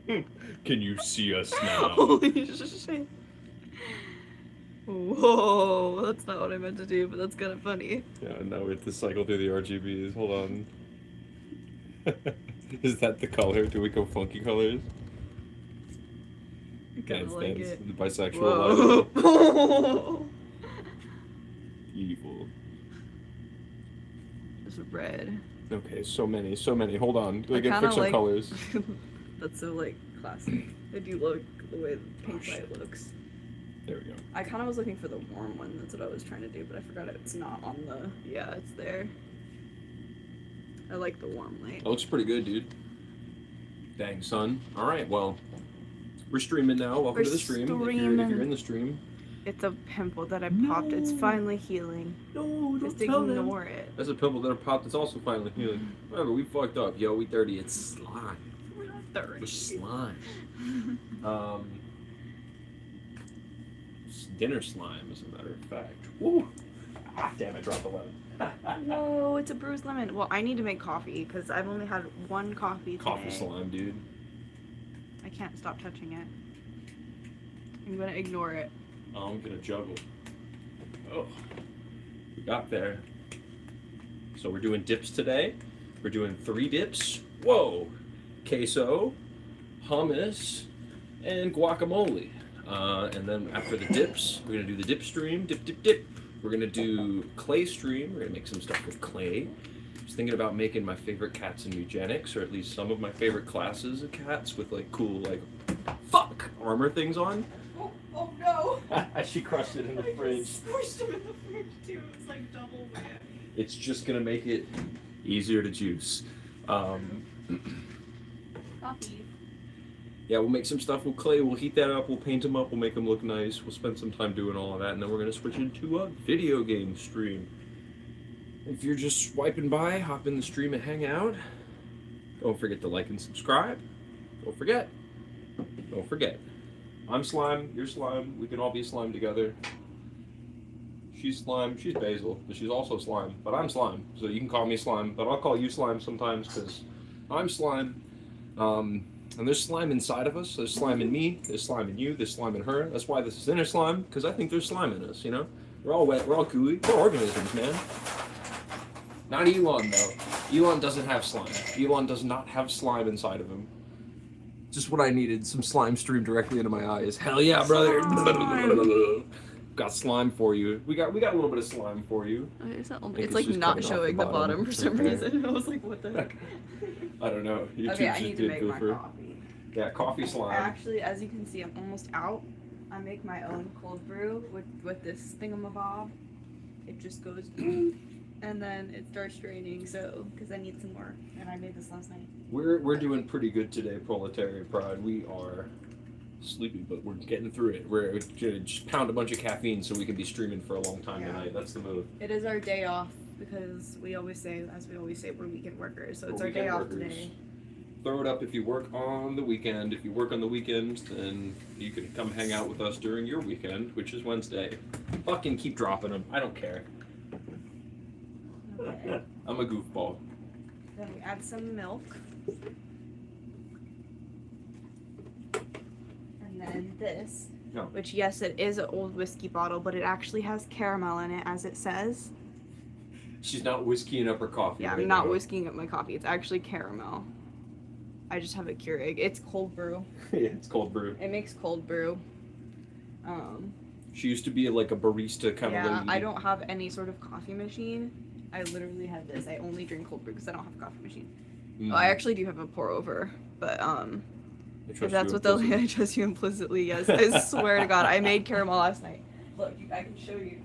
Can you see us now? Holy shit. Whoa, that's not what I meant to do, but that's kind of funny. Yeah, now we have to cycle through the RGBs. Hold on. Is that the color? Do we go funky colors? I kind of like Dance, it. the bisexual lighting. Whoa. Evil. Just red. Okay, so many. Hold on. I We can kinda fix our like- colors. That's so like classic. I do like the way the pink light looks. There we go. I kind of was looking for the warm one. That's what I was trying to do, but I forgot it's not on the. Yeah, it's there. I like the warm light. That looks pretty good, dude. Dang, son. All right, well, we're streaming now. Welcome to the stream. If you're in the stream. It's a pimple that I popped. It's finally healing. No, Just ignore it. That's a pimple that I popped. It's also finally healing. Whatever, we fucked up. Yo, we 30. It's slime. We're not 30. We're slime. Dinner slime, as a matter of fact. Woo! Ah, damn, I dropped the lemon. Whoa, it's a bruised lemon. Well, I need to make coffee because I've only had one coffee today. Coffee slime, dude. I can't stop touching it. I'm gonna ignore it. I'm gonna juggle. Oh, we got there. So we're doing dips today. We're doing 3 dips. Whoa! Queso, hummus, and guacamole. And then after the dips, we're gonna do the dip stream. Dip. We're gonna do clay stream. We're gonna make some stuff with clay. I was thinking about making my favorite cats in eugenics, or at least some of my favorite classes of cats with like cool armor things on. Oh no! She crushed it in the fridge. Squished them in the fridge too. It's like double whammy. It's just gonna make it easier to juice. Coffee. Yeah, we'll make some stuff with clay. We'll heat that up. We'll paint them up. We'll make them look nice. We'll spend some time doing all of that, and then we're gonna switch into a video game stream. If you're just swiping by, hop in the stream and hang out. Don't forget to like and subscribe. Don't forget. I'm slime. You're slime. We can all be slime together. She's slime. She's basil, but she's also slime. But I'm slime, so you can call me slime. But I'll call you slime sometimes because I'm slime. And there's slime inside of us. There's slime in me. There's slime in you. There's slime in her. That's why this is inner slime, because I think there's slime in us, you know? We're all wet. We're all gooey. We're organisms, man. Not Elon, though. Elon doesn't have slime. Elon does not have slime inside of him. Just what I needed. Some slime streamed directly into my eyes. Hell yeah, brother. Slime. Got slime for you. We got a little bit of slime for you. It's it's like just not coming off showing the the bottom. bottom for some Okay. reason. I was like, what the heck? I don't know. YouTube's Okay, I just need to good make my goofer. coffee. Yeah, coffee slime. Actually, as you can see, I'm almost out. I make my own cold brew with this thingamabob. It just goes, and then it starts draining. So, because I need some more, and I made this last night. We're doing pretty good today, Proletariat Pride. We are sleepy, but we're getting through it. We're gonna just pound a bunch of caffeine so we can be streaming for a long time tonight. That's the move. It is our day off because we always say, we're weekend workers. So it's We're our day weekend off workers. today. Throw it up if you work on the weekend. If you work on the weekends, then you can come hang out with us during your weekend, which is Wednesday. Fucking keep dropping them. I don't care. Okay. I'm a goofball. Then we add some milk. And then this, No. which yes, it is an old whiskey bottle, but it actually has caramel in it, as it says. She's not whiskeying up her coffee. Yeah, right I'm not now. whisking up my coffee. It's actually caramel. I just have a Keurig. It's cold brew. Yeah, it's cold brew. It makes cold brew. She used to be like a barista kind of Yeah, lady. I don't have any sort of coffee machine. I literally have this. I only drink cold brew because I don't have a coffee machine. Mm. Well, I actually do have a pour over, but I if trust that's you what they'll implicitly. I trust you implicitly, yes. I swear to God, I made caramel last night. Look, I can show you.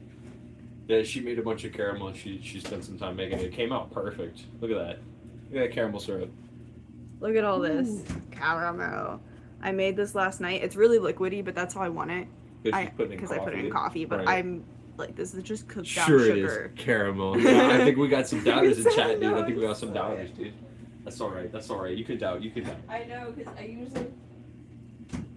Yeah, she made a bunch of caramel. She spent some time making it. It came out perfect. Look at that. Look at that caramel syrup. Look at all this caramel. I made this last night. It's really liquidy, but that's how I want it. Because I put it in coffee, but Right. I'm like, this is just cooked down Sure it sugar. is caramel. Yeah, I think we got some doubters in It's- chat, dude. I no, think we got it's some so doubters, good. dude. That's all right. That's all right. You can doubt. You can doubt. I know, because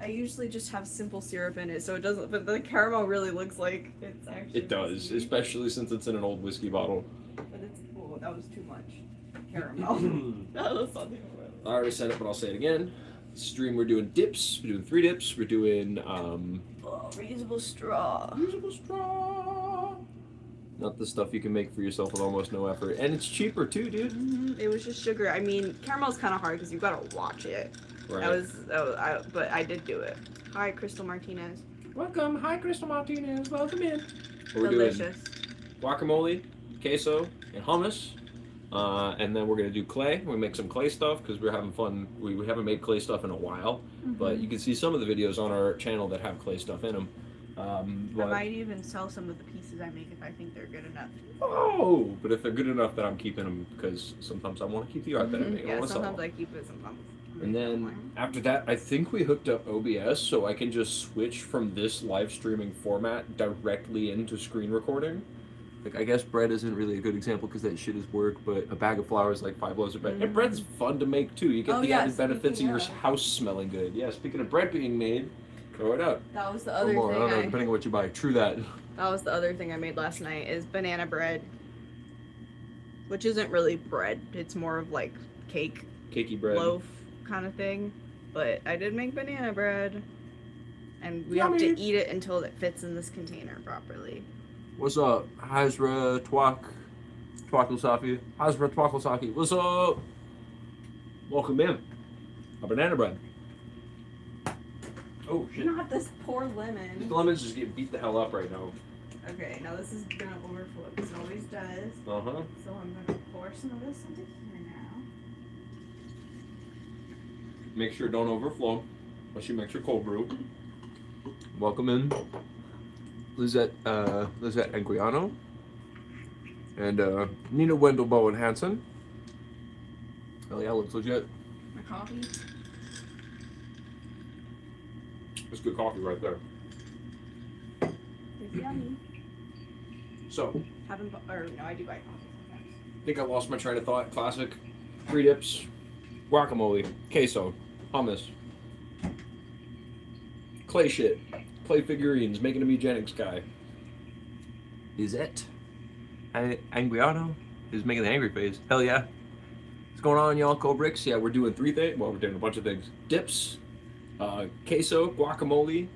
I usually just have simple syrup in it, so it doesn't. But the caramel really looks like it's actually. It does, whiskey. especially since it's in an old whiskey bottle. But it's that was too much caramel. That was something. I already said it, but I'll say it again. stream we're doing dips. We're doing 3 dips. We're doing reusable straw. reusable straw. Not the stuff you can make for yourself with almost no effort, and it's cheaper too, dude. It was just sugar. I mean, caramel's kind of hard because you gotta watch it. Right. But I did do it. Hi, Crystal Martinez. Welcome, hi, Crystal Martinez. Welcome in. We're doing Delicious. guacamole, queso, and hummus. And then we're gonna do clay. We make some clay stuff because we're having fun. We haven't made clay stuff in a while, but you can see some of the videos on our channel that have clay stuff in them. I might even sell some of the pieces I make if I think they're good enough. Oh, but if they're good enough, then I'm keeping them because sometimes I want to keep the art that I make. I Yeah, wanna sell sometimes them. I keep it, sometimes. And then after that, I think we hooked up OBS so I can just switch from this live streaming format directly into screen recording. Like, I guess bread isn't really a good example because that shit is work, but a bag of flour is like 5 loaves of bread. And bread's fun to make too. You get the added benefits of your house smelling good. Yeah, speaking of bread being made, throw it up. That was the other Or more, I don't know, thing. depending on what you buy. True that. That was the other thing I made last night is banana bread, which isn't really bread. It's more of like cake, Cakey bread. loaf kind of thing. But I did make banana bread, and we Yummy. have to eat it until it fits in this container properly. What's up? Hazra Twakulsaki. Hazra Twakulsaki. What's up? Welcome in. A banana bread. Oh shit. Not this poor The lemon. lemon's just getting beat the hell up right now. Okay, now this is gonna overflow because it always does. Uh-huh. So I'm gonna pour some of this into here now. Make sure it don't overflow. Unless you mix your cold brew. Welcome in. Lizette Anguiano. And Nina Wendell Bowen Hansen. Oh yeah, looks legit. My coffee. That's good coffee right there. It's yummy. So, I do buy coffee sometimes. I think I lost my train of thought. Classic. 3 dips. Guacamole. Queso. Hummus. Clay shit. Clay figurines. Making a eugenics guy. Is it? Anguiano is making the angry face. Hell yeah. What's going on, y'all? Cold bricks? Yeah, we're doing 3 things. Well, we're doing a bunch of things. Dips. Queso. Guacamole.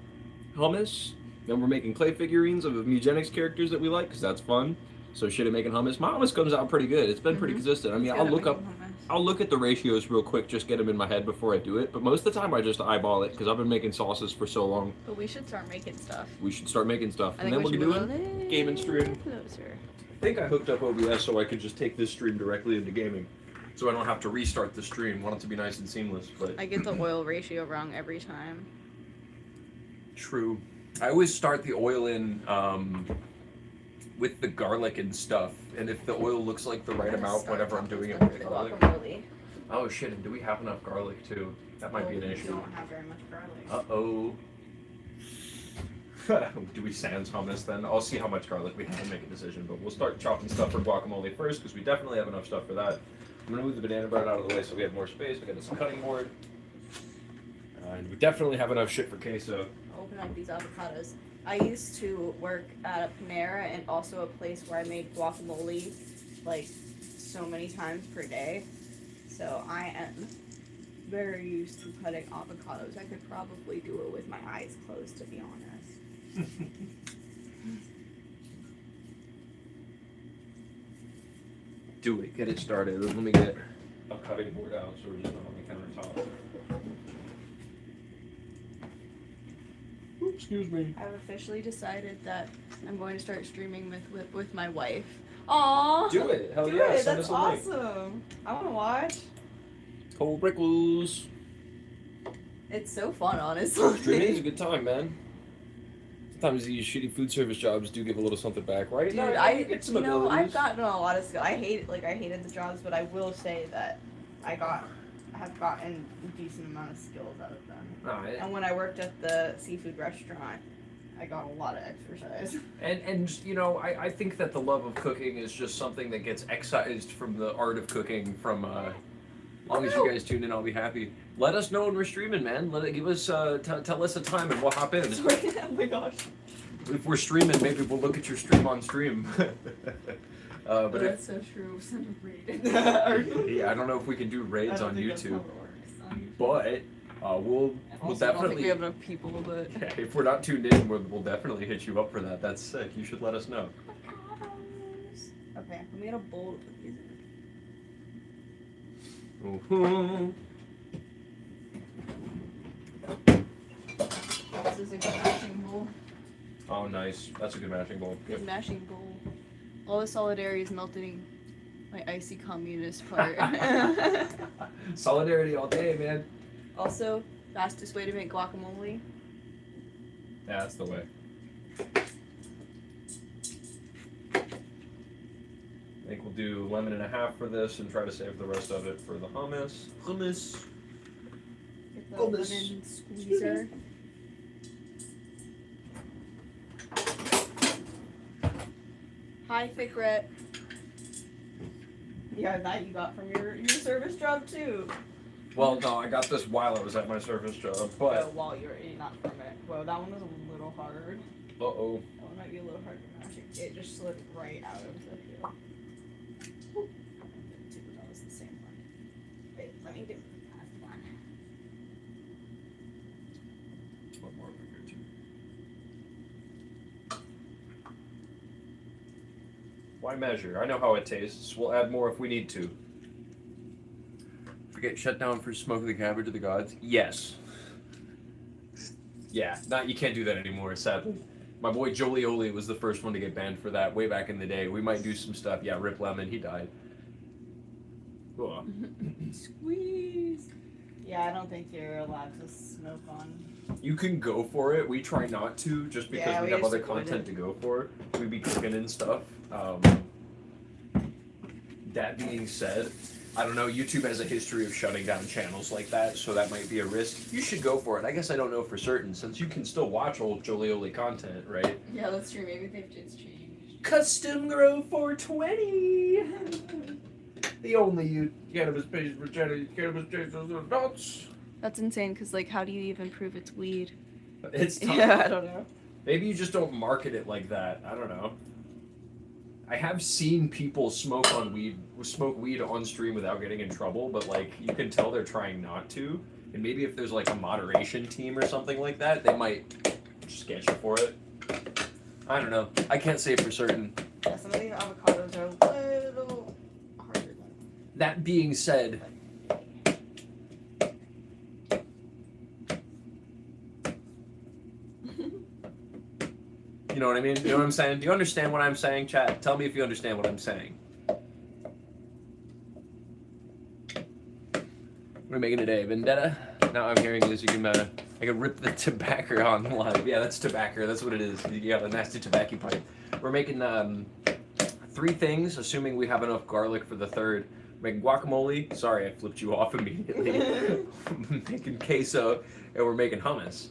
Hummus. Then we're making clay figurines of eugenics characters that we like because that's fun. So shit at making hummus. My hummus comes out pretty good. It's been pretty consistent. I mean, I'll look at the ratios real quick, just get them in my head before I do it. But most of the time, I just eyeball it because I've been making sauces for so long. But we should start making stuff. We should start making stuff, I and think then we we're should doing move a gaming stream. closer. I think I hooked up OBS so I could just take this stream directly into gaming, so I don't have to restart the stream. Want it to be nice and seamless, but I get the oil ratio wrong every time. true. I always start the oil in with the garlic and stuff, and if the oil looks like the right amount, whenever I'm doing it with the garlic. Oh shit! And do we have enough garlic too? That might be an We issue. don't have very much garlic. Uh-oh. Do we sans hummus then? I'll see how much garlic we have and make a decision, but we'll start chopping stuff for guacamole first because we definitely have enough stuff for that. I'm gonna move the banana bread out of the way so we have more space. We got this cutting board. And we definitely have enough shit for queso. Open up these avocados. I used to work at a Panera and also a place where I made guacamole like so many times per day. So I am very used to cutting avocados. I could probably do it with my eyes closed, to be honest. Do it. Get it started. Let me get a cutting board out so we're just not on the countertop. Oops, excuse me. I've officially decided that I'm going to start streaming with my wife. Aww. Do it. Hell yeah. Good, Send that's us a link. awesome. I want to watch. Cold Brickles. It's so fun, honestly. Streaming is a good time, man. Sometimes these shitty food service jobs do give a little something back, right? Dude, No, I've get some abilities. gotten a lot of skill. I hated the jobs, but I will say that I have gotten a decent amount of skills out of them. And when I worked at the seafood restaurant, I got a lot of exercise. And you know, I think that the love of cooking is just something that gets excised from the art of cooking from as long as you guys tune in, I'll be happy. Let us know when we're streaming, man. Give us tell us a time and we'll hop in. Oh my gosh. If we're streaming, maybe we'll look at your stream on stream. But That's so true. Send a raid. yeah, I don't know if we can do raids on YouTube. But We'll Also, I don't think definitely. we have enough people, but. Yeah, if we're not tuned in, we'll definitely hit you up for that. That's sick. You should let us know. Avocados. Okay, we made a bowl to put these in. Ooh-hoo. This is a good mashing bowl. Oh, nice. That's a good matching bowl. Good mashing bowl. All the solidarity is melting my icy communist part. Solidarity all day, man. Also, fastest way to make guacamole. Yeah, that's the way. I think we'll do lemon and a half for this and try to save the rest of it for the hummus. Hummus. Get the Hummus. lemon squeezer. Hi, Fikret. Yeah, that you got from your service job too. Well, no, I got this while I was at my service job, but... While you were eating, not from it. Whoa, that one was a little hard. Uh-oh. That one might be a little hard to mash. It just slid right out of the peel. That was the same one. Wait, let me do that one. One more finger, too. Why measure? I know how it tastes. We'll add more if we need to. Forget shut down for smoke of the cabbage of the gods? Yes. Yeah, you can't do that anymore, sadly. My boy Jolioli was the first one to get banned for that way back in the day. We might do some stuff. Yeah, Rip Lemon, he died. Ugh. Squeeze. Yeah, I don't think you're allowed to smoke on. You can go for it. We try not to, just because Yeah, we we have just other avoid content it. to go for. We be cooking and stuff. That being said, I don't know, YouTube has a history of shutting down channels like that, so that might be a risk. You should go for it. I guess I don't know for certain, since you can still watch old Jolioli content, right? Yeah, that's true. Maybe they've just changed. Custom Grow 420! The only cannabis-based adults. That's insane, because, like, how do you even prove it's weed? It's tough. Yeah, I don't know. Maybe you just don't market it like that. I don't know. I have seen people smoke weed on stream without getting in trouble, but like you can tell they're trying not to. And maybe if there's like a moderation team or something like that, they might just get you for it. I don't know. I can't say for certain. Yeah, some of these avocados are a little harder than. That being said, you know what I mean? You know what I'm saying? Do you understand what I'm saying, chat? Tell me if you understand what I'm saying. What are we making today? Vendetta? Now I'm hearing is you can, I can rip the tobacco on live. Yeah, that's tobacco. That's what it is. You got a nasty tobacco pipe. We're making 3 things, assuming we have enough garlic for the third. We're making guacamole. Sorry, I flipped you off immediately. Making queso, and we're making hummus.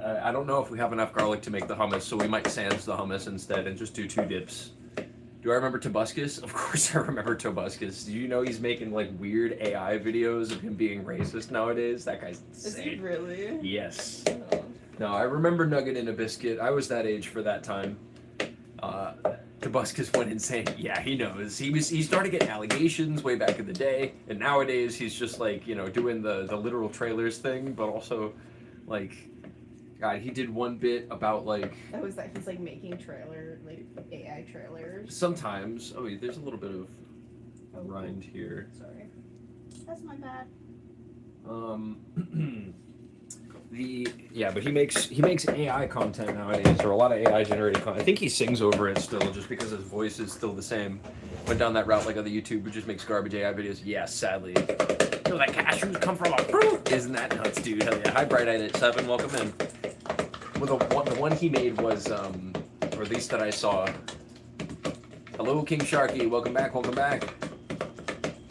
I don't know if we have enough garlic to make the hummus, so we might sans the hummus instead and just do 2 dips. Do I remember Tobuscus? Of course I remember Tobuscus. Do you know he's making like weird AI videos of him being racist nowadays? That guy's insane. Is he really? Yes. Oh. No, I remember Nugget in a Biscuit. I was that age for that time. Tobuscus went insane. Yeah, he knows. He started getting allegations way back in the day, and nowadays he's just like, you know, doing the literal trailers thing, but also like, God, he did one bit about like. That was that he's like making like AI trailers. Sometimes. Oh, there's a little bit of rind here. Sorry. That's my bad. But he makes AI content nowadays, or a lot of AI generated content. I think he sings over it still, just because his voice is still the same. Went down that route like other YouTube who just makes garbage AI videos. Yeah, sadly. You know that cashews come from a fruit? Isn't that nuts, dude? Hell yeah. Hi, Bright Eyed at 7. Welcome in. Well, the one he made was, or at least that I saw. Hello, King Sharky. Welcome back. Welcome back.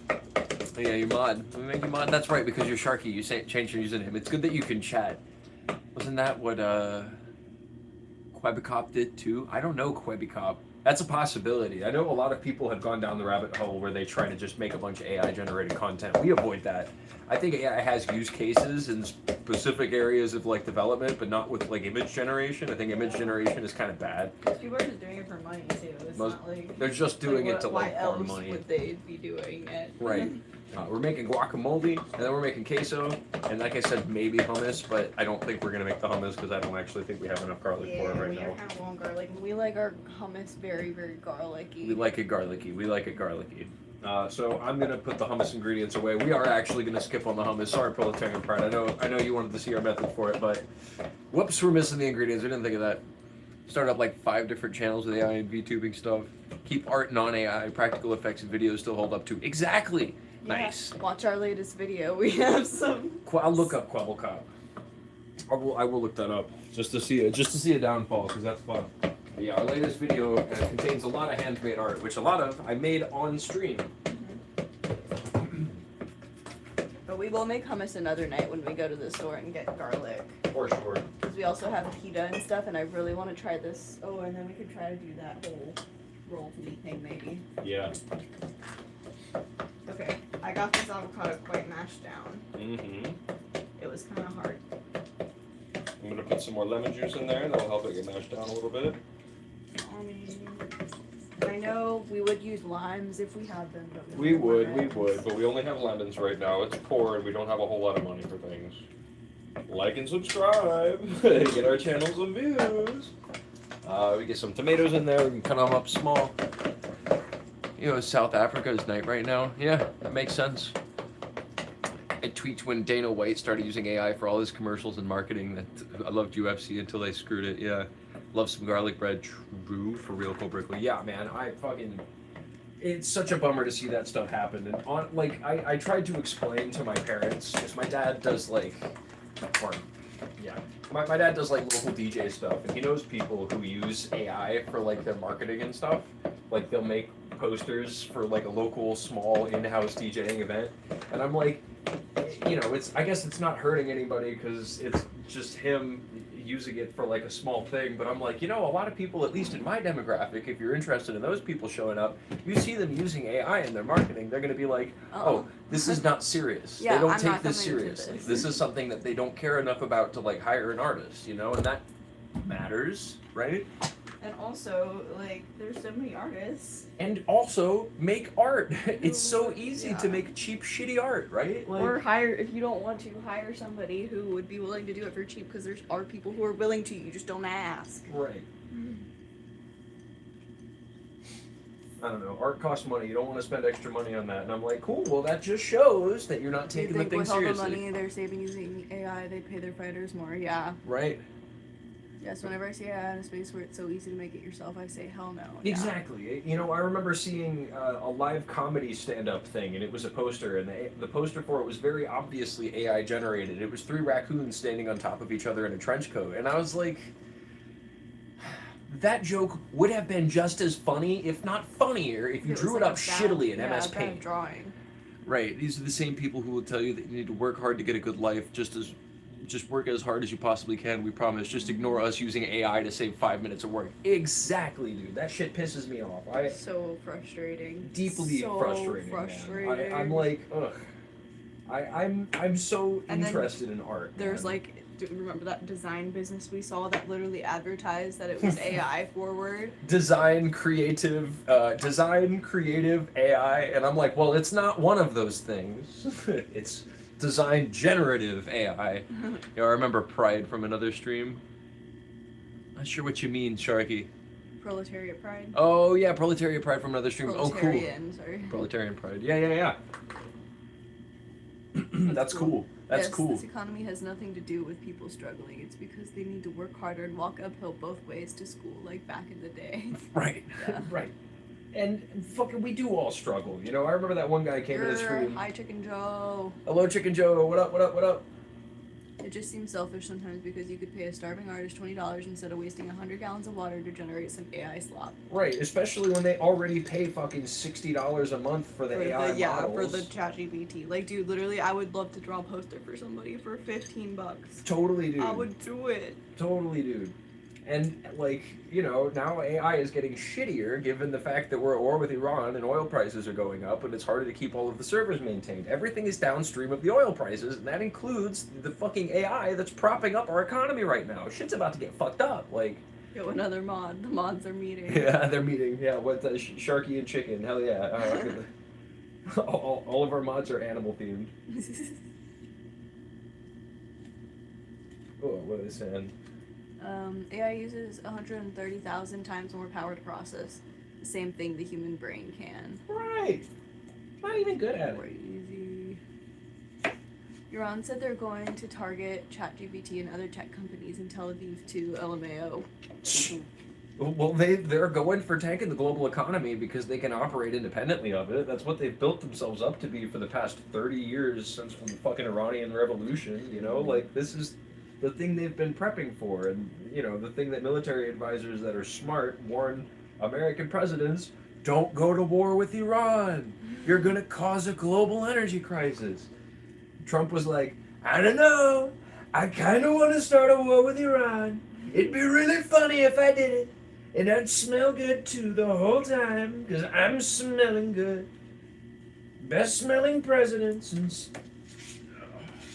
Oh, yeah, you're mod. Let me make you mod. That's right, because you're Sharky. You changed your username. It's good that you can chat. Wasn't that what Quebicop did too? I don't know Quebicop. That's a possibility. I know a lot of people have gone down the rabbit hole where they try to just make a bunch of AI generated content. We avoid that. I think AI has use cases in specific areas of like development, but not with like image generation. I think image generation is kind of bad. Because people are just doing it for money too. It's not like They're just doing it to why like farm else money. would they be doing it? Right. We're making guacamole, and then we're making queso, and like I said, maybe hummus, but I don't think we're gonna make the hummus because I don't actually think we have enough garlic for it right we now. are kind of low on garlic. We like our hummus very, very garlicky. We like it garlicky. We like it garlicky. So I'm gonna put the hummus ingredients away. We are actually gonna skip on the hummus. Sorry, Proletarian Pride. I know you wanted to see our method for it, but whoops, we're missing the ingredients. We didn't think of that. Start up like 5 different channels with AI and VTubing stuff. Keep art non-AI. Practical effects and videos still hold up too. Exactly. Yeah. Nice. Watch our latest video. We have some. I'll look up Quabblecop. I will look that up just to see a downfall because that's fun. But yeah, our latest video contains a lot of handmade art, which a lot of I made on stream. But we will make hummus another night when we go to the store and get garlic. For sure. Because we also have pita and stuff, and I really want to try this. Oh, and then we could try to do that whole roll meat thing maybe. Yeah. Okay, I got this avocado quite mashed down. Mm-hmm. It was kind of hard. I'm gonna put some more lemon juice in there. That'll help it get mashed down a little bit. I know we would use limes if we had them, but We would, but we only have lemons right now. It's poor and we don't have a whole lot of money for things. Like and subscribe. Get our channel some views. We get some tomatoes in there. We can cut them up small. You know, South Africa is night right now. Yeah, that makes sense. I tweaked when Dana White started using AI for all his commercials and marketing. That I loved UFC until they screwed it. Yeah, love some garlic bread. True, for real, Cole Brickley. Yeah, man, it's such a bummer to see that stuff happen. And I tried to explain to my parents because my dad does my dad does like local DJ stuff, and he knows people who use AI for like their marketing and stuff. Like they'll make posters for like a local small in-house DJing event, and I'm like, I guess it's not hurting anybody because it's just him using it for like a small thing, but I'm like, a lot of people, at least in my demographic, if you're interested in those people showing up, you see them using AI in their marketing, they're going to be like, oh, this is not serious. Yeah, they don't I'm take not this coming into seriously. this. This is something that they don't care enough about to like hire an artist, and that matters, right? And also, there's so many artists. And also, make art. It's so easy to make cheap, shitty art, right? Or hire, if you don't want to, hire somebody who would be willing to do it for cheap, because there are people who are willing to, you just don't ask. Right. I don't know. Art costs money. You don't want to spend extra money on that. And I'm like, cool, well, that just shows that you're not taking the thing with all the seriously. money they're saving using AI, they pay their fighters more, yeah. Right. Yes, whenever I see AI in a space where it's so easy to make it yourself, I say, hell no. Yeah. Exactly. I remember seeing a live comedy stand-up thing, and it was a poster, and the poster for it was very obviously AI generated. It was 3 raccoons standing on top of each other in a trench coat, and I was like, that joke would have been just as funny, if not funnier, if you drew it up shittily in MS Paint. Drawing. Right. These are the same people who will tell you that you need to work hard to get a good life, just work as hard as you possibly can, we promise. Just ignore us using AI to save 5 minutes of work. Exactly, dude. That shit pisses me off. So frustrating. Deeply frustrating. Man. I'm like, ugh. I'm so interested in art. There's do you remember that design business we saw that literally advertised that it was AI forward? Design creative AI, and I'm like, well, it's not one of those things. It's design generative AI. I remember Pride from another stream. Not sure what you mean, Sharky. Proletariat Pride. Oh yeah, Proletariat Pride from another stream. Oh cool. Sorry. Proletarian Pride. Yeah. That's cool. That's cool. This economy has nothing to do with people struggling. It's because they need to work harder and walk uphill both ways to school, like back in the day. Right. Yeah. Right. And fucking, we do all struggle. I remember that one guy came in the stream. Hi, Chicken Joe. Hello, Chicken Joe. What up? What up? What up? It just seems selfish sometimes because you could pay a starving artist $20 instead of wasting 100 gallons of water to generate some AI slop. Right, especially when they already pay fucking $60 a month for the AI models. For the ChatGPT. Dude, literally, I would love to draw a poster for somebody for $15. Totally, dude. I would do it. Totally, dude. And, like, you know, now AI is getting shittier given the fact that we're at war with Iran and oil prices are going up and it's harder to keep all of the servers maintained. Everything is downstream of the oil prices, and that includes the fucking AI that's propping up our economy right now. Shit's about to get fucked up. Like, Yo, another mod. The mods are meeting. yeah, they're meeting. Yeah, what Sharky and Chicken. Hell yeah. All of our mods are animal themed. Oh, what are they saying? AI uses 130,000 times more power to process the same thing the human brain can. Right. Not even good at it. Crazy. Iran said they're going to target ChatGPT and other tech companies in Tel Aviv too, LMAO. Well, they're going for tanking the global economy because they can operate independently of it. That's what they've built themselves up to be for the past 30 years since the fucking Iranian Revolution. You know, like, this is the thing they've been prepping for, and, you know, the thing that military advisors that are smart warn American presidents: don't go to war with Iran. You're gonna cause a global energy crisis. Trump was like, I don't know. I kind of want to start a war with Iran. It'd be really funny if I did it. And I'd smell good too the whole time, because I'm smelling good. Best smelling president since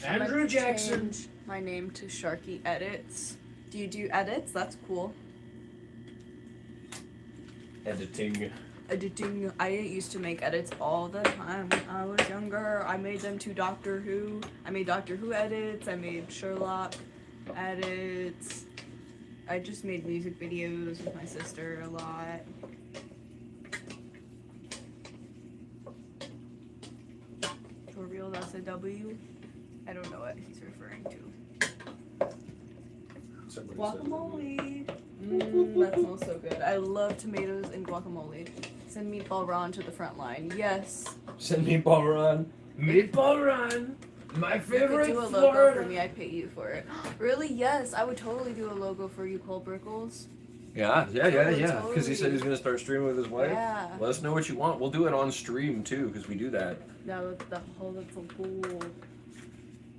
Andrew Jackson. Change my name to Sharky Edits. Do you do edits? That's cool. Editing. Editing. I used to make edits all the time when I was younger. I made them to Doctor Who. I made Doctor Who edits. I made Sherlock edits. I just made music videos with my sister a lot. For real, that's a W. I don't know what he's referring to. Somebody Guacamole. That smells so good. I love tomatoes and guacamole. Send Meatball Ron to the front line. Yes. Send Meatball Ron. Meatball Ron. My You favorite could do a logo Florida. for me. I'd pay you for it. Really? Yes. I would totally do a logo for you, Cole Brickles. Yeah. Totally. Because he said he's going to start streaming with his wife. Yeah. Let us know what you want. We'll do it on stream, too, because we do that. That's so cool.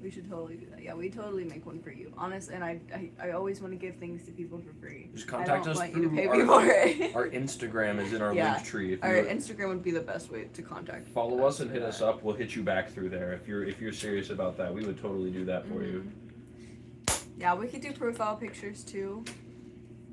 We should totally do that. Yeah, we totally make one for you. Honest, and I always want to give things to people for free. Just contact I us don't want you to through pay me for it. Our Instagram is in our Yeah. link tree. If Our you Instagram would be the best way to contact. follow us and hit us up, we'll hit you back through there. If you're serious about that, we would totally do that for you. Yeah, we could do profile pictures too.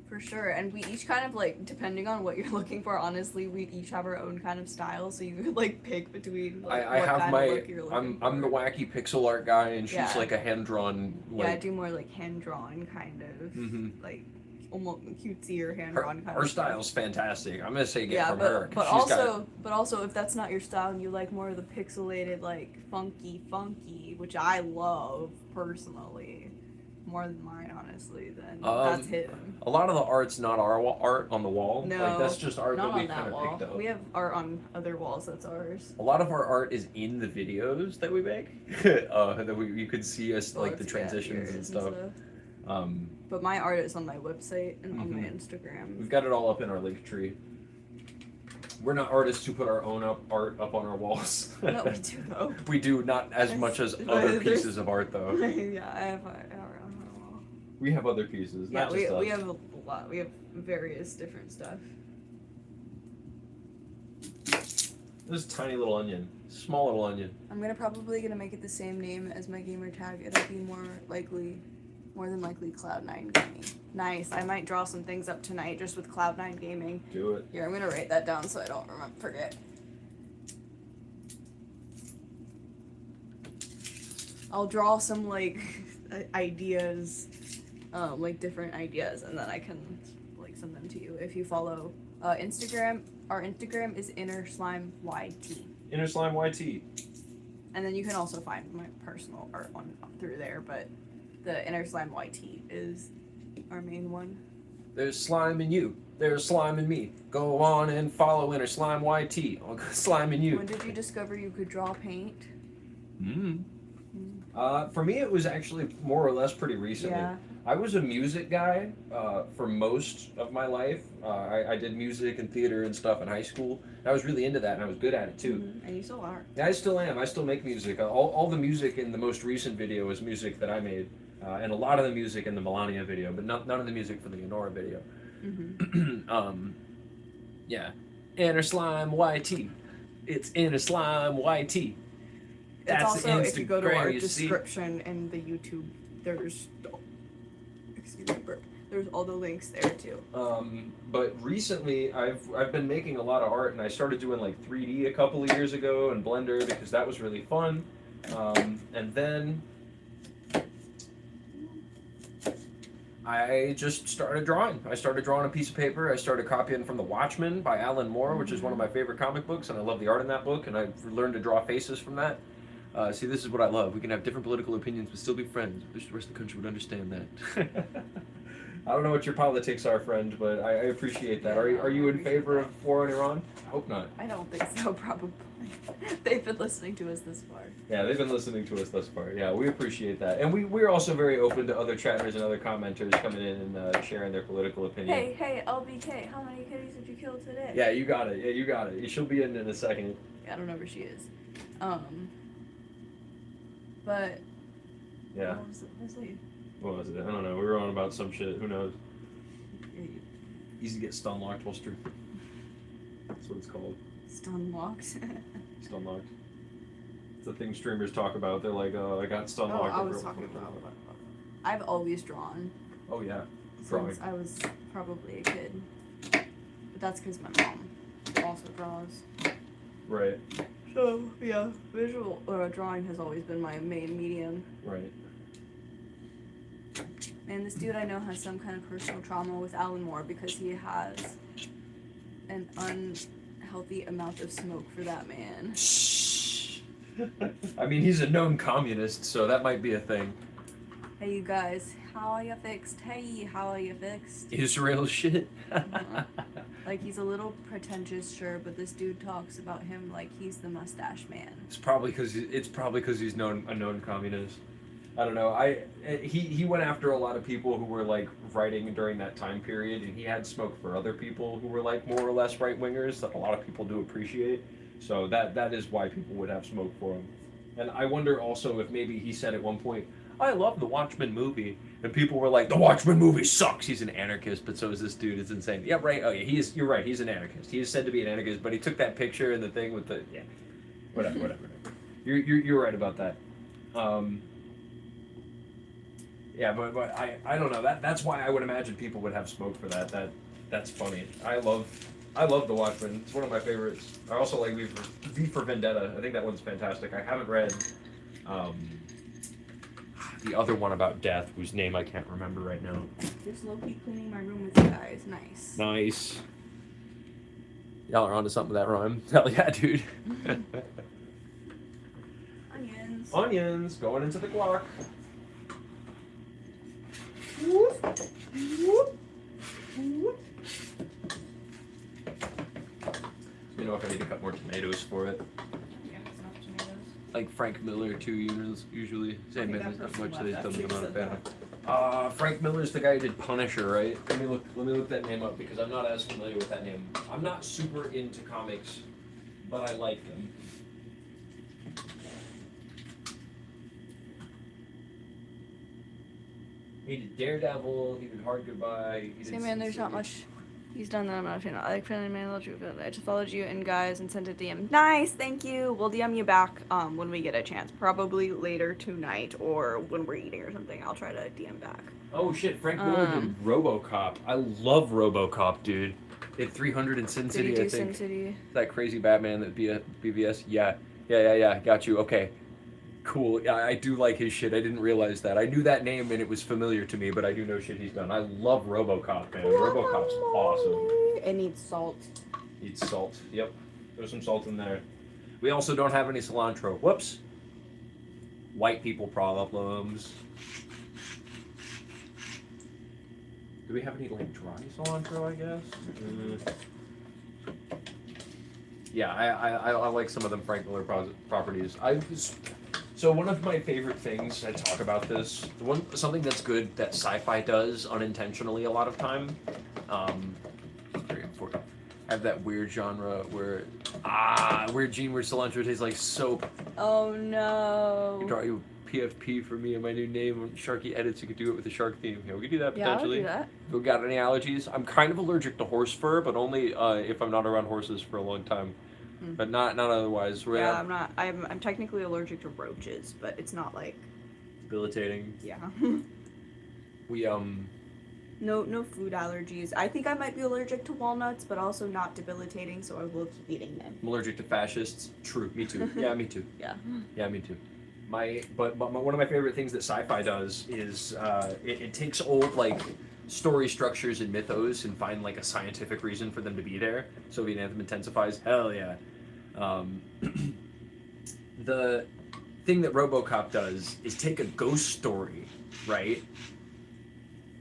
For sure. And we each kind of like, depending on what you're looking for, honestly, we each have our own kind of style. So you could like pick between like, I what have kind my of look you're looking I'm the for. wacky pixel art guy, and she's Yeah. like a hand drawn. Yeah, I Like, do more like hand drawn kind of. Mhm. Like almost cutesy or hand her, drawn kind her of. style's fantastic. I'm gonna say get Yeah, from her. 'cause but she's got- also if that's not your style and you like more of the pixelated like funky, which I love personally, more than mine honestly, then that's hidden. a lot of the art's not our art on the wall. No, like, that's just art not that we on kind that of wall. picked up. We have art on other walls that's ours. A lot of our art is in the videos that we make. That you could see us like the transitions and stuff. But my art is on my website and on my Mhm. Instagram. We've got it all up in our link tree. We're not artists who put our own art up on our walls. No, we do though. We do not as much as other There's- pieces of art though. Yeah, I have art on my wall. We have other pieces, Yeah, not just us. we have a lot. We have various different stuff. This tiny little onion, small little onion. I'm probably gonna make it the same name as my gamer tag. It'll be more than likely Cloud9 Gaming. Nice. I might draw some things up tonight just with Cloud9 Gaming. Do it. Here, I'm gonna write that down so I don't forget. I'll draw some like ideas, like different ideas, and then I can like send them to you if you follow Instagram. Our Instagram is innerslimeyt, InnerSlimeYT. and then you can also find my personal art on through there. But the innerslimeyt is our main one. There's slime in you. There's slime in me. Go on and follow InnerSlimeYT. Slime in you. When did you discover you could draw paint? Mm. For me, it was actually more or less pretty recently. Yeah. I was a music guy for most of my life. I did music and theater and stuff in high school. And I was really into that, and I was good at it too. And you still are. Yeah, I still am. I still make music. All the music in the most recent video is music that I made, and a lot of the music in the Melania video, but none of the music for the Honora video. Yeah. Inner Slime YT. It's Inner Slime YT. It's also, if you go to our Instagram, you see. description in the YouTube, there's, excuse me, burp. There's all the links there too. But recently, I've been making a lot of art, and I started doing like 3D a couple of years ago in Blender because that was really fun. And then I just started drawing. I started drawing a piece of paper. I started copying from The Watchmen by Alan Moore, which is one of my favorite comic books, and I love the art in that book, and I've learned to draw faces from that. See, this is what I love. We can have different political opinions but still be friends. I wish the rest of the country would understand that. I don't know what your politics are, friend, but I appreciate that. Are you in favor of war in Iran? I hope not. I don't think so, probably. They've been listening to us this far. Yeah, they've been listening to us thus far. Yeah, we appreciate that. And we're also very open to other chatters and other commenters coming in and sharing their political opinion. Hey, LBK, how many kitties did you kill today? Yeah, you got it. Yeah, you got it. She'll be in a second. I don't know where she is. But... Yeah. What was it? What was it? I don't know. We were on about some shit. Who knows? Easy to get stun locked holster. That's what it's called. Stun locked. Stun locked. It's the thing streamers talk about. They're like, oh, I got stun locked. I was talking about. I've always drawn. Oh yeah. Since I was probably a kid. But that's because my mom also draws. Right. So yeah, visual drawing has always been my main medium. Right. And this dude I know has some kind of personal trauma with Alan Moore because he has an unhealthy amount of smoke for that man. I mean, he's a known communist, so that might be a thing. Hey, you guys, how are you fixed? Hey, how are you fixed? Israel shit. Like, he's a little pretentious, sure, but this dude talks about him like he's the mustache man. It's probably because he's a known communist. I don't know. He went after a lot of people who were like writing during that time period, and he had smoke for other people who were like more or less right wingers that a lot of people do appreciate. So that is why people would have smoke for him. And I wonder also if maybe he said at one point, I love the Watchmen movie, and people were like, the Watchmen movie sucks. He's an anarchist, but so is this dude. It's insane. Yeah, right. Oh yeah, you're right. He's an anarchist. He is said to be an anarchist, but he took that picture and the thing with the whatever. You're right about that. Yeah, but I don't know. That's why I would imagine people would have smoke for that. That's funny. I love The Watchmen. It's one of my favorites. I also like V for Vendetta. I think that one's fantastic. I haven't read the other one about death, whose name I can't remember right now. Just low-key cleaning my room with you guys. Nice. Nice. Y'all are onto something with that rhyme. Hell yeah, dude. Onions. Onions going into the guac. Whoop. Whoop. Whoop. You know if I need to cut more tomatoes for it. Yeah, it's enough tomatoes. Like Frank Miller too, usually. Same that business, not person much that left he's after done you the amount of said fan. Frank Miller's the guy who did Punisher, right? Let me look that name up because I'm not as familiar with that name. I'm not super into comics, but I like them. He did Daredevil, he did Hard Goodbye, he did See, man, there's Sin not City. much. He's done that. I'm not a fan. I like friendly man. I just followed you and guys and sent a DM. Nice, thank you. We'll DM you back when we get a chance. Probably later tonight or when we're eating or something. I'll try to DM back. Oh shit, Frank Miller did RoboCop. I love RoboCop, dude. Did 300 in Sin City, Did he do I think. Sin City? That crazy Batman that BVS. Yeah. Got you. Okay. Cool. Yeah, I do like his shit. I didn't realize that. I knew that name and it was familiar to me, but I do know shit he's done. I love RoboCop, man. RoboCop's awesome. It needs salt. Needs salt. Yep. There's some salt in there. We also don't have any cilantro. Whoops. White people problems. Do we have any like dry cilantro, I guess? Yeah, I like some of them Frank Miller properties. I was So one of my favorite things, I talk about this, something that's good that sci-fi does unintentionally a lot of time, 3 and 4, have that weird genre where, weird gene where cilantro tastes like soap. Oh no. You draw you PFP for me and my new name on Sharky Edits. You could do it with the shark theme. Yeah, we could do that potentially. Yeah, I'll do that. If we got any allergies? I'm kind of allergic to horse fur, but only if I'm not around horses for a long time. But not otherwise. Yeah, I'm not. I'm technically allergic to roaches, but it's not like. Debilitating. Yeah. We No food allergies. I think I might be allergic to walnuts, but also not debilitating, so I will keep eating them. I'm allergic to fascists. True. Me too. Yeah, me too. Yeah. Yeah, me too. But one of my favorite things that sci-fi does is it takes old like story structures and mythos and find like a scientific reason for them to be there. Soviet anthem intensifies. Hell yeah. The thing that RoboCop does is take a ghost story, right?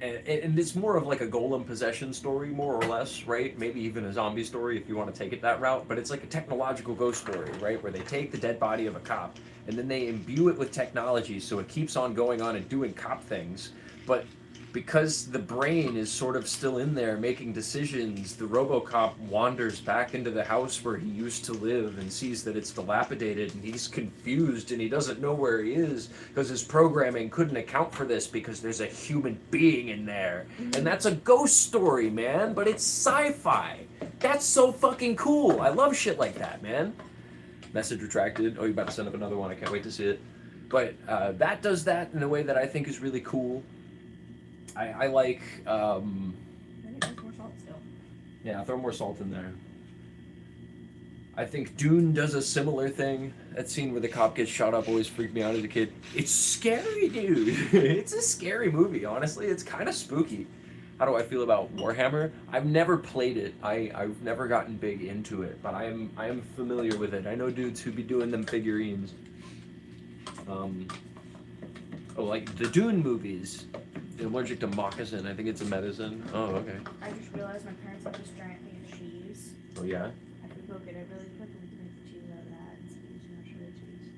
And it's more of like a golem possession story, more or less, right? Maybe even a zombie story if you want to take it that route. But it's like a technological ghost story, right? Where they take the dead body of a cop and then they imbue it with technology so it keeps on going on and doing cop things. But because the brain is sort of still in there making decisions, the RoboCop wanders back into the house where he used to live and sees that it's dilapidated, and he's confused and he doesn't know where he is because his programming couldn't account for this because there's a human being in there. And that's a ghost story, man, but it's sci-fi. That's so fucking cool. I love shit like that, man. Message retracted. Oh, you're about to send up another one. I can't wait to see it. But that does that in a way that I think is really cool. I like. I think there's more salt still. Yeah, throw more salt in there. I think Dune does a similar thing. That scene where the cop gets shot up always freaked me out as a kid. It's scary, dude. It's a scary movie, honestly. It's kind of spooky. How do I feel about Warhammer? I've never played it. I've never gotten big into it, but I am familiar with it. I know dudes who be doing them figurines. Like the Dune movies. I'm allergic to moccasin. I think it's a medicine. Oh, okay. I just realized my parents have this giant thing of cheese. Oh, yeah? I could go get it really quick and we can make the cheese out of that and use shredded cheese.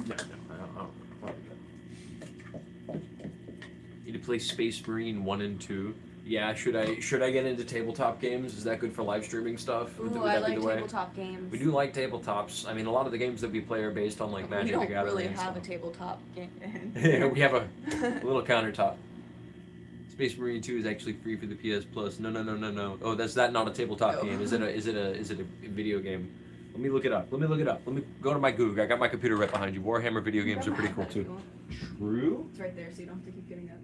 No, I don't. Need to play Space Marine 1 and 2. Yeah, should I get into tabletop games? Is that good for live streaming stuff? Ooh, Would I that be like the way? tabletop games. We do like tabletops. I mean, a lot of the games that we play are based on like Magic the Gathering. We don't really and have a stuff. tabletop game. Yeah, we have a little countertop. Space Marine 2 is actually free for the PS Plus. No. Oh, that's not a tabletop game. Is it a video game? Let me look it up. Let me go to my Google. I got my computer right behind you. Warhammer video games are pretty cool too. True. It's right there, so you don't have to keep getting up.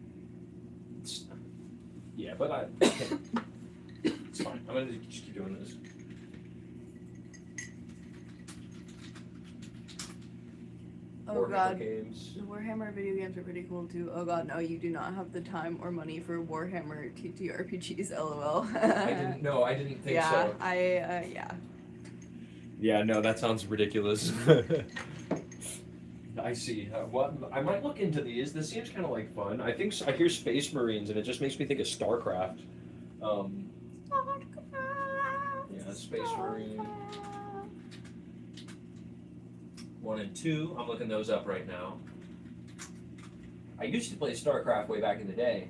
Yeah, but it's fine. I'm gonna just keep doing this. Oh Warhammer god. games. The Warhammer video games are pretty cool too. Oh god, no, you do not have the time or money for Warhammer TTRPGs, lol. I didn't think so. Yeah. Yeah, no, that sounds ridiculous. I see. I might look into these. This seems kind of like fun. I hear Space Marines, and it just makes me think of StarCraft. Yeah, Space Marine 1 and 2. I'm looking those up right now. I used to play StarCraft way back in the day.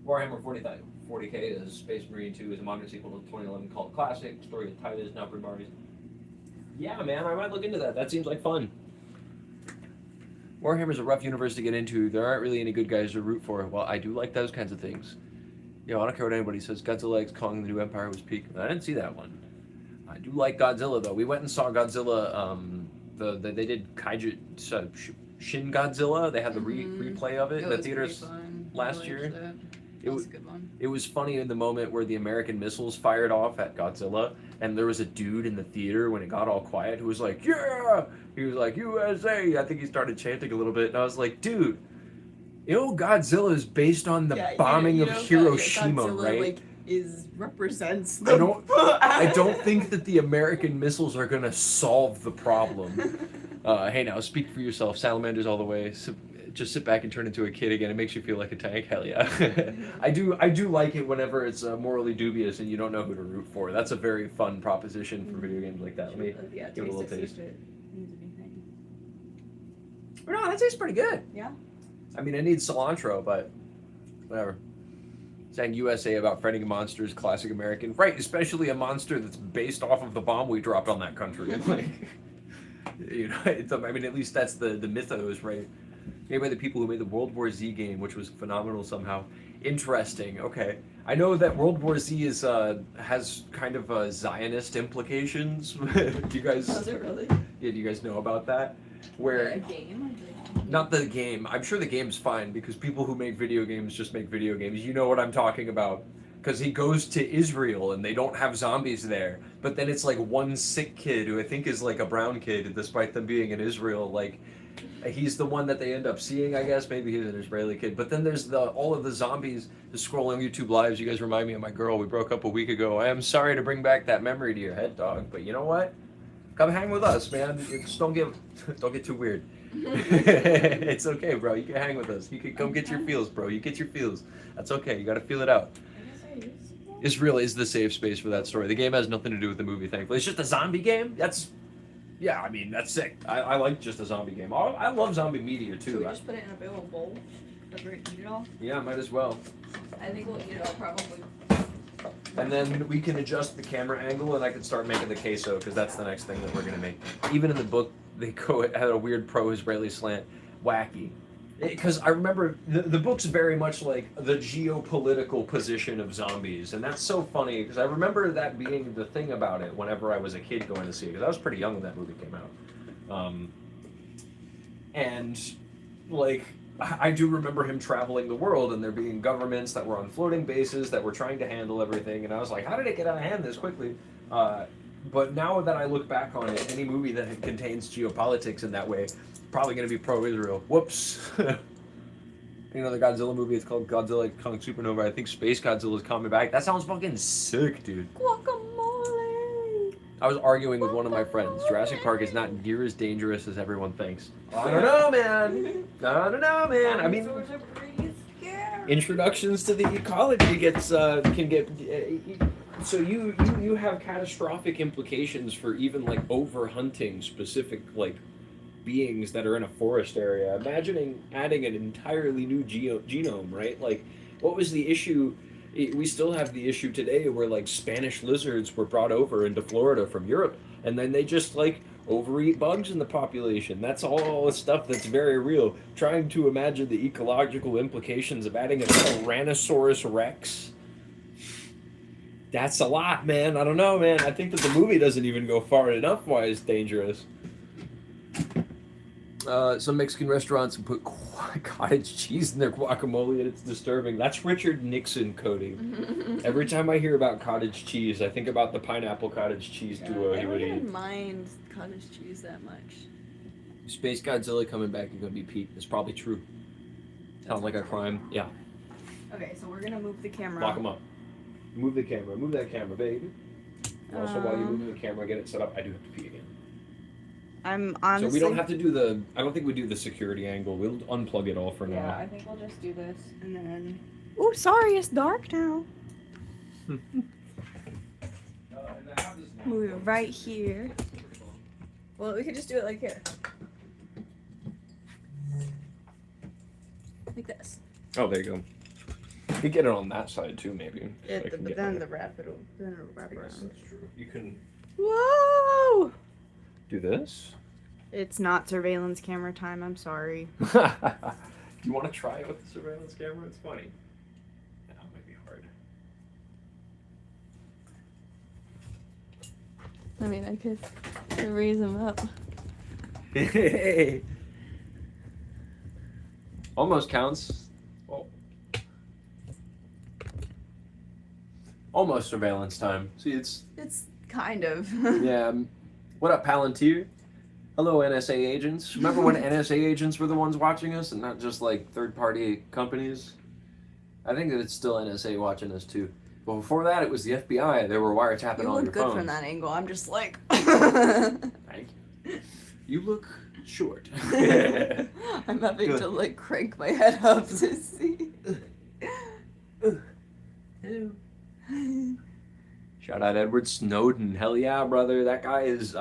Warhammer 40K is Space Marine 2 is a modern sequel to the 2011 cult classic. Story of Titus, now Primaris. Yeah, man, I might look into that. That seems like fun. Warhammer's a rough universe to get into. There aren't really any good guys to root for. Well, I do like those kinds of things. Yo, I don't care what anybody says. Godzilla X Kong the New Empire was peak. I didn't see that one. I do like Godzilla, though. We went and saw Godzilla. They did Kaiju Shin Godzilla. They had the replay of it in the theaters last year. That was a good one. It was funny in the moment where the American missiles fired off at Godzilla, and there was a dude in the theater when it got all quiet who was like, "Yeah!" He was like, "USA!" I think he started chanting a little bit, and I was like, "Dude, Godzilla is based on the bombing of Hiroshima, Godzilla, right?" represents. I don't think that the American missiles are gonna solve the problem. Hey, now speak for yourself. Salamanders all the way. just sit back and turn into a kid again. It makes you feel like a tank. Hell yeah. I do like it whenever it's morally dubious and you don't know who to root for. That's a very fun proposition for video games like that. Let me give it a little taste. No, that tastes pretty good. Yeah. I mean, it needs cilantro, but whatever. Saying USA about fighting monsters, classic American. Right, especially a monster that's based off of the bomb we dropped on that country. Like, you know, I mean, at least that's the mythos, right? Made by the people who made the World War Z game, which was phenomenal somehow. Interesting. Okay, I know that World War Z is has kind of Zionist implications. Do you guys? Was it really? Yeah, do you guys know about that? Where a game? not the game. I'm sure the game's fine because people who make video games just make video games. You know what I'm talking about. Because he goes to Israel and they don't have zombies there. But then it's like one sick kid who I think is like a brown kid, despite them being in Israel. Like, he's the one that they end up seeing, I guess. Maybe he's an Israeli kid. But then there's all of the zombies just scrolling YouTube lives. You guys remind me of my girl. We broke up a week ago. I am sorry to bring back that memory to your head, dog. But you know what? Come hang with us, man. Just don't get too weird. It's okay, bro. You can hang with us. You can come get your feels, bro. You get your feels. That's okay. You got to feel it out. Israel is the safe space for that story. The game has nothing to do with the movie, thankfully. It's just a zombie game. Yeah, I mean, that's sick. I like just a zombie game. I love zombie media too. Should we just put it in a big old bowl? Eat it all? Yeah, might as well. I think we'll eat it all probably. And then we can adjust the camera angle, and I can start making the queso because that's the next thing that we're gonna make. Even in the book, they go at a weird pro-Israeli slant, wacky. Because I remember the book's very much like the geopolitical position of zombies, and that's so funny because I remember that being the thing about it whenever I was a kid going to see it, because I was pretty young when that movie came out. And like, I do remember him traveling the world and there being governments that were on floating bases that were trying to handle everything, and I was like, how did it get out of hand this quickly? But now that I look back on it, any movie that contains geopolitics in that way, probably going to be pro-Israel. Whoops. You know the Godzilla movie, it's called Godzilla Kong Supernova. I think Space Godzilla's coming back. That sounds fucking sick, dude. Guacamole! I was arguing with one of my friends. Jurassic Park is not near as dangerous as everyone thinks. I don't know, man. I mean, Dinosaurs are pretty scary. introductions to the ecology can get so you have catastrophic implications for even like overhunting specific like beings that are in a forest area. Imagining adding an entirely new genome, right? Like, what was the issue? We still have the issue today where like Spanish lizards were brought over into Florida from Europe, and then they just like overeat bugs in the population. That's all the stuff that's very real. Trying to imagine the ecological implications of adding a Tyrannosaurus Rex. That's a lot, man. I don't know, man. I think that the movie doesn't even go far enough why it's dangerous. Some Mexican restaurants put cottage cheese in their guacamole, and it's disturbing. That's Richard Nixon coding. Every time I hear about cottage cheese, I think about the pineapple cottage cheese duo I he don't would even eat. mind cottage cheese that much. Space Godzilla coming back is gonna be Pete. It's probably true. Sounds like a crime. Yeah. Okay, so we're gonna move the camera. Lock him up. Move the camera. Move that camera, baby. Also, while you move the camera, get it set up. I do have to pee again. I'm honestly. So we don't have to do the. I don't think we do the security angle. We'll unplug it all for now. Yeah, I think we'll just do this and then. Oh, sorry, it's dark now. Move it right here. Well, we could just do it like here. Like this. Oh, there you go. You could get it on that side too, maybe. So I can But get then my- the wrap it'll wrap I guess around. that's true. You can Whoa! do this. It's not surveillance camera time. I'm sorry. You want to try it with the surveillance camera? It's funny. That might be hard. I mean, I could raise him up. Hey. Almost counts. Oh. Almost surveillance time. See, it's It's kind of. yeah. What up, Palantir? Hello, NSA agents. Remember when NSA agents were the ones watching us and not just like third-party companies? I think that it's still NSA watching us too. But before that, it was the FBI. They were wiretapping You all look your good phones. from that angle. I'm just like. Thank you. You look short. I'm having to like crank my head up to see. Shout out Edward Snowden. Hell yeah, brother. That guy is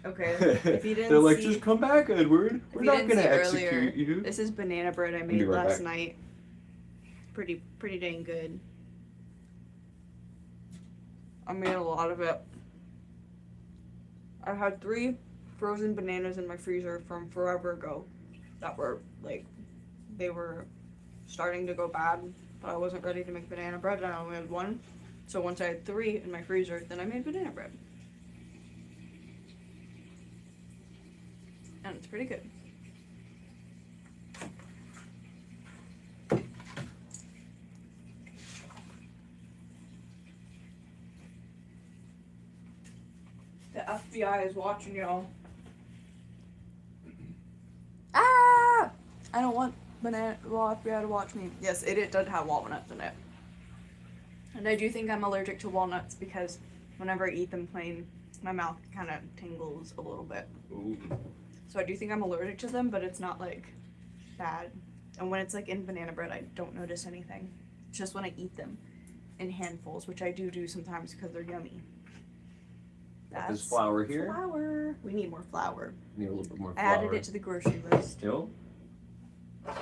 Okay, if you didn't they're like, see, just come back, Edward. We're if you not didn't gonna see execute earlier, you. this is banana bread I be made right last back. night. Pretty dang good. I made a lot of it. I had 3 frozen bananas in my freezer from forever ago that were like, they were starting to go bad, but I wasn't ready to make banana bread and I only had 1. So once I had 3 in my freezer, then I made banana bread. And it's pretty good. The FBI is watching y'all. Ah! I don't want FBI to watch me. Yes, it does have walnuts in it. And I do think I'm allergic to walnuts because whenever I eat them plain, my mouth kind of tingles a little bit. Ooh. So I do think I'm allergic to them, but it's not like bad. And when it's like in banana bread, I don't notice anything. It's just when I eat them in handfuls, which I do sometimes because they're yummy. Got this flour here. Flour. We need more flour. Need a little bit more I flour. added it to the grocery list. Still? He's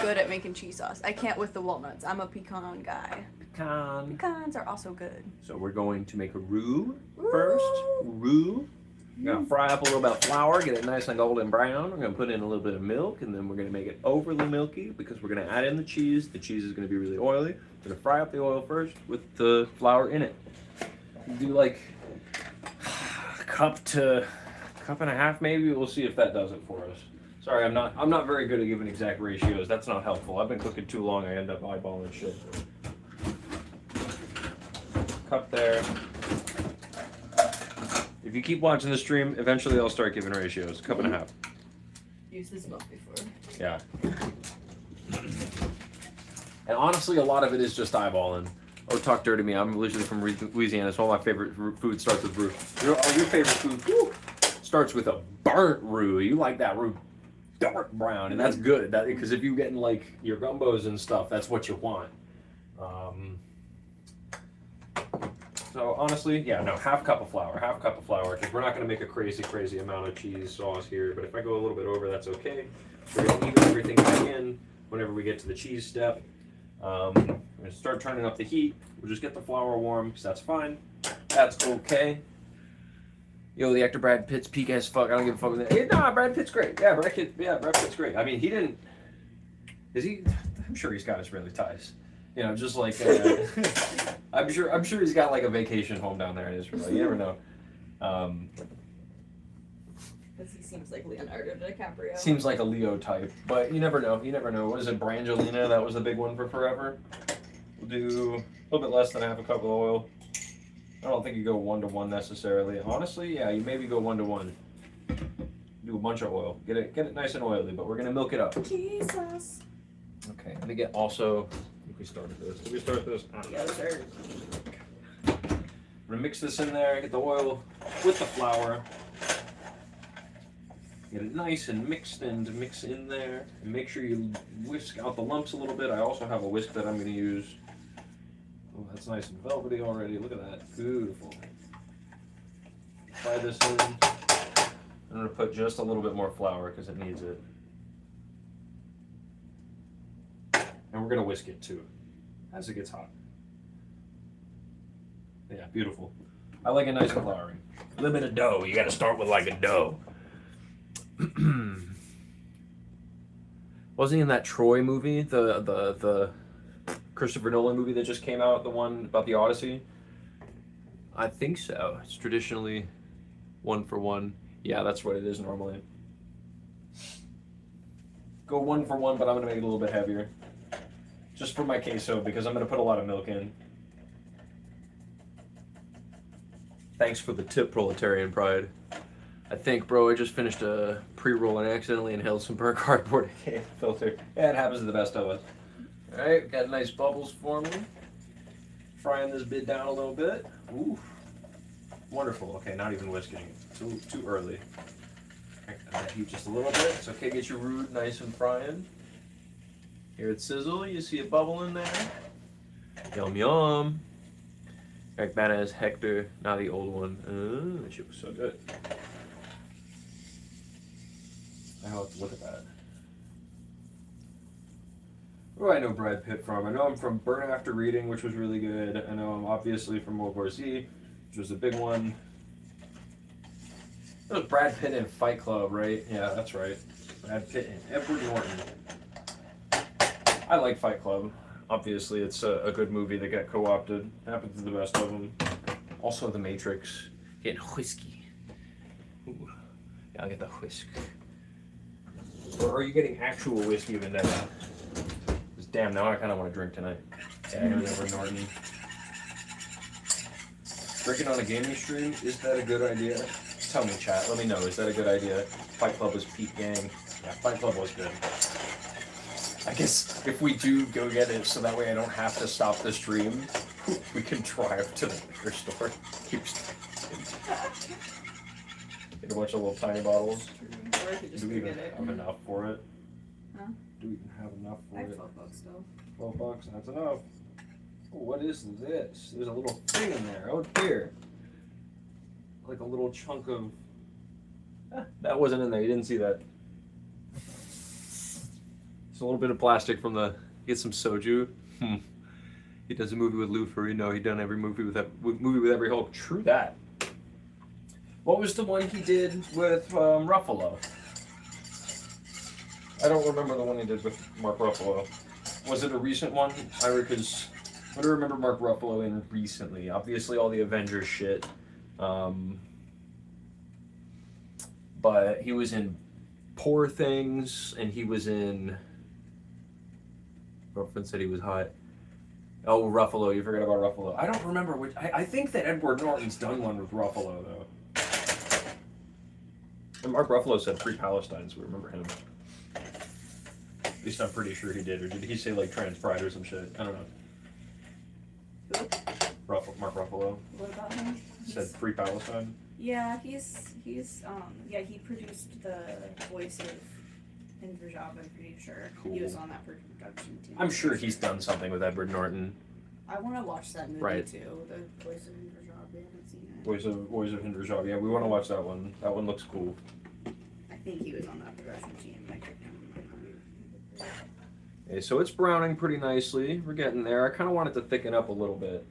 good at making cheese sauce. I can't with the walnuts. I'm a pecan guy. Pecan. Pecans are also good. So we're going to make a roux first. Roux. We're gonna fry up a little bit of flour, get it nice and golden brown. We're gonna put in a little bit of milk, and then we're gonna make it overly milky because we're gonna add in the cheese. The cheese is gonna be really oily. We're gonna fry up the oil first with the flour in it. Do like a cup and a half maybe. We'll see if that does it for us. Sorry, I'm not very good at giving exact ratios. That's not helpful. I've been cooking too long. I end up eyeballing shit. Cup there. If you keep watching the stream, eventually I'll start giving ratios. Cup and a half. Used this milk before. Yeah. And honestly, a lot of it is just eyeballing. Oh, talk dirty to me. I'm originally from Louisiana. It's one of my favorite food starts with roux. Your favorite food starts with a burnt roux. You like that roux dark brown, and that's good. Because if you're getting like your gumbos and stuff, that's what you want. So honestly, yeah, no, half cup of flour, because we're not going to make a crazy amount of cheese sauce here. But if I go a little bit over, that's okay. We're going to even everything back in whenever we get to the cheese step. We're going to start turning up the heat. We'll just get the flour warm, because that's fine. That's okay. Yo, the actor Brad Pitt's peak as fuck. I don't give a fuck with that. Yeah, nah, Brad Pitt's great. Yeah, Brad Pitt's great. I mean, he didn't. Is he? I'm sure he's got Israeli ties. You know, just like I'm sure he's got like a vacation home down there in Israel. You never know. Because he seems like Leonardo DiCaprio. Seems like a Leo type, but you never know. You never know. What is it, Brangelina? That was the big one for forever. We'll do a little bit less than half a cup of oil. I don't think you go 1-to-1 necessarily. Honestly, yeah, you maybe go 1-to-1. Do a bunch of oil. Get it nice and oily, but we're gonna milk it up. Jesus. Okay, let me get also. I think we started this. Did we start this? Yes, sir. I'm gonna mix this in there. Get the oil with the flour. Get it nice and mixed and mix in there. And make sure you whisk out the lumps a little bit. I also have a whisk that I'm gonna use. Oh, that's nice and velvety already. Look at that. Beautiful. Fry this in. I'm going to put just a little bit more flour because it needs it. And we're going to whisk it too as it gets hot. Yeah, beautiful. I like it nice and floury. A little bit of dough. You got to start with like a dough. Wasn't he in that Troy movie? The Christopher Nolan movie that just came out, the one about the Odyssey? I think so. It's traditionally 1-for-1. Yeah, that's what it is normally. Go 1-for-1, but I'm going to make it a little bit heavier. Just for my queso, because I'm going to put a lot of milk in. Thanks for the tip, Proletarian Pride. I think, bro, I just finished a pre-roll and accidentally inhaled some burnt cardboard filter. Yeah, it happens to the best of us. Alright, got nice bubbles forming. Frying this bit down a little bit. Ooh. Wonderful. Okay, not even whisking. Too early. Let that heat just a little bit. It's okay. Get your roux nice and frying. Hear it sizzle. You see it bubble in there. Yum yum. Like bad as Hector, not the old one. That shit was so good. I have to look at that. Where do I know Brad Pitt from? I know him from Burn After Reading, which was really good. I know him obviously from World War Z, which was a big one. That was Brad Pitt in Fight Club, right? Yeah, that's right. Brad Pitt and Edward Norton. I like Fight Club. Obviously, it's a good movie that got co-opted. Happens to the best of them. Also, The Matrix. Getting whiskey. Ooh. Yeah, I'll get the whisk. Or are you getting actual whiskey, Vendetta? Damn, now I kind of want to drink tonight. Yeah, Edward Norton. Drinking on a gaming stream, is that a good idea? Tell me, chat. Let me know. Is that a good idea? Fight Club was peak gang. Yeah, Fight Club was good. I guess if we do go get it, so that way I don't have to stop the stream, we can drive to the liquor store. Get a bunch of little tiny bottles. Or I could just Do we go even get it. have enough for it? Huh? Do we even have enough for I have it? 12 bucks still. 12 bucks, that's enough. Oh, what is this? There's a little thing in there. Oh dear. Like a little chunk of... that wasn't in there, you didn't see that. It's a little bit of plastic from the... Get some soju. He does a movie with Lou Ferrigno. He done every movie with every Hulk. True that. What was the one he did with Ruffalo? I don't remember the one he did with Mark Ruffalo. Was it a recent one? Because I don't remember Mark Ruffalo in recently. Obviously, all the Avengers shit. But he was in Poor Things, and he was in... Girlfriend said he was hot. Oh, Ruffalo. You forgot about Ruffalo. I don't remember which... I think that Edward Norton's done one with Ruffalo, though. And Mark Ruffalo said Free Palestine, so we remember him. At least I'm pretty sure he did. Or did he say, like, Trans Pride or some shit? I don't know. Who? Mark Ruffalo. What about him? Said Free Palestine. Yeah, he's yeah, he produced the voice of Inverjob, I'm pretty sure. Cool. He was on that production team. I'm sure he's done something with Edward Norton. I want to watch that movie Right. too, the voice of Inverjob. I haven't seen it. Voice of Hinder Job. Yeah, we want to watch that one. That one looks cool. I think he was on that production team. I could Okay, so it's browning pretty nicely. We're getting there. I kind of want it to thicken up a little bit.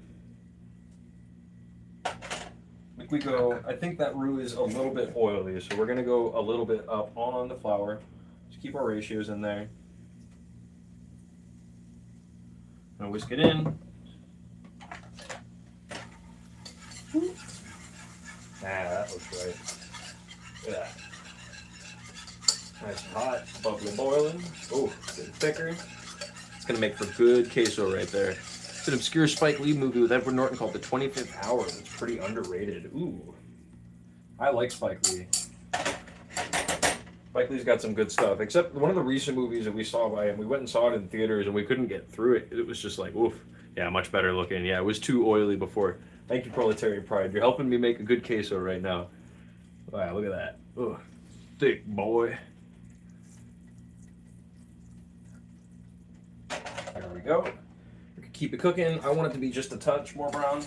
Like we go, I think that roux is a little bit oily, so we're gonna go a little bit up on the flour. Just keep our ratios in there. Gonna whisk it in. That looks right. Look at that. Nice and hot, bubbly boiling. Oh, getting thicker. It's gonna make for good queso right there. It's an obscure Spike Lee movie with Edward Norton called The 25th Hour. It's pretty underrated. Ooh. I like Spike Lee. Spike Lee's got some good stuff. Except one of the recent movies that we saw by him, we went and saw it in theaters and we couldn't get through it. It was just like, oof. Yeah, much better looking. Yeah, it was too oily before. Thank you, Proletarian Pride. You're helping me make a good queso right now. Wow, look at that. Ugh. Thick boy. There we go. We can keep it cooking. I want it to be just a touch more brown.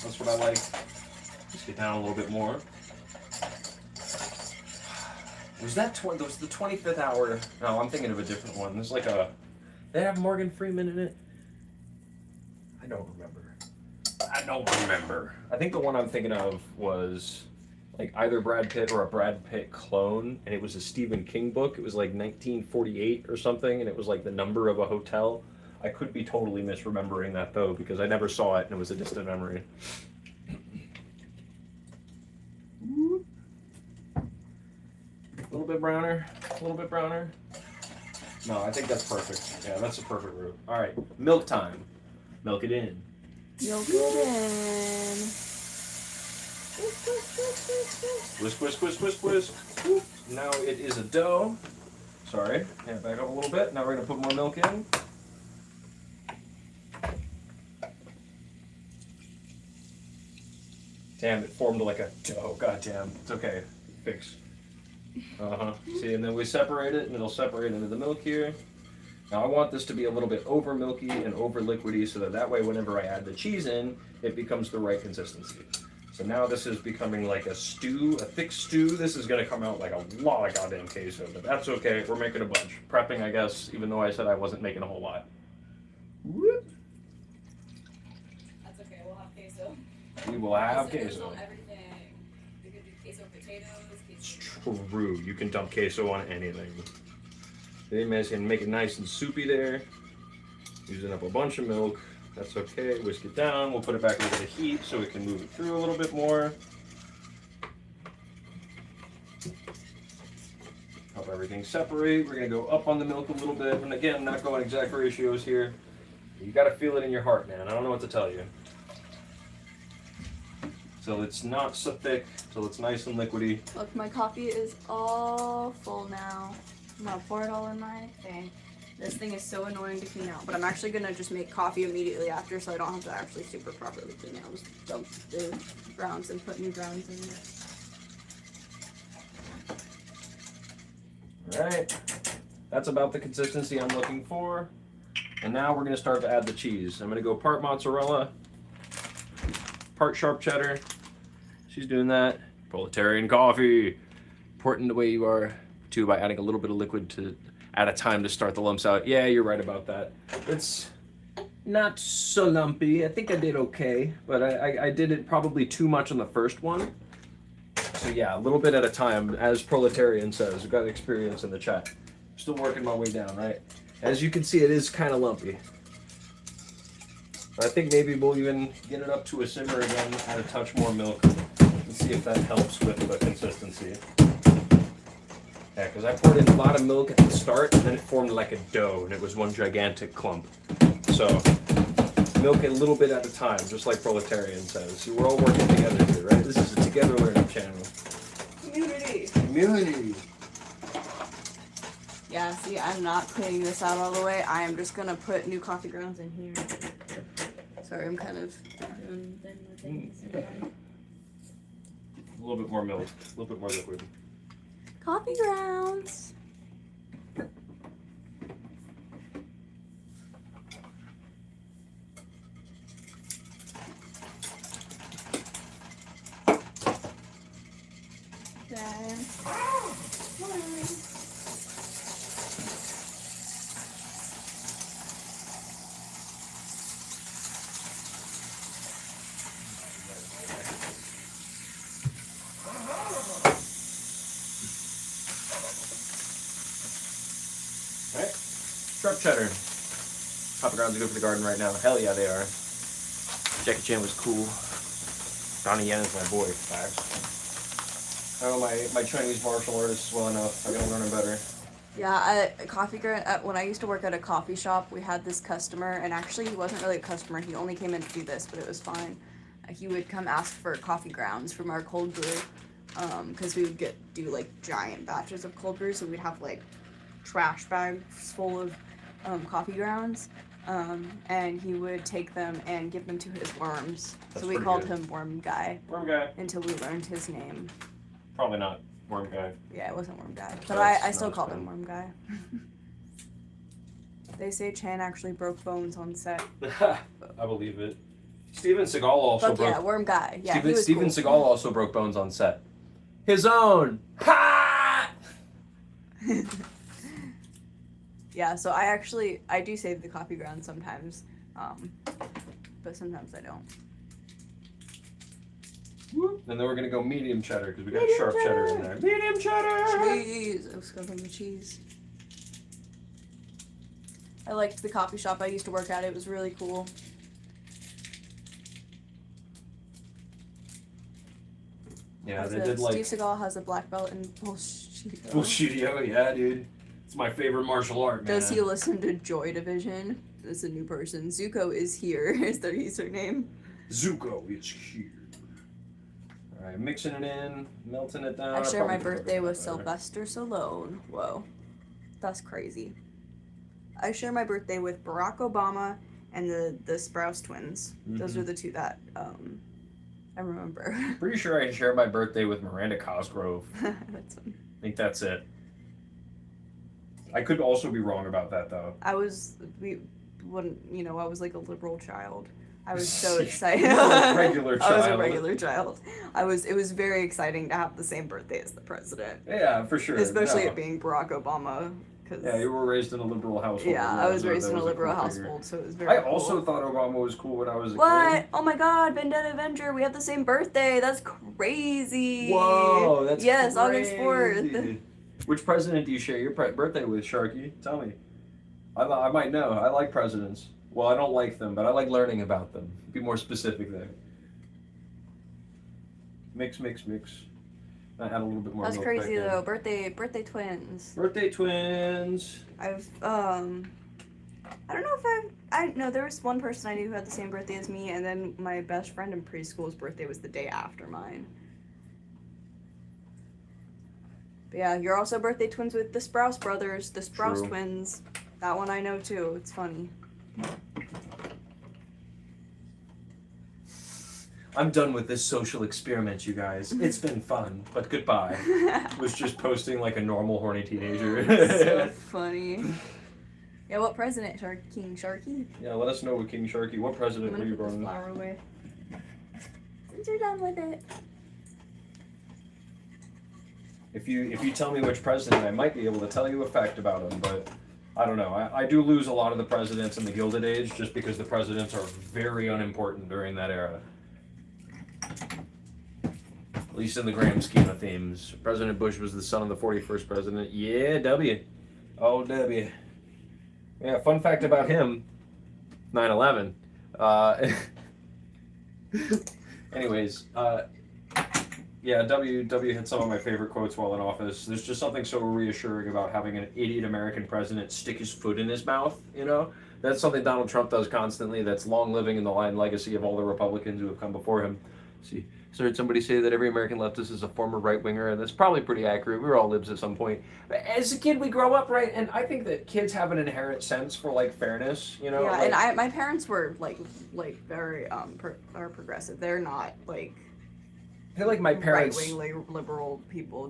That's what I like. Just get down a little bit more. Was that the 25th Hour? No, I'm thinking of a different one. There's like a... They have Morgan Freeman in it? I don't remember. I think the one I'm thinking of was like either Brad Pitt or a Brad Pitt clone, and it was a Stephen King book. It was like 1948 or something, and it was like the number of a hotel. I could be totally misremembering that though, because I never saw it and it was a distant memory. A little bit browner, a little bit browner. No, I think that's perfect. Yeah, that's a perfect roux. All right, milk time. Milk it in. Milk it in. Whisk, whisk, whisk, whisk, whisk. Whoop. Now it is a dough. Sorry, yeah, back up a little bit. Now we're gonna put more milk in. Damn, it formed like a dough. God damn. It's okay. Fix. See, and then we separate it, and it'll separate into the milk here. Now I want this to be a little bit over milky and over liquidy, so that way whenever I add the cheese in, it becomes the right consistency. So now this is becoming like a stew, a thick stew. This is gonna come out like a lot of goddamn queso, but that's okay. We're making a bunch. Prepping, I guess, even though I said I wasn't making a whole lot. Whoop. That's okay. We'll have queso. We will have Queso goes queso. on everything. You could do queso potatoes. It's Queso. true. You can dump queso on anything. Then you can make it nice and soupy there. Using up a bunch of milk. That's okay. Whisk it down. We'll put it back into the heat so we can move it through a little bit more. Help everything separate. We're going to go up on the milk a little bit. And again, not going exact ratios here. You got to feel it in your heart, man. I don't know what to tell you. So it's not so thick, so it's nice and liquidy. Look, my coffee is all full now. I'm gonna pour it all in my thing. This thing is so annoying to clean out, but I'm actually gonna just make coffee immediately after, so I don't have to actually super properly clean it. I'll just dump the grounds and put new grounds in there. Alright, that's about the consistency I'm looking for. And now we're gonna start to add the cheese. I'm gonna go part mozzarella, part sharp cheddar. She's doing that. Proletarian coffee. Important the way you are, too, by adding a little bit of liquid to at a time to start the lumps out. Yeah, you're right about that. It's not so lumpy. I think I did okay, but I did it probably too much on the first one. So yeah, a little bit at a time, as Proletarian says. We've got experience in the chat. Still working my way down, right? As you can see, it is kind of lumpy. But I think maybe we'll even get it up to a simmer again, add a touch more milk, and see if that helps with the consistency. Yeah, because I poured in a lot of milk at the start, and then it formed like a dough, and it was one gigantic clump. So, milk a little bit at a time, just like Proletarian says. See, we're all working together here, right? This is a together learning channel. Community. Community. Yeah, see, I'm not cleaning this out all the way. I am just gonna put new coffee grounds in here. Sorry, I'm kind of doing the things. A little bit more milk, a little bit more liquid. Coffee grounds. Alright, sharp cheddar. Coffee grounds are good for the garden right now. Hell yeah, they are. Jackie Chan was cool. Donnie Yen is my boy, facts. I know my Chinese martial artists well enough. I gotta learn them better. Yeah, when I used to work at a coffee shop, we had this customer, and actually he wasn't really a customer. He only came in to do this, but it was fine. He would come ask for coffee grounds from our cold brew, because we would do like giant batches of cold brew, so we'd have like trash bags full of coffee grounds, and he would take them and give them to his worms. That's so we pretty called good. him Worm Guy Worm guy. until we learned his name. Probably not worm guy. Yeah, it wasn't Worm Guy, but That's I still not called bad. him Worm Guy. They say Chan actually broke bones on set. I believe it. Steven Seagal also But broke. yeah, Worm Guy. Yeah, he was Steven cool. Seagal also broke bones on set. His own. Ha! Yeah, so I do save the coffee grounds sometimes, but sometimes I don't. And then we're gonna go medium cheddar because we got Medium sharp cheddar in cheddar. there. Medium cheddar. Cheese! I was going the cheese. I liked the coffee shop I used to work at. It was really cool. Yeah, they did like Steve Seagal has a black belt in bullshit. Bullshitio. Yeah, dude. It's my favorite martial art, man. Does he listen to Joy Division? That's a new person. Zuko is here. Is their username? Zuko is here. All right, mixing it in, melting it down. I share my probably birthday with better. Sylvester Stallone. Whoa, that's crazy. I share my birthday with Barack Obama and the Sprouse twins. Those Mhm. are the two that I remember. Pretty sure I share my birthday with Miranda Cosgrove. That's fun. I think that's it. I could also be wrong about that though. I was like a liberal child. I was so excited. You were a regular I was a child. regular child. It was very exciting to have the same birthday as the president. Yeah, for sure. Especially no. it being Barack Obama. Yeah, you were raised in a liberal household. Yeah, I was raised in a liberal household, so it was very I cool. also thought Obama was cool when I was a What? kid. Oh my god, Vendetta Avenger, we have the same birthday. That's crazy. Whoa, that's yes, crazy. August 4th. Which president do you share your birthday with, Sharky? Tell me. I might know. I like presidents. Well, I don't like them, but I like learning about them. Be more specific there. Mix. I add a little bit more. That's milk crazy back in. though. Birthday twins. Birthday twins. I don't know if no, there was one person I knew who had the same birthday as me, and then my best friend in preschool's birthday was the day after mine. But yeah, you're also birthday twins with the Sprouse brothers, the Sprouse True. twins. That one I know too. It's funny. I'm done with this social experiment, you guys. It's been fun, but goodbye. Was just posting like a normal horny teenager. So funny. Yeah, what president? King Sharky? Yeah, let us know what King Sharky. What I'm president were gonna you put this running? flower away. Since you're done with it. If you tell me which president, I might be able to tell you a fact about him, but I don't know. I do lose a lot of the presidents in the Gilded Age just because the presidents are very unimportant during that era. At least in the grand scheme of things. President Bush was the son of the 41st president. Yeah, W. Oh, W. Yeah, fun fact about him, 9/11. Anyways, yeah, W had some of my favorite quotes while in office. There's just something so reassuring about having an idiot American president stick his foot in his mouth, you know? That's something Donald Trump does constantly. That's long living in the line legacy of all the Republicans who have come before him. See, I heard somebody say that every American leftist is a former right-winger, and that's probably pretty accurate. We were all libs at some point. But as a kid, we grow up, right? And I think that kids have an inherent sense for, like, fairness, you know? Yeah, like, and my parents were like very are progressive. They're not like I feel like my parents... right-wing liberal people.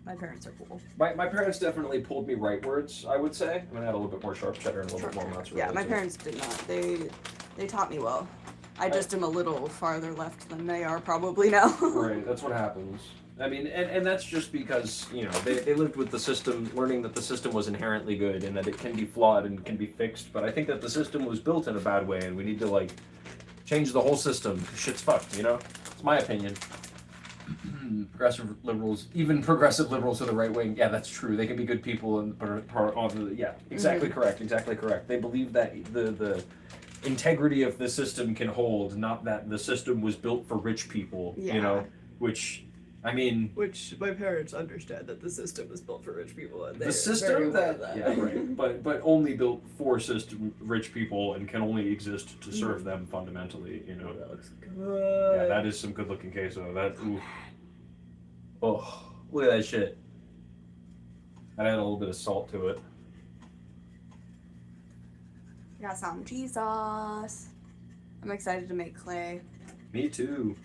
My parents are cool. My parents definitely pulled me rightwards, I would say. I'm gonna add a little bit more sharp cheddar and a little bit more mozzarella. Yeah, my too. parents did not. They taught me well. I just am a little farther left than they are probably now. Right, that's what happens. I mean, and that's just because, you know, they lived with the system, learning that the system was inherently good and that it can be flawed and can be fixed. But I think that the system was built in a bad way and we need to, like, change the whole system. Shit's fucked, you know? It's my opinion. Progressive liberals, even progressive liberals to the right wing, yeah, that's true. They can be good people and yeah, exactly correct, exactly correct. They believe that the integrity of the system can hold, not that the system was built for rich people, you know, which I mean, which my parents understand that the system was built for rich people. And the system that yeah, right, but only built for rich people and can only exist to serve them fundamentally, you know. That looks good. Yeah, that is some good looking queso. That ooh. Oh, look at that shit. I'd add a little bit of salt to it. Got some cheese sauce. I'm excited to make clay. Me too.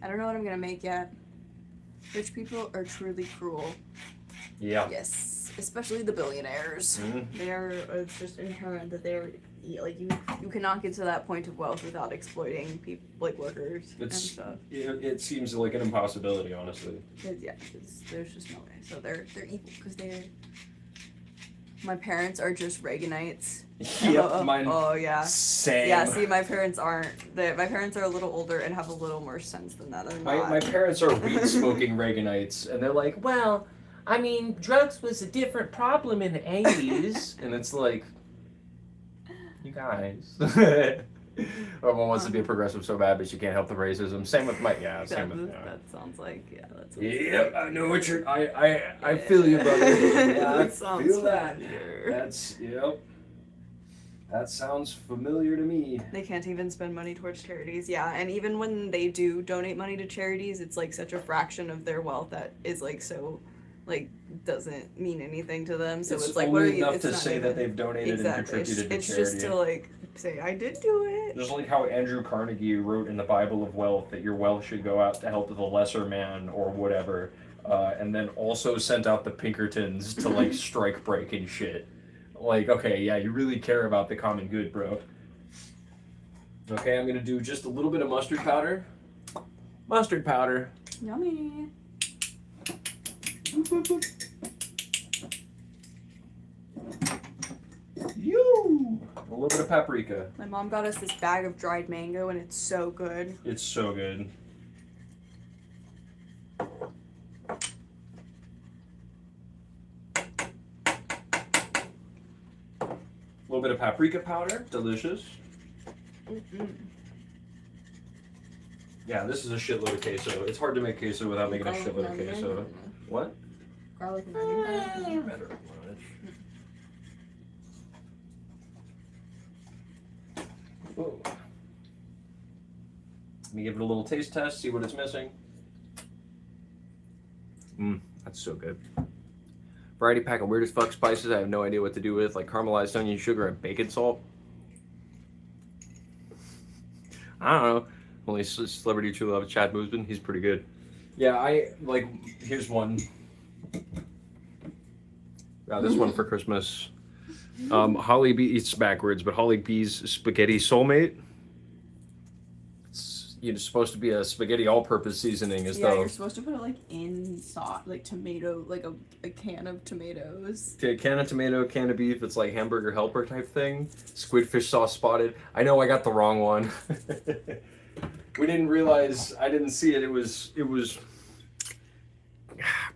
I don't know what I'm gonna make yet. Rich people are truly cruel. Yeah. Yes, especially the billionaires. Mm-hmm. They are. It's just inherent that they're like you cannot get to that point of wealth without exploiting people like workers and stuff. It seems like an impossibility, honestly. There's just no way. So they're evil because they're. My parents are just Reaganites. Yep, mine. Oh yeah. Same. Yeah, see, my parents aren't. My parents are a little older and have a little more sense than that. They're not. My parents are weed smoking Reaganites, and they're like, well, I mean, drugs was a different problem in the 80s. And it's like, you guys. Everyone wants to be a progressive so bad, but she can't help the racism. Same with my, that sounds like, yeah, that's. Yep, I know what you're, I feel you, brother. Yeah, I sounds feel that. familiar. That's, yep. That sounds familiar to me. They can't even spend money towards charities, yeah. And even when they do donate money to charities, it's like such a fraction of their wealth that is like so like doesn't mean anything to them. So it's it's like, only what are you? enough It's to not say even, that they've donated exactly. and contributed to It's charity. just to like say I did do it. Just like how Andrew Carnegie wrote in the Bible of Wealth that your wealth should go out to help the lesser man or whatever, and then also sent out the Pinkertons to like strike break and shit. Like, okay, yeah, you really care about the common good, bro. Okay, I'm gonna do just a little bit of mustard powder. Mustard powder. Yummy. You. A little bit of paprika. My mom got us this bag of dried mango, and it's so good. It's so good. A little bit of paprika powder. Delicious. Mm-hmm. Yeah, this is a shitload of queso. It's hard to make queso without making a shitload of queso. What? Garlic and onion. Better much. Whoa. Let me give it a little taste test, see what it's missing. That's so good. Variety pack of weird as fuck spices I have no idea what to do with, like caramelized onion, sugar, and bacon salt. I don't know. Only celebrity true love, Chad Moosman. He's pretty good. Yeah, here's one. This one for Christmas. Holly B. It's backwards, but Holly B's spaghetti soulmate. It's supposed to be a spaghetti all-purpose seasoning, Yeah, you're supposed to put it like in sauce, like tomato, like a can of tomatoes. Okay, can of tomato, can of beef. It's like hamburger helper type thing. Squid fish sauce spotted. I know I got the wrong one. We didn't realize. I didn't see it. It was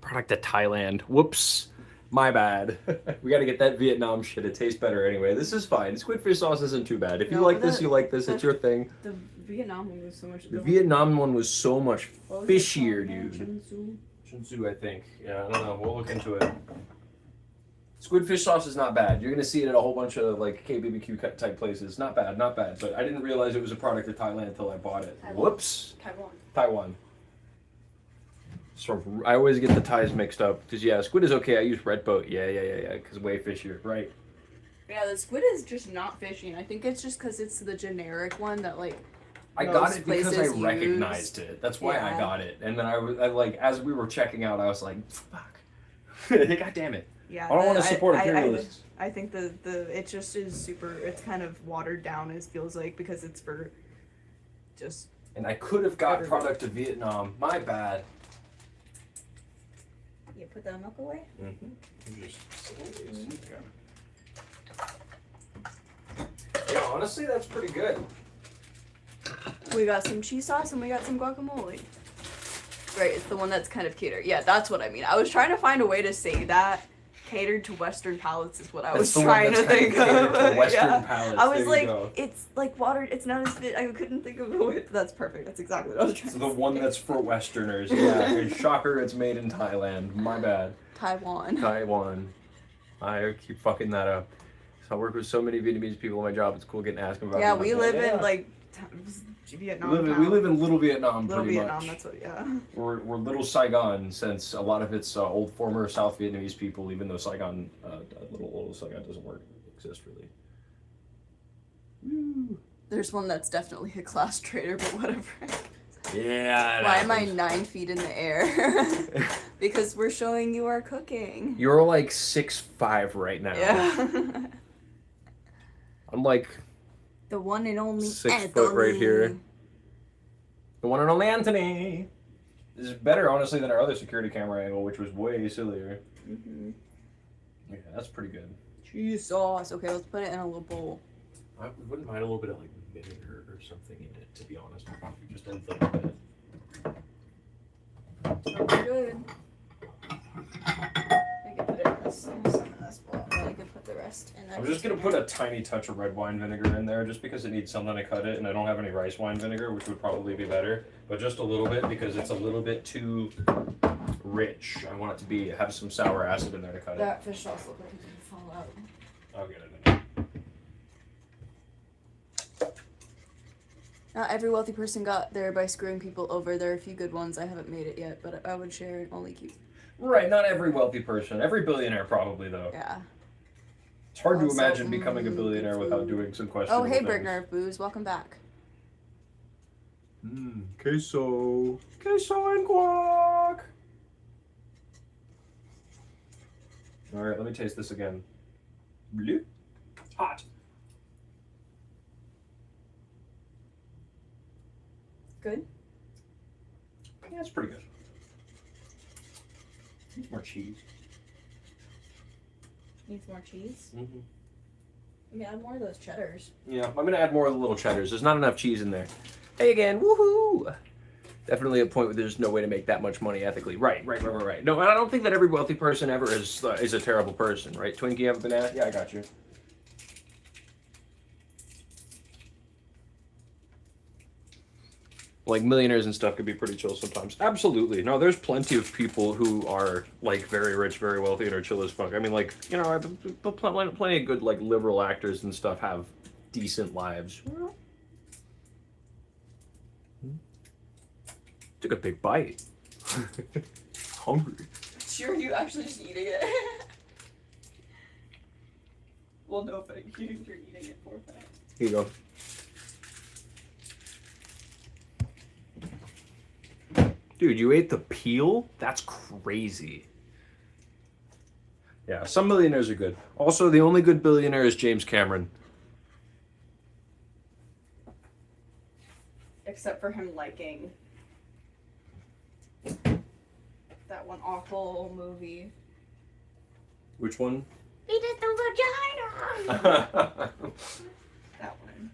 product of Thailand. Whoops. My bad. We got to get that Vietnam shit. It tastes better anyway. This is fine. Squid fish sauce isn't too bad. If you like this, you like this. It's your thing. The Vietnam one was so much. The Vietnam one was so much fishier, dude. Shinsu. Shinsu, I think. Yeah, I don't know. We'll look into it. Squid fish sauce is not bad. You're gonna see it at a whole bunch of like KBBQ type places. Not bad, not bad. But I didn't realize it was a product of Thailand until I bought it. Taiwan. Whoops. Taiwan. So I always get the Thais mixed up because yeah, squid is okay. I use red boat. Yeah. Because way fishier, right? Yeah, the squid is just not fishy, and I think it's just because it's the generic one that like. I got most it because I places recognized it. That's why I Yeah. got it. And then I like as we were checking out, I was like, fuck. God damn it. Yeah, I don't want to support imperialists. I think the it just is super. It's kind of watered down. It feels like because it's for just. And I could have got Everybody. product of Vietnam. My bad. You put the milk away. Yeah, honestly, that's pretty good. We got some cheese sauce and we got some guacamole. Right, it's the one that's kind of catered. Yeah, that's what I mean. I was trying to find a way to say that. Catered to Western palates is what I was trying to think of. Western palates. I was There like, you go. it's like watered. It's not as fit. I couldn't think of a way. That's perfect. That's exactly what I was trying It's to the say. one that's for Westerners. Yeah, and shocker, it's made in Thailand. My bad. Taiwan. Taiwan. I keep fucking that up. So I work with so many Vietnamese people in my job. It's cool getting asked about. Yeah, them. we I'm live like, in yeah. like Vietnam. We live in Little Vietnam, Little pretty Vietnam. much. That's what. Yeah. We're Little Saigon, since a lot of it's old former South Vietnamese people, even though Saigon, little Saigon doesn't exist really. Woo. There's one that's definitely a class traitor, but whatever. Yeah. Why am I 9 feet in the air? Because we're showing you our cooking. You're like 6'5" right now. Yeah. I'm like The one and only 6 foot right here. The one and only Anthony. This is better, honestly, than our other security camera angle, which was way sillier. Mm-hmm. Yeah, that's pretty good. Cheese sauce. Okay, let's put it in a little bowl. I wouldn't mind a little bit of like vinegar or something in it, to be honest. Just ends like that. Sounds good. I can put it in this, some in this bowl. And I can put the rest in that. I'm just gonna put a tiny touch of red wine vinegar in there, just because it needs something to cut it, and I don't have any rice wine vinegar, which would probably be better. But just a little bit, because it's a little bit too rich. I want it to have some sour acid in there to cut it. That fish sauce looks like it's gonna fall out. I'll get it in there. Not every wealthy person got there by screwing people over. There are a few good ones. I haven't made it yet, but I would share and only keep. Right, not every wealthy person. Every billionaire probably, though. Yeah. It's hard to Also, imagine becoming a billionaire good without food. doing some questionable Oh, hey, things. Burger of Booze, welcome back. Queso. Queso and guac. Alright, let me taste this again. Bloop. Hot. Good. Yeah, it's pretty good. Needs more cheese. Needs more cheese. Mm-hmm. We can add more of those cheddars. Yeah, I'm gonna add more of the little cheddars. There's not enough cheese in there. Hey again, woohoo! Definitely a point where there's no way to make that much money ethically. Right. No, and I don't think that every wealthy person ever is a terrible person, right? Twinkie, you have a banana? Yeah, I got you. Like millionaires and stuff could be pretty chill sometimes. Absolutely. No, there's plenty of people who are like very rich, very wealthy, and are chill as fuck. I mean, like, you know, plenty of good like liberal actors and stuff have decent lives. Took a big bite. Hungry. Sure, you actually just eating it. Well, no, but you're eating it for that. Here you go. Dude, you ate the peel? That's crazy. Yeah, some millionaires are good. Also, the only good billionaire is James Cameron. Except for him liking that one awful movie. Which one? He did the vagina! That one.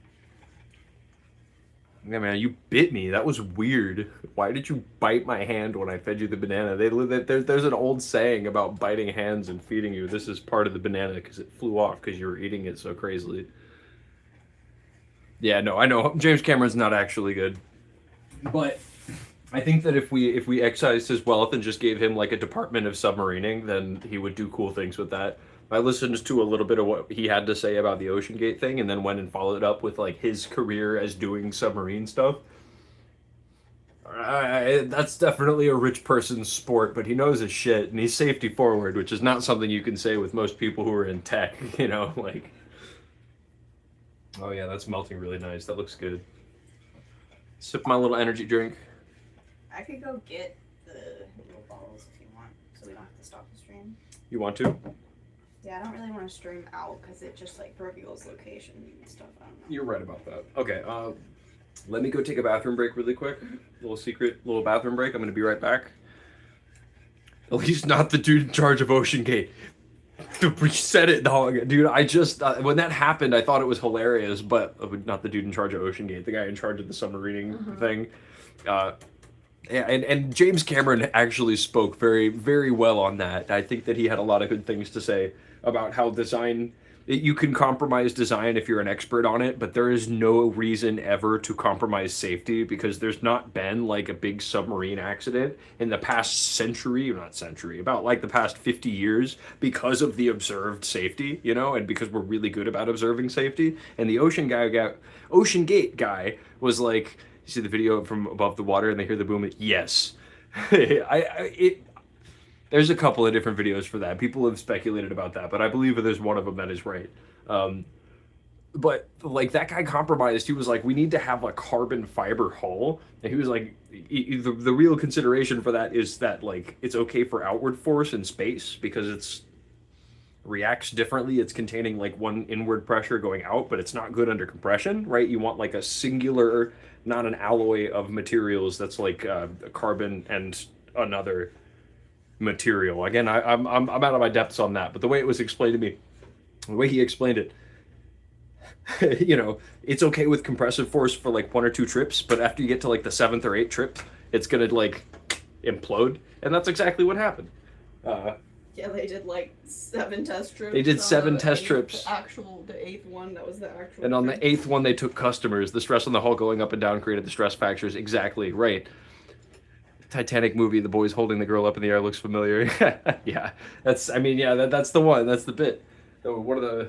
Yeah, man, you bit me. That was weird. Why did you bite my hand when I fed you the banana? There's an old saying about biting hands and feeding you. This is part of the banana because it flew off because you were eating it so crazily. Yeah, no, I know. James Cameron's not actually good. But I think that if we excised his wealth and just gave him like a department of submarining, then he would do cool things with that. I listened to a little bit of what he had to say about the Ocean Gate thing and then went and followed up with like his career as doing submarine stuff. That's definitely a rich person's sport, but he knows his shit and he's safety forward, which is not something you can say with most people who are in tech, you know, like. Oh yeah, that's melting really nice. That looks good. Sip my little energy drink. I could go get the little bottles if you want, so we don't have to stop the stream. You want to? Yeah, I don't really want to stream out because it just like reveals location and stuff. I don't know. You're right about that. Okay, let me go take a bathroom break really quick. Little secret, little bathroom break. I'm gonna be right back. At least not the dude in charge of Ocean Gate. We said it, dog. Dude, I just, when that happened, I thought it was hilarious, but not the dude in charge of Ocean Gate, the guy in charge of the submarining thing. Yeah, and James Cameron actually spoke very, very well on that. I think that he had a lot of good things to say about how design, you can compromise design if you're an expert on it, but there is no reason ever to compromise safety because there's not been like a big submarine accident in the past century, not century, about like the past 50 years because of the observed safety, you know, and because we're really good about observing safety. And the Ocean Gate guy was like, you see the video from above the water and they hear the boom? Yes. There's a couple of different videos for that. People have speculated about that, but I believe that there's one of them that is right. But like that guy compromised. He was like, we need to have a carbon fiber hull. And he was like, the real consideration for that is that like it's okay for outward force in space because it's reacts differently. It's containing like one inward pressure going out, but it's not good under compression, right? You want like a singular, not an alloy of materials that's like a carbon and another material. Again, I'm out of my depths on that, but the way it was explained to me, the way he explained it, you know, it's okay with compressive force for like 1 or 2 trips, but after you get to like the 7th or 8th trip, it's gonna like implode, and that's exactly what happened. Yeah, they did like 7 test trips. They did 7 test trips. The 8th one, that was the actual. And on the 8th one, they took customers. The stress on the hull going up and down created the stress factors. Exactly, right. Titanic movie, the boys holding the girl up in the air looks familiar. Yeah, that's the one. That's the bit. One of the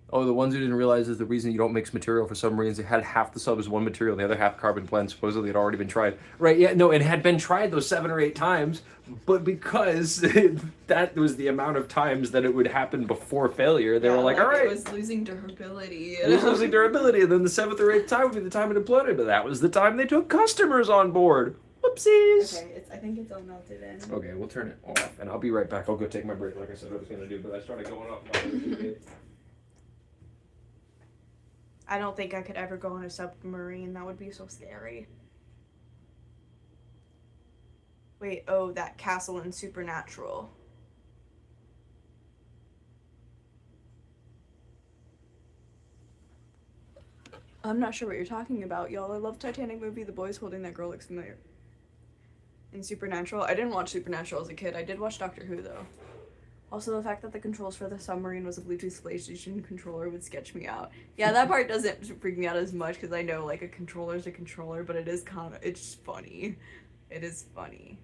Oh, the ones who didn't realize is the reason you don't mix material for submarines. They had half the sub as one material, the other half carbon blend. Supposedly, it had already been tried. Right? Yeah. No, it had been tried those 7 or 8 times, but because that was the amount of times that it would happen before failure, they were like, "All right." It was losing durability. It was losing durability, and then the 7th or 8th time would be the time it imploded. But that was the time they took customers on board. Whoopsies. Okay, I think it's all melted in. Okay, we'll turn it off, and I'll be right back. I'll go take my break, like I said I was gonna do, but I started going off. I don't think I could ever go on a submarine. That would be so scary. Wait, oh, that castle in Supernatural. I'm not sure what you're talking about, y'all. I love Titanic movie. The boys holding that girl looks familiar. In Supernatural? I didn't watch Supernatural as a kid. I did watch Doctor Who, though. Also, the fact that the controls for the submarine was a Bluetooth PlayStation controller would sketch me out. Yeah, that part doesn't freak me out as much because I know, like, a controller's a controller, but it is kind of, it's funny. It is funny.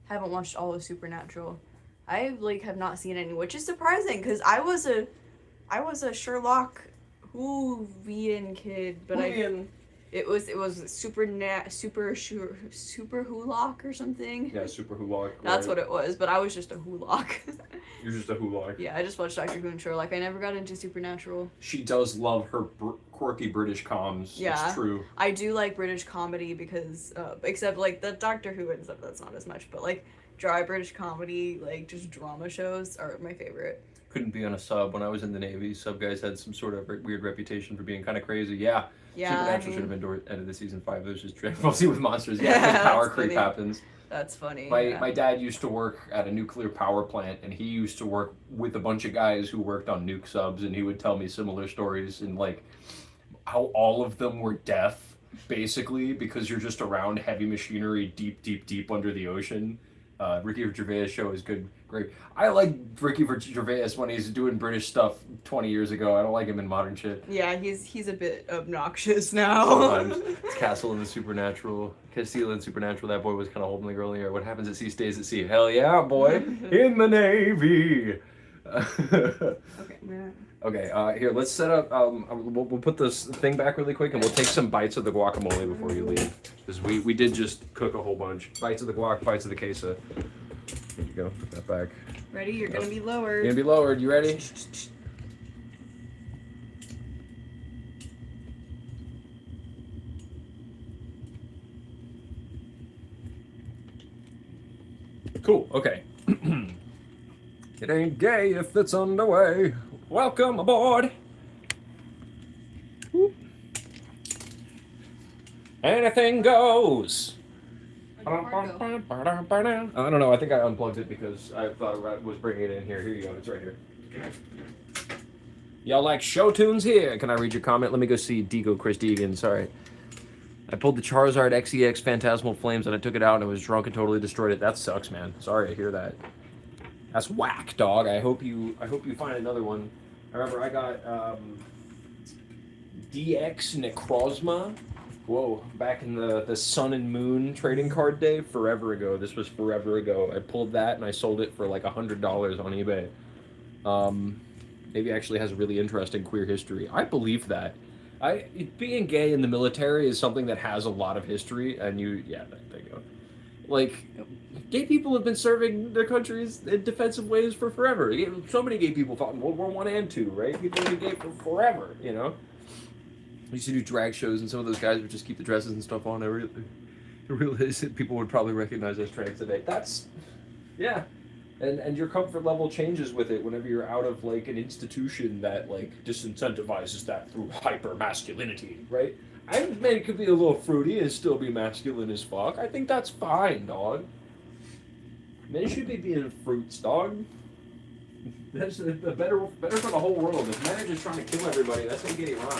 Haven't watched all of Supernatural. I, like, have not seen any, which is surprising because I was a Sherlock Whovian kid, but It was super Hulock or something. Yeah, super Hulock. That's what it was, but I was just a Hulock. You're just a Hulock. Yeah, I just watched Doctor Who and Sherlock. I never got into Supernatural. She does love her quirky British comms. Yeah, it's true. I do like British comedy because, except like the Doctor Who and stuff, that's not as much, but like dry British comedy, like just drama shows are my favorite. Couldn't be on a sub. When I was in the Navy, sub guys had some sort of weird reputation for being kind of crazy. Yeah. Supernatural should have been ended the season 5. It was just Dragon Ball Z with monsters. Yeah, power creep happens. That's funny. My dad used to work at a nuclear power plant, and he used to work with a bunch of guys who worked on nuke subs, and he would tell me similar stories and like how all of them were deaf, basically, because you're just around heavy machinery deep under the ocean. Ricky Gervais show is good, great. I like Ricky Gervais when he's doing British stuff 20 years ago. I don't like him in modern shit. Yeah, he's a bit obnoxious now. Sometimes. It's Castle in the Supernatural. Castile in Supernatural, that boy was kind of holding the girl in the air. What happens at sea stays at sea. Hell yeah, boy. In the Navy. Okay, man. Okay, here, let's set up, we'll put this thing back really quick, and we'll take some bites of the guacamole before you leave. Because we did just cook a whole bunch. Bites of the guac, bites of the queso. There you go, put that back. Ready? You're gonna be lowered. You're gonna be lowered, you ready? Cool, okay. It ain't gay if it's underway. Welcome aboard. Whoop. Anything goes. I don't know. I think I unplugged it because I thought I was bringing it in here. Here you go. It's right here. Y'all like show tunes here? Can I read your comment? Let me go see Deco Chris Deegan. Sorry. I pulled the Charizard XEX Phantasmal Flames and I took it out and it was drunk and totally destroyed it. That sucks, man. Sorry to hear that. That's whack, dog. I hope you find another one. I remember I got DX Necrozma. Whoa, back in the Sun and Moon trading card day forever ago. This was forever ago. I pulled that and I sold it for like $100 on eBay. Maybe actually has a really interesting queer history. I believe that. Being gay in the military is something that has a lot of history, and there you go. Like, gay people have been serving their countries in defensive ways for forever. So many gay people fought in World War I and II, right? People have been gay for forever, you know? We used to do drag shows, and some of those guys would just keep the dresses and stuff on. I realized that people would probably recognize us trans today. That's, yeah. And your comfort level changes with it whenever you're out of, like, an institution that, like, disincentivizes that through hyper-masculinity, right? Men could be a little fruity and still be masculine as fuck. I think that's fine, dog. Men should be being fruits, dog. That's the better for the whole world. If men are just trying to kill everybody, that's gonna get Iran.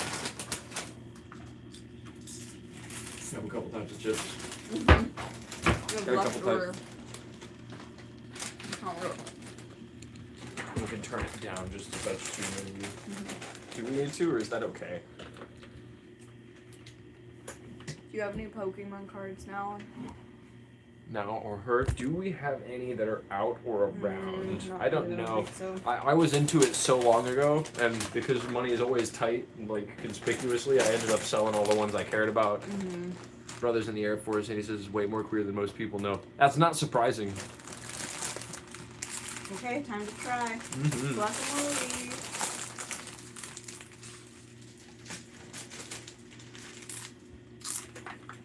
Have a couple types of chips. Mm-hmm. A couple types. We can turn it down just a touch too, maybe. Mm-hmm. Do we need to, or is that okay? Do you have any Pokemon cards now? now or her. Do we have any that are out or around? Not I don't really, know. think so. I was into it so long ago, and because money is always tight, like conspicuously, I ended up selling all the ones I cared about. Mm-hmm. Brother's in the Air Force, and he says it's way more queer than most people know. That's not surprising. Okay, time to try. Mm-hmm. Guacamole.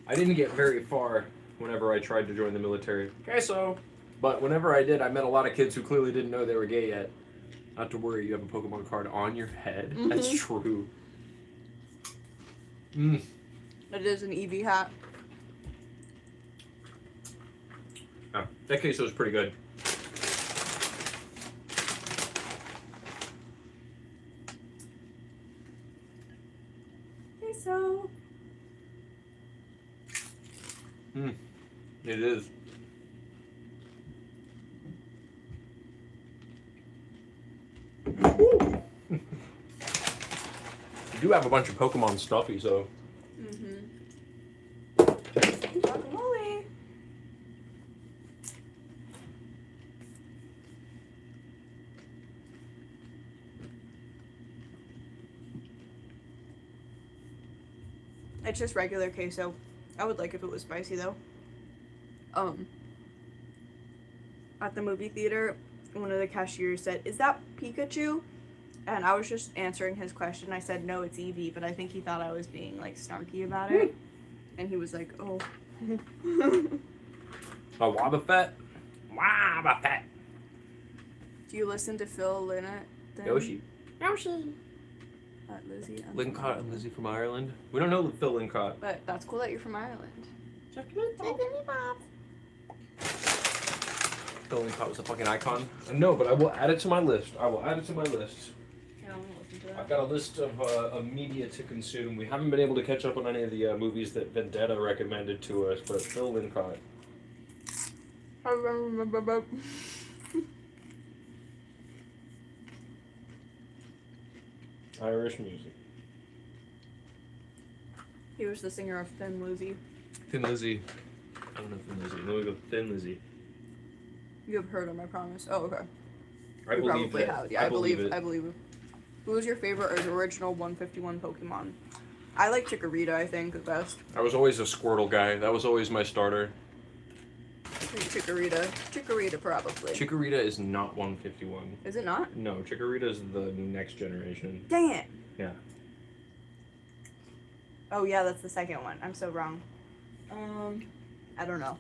I didn't get very far whenever I tried to join the military. Queso! But whenever I did, I met a lot of kids who clearly didn't know they were gay yet. Not to worry, you have a Pokemon card on your head. Mm-hmm. That's true. Mm. It is an EV hat. Oh, that queso is pretty good. Queso. It is. You do have a bunch of Pokemon stuffies, so. Mm-hmm. Guacamole. It's just regular queso. I would like if it was spicy though. At the movie theater, one of the cashiers said, "Is that Pikachu?" And I was just answering his question. I said, "No, it's Eevee," but I think he thought I was being like snarky about it. And he was like, "Oh." A Wobbuffet? Wobbuffet! Do you listen to Phil Lynott? then? Yoshi. Lizzie. Lincott and Lizzie from Ireland. We don't know Phil Lincott. But that's cool that you're from Ireland. Phil Lincott was a fucking icon. No, but I will add it to my list. I will add it to my list. Yeah, I want to listen to that. I've got a list of media to consume. We haven't been able to catch up on any of the movies that Vendetta recommended to us, but Phil Lincott. Irish music. He was the singer of Thin Lizzy. Thin Lizzy. I don't know Thin Lizzy. Let me go Thin Lizzy. You have heard him, I promise. Oh, okay. I You believe probably that. have. Yeah, I believe it. Who was your favorite original 151 Pokemon? I like Chikorita, I think, the best. I was always a Squirtle guy. That was always my starter. I think Chikorita. Chikorita, probably. Chikorita is not 151. Is it not? No, Chikorita is the next generation. Dang it! Yeah. Oh, yeah, that's the second one. I'm so wrong. I don't know.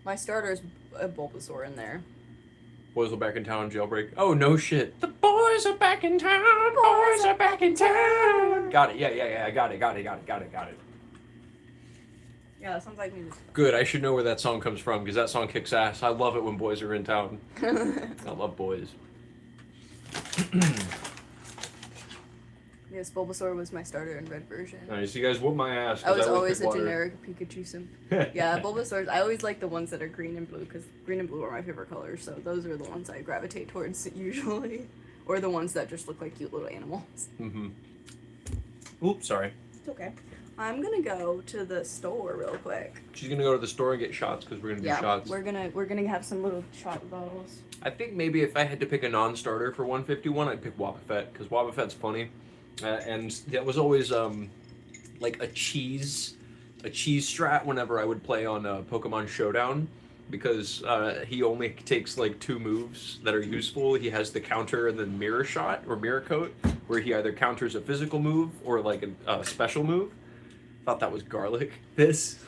My starter is a Bulbasaur in there. Boys are back in town, jailbreak. Oh, no shit. The boys are back in town. Boys are back in town. Got it. Yeah. I got it. Yeah, that sounds like music. Good. I should know where that song comes from because that song kicks ass. I love it when boys are in town. I love boys. Yes, Bulbasaur was my starter in red version. Nice. You guys whoop my ass. I was always pick a water. generic Pikachu simp. Yeah, Bulbasaurs. I always like the ones that are green and blue because green and blue are my favorite colors. So those are the ones I gravitate towards usually, or the ones that just look like cute little animals. Mm-hmm. Oops, sorry. It's okay. I'm gonna go to the store real quick. She's gonna go to the store and get shots because we're gonna do shots. we're gonna have some little shot bottles. I think maybe if I had to pick a non-starter for 151, I'd pick Wobbuffet because Wobbuffet's funny, and that was always like a cheese strat whenever I would play on Pokemon Showdown because he only takes like 2 moves that are useful. He has the counter and then mirror shot or mirror coat, where he either counters a physical move or like a special move. Thought that was garlic. This.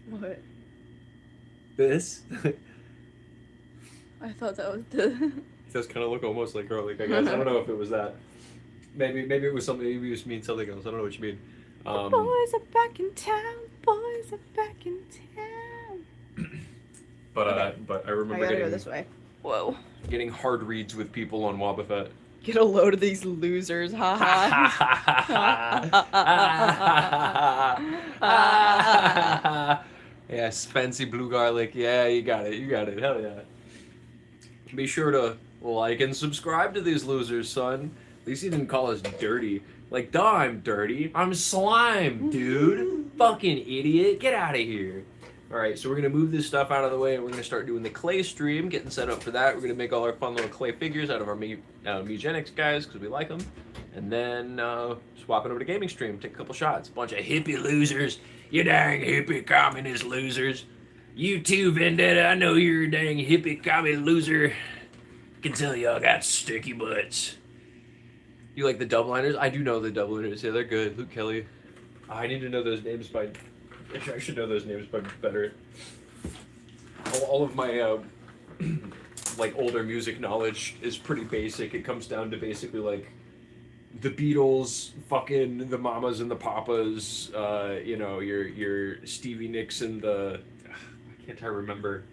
What? This. I thought that was the. It does kind of look almost like garlic, I guess. I don't know if it was that. Maybe it was something. Maybe it was mean something else. I don't know what you mean. Boys are back in town. Boys are back in town. But Okay. but I I remember gotta go getting this way. Whoa. getting hard reads with people on Wobbuffet. Get a load of these losers, haha. Yes, fancy blue garlic. Yeah, you got it. Hell yeah. Be sure to like and subscribe to these losers, son. At least he didn't call us dirty. Like, duh, I'm dirty. I'm slime, dude. Fucking idiot. Get out of here. All right, so we're gonna move this stuff out of the way, and we're gonna start doing the clay stream, getting set up for that. We're gonna make all our fun little clay figures out of our Mugenics guys because we like them, and then swap it over to gaming stream, take a couple shots. Bunch of hippie losers, you dang hippie communist losers. You too, Vendetta. I know you're a dang hippie commie loser. Can tell y'all got sticky butts. You like the Dubliners? I do know the Dubliners. Yeah, they're good. Luke Kelly. I need to know those names by. I should know those names by better. All of my like older music knowledge is pretty basic. It comes down to basically like the Beatles, fucking the Mamas and the Papas. You know, your Stevie Nicks and the. Why can't I remember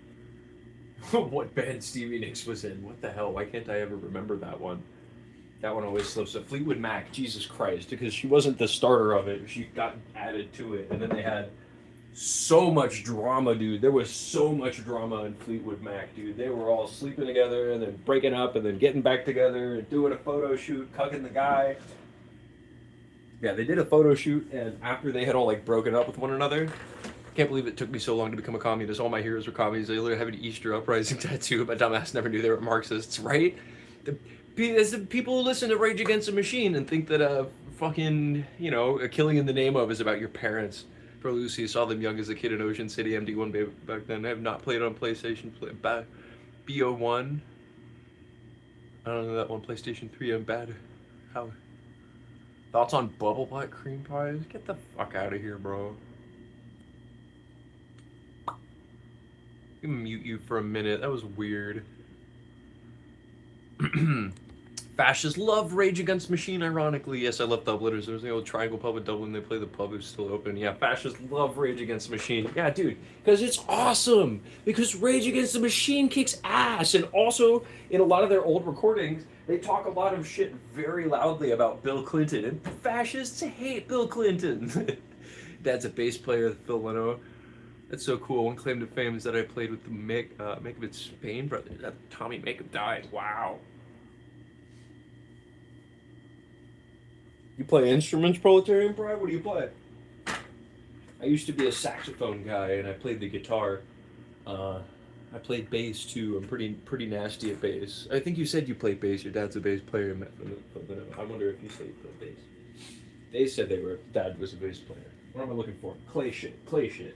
what band Stevie Nicks was in? What the hell? Why can't I ever remember that one? That one always slips up. Fleetwood Mac, Jesus Christ, because she wasn't the starter of it. She got added to it, and then they had so much drama, dude. There was so much drama in Fleetwood Mac, dude. They were all sleeping together and then breaking up and then getting back together and doing a photo shoot, cucking the guy. Yeah, they did a photo shoot, and after they had all like broken up with one another, I can't believe it took me so long to become a communist. All my heroes were communists. They literally have an Easter Uprising tattoo. My dumbass never knew they were Marxists, right? The people who listen to Rage Against the Machine and think that fucking, you know, a killing in the name of is about your parents. For Lucy, saw them young as a kid in Ocean City, MD1 back then. I have not played on PlayStation. BO1. I don't know that one. PlayStation 3, I'm bad. How? Thoughts on bubble butt cream pies? Get the fuck out of here, bro. I'm gonna mute you for a minute. That was weird. Fascists love Rage Against the Machine, ironically. Yes, I love Dubliners. There's the old Triangle Pub in Dublin. They play the pub who's still open. Yeah, fascists love Rage Against the Machine. Yeah, dude, because it's awesome. Because Rage Against the Machine kicks ass. And also, in a lot of their old recordings, they talk a lot of shit very loudly about Bill Clinton. And fascists hate Bill Clinton. Dad's a bass player, Phil Leno. That's so cool. One claim to fame is that I played with the Makovitz Spain brothers. That Tommy Makeup died. Wow. You play instruments, Proletarian Pride? What do you play? I used to be a saxophone guy, and I played the guitar. I played bass too. I'm pretty nasty at bass. I think you said you played bass. Your dad's a bass player. I wonder if you said you played bass. They said dad was a bass player. What am I looking for? Clay shit. Clay shit.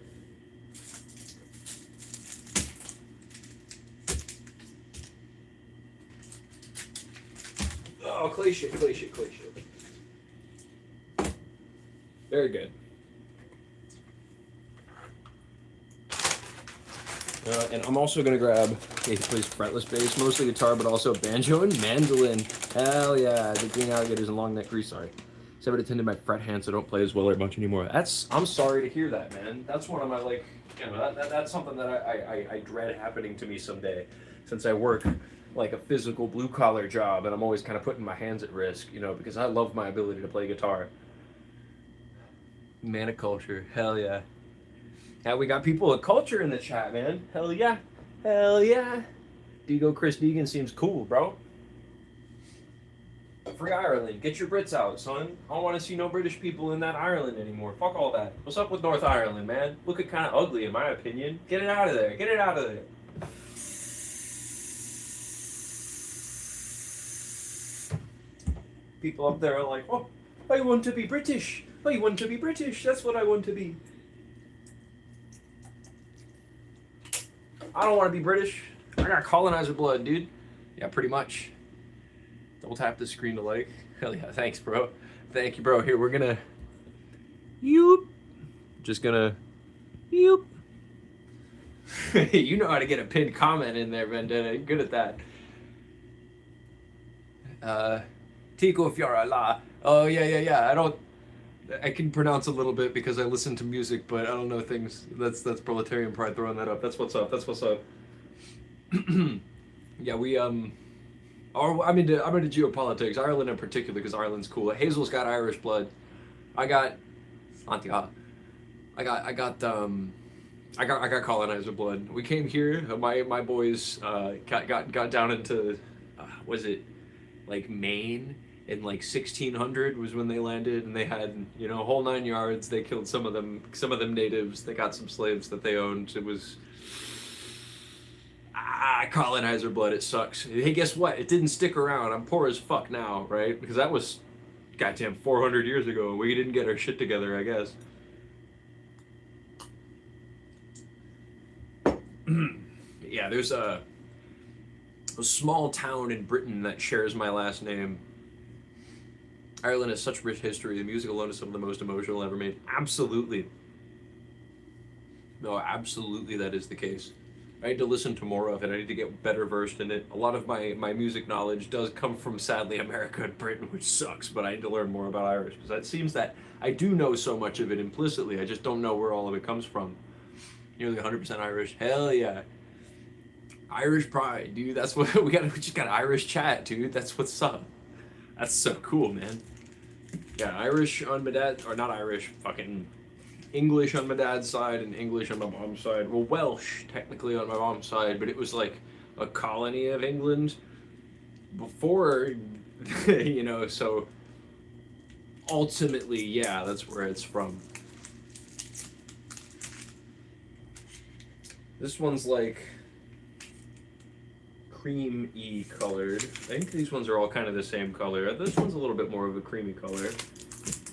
Oh, clay shit, clay shit, clay shit. Very good. And I'm also going to grab, he plays fretless bass, mostly guitar, but also banjo and mandolin. Hell yeah, the green alligators and long neck grease, sorry. 7 to 10 to my fret hands, so I don't play as well or much anymore. I'm sorry to hear that, man. That's one of my, like, you know, that's something that I dread happening to me someday, since I work like a physical blue collar job, and I'm always kind of putting my hands at risk, you know, because I love my ability to play guitar. Maniculture, hell yeah. Yeah, we got people of culture in the chat, man. Hell yeah. Hell yeah. Digo Chris Deegan seems cool, bro. Free Ireland. Get your Brits out, son. I don't want to see no British people in that Ireland anymore. Fuck all that. What's up with North Ireland, man? Looking kind of ugly, in my opinion. Get it out of there. Get it out of there. People up there are like, oh, I want to be British. I want to be British. That's what I want to be. I don't want to be British. I got colonizer blood, dude. Yeah, pretty much. Double tap the screen to like. Hell yeah, thanks, bro. Thank you, bro. Here, we're gonna... Yoop. Just gonna... Yoop. You know how to get a pinned comment in there, Vendetta. You're good at that. Tico Fiorella. Oh, yeah. I can pronounce a little bit because I listen to music, but I don't know things. That's Proletarian Pride throwing that up. That's what's up. Yeah, I'm into geopolitics. Ireland in particular, because Ireland's cool. Hazel's got Irish blood. I got colonizer blood. We came here. My boys got down into was it like Maine, in like 1600 was when they landed, and they had, you know, a whole 9 yards. They killed some of them natives. They got some slaves that they owned. It was colonizer blood. It sucks. Hey, guess what? It didn't stick around. I'm poor as fuck now, right? Because that was goddamn 400 years ago. We didn't get our shit together, I guess. Yeah, there's a small town in Britain that shares my last name. Ireland has such rich history. The music alone is some of the most emotional ever made. Absolutely. No, absolutely that is the case. I need to listen to more of it. I need to get better versed in it. A lot of my music knowledge does come from, sadly, America and Britain, which sucks, but I need to learn more about Irish, because it seems that I do know so much of it implicitly. I just don't know where all of it comes from. Nearly 100% Irish. Hell yeah. Irish pride, dude. That's what we just got Irish chat, dude. That's what's up. That's so cool, man. Yeah, Irish on my dad, or not Irish, fucking English on my dad's side and English on my mom's side. Well, Welsh, technically, on my mom's side, but it was like a colony of England before, you know, so ultimately, yeah, that's where it's from. This one's like cream-y colored. I think these ones are all kind of the same color. This one's a little bit more of a creamy color.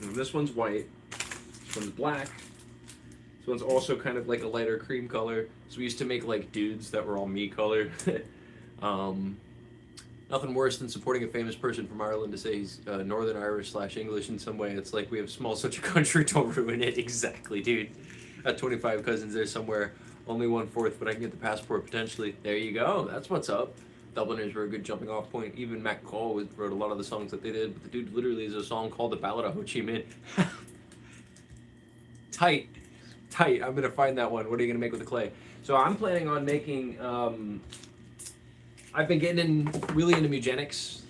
And this one's white. This one's black. This one's also kind of like a lighter cream color. So we used to make like dudes that were all me colored. Nothing worse than supporting a famous person from Ireland to say he's Northern Irish / English in some way. It's like, we have small such a country, don't ruin it. Exactly, dude. At 25 cousins there somewhere. Only 1/4, but I can get the passport potentially. There you go. That's what's up. Dubliners were a good jumping off point. Even Mac Cole wrote a lot of the songs that they did. But the dude literally is a song called The Ballad of Ho Chi Minh. Tight. I'm gonna find that one. What are you gonna make with the clay? So I'm planning on making. I've been getting really into Mugenics,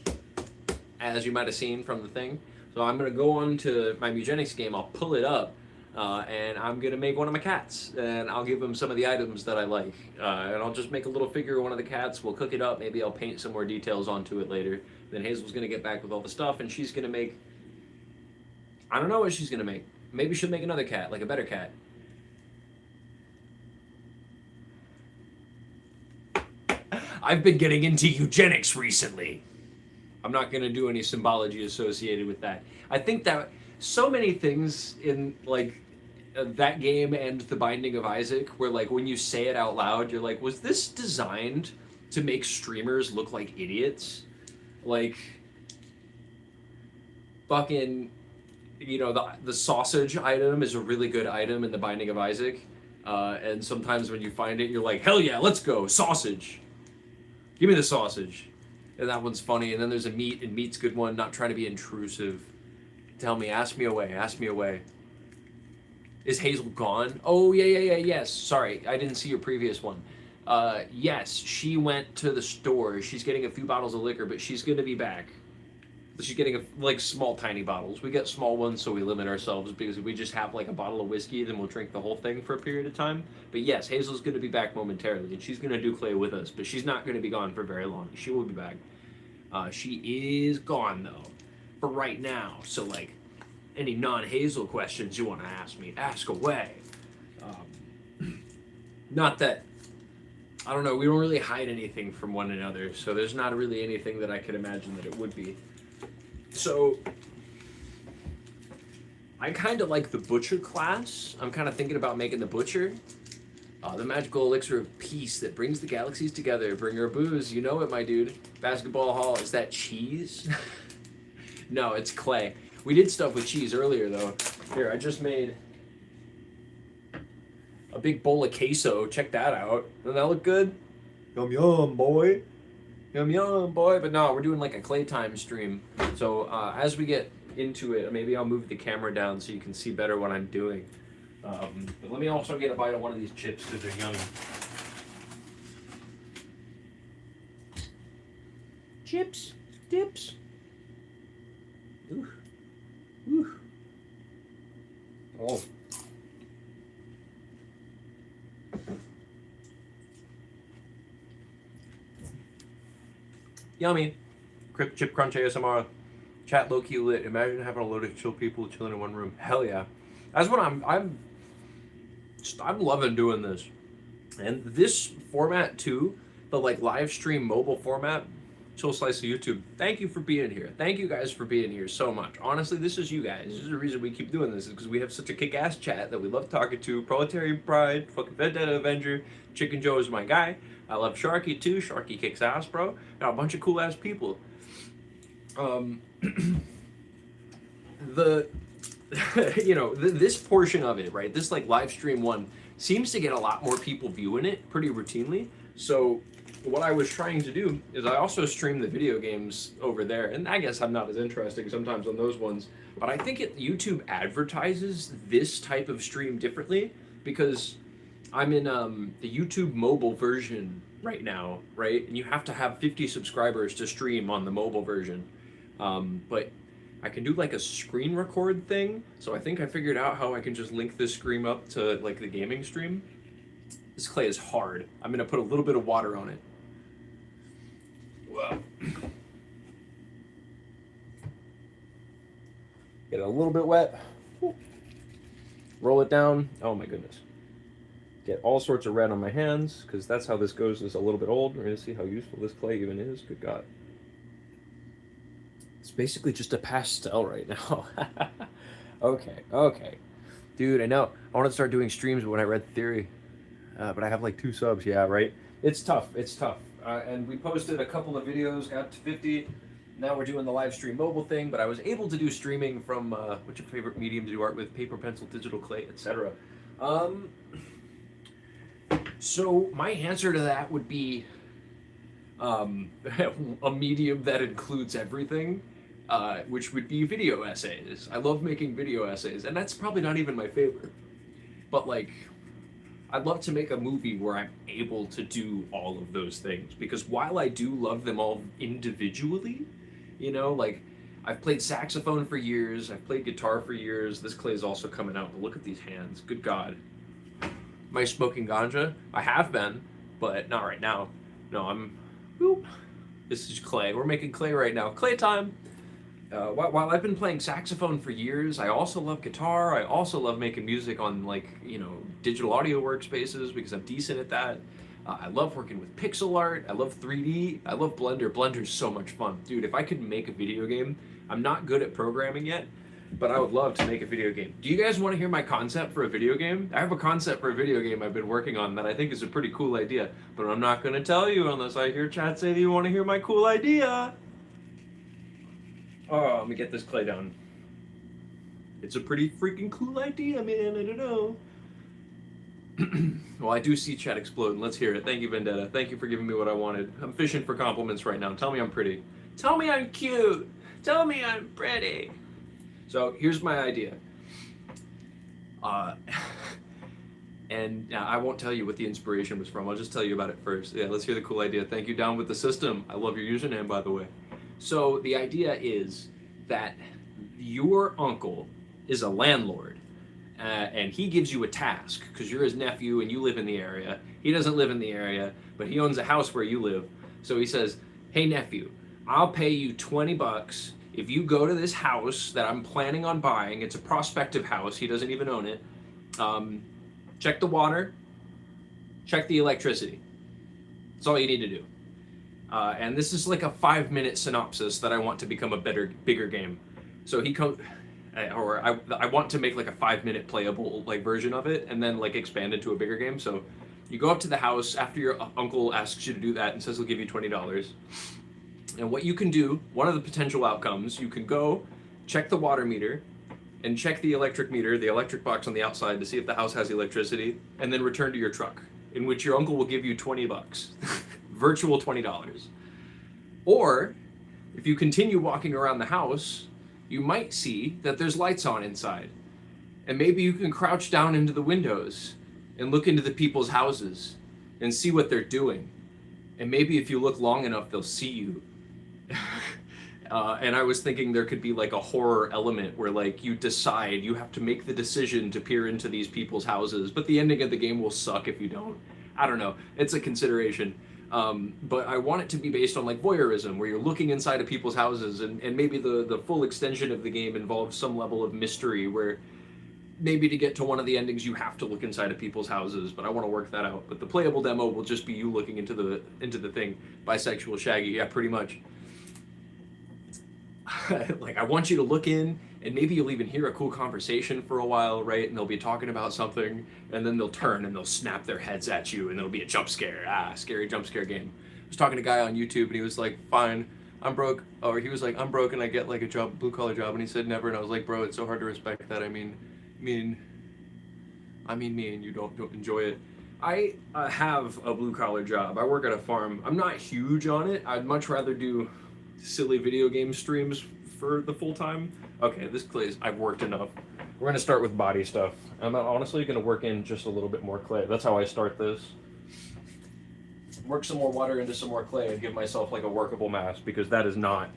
as you might have seen from the thing. So I'm gonna go on to my Mugenics game. I'll pull it up. And I'm gonna make one of my cats, and I'll give him some of the items that I like, and I'll just make a little figure of one of the cats. We'll cook it up. Maybe I'll paint some more details onto it later. Then Hazel's gonna get back with all the stuff, and she's gonna make. I don't know what she's gonna make. Maybe she'll make another cat, like a better cat. I've been getting into eugenics recently. I'm not gonna do any symbology associated with that. I think that so many things in like that game and The Binding of Isaac, where like when you say it out loud, you're like, was this designed to make streamers look like idiots? Like, fucking, you know, the sausage item is a really good item in The Binding of Isaac, and sometimes when you find it, you're like, hell yeah, let's go, sausage. Give me the sausage. And that one's funny. And then there's a meat, and meat's a good one, not trying to be intrusive. Tell me, ask me away. Is Hazel gone? Oh, yeah, yes. Sorry, I didn't see your previous one. Yes, she went to the store. She's getting a few bottles of liquor, but she's going to be back. She's getting, like, small, tiny bottles. We get small ones, so we limit ourselves, because if we just have, like, a bottle of whiskey, then we'll drink the whole thing for a period of time. But yes, Hazel's going to be back momentarily, and she's going to do clay with us, but she's not going to be gone for very long. She will be back. She is gone, though, for right now. So, like, any non-Hazel questions you want to ask me, ask away. Not that, I don't know, we don't really hide anything from one another, so there's not really anything that I could imagine that it would be. So, I kind of like the Butcher class. I'm kind of thinking about making the Butcher. The magical elixir of peace that brings the galaxies together. Bring her booze, you know it, my dude. Basketball Hall, is that cheese? No, it's clay. We did stuff with cheese earlier, though. Here, I just made a big bowl of queso. Check that out. Doesn't that look good? Yum, yum, boy. Yum, yum, boy. But no, we're doing like a clay time stream. So as we get into it, maybe I'll move the camera down so you can see better what I'm doing. But let me also get a bite of one of these chips because they're yummy. Chips, dips. Ooh. Ooh. Oh. Yummy. Chip crunch ASMR. Chat low-key lit. Imagine having a load of chill people chilling in one room. Hell yeah. That's what I'm loving doing this. And this format too, the like live stream mobile format, chill slice of YouTube. Thank you for being here. Thank you guys for being here so much. Honestly, this is you guys. This is the reason we keep doing this, is because we have such a kick-ass chat that we love talking to. Proletarian Pride, fucking Vendetta Avenger, Chicken Joe is my guy. I love Sharky too. Sharky kicks ass, bro. Got a bunch of cool ass people. The this portion of it, right? This like live stream one seems to get a lot more people viewing it pretty routinely. So what I was trying to do is I also stream the video games over there, and I guess I'm not as interesting sometimes on those ones, but I think YouTube advertises this type of stream differently because I'm in the YouTube mobile version right now, right? And you have to have 50 subscribers to stream on the mobile version. But I can do like a screen record thing, so I think I figured out how I can just link this stream up to like the gaming stream. This clay is hard. I'm gonna put a little bit of water on it. Whoa. Get it a little bit wet. Roll it down. Oh my goodness. Get all sorts of red on my hands, because that's how this goes. It's a little bit old. We're gonna see how useful this clay even is. Good God. It's basically just a pastel right now. Okay. Dude, I know. I want to start doing streams when I read Theory. But I have like 2 subs. Yeah, right? It's tough. And we posted a couple of videos, got to 50. Now we're doing the live stream mobile thing, but I was able to do streaming from, what's your favorite medium to do art with? Paper, pencil, digital, clay, etc. So my answer to that would be a medium that includes everything. Which would be video essays. I love making video essays, and that's probably not even my favorite. But like, I'd love to make a movie where I'm able to do all of those things, because while I do love them all individually, like I've played saxophone for years, I've played guitar for years, this clay is also coming out, but look at these hands, good God. Am I smoking ganja? I have been, but not right now. No, this is clay. We're making clay right now. Clay time! While I've been playing saxophone for years, I also love guitar. I also love making music on digital audio workspaces because I'm decent at that. I love working with pixel art. I love 3D. I love Blender. Blender's so much fun. Dude, if I could make a video game, I'm not good at programming yet, but I would love to make a video game. Do you guys want to hear my concept for a video game? I have a concept for a video game I've been working on that I think is a pretty cool idea, but I'm not going to tell you unless I hear chat say that you want to hear my cool idea. Oh, let me get this clay down. It's a pretty freaking cool idea, man. I don't know. Well, I do see chat explode, and let's hear it. Thank you, Vendetta. Thank you for giving me what I wanted. I'm fishing for compliments right now. Tell me I'm pretty. Tell me I'm cute. Tell me I'm pretty. So here's my idea. And I won't tell you what the inspiration was from. I'll just tell you about it first. Yeah, let's hear the cool idea. Thank you, Down with the System. I love your username, by the way. So the idea is that your uncle is a landlord, and he gives you a task because you're his nephew and you live in the area. He doesn't live in the area, but he owns a house where you live. So he says, hey nephew, I'll pay you $20 if you go to this house that I'm planning on buying. It's a prospective house. He doesn't even own it. Check the water, check the electricity. That's all you need to do. And this is like a 5-minute synopsis that I want to become a bigger game. So he comes, or I want to make like a 5-minute playable like version of it, and then like expand into a bigger game. So you go up to the house after your uncle asks you to do that and says he'll give you $20. And what you can do, one of the potential outcomes, you can go check the water meter and check the electric meter, the electric box on the outside, to see if the house has electricity, and then return to your truck, in which your uncle will give you $20. Virtual $20. Or if you continue walking around the house, you might see that there's lights on inside, and maybe you can crouch down into the windows and look into the people's houses and see what they're doing, and maybe if you look long enough they'll see you. And I was thinking there could be like a horror element where like you decide, you have to make the decision to peer into these people's houses, but the ending of the game will suck if you don't. I don't know, it's a consideration. But I want it to be based on like voyeurism, where you're looking inside of people's houses, and maybe the full extension of the game involves some level of mystery, where maybe to get to one of the endings you have to look inside of people's houses. But I want to work that out. But the playable demo will just be you looking into the thing. Bisexual Shaggy, yeah, pretty much. Like, I want you to look in, and maybe you'll even hear a cool conversation for a while, right? And they'll be talking about something, and then they'll turn and they'll snap their heads at you, and it'll be a jump scare. Scary jump scare game. I was talking to a guy on YouTube, and he was like, fine, I'm broke. Or he was like, I'm broke, and I get like a job, blue collar job. And he said, never. And I was like, bro, it's so hard to respect that. I mean me, and you don't enjoy it. I have a blue collar job. I work at a farm. I'm not huge on it. I'd much rather do silly video game streams for the full time. Okay, this clay is, I've worked enough. We're gonna start with body stuff. I'm honestly gonna work in just a little bit more clay. That's how I start this. Work some more water into some more clay and give myself like a workable mass, because that is not.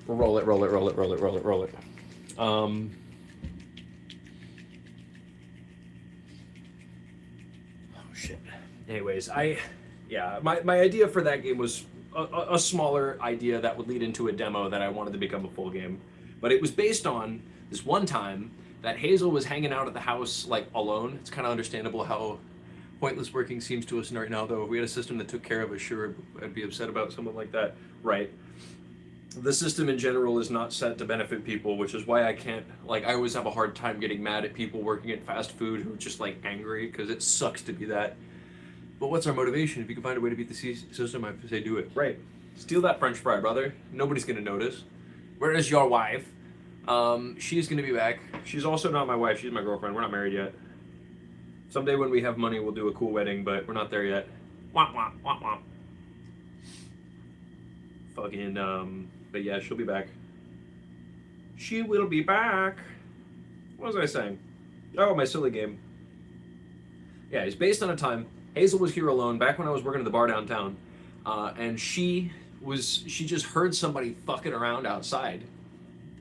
Roll it, roll it, roll it, roll it, roll it, roll it. Oh shit. Anyways, my idea for that game was a smaller idea that would lead into a demo that I wanted to become a full game. But it was based on this one time that Hazel was hanging out at the house like alone. It's kind of understandable how pointless working seems to us right now, though. If we had a system that took care of us, sure, I'd be upset about someone like that. Right. The system in general is not set to benefit people, which is why I can't, like, I always have a hard time getting mad at people working at fast food who are just like angry, because it sucks to be that. But what's our motivation? If you can find a way to beat the system, I say do it. Right. Steal that French fry, brother. Nobody's gonna notice. Where is your wife? She's gonna be back. She's also not my wife. She's my girlfriend. We're not married yet. Someday when we have money, we'll do a cool wedding, but we're not there yet. Womp womp womp womp. Fucking, but yeah, she'll be back. She will be back. What was I saying? Oh, my silly game. Yeah, it's based on a time Hazel was here alone back when I was working at the bar downtown, and she just heard somebody fucking around outside,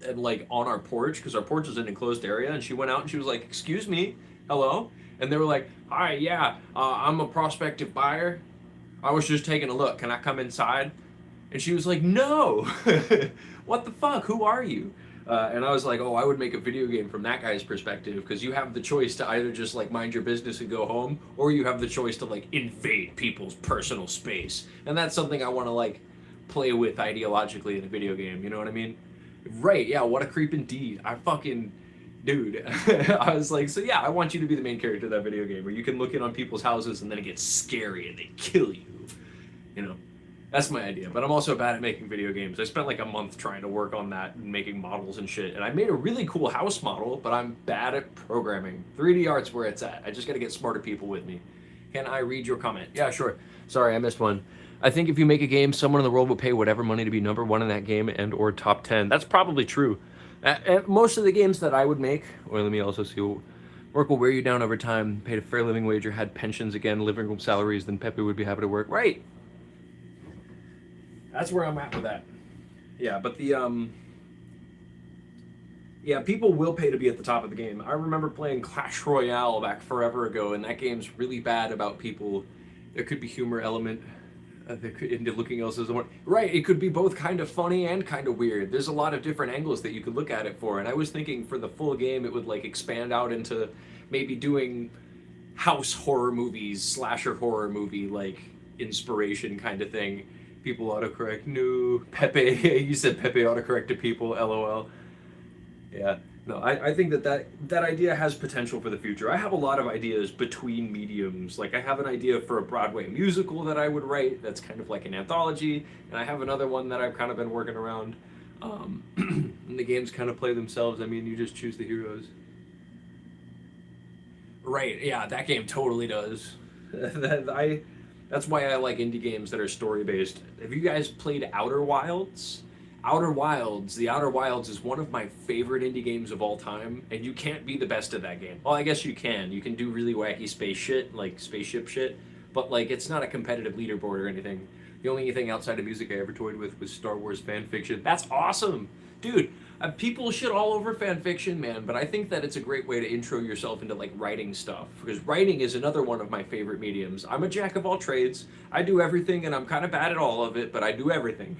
and like on our porch, because our porch is an enclosed area, and she went out and she was like, "Excuse me, hello," and they were like, "Hi, yeah, I'm a prospective buyer. I was just taking a look. Can I come inside?" And she was like, "No, what the fuck? Who are you?" And I was like, oh, I would make a video game from that guy's perspective, because you have the choice to either just like mind your business and go home, or you have the choice to like invade people's personal space. And that's something I want to like play with ideologically in a video game, you know what I mean? Right, yeah, what a creep indeed. I fucking, dude. I was like, so yeah, I want you to be the main character of that video game, where you can look in on people's houses and then it gets scary and they kill you, you know? That's my idea, but I'm also bad at making video games. I spent like a month trying to work on that and making models and shit, and I made a really cool house model, but I'm bad at programming. 3D art's where it's at. I just gotta get smarter people with me. Can I read your comment? Yeah, sure. Sorry, I missed one. I think if you make a game, someone in the world will pay whatever money to be number one in that game and or top 10. That's probably true. Most of the games that I would make, or let me also see, work will wear you down over time, paid a fair living wage, or had pensions again, living room salaries, then Pepe would be happy to work. Right. That's where I'm at with that. Yeah, but yeah, people will pay to be at the top of the game. I remember playing Clash Royale back forever ago, and that game's really bad about people. There could be humor element into looking else as one. Right, it could be both kind of funny and kind of weird. There's a lot of different angles that you could look at it for, and I was thinking for the full game it would like expand out into maybe doing house horror movies, slasher horror movie like inspiration kind of thing. People autocorrect. No, Pepe. You said Pepe autocorrect to people. LOL. Yeah. No, I think that idea has potential for the future. I have a lot of ideas between mediums. Like I have an idea for a Broadway musical that I would write. That's kind of like an anthology, and I have another one that I've kind of been working around. And the games kind of play themselves. I mean, you just choose the heroes. Right. Yeah, that game totally does. That's why I like indie games that are story-based. Have you guys played Outer Wilds? The Outer Wilds is one of my favorite indie games of all time, and you can't be the best at that game. Well, I guess you can. You can do really wacky space shit, like spaceship shit, but like it's not a competitive leaderboard or anything. The only thing outside of music I ever toyed with was Star Wars fan fiction. That's awesome! Dude, people shit all over fan fiction, man, but I think that it's a great way to intro yourself into like writing stuff, because writing is another one of my favorite mediums. I'm a jack of all trades. I do everything, and I'm kind of bad at all of it, but I do everything.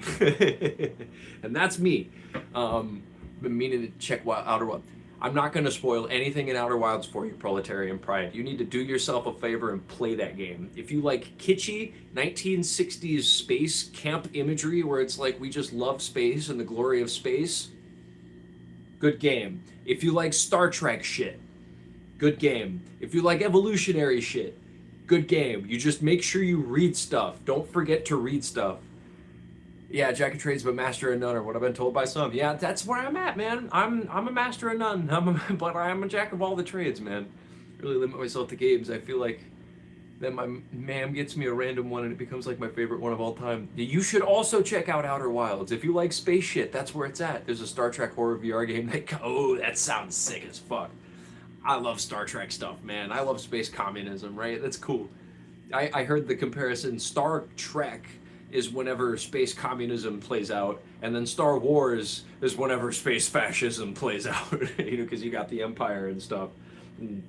And that's me. Been meaning to check Outer Wilds. I'm not going to spoil anything in Outer Wilds for you, Proletarian Pride. You need to do yourself a favor and play that game. If you like kitschy 1960s space camp imagery where it's like we just love space and the glory of space, good game. If you like Star Trek shit, good game. If you like evolutionary shit, good game. You just make sure you read stuff. Don't forget to read stuff. Yeah, jack of trades, but master of none, or what I've been told by some. Yeah, that's where I'm at, man. I'm a master of none, but I'm a jack of all the trades, man. Really limit myself to games. I feel like then my ma'am gets me a random one and it becomes like my favorite one of all time. You should also check out Outer Wilds. If you like space shit, that's where it's at. There's a Star Trek horror VR game that sounds sick as fuck. I love Star Trek stuff, man. I love space communism, right? That's cool. I heard the comparison. Star Trek is whenever space communism plays out, and then Star Wars is whenever space fascism plays out, because you got the Empire and stuff. And,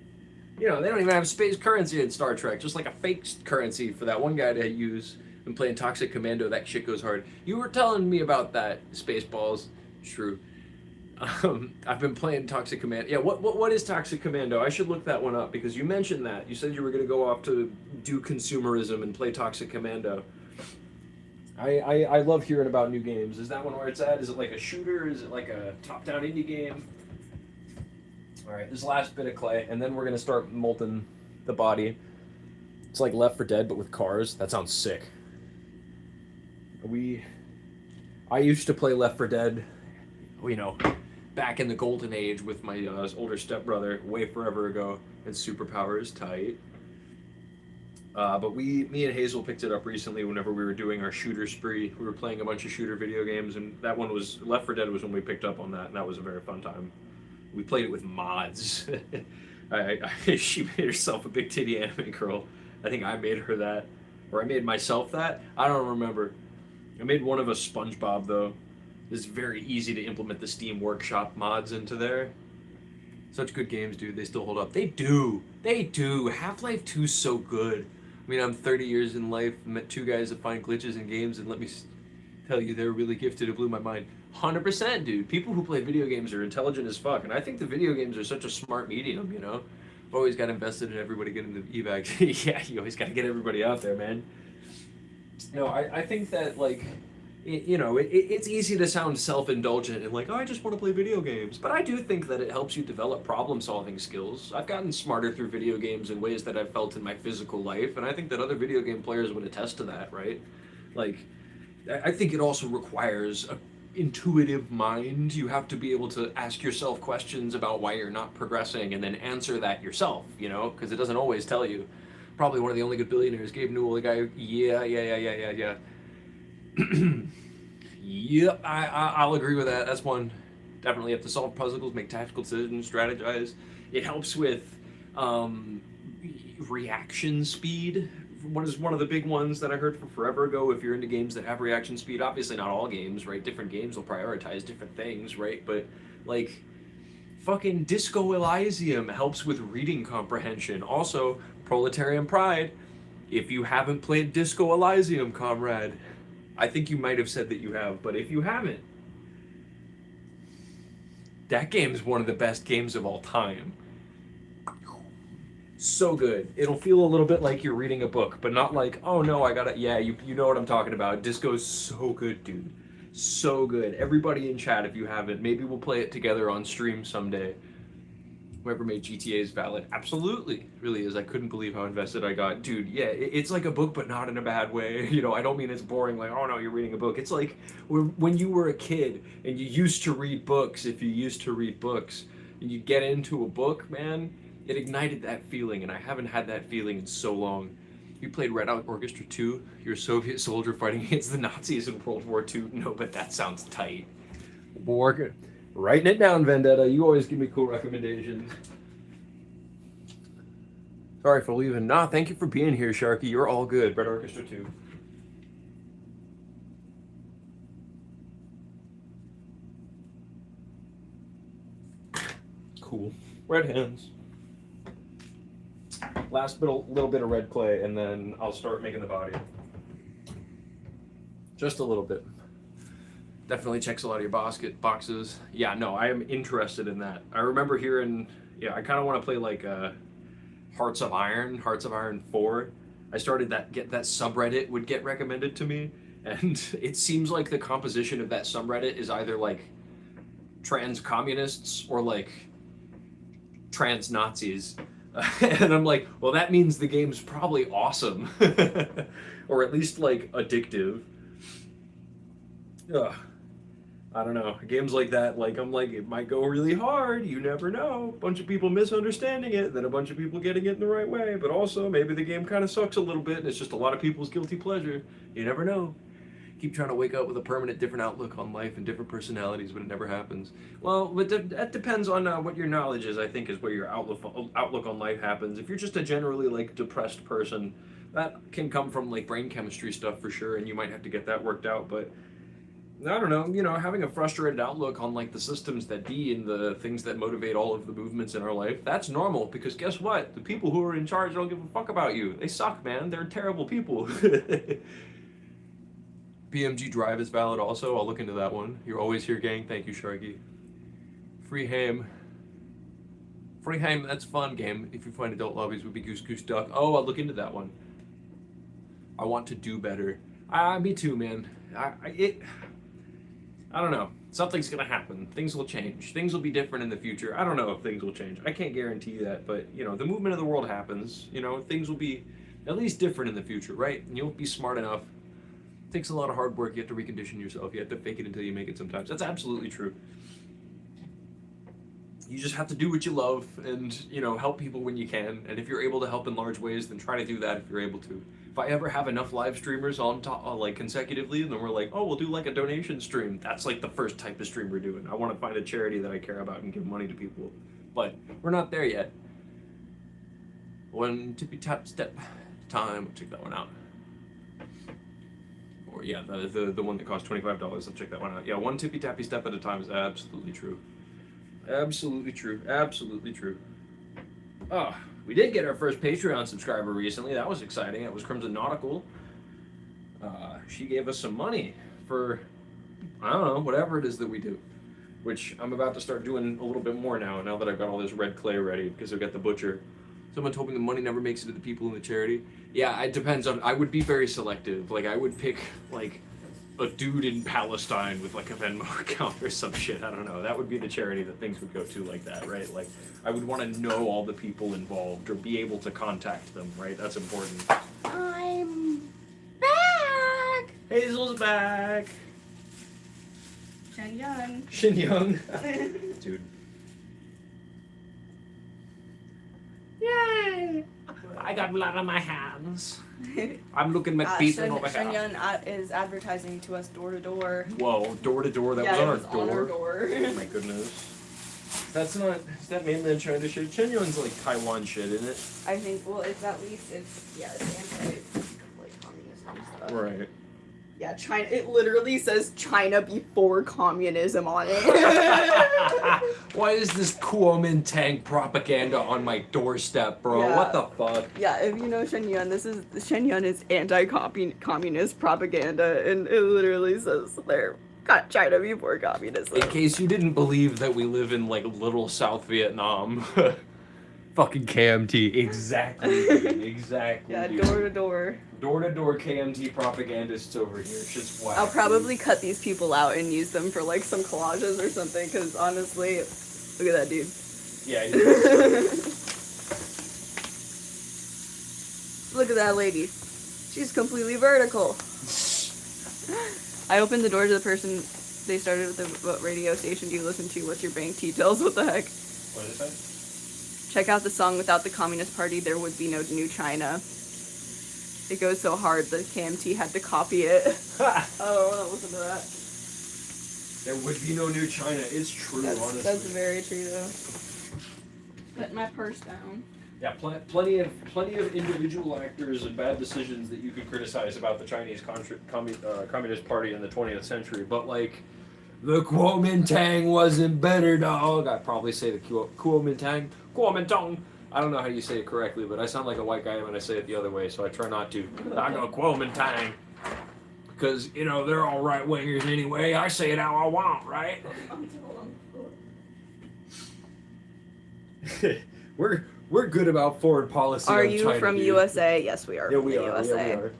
they don't even have space currency in Star Trek, just like a fake currency for that one guy to use. Been playing Toxic Commando, that shit goes hard. You were telling me about that, Spaceballs. True. I've been playing Toxic Commando. Yeah, what is Toxic Commando? I should look that one up, because you mentioned that. You said you were going to go off to do consumerism and play Toxic Commando. I love hearing about new games. Is that one where it's at? Is it like a shooter? Is it like a top-down indie game? All right, this last bit of clay, and then we're going to start molting the body. It's like Left 4 Dead, but with cars. That sounds sick. I used to play Left 4 Dead, back in the golden age with my older stepbrother, way forever ago, and superpowers, tight. But me and Hazel picked it up recently whenever we were doing our shooter spree. We were playing a bunch of shooter video games, and that one was, Left 4 Dead was when we picked up on that, and that was a very fun time. We played it with mods. She made herself a big titty anime girl. I think I made her that. Or I made myself that. I don't remember. I made one of us SpongeBob, though. It's very easy to implement the Steam Workshop mods into there. Such good games, dude. They still hold up. They do. They do. Half-Life 2 is so good. I mean, I'm 30 years in life, met two guys that find glitches in games, and let me tell you, they're really gifted. It blew my mind. 100%, dude. People who play video games are intelligent as fuck, and I think the video games are such a smart medium, I've always got invested in everybody getting the evac. Yeah, you always got to get everybody out there, man. I think that, like, it's easy to sound self-indulgent and like, oh, I just want to play video games. But I do think that it helps you develop problem-solving skills. I've gotten smarter through video games in ways that I've felt in my physical life, and I think that other video game players would attest to that, right? Like, I think it also requires an intuitive mind. You have to be able to ask yourself questions about why you're not progressing and then answer that yourself, because it doesn't always tell you. Probably one of the only good billionaires, Gabe Newell, the guy, yeah. Yep, I'll agree with that. That's one. Definitely have to solve puzzles, make tactical decisions, strategize. It helps with reaction speed. One of the big ones that I heard from forever ago. If you're into games that have reaction speed, obviously not all games, right? Different games will prioritize different things, right? But like, fucking Disco Elysium helps with reading comprehension. Also, Proletarian Pride. If you haven't played Disco Elysium, comrade, I think you might have said that you have, but if you haven't, that game's one of the best games of all time. So good. It'll feel a little bit like you're reading a book, but not like, oh no, I gotta, yeah, you know what I'm talking about. Disco's so good, dude. So good. Everybody in chat, if you haven't, maybe we'll play it together on stream someday. Whoever made GTA is valid. Absolutely. It really is. I couldn't believe how invested I got. Dude, yeah, it's like a book, but not in a bad way. I don't mean it's boring, like, oh no, you're reading a book. It's like when you were a kid and you used to read books, and you get into a book, man, it ignited that feeling, and I haven't had that feeling in so long. You played Red Out Orchestra 2? You're a Soviet soldier fighting against the Nazis in World War II? No, but that sounds tight. Writing it down, Vendetta. You always give me cool recommendations. Sorry for leaving. Nah, thank you for being here, Sharky. You're all good. Red Orchestra 2. cool. Red hands. Last little bit of red clay, and then I'll start making the body. Just a little bit. Definitely checks a lot of your boxes. Yeah, no, I am interested in that. I remember hearing, I kind of want to play like Hearts of Iron 4. I started that subreddit would get recommended to me, and it seems like the composition of that subreddit is either like trans communists or like trans Nazis. And I'm like, well, that means the game's probably awesome. Or at least like addictive. Ugh. I don't know. Games like that, like I'm like, it might go really hard. You never know. A bunch of people misunderstanding it, then a bunch of people getting it in the right way. But also, maybe the game kind of sucks a little bit, and it's just a lot of people's guilty pleasure. You never know. Keep trying to wake up with a permanent different outlook on life and different personalities, but it never happens. Well, but that depends on what your knowledge is. I think is where your outlook on life happens. If you're just a generally like depressed person, that can come from like brain chemistry stuff for sure, and you might have to get that worked out. But I don't know, having a frustrated outlook on like the systems that be and the things that motivate all of the movements in our life, that's normal, because guess what? The people who are in charge don't give a fuck about you. They suck, man. They're terrible people. BMG Drive is valid also. I'll look into that one. You're always here, gang. Thank you, Sharky. Freeheim, that's a fun game. If you find adult lobbies would be Goose Goose Duck. Oh, I'll look into that one. I want to do better. Me too, man. I don't know. Something's gonna happen. Things will change. Things will be different in the future. I don't know if things will change. I can't guarantee that, but the movement of the world happens. Things will be at least different in the future, right? And you'll be smart enough. It takes a lot of hard work. You have to recondition yourself. You have to fake it until you make it sometimes. That's absolutely true. You just have to do what you love and, help people when you can. And if you're able to help in large ways, then try to do that if you're able to. If I ever have enough live streamers on top, like consecutively, and then we're like, oh, we'll do like a donation stream. That's like the first type of stream we're doing. I want to find a charity that I care about and give money to people. But we're not there yet. One tippy tap step at a time. I'll check that one out. Or yeah, the one that costs $25. I'll check that one out. Yeah, one tippy tappy step at a time is absolutely true. Absolutely true. Absolutely true. Oh, we did get our first Patreon subscriber recently. That was exciting. It was Crimson Nautical. She gave us some money for, I don't know, whatever it is that we do. Which I'm about to start doing a little bit more now that I've got all this red clay ready, because I've got the butcher. Someone's hoping the money never makes it to the people in the charity. Yeah, it depends on, I would be very selective. Like, I would pick, like, a dude in Palestine with like a Venmo account or some shit. I don't know. That would be the charity that things would go to like that, right? Like, I would want to know all the people involved or be able to contact them, right? That's important. I'm back! Hazel's back! Shen Young. Dude. Yay! I got blood on my hands. I'm looking at pieces over here. Shenyun is advertising to us door to door. Whoa, door to door. That was on our door. Oh my goodness. That's not. Is that mainland China shit? Shenyun's like Taiwan shit, isn't it? I think. Well, it's anti-communism stuff. Right. Yeah, China. It literally says China before communism on it. Why is this Kuomintang propaganda on my doorstep, bro? Yeah. What the fuck? Yeah, if you know Shenyun, Shenyun is anti-communist propaganda, and it literally says they're got China before communism. In case you didn't believe that we live in like little South Vietnam. Fucking KMT. Exactly. Exactly. Yeah, dude. door to door. Door to door KMT propagandists over here. It's just wild. I'll probably cut these people out and use them for like some collages or something, because honestly, look at that dude. Yeah. Look at that lady. She's completely vertical. I opened the door to the person. They started with what radio station do you listen to? What's your bank details? What the heck? What is that? Check out the song Without the Communist Party, There Would Be No New China. It goes so hard that KMT had to copy it. I don't want to listen to that. There would be no new China. It's true, honestly. That's very true, though. Put my purse down. Yeah, plenty of individual actors and bad decisions that you could criticize about the Chinese Communist Party in the 20th century, but like The Kuomintang wasn't better, dog. I'd probably say the Kuomintang. Kuomintang. I don't know how you say it correctly, but I sound like a white guy when I say it the other way, so I try not to. I go Kuomintang. Because, you know, they're all right wingers anyway. I say it how I want, right? We're good about foreign policy. Are on you China, from dude. USA? Yes, we are. Yeah, from we the are. USA. Yeah, we are.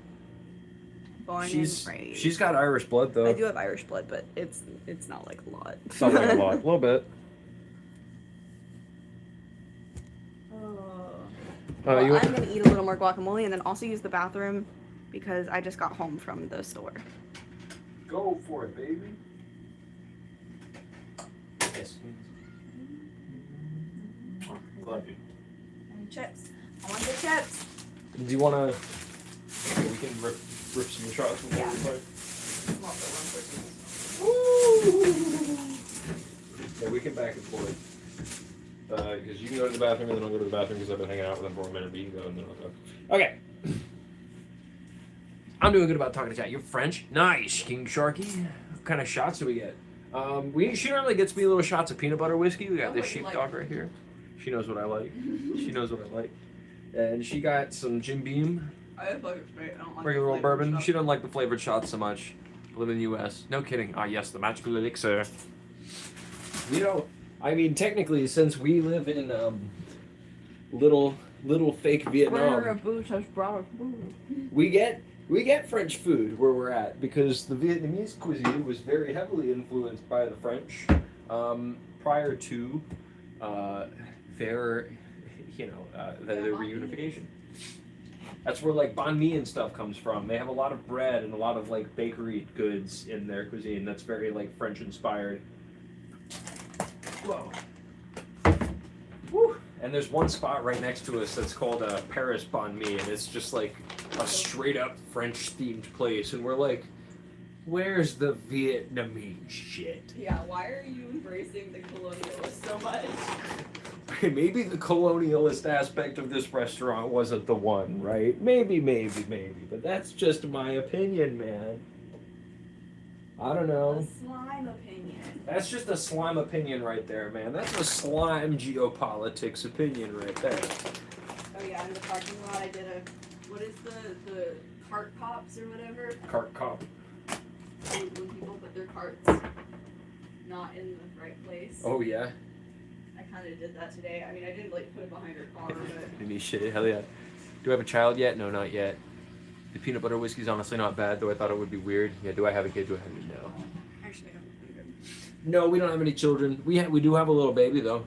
Born She's and raised. she's got Irish blood though. I do have Irish blood, but it's not like a lot. It's not like a lot, a little bit. Well, you- I'm gonna eat a little more guacamole and then also use the bathroom because I just got home from the store. Go for it, baby. Yes. Love you. And chips. I want the chips. Do you wanna? We can rip some shots before Yeah. we play. Yeah, we can back and forth. Because you can go to the bathroom and then I'll go to the bathroom because I've been hanging out with him for a minute, but you can go and then I'll go. Okay. I'm doing good about talking to chat. You're French? Nice, King Sharky. What kind of shots do we get? She normally gets me little shots of peanut butter whiskey. We got Oh, this what you sheepdog right here. She knows what I like. She knows what I like. And she got some Jim Beam, I just like it straight. I don't like regular the old flavored bourbon. stuff. She doesn't like the flavored shots so much. Live in the U.S. No kidding. Ah, yes, the magical elixir. You know, I mean, technically, since we live in little fake Vietnam, we get French food where we're at because the Vietnamese cuisine was very heavily influenced by the French prior to their, the reunification. That's where like banh mi and stuff comes from. They have a lot of bread and a lot of like bakery goods in their cuisine. That's very like French inspired. Whoa. Woo. And there's one spot right next to us that's called Paris Banh Mi, and it's just like a straight up French themed place. And we're like, where's the Vietnamese shit? Yeah, why are you embracing the colonialists so much? Maybe the colonialist aspect of this restaurant wasn't the one, right? Maybe. But that's just my opinion, man. I don't know. A slime opinion. That's just a slime opinion right there, man. That's a slime geopolitics opinion right there. Oh yeah, in the parking lot I did what is the cart cops or whatever? Cart cop. When people put their carts not in the right place. Oh yeah. I kind of did that today. I mean, I didn't like put it behind her car, but Any shit, hell yeah. Do I have a child yet? No, not yet. The peanut butter whiskey's honestly not bad, though I thought it would be weird. Yeah, do I have a kid? Do I have a no? actually I'm good. No, we don't have any children. We do have a little baby though.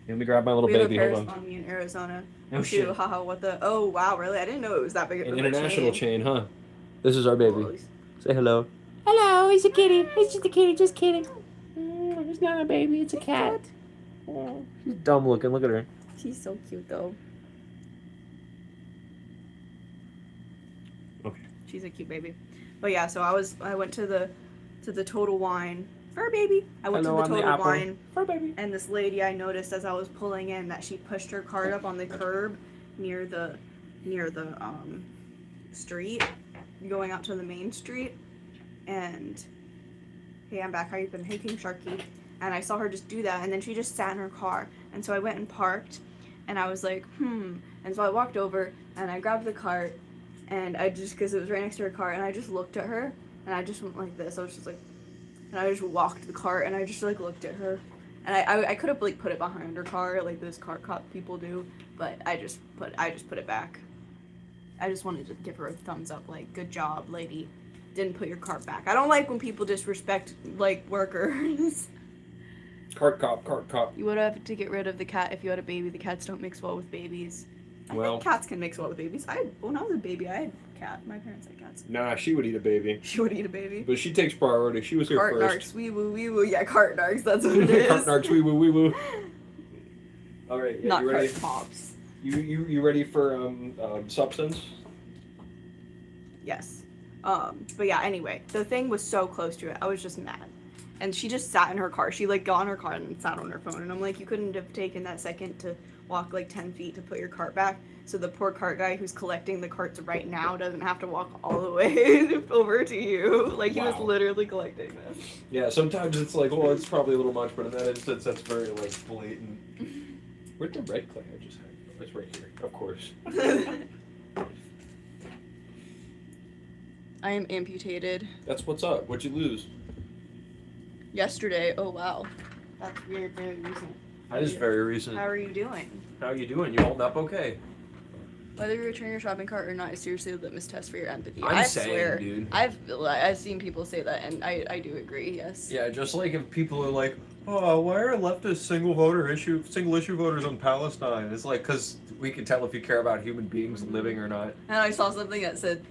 Let me grab my little We baby. have a Hold Paris on. Banh Mi in Arizona. Oh shit. Too, haha, what the? Oh wow, really? I didn't know it was that big of An a international chain, huh? This is our baby. Holy- Say hello. Hello, he's a kitty. He's just a kitty, just kidding. It's not a baby, it's a cat. She's dumb looking. Look at her. She's so cute though. Okay. She's a cute baby. But yeah, so I went to the Total Wine for a baby. I went Hello, to I'm the the Total apple. Wine, For baby. and this lady I noticed as I was pulling in that she pushed her cart up on the curb near the street, going out to the main street. And hey, I'm back. How you been? Hey, King Sharky. And I saw her just do that, and then she just sat in her car. And so I went and parked, and I was like, And so I walked over, and I grabbed the cart, and I just, because it was right next to her car, and I just looked at her, and I just went like this. I was just like, and I just walked the cart, and I just like looked at her. And I could have like put it behind her car, like those cart cop people do, but I just put it back. I just wanted to give her a thumbs up, like, good job, lady. Didn't put your cart back. I don't like when people disrespect, like, workers. Cart cop. You would have to get rid of the cat if you had a baby. The cats don't mix well with babies. I Well- think cats can mix well with babies. When I was a baby, I had a cat. My parents had cats. Nah, she would eat a baby. She would eat a baby. But she takes priority. She was here Cart first. narcs, wee woo, wee woo. Yeah, cart narcs, that's what it is. Cart narcs, wee woo, wee woo. All right, yeah, Not you ready? cart pops. You ready for substance? Yes. But yeah, anyway, the thing was so close to it. I was just mad. And she just sat in her car. She like got in her car and sat on her phone. And I'm like, you couldn't have taken that second to walk like 10 feet to put your cart back. so the poor cart guy who's collecting the carts right now doesn't have to walk all the way over to you. Like, he was Wow. literally collecting this. Yeah, sometimes it's like, well, it's probably a little much, but in that instance, that's very, like, blatant. Where'd the red clay I just had? Oh, it's right here, of course. I am amputated. That's what's up. What'd you lose? Yesterday. Oh, wow. That's weird, very recent. That is very recent. How are you doing? How you doing? You holding up okay? Whether you return your shopping cart or not is seriously a litmus test for your empathy. I'm I saying, swear, dude. I've seen people say that, and I do agree. Yes. Yeah, just like if people are like, oh, why are leftist single issue voters on Palestine? It's like, because we can tell if you care about human beings living or not. And I saw something that said,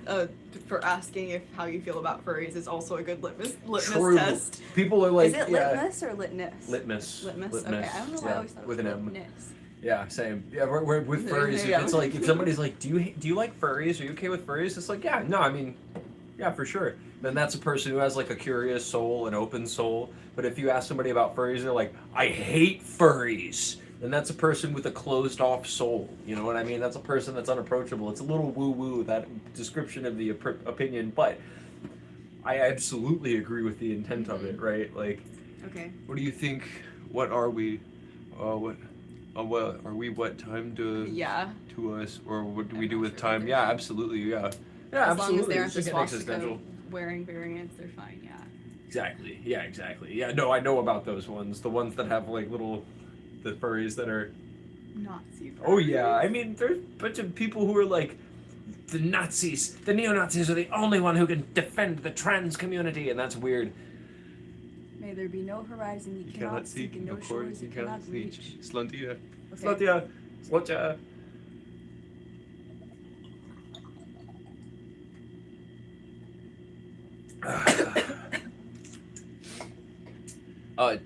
for asking if how you feel about furries is also a good litmus True. test. People are like, Is it yeah. litmus or litmus? Litmus. Litmus. Okay, I don't know why I yeah, always thought it was with an M. litmus. Yeah, same. Yeah, we're with furries. Yeah. If it's like, if somebody's like, do you like furries? Are you okay with furries? It's like, yeah, no, I mean, yeah, for sure. Then that's a person who has like a curious soul, an open soul. But if you ask somebody about furries, they're like, I hate furries. Then that's a person with a closed off soul. You know what I mean? That's a person that's unapproachable. It's a little woo woo, that description of the opinion, but I absolutely agree with the intent of it, right? Like, Okay. what do you think? What are we? What are we? What time to Yeah. to us, or what do we I'm do not with sure time? either. Yeah, absolutely. Yeah. Yeah, As long as absolutely. they aren't It's the just swastika existential. wearing variants, they're fine. Yeah. Exactly. Yeah. Exactly. Yeah. No, I know about those ones. The ones that have like the furries that are. Nazi. Oh yeah. I mean, there's a bunch of people who are like, the Nazis, the neo-Nazis are the only one who can defend the trans community, and that's weird. May there be no horizon you cannot seek and no shores you cannot reach. Slantia. Okay. Slantia. Slantia.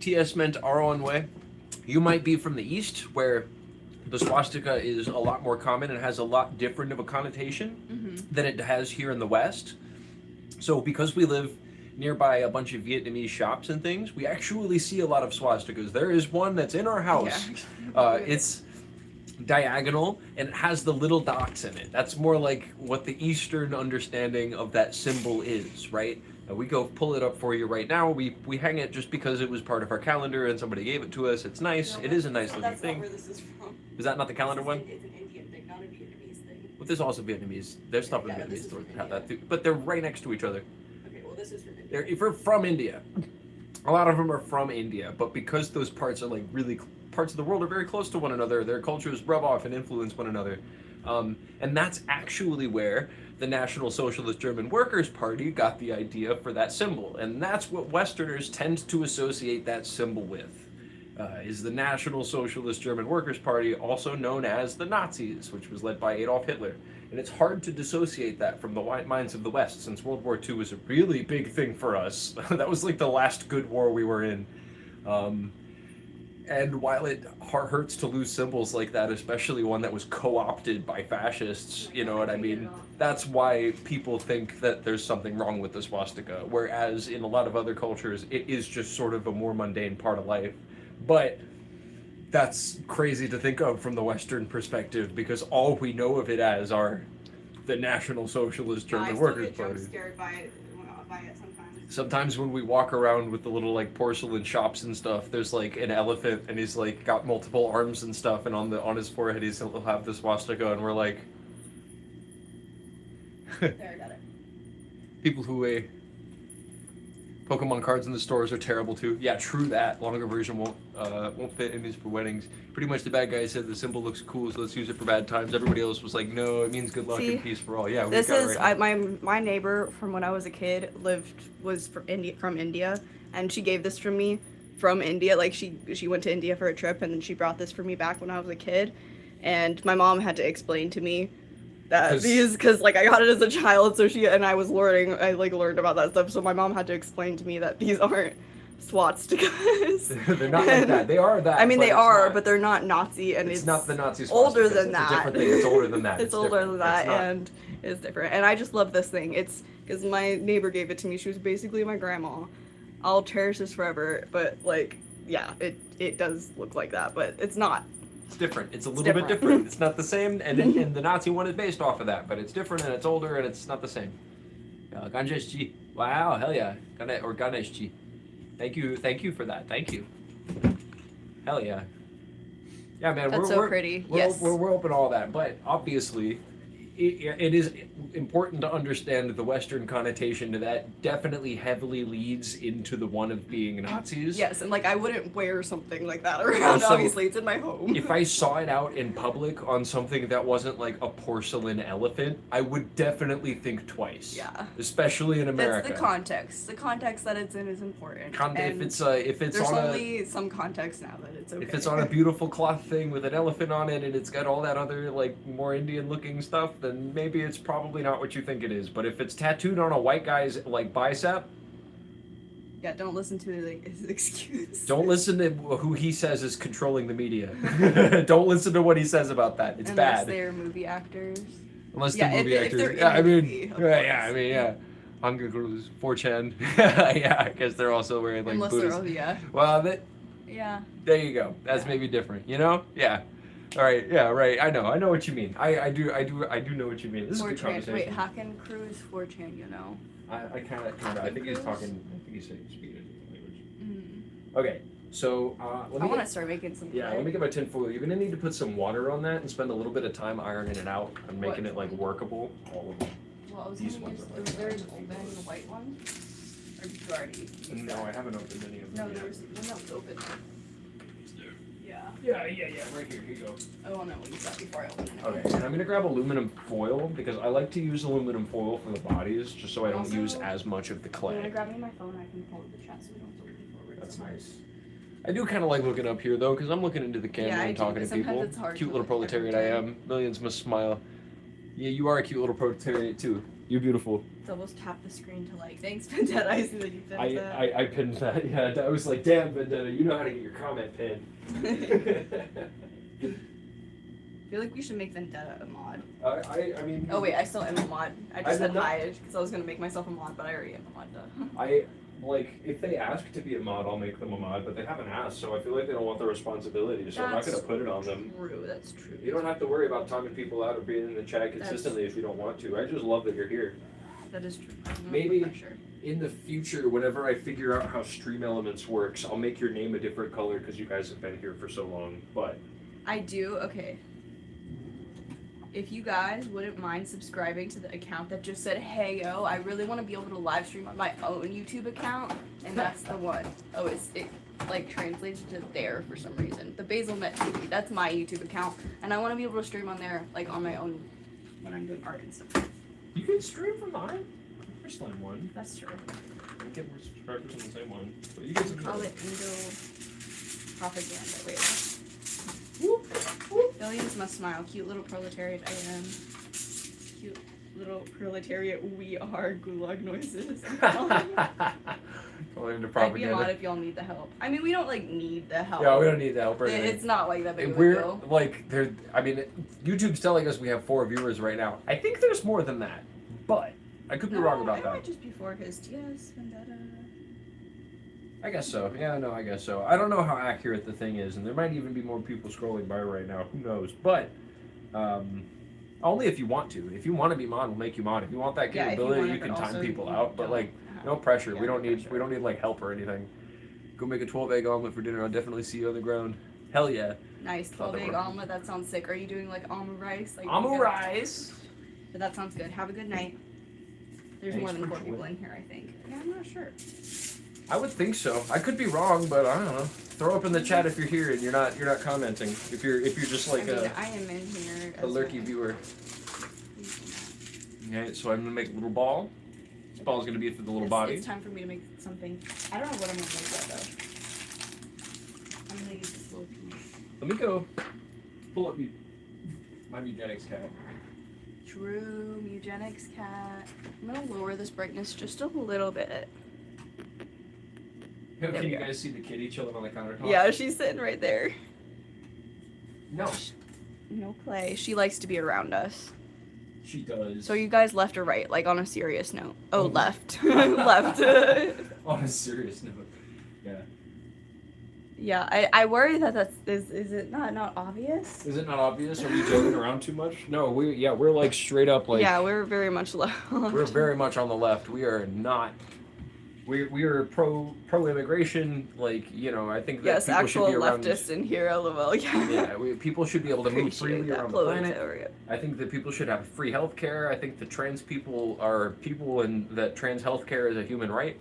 TS meant our own way. You might be from the east, where the swastika is a lot more common and has a lot different of a connotation than it has here in the west. So because we live nearby a bunch of Vietnamese shops and things, we actually see a lot of swastikas. There is one that's in our house. Yeah. It's diagonal and it has the little dots in it. That's more like what the Eastern understanding of that symbol is, right? We go pull it up for you right now. We hang it just because it was part of our calendar and somebody gave it to us. It's nice. It is a nice looking thing. That's not where this is from. Is that not the calendar one? It's an Indian thing, not a Vietnamese thing. But there's also Vietnamese. There's stuff in Yeah, this Vietnamese is stores from that have that India. too. But they're right next to each other. Okay, well this is from India. They're if we're from India. A lot of them are from India, but because those parts are like really parts of the world are very close to one another, their cultures rub off and influence one another. And that's actually where the National Socialist German Workers' Party got the idea for that symbol. And that's what Westerners tend to associate that symbol with, is the National Socialist German Workers' Party, also known as the Nazis, which was led by Adolf Hitler. And it's hard to dissociate that from the minds of the West, since World War II was a really big thing for us. That was like the last good war we were in. And while it hurts to lose symbols like that, especially one that was co-opted by fascists, you know what I mean? That's why people think that there's something wrong with the swastika. Whereas in a lot of other cultures, it is just sort of a more mundane part of life. But that's crazy to think of from the Western perspective, because all we know of it as are the National Socialist German Workers' Party. Scared by it sometimes. Sometimes when we walk around with the little like porcelain shops and stuff, there's like an elephant and he's like got multiple arms and stuff, and on his forehead he'll have the swastika, and we're like, There, I got it. people who Pokemon cards in the stores are terrible too. Yeah, true that. Longer version won't fit in these for weddings. Pretty much the bad guy said the symbol looks cool, so let's use it for bad times. Everybody else was like, no, it means good luck See, and peace for all. Yeah, we This got it is right now. my neighbor from when I was a kid was from India, and she gave this to me from India. Like she went to India for a trip, and then she brought this for me back when I was a kid, and my mom had to explain to me that because like I got it as a child, so I learned about that stuff, so my mom had to explain to me that these aren't swastikas. They're not like that. They are that. I mean, but they it's are, not. but they're not Nazi, and It's not the Nazi older swastikas. than It's that. a different thing. It's older than that. It's older different. than that, It's not- and it's different. And I just love this thing. It's because my neighbor gave it to me. She was basically my grandma. I'll cherish this forever. But like, yeah, it does look like that, but it's not. It's different. It's a little bit different. It's not the same, and the Nazi one is based off of that, but it's different and it's older and it's not the same. Ganjeshji. Wow, hell yeah. Or Ganeshji. Thank you for that. Thank you. Hell yeah. Yeah, man, That's so pretty. Yes. We're open to all that, but obviously, it is important to understand the Western connotation to that. Definitely heavily leads into the one of being Nazis. Yes, and like I wouldn't wear something like that around. Also, obviously, it's in my home. If I saw it out in public on something that wasn't like a porcelain elephant, I would definitely think twice. Yeah. Especially in America. That's the context. The context that it's in is important. If it's there's on only some context now that it's okay. If it's on a beautiful cloth thing with an elephant on it and it's got all that other like more Indian looking stuff, then maybe it's probably not what you think it is. But if it's tattooed on a white guy's like bicep, yeah, don't listen to like his excuse. don't listen to who he says is controlling the media. Don't listen to what he says about that. It's Unless bad. they're movie actors. Unless Yeah, they're movie if actors. they're in Yeah, I the mean, movie, of yeah, I course. mean, yeah. Hunger Games, 4chan. Yeah, because they're also wearing like Unless Buddhist. they're, yeah. Well, Yeah. there you go. That's maybe different. You know? Yeah. All right. Yeah. Right. I know what you mean. I do know what you mean. This is a good 4chan. conversation. Wait, Hakan Cruz 4chan, you know. I kind of. I think he's Cruz? talking. I think he's speaking a different language. Mm. Okay. So let I me. want to start making some. Yeah, let me get my tinfoil. You're gonna need to put some water on that and spend a little bit of time ironing it out and making it like workable. All of them. Well, I was These gonna ones use. are Was there like- a white one? Or did you already? use No, that? I haven't opened any of them No, yet. there was one that was open. Yeah. Yeah. Right here. Here you go. Oh, well, no, we'll use that before I open it. Okay, and I'm gonna grab aluminum foil because I like to use aluminum foil for the bodies, just so I don't Also, use as much of the You want to clay. grab me my phone? I can pull up the chat so we don't have to lean forward. That's so much. nice. I do kind of like looking up here though, because I'm looking into the camera Yeah, I and do, talking but to sometimes people. it's hard Cute to little look every proletariat I time. am. Millions must smile. Yeah, you are a cute little proletariat too. You're beautiful. Doubles tap the screen to like. Thanks, Vendetta. I see that you pinned that. I pinned that. Yeah, I was like, damn, Vendetta, you know how to get your comment pinned. I feel like we should make Vendetta a mod. I mean. Oh wait, I still am a mod. I just did said not- hi because I was gonna make myself a mod, but I already am a mod. Duh. I like if they ask to be a mod, I'll make them a mod, but they haven't asked, so I feel like they don't want the responsibility, so I'm not That's gonna put it on them. True, that's true. You don't have to worry about timing people out or being in the chat consistently if you don't want to. I just love that you're here. That is true. No Maybe- pressure. In the future, whenever I figure out how Stream Elements works, I'll make your name a different color because you guys have been here for so long. But I do. Okay. If you guys wouldn't mind subscribing to the account that just said "Hey yo," I really want to be able to live stream on my own YouTube account, and that's the one. Oh, it like translated to there for some reason. The Basilnet TV. That's my YouTube account, and I want to be able to stream on there like on my own when I'm doing art and stuff. you can stream from mine. First line one. That's true. I get more subscribers on the same one. But you get Call some. it Indo propaganda. Wait. Whoop, whoop. Billions must smile. Cute little proletariat I am. Cute little proletariat we are. Gulag noises. Calling into I'd be a mod propaganda. if y'all need the help. I mean, we don't like need the help. Yeah, we don't need the help or anything. It's not like that big of a We're deal. like, I mean, YouTube's telling us we have 4 viewers right now. I think there's more than that, but I could be wrong about It that. might just be 4 because Tia's Vendetta. I guess so. Yeah, no, I guess so. I don't know how accurate the thing is, and there might even be more people scrolling by right now. Who knows? But only if you want to. If you want to be mod, we'll make you mod. If you want that Yeah, if you capability, want you it, can but time also people you out. But don't. like, no pressure. Yeah, we don't no need pressure. like help or anything. Go make a 12-egg omelet for dinner. I'll definitely see you on the ground. Hell yeah. Nice. 12 egg omelet. That sounds sick. Are you doing like almond rice? Like Almond you got- rice. But that sounds good. Have a good night. There's Thanks more than for 4 people joining. in here, I think. Yeah, I'm not sure. I would think so. I could be wrong, but I don't know. Throw up in the chat if you're here and you're not commenting. If you're just like I mean, I am in here. a lurky viewer. Okay, so I'm gonna make a little ball. This ball's gonna be for the little body. It's time for me to make something. I don't know what I'm gonna make yet though. I'm gonna use this little piece. Let me go pull up my eugenics cat. True eugenics cat. I'm gonna lower this brightness just a little bit. There Can we you go. guys see the kitty chilling on the countertop? Yeah, she's sitting right there. No, No play. She likes to be around us. she does. So you guys left or right? Like on a serious note. Oh, Oh. left. Left. On a serious note. Yeah. Yeah, I worry that is it not obvious? Is it not obvious? Are we joking around too much? No, we're like straight up like Yeah, we're very much left. we're very much on the left. We are not. We are pro immigration. Like I think that Yes, people actual should be around. leftists in here, lol. Yeah. Yeah, people should be able to move Appreciate freely that around the planet. proletariat. I think that people should have free health care. I think that trans people are people, and that trans health care is a human right.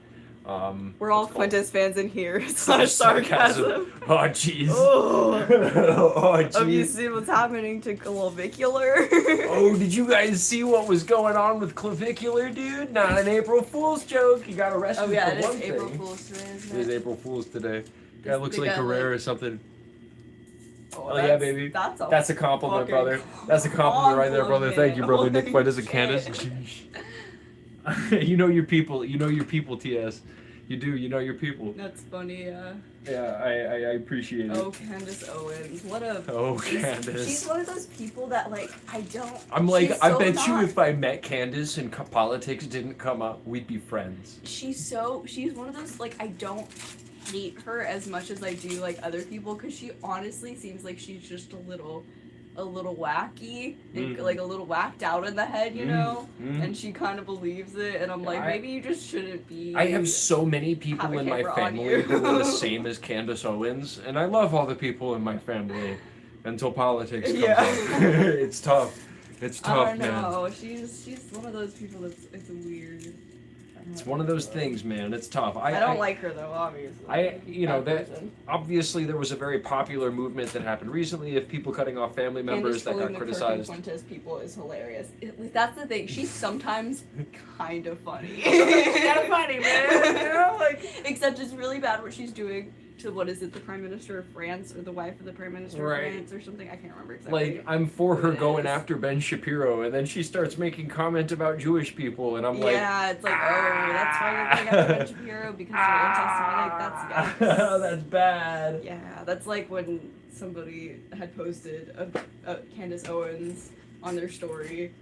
We're all Fuentes fans in here. It's not sarcasm. Oh jeez. Oh. Oh Have you jeez. seen what's happening to clavicular? Oh, did you guys see what was going on with clavicular, dude? Not an April Fool's joke. You got arrested Oh yeah, for it one is thing. April Fool's today, It isn't is it? April Fool's today. Guy This looks big like guy, Carrera or something. Oh, yeah, baby. That's a compliment, fucking brother. That's a compliment right there, brother. Thank you, brother. Nick Holy Fuentes and Candace. You know your people. You know your people, TS. You do. You know your people. That's funny, yeah. Yeah, I appreciate it. Oh, Candace Owens. What a. Oh, she's- Candace. She's one of those people that, like, I don't. I'm like, she's I so bet you not- if I met Candace and politics didn't come up, we'd be friends. She's one of those, like, I don't hate her as much as I do, like, other people, because she honestly seems like she's just a little wacky, and, like, a little whacked out in the head, you know? And she kind of believes it, and I'm like, maybe you just shouldn't be. I have so many people have a in my camera on family you. who are the same as Candace Owens, and I love all the people in my family until politics comes Yeah. up. It's tough. It's tough, I don't man. know. She's one of those people that's it's weird. It's one of those things, man. It's tough. I don't like her though, obviously. that person. obviously there was a very popular movement that happened recently of people cutting off family members Candace that got trolling the criticized. Fuentes people is hilarious. That's the thing. She's sometimes kind of funny. Kind of funny, man. You know, like Except it's really bad what she's doing to what is it, the Prime Minister of France or the wife of the Prime Minister Right. of France or something. I can't remember exactly. like I'm for her It going is. after Ben Shapiro, and then she starts making comment about Jewish people, and I'm like, yeah, it's like, oh, that's why you're going after Ben Shapiro because you're anti-Semitic. That's yikes. that's bad. Yeah, that's like when somebody had posted a Candace Owens on their story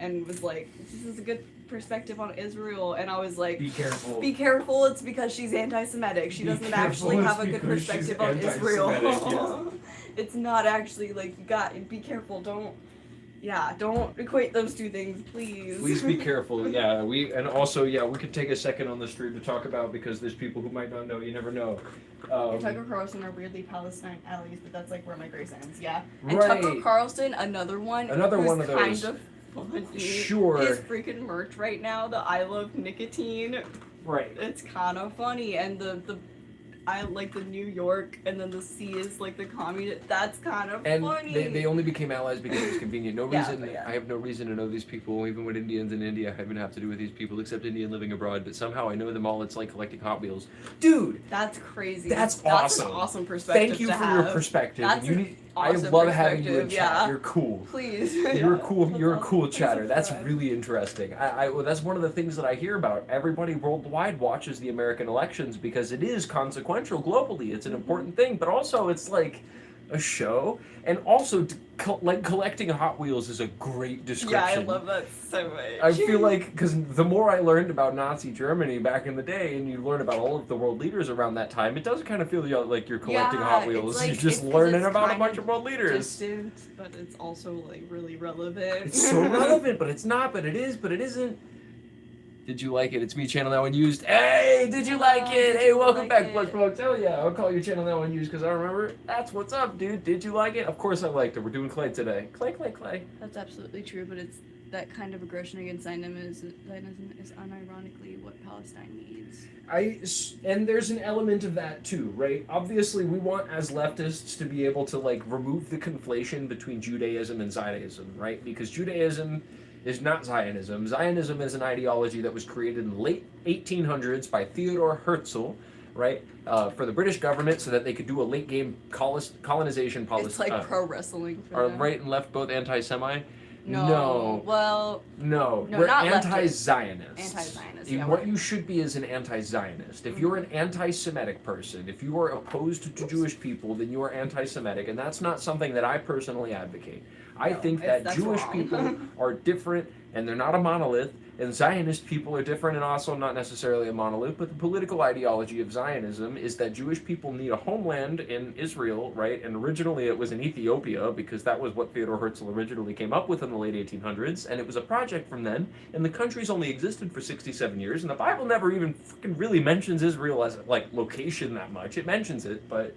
and was like, this is a good perspective on Israel, and I was like, Be careful. be careful, it's because she's anti-Semitic. She Be doesn't careful, actually it's have a good because she's perspective on Israel. anti-Semitic, It's not actually like, be careful, don't equate those two things, please. Please be careful. Yeah, we could take a second on the stream to talk about, because there's people who might not know. You never know. And Tucker Carlson are weirdly Palestine allies, but that's like where my grace ends. Yeah. And Right. Tucker Carlson, another one who's one of those. kind of funny. Sure. His freaking merch right now, the I love nicotine. Right. It's kind of funny, and the I like the New York, and then the C is like the communist. That's kind of And funny. they only became allies because it's convenient. No Yeah, reason. but yeah. I have no reason to know these people. Even with Indians in India, I even have to do with these people, except Indian living abroad. But somehow I know them all. It's like collecting Hot Wheels, dude. That's crazy. That's An awesome. awesome perspective. Thank you to for have. your perspective. That's You an need, awesome I love having you in perspective, chat. yeah. You're cool. Please. You're cool. That's You're a awesome. cool Thanks chatter. for That's that. really interesting. Well, that's one of the things that I hear about. Everybody worldwide watches the American elections because it is consequential globally. It's an important thing, but also it's like a show, and also like collecting Hot Wheels is a great description. Yeah, I love that so much. I feel like, because the more I learned about Nazi Germany back in the day, and you learn about all of the world leaders around that time, it does kind of feel like you're collecting Yeah, Hot it's Wheels. like- You're just 'cause learning it's about a kind bunch of of world leaders. distant, but it's also like really relevant. It's so relevant, but it's not, but it is, but it isn't. Did you like it? It's me, Channel Now Unused. Hey, did you like it? Hey, welcome like back, it. Blood Plugs. Hell yeah, I'll call you Channel Now Unused because I remember. That's what's up, dude. Did you like it? Of course I liked it. We're doing Clay today. Clay, Clay, Clay. That's absolutely true, but it's that kind of aggression against Zionism is unironically what Palestine needs. And there's an element of that too, right? Obviously, we want as leftists to be able to like remove the conflation between Judaism and Zionism, right? Because Judaism is not Zionism. Zionism is an ideology that was created in the late 1800s by Theodor Herzl, right, for the British government so that they could do a late game colonization policy. It's like pro wrestling for Are them. right and left both anti-Semi? No. Well, No, No, we're not leftist. anti-Zionists. Anti-Zionist, And yeah, what we're- you should be is an anti-Zionist. If you're an anti-Semitic person, if you are opposed to Jewish people, then you are anti-Semitic, and that's not something that I personally advocate. I No, think that that's Jewish wrong. people are different and they're not a monolith. And Zionist people are different and also not necessarily a monolith, but the political ideology of Zionism is that Jewish people need a homeland in Israel, right? And originally it was in Ethiopia because that was what Theodor Herzl originally came up with in the late 1800s, and it was a project from then, and the country's only existed for 67 years, and the Bible never even fucking really mentions Israel as, like, location that much. It mentions it, but...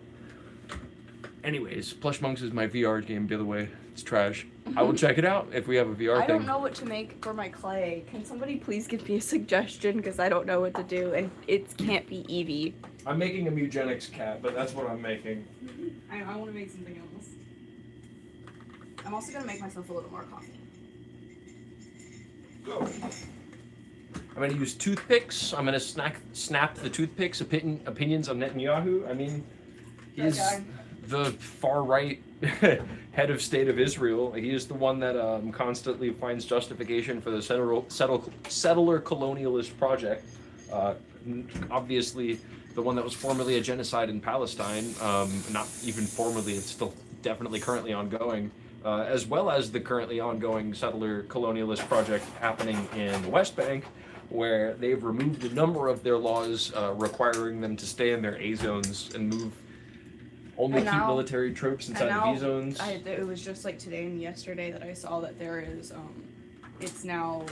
Anyways, Plush Monks is my VR game, by the way. It's trash. I will check it out if we have a VR I thing. don't know what to make for my clay. Can somebody please give me a suggestion? Because I don't know what to do, and it can't be Eevee. I'm making a Mugenics cat, but that's what I'm making. I want to make something else. I'm also going to make myself a little more coffee. Go. I'm going to use toothpicks. I'm going to snap the toothpicks opinions on Netanyahu. I mean, he's the far-right head of state of Israel. He is the one that constantly finds justification for the settler colonialist project. Obviously, the one that was formerly a genocide in Palestine, not even formerly, it's still definitely currently ongoing, as well as the currently ongoing settler colonialist project happening in the West Bank, where they've removed a number of their laws requiring them to stay in their A zones and move only keep military troops inside the B zones. It was just like today and yesterday that I saw that there is, it's now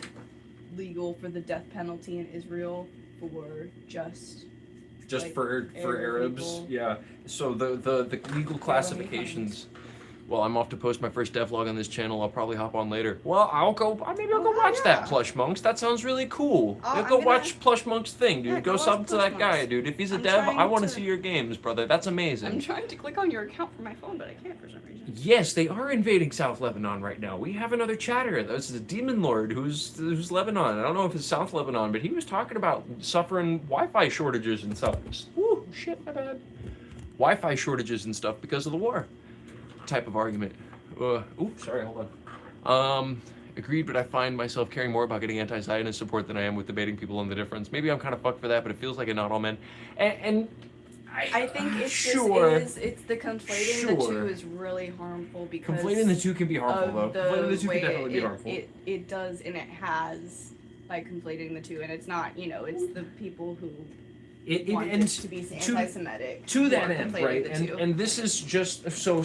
legal for the death penalty in Israel for just like, for Arabs. people. Yeah. So the legal classifications. Well, I'm off to post my first devlog on this channel. I'll probably hop on later. Well, maybe I'll go watch that, Plush Monks. That sounds really cool. Go watch Plush Monks' thing, dude. Yeah, go go sub watch to Plush that guy, Monks. dude. If he's a I'm dev, I trying want to to- see your games, brother. That's amazing. I'm trying to click on your account from my phone, but I can't for some reason. Yes, they are invading South Lebanon right now. We have another chatter. This is a demon lord who's Lebanon. I don't know if it's South Lebanon, but he was talking about suffering Wi-Fi shortages and stuff. Woo, shit, my bad. Wi-Fi shortages and stuff because of the war. Type of argument. Sorry, hold on. Agreed, but I find myself caring more about getting anti-Zionist support than I am with debating people on the difference. Maybe I'm kind of fucked for that, but it feels like a not all men. And I think it's sure. it's the conflating the two is really harmful because Conflating the two can be harmful, of though. Conflating the two way can definitely be harmful. it does and it has by conflating the two, and it's not, it's the people who want it to be anti-Semitic. To who that are end, conflating right? the two. And this is just so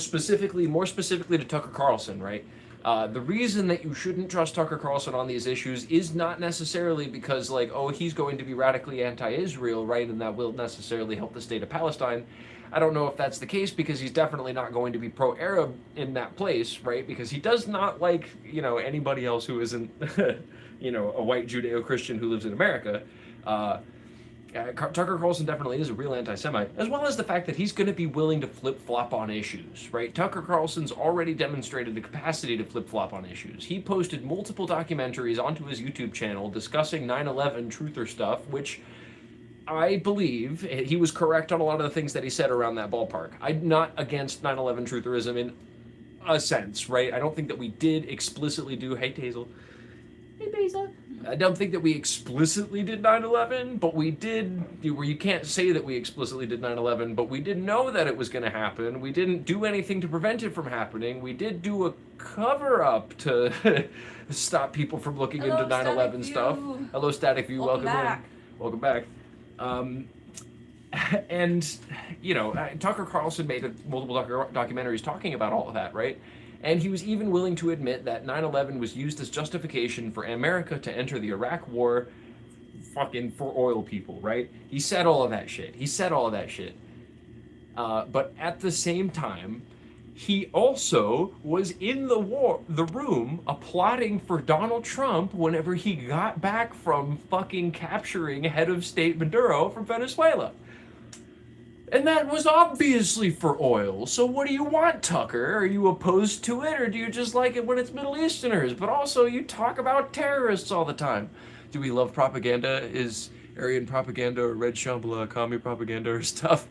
more specifically to Tucker Carlson, right? The reason that you shouldn't trust Tucker Carlson on these issues is not necessarily because, like, he's going to be radically anti-Israel, right? And that will necessarily help the state of Palestine. I don't know if that's the case because he's definitely not going to be pro-Arab in that place, right? Because he does not like, anybody else who isn't, a white Judeo-Christian who lives in America. Tucker Carlson definitely is a real anti-Semite, as well as the fact that he's going to be willing to flip-flop on issues, right? Tucker Carlson's already demonstrated the capacity to flip-flop on issues. He posted multiple documentaries onto his YouTube channel discussing 9/11 truther stuff, which I believe he was correct on a lot of the things that he said around that ballpark. I'm not against 9/11 trutherism in a sense, right? I don't think that we did explicitly do, hey, Tazel. Hey, Basil. I don't think that we explicitly did 9/11, but we did, where you can't say that we explicitly did 9/11, but we did know that it was going to happen. We didn't do anything to prevent it from happening. We did do a cover-up to stop people from looking into 9/11 stuff. Hello, Static View. Welcome back. in. Welcome back. And, Tucker Carlson made multiple documentaries talking about all of that, right? And he was even willing to admit that 9/11 was used as justification for America to enter the Iraq War fucking for oil people, right? He said all of that shit. But at the same time, he also was in the room applauding for Donald Trump whenever he got back from fucking capturing head of state Maduro from Venezuela. And that was obviously for oil. So what do you want, Tucker? Are you opposed to it, or do you just like it when it's Middle Easterners? But also, you talk about terrorists all the time. Do we love propaganda? Is Aryan propaganda or Red Shambhala commie propaganda or stuff?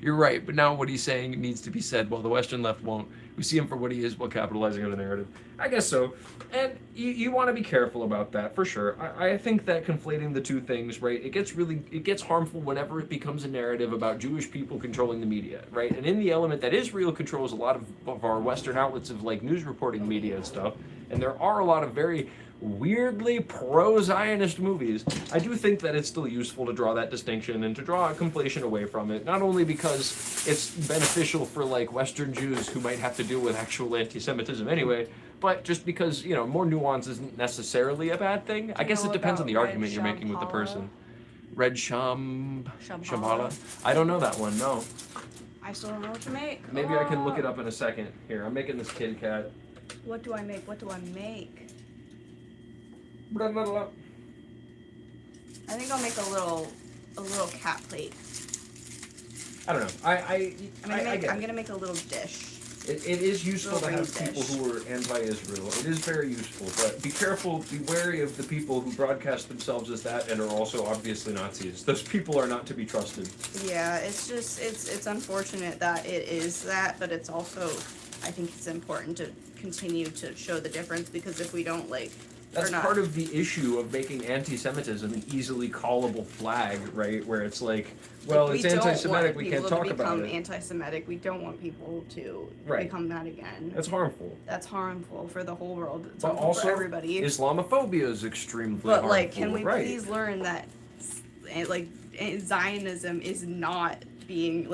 You're right, but now what he's saying needs to be said while the Western left won't. We see him for what he is while capitalizing on the narrative. I guess so. And you want to be careful about that, for sure. I think that conflating the two things, right, it gets harmful whenever it becomes a narrative about Jewish people controlling the media, right? And in the element that Israel controls a lot of our Western outlets of, like, news reporting media and stuff, and there are a lot of very weirdly pro-Zionist movies, I do think that it's still useful to draw that distinction and to draw a conflation away from it, not only because it's beneficial for like Western Jews who might have to deal with actual anti-Semitism anyway, but just because, you know, more nuance isn't necessarily a bad thing. I guess it depends on the argument you're making with the person. Red Shambhala? I don't know that one, no. I still don't know what to make. Maybe I can look it up in a second. Here, I'm making this Kit Kat. What do I make? What do I make? Blah, blah, blah. I think I'll make a little cat plate. I don't know. I'm gonna make a little dish. It is useful to Little have ring people dish. who are anti-Israel. It is very useful, but be careful, be wary of the people who broadcast themselves as that and are also obviously Nazis. Those people are not to be trusted. Yeah, it's just it's unfortunate that it is that, but it's also I think it's important to continue to show the difference because if we don't That's part of the issue of making anti-Semitism an easily callable flag, right? Where it's like, well, we it's don't anti-Semitic, want we can't people talk to about become it. anti-Semitic. We don't want people to Right. become that again. That's harmful. That's harmful for the whole world. It's But harmful also, for everybody. Islamophobia is extremely But harmful. like, can we right. please learn that Zionism is not being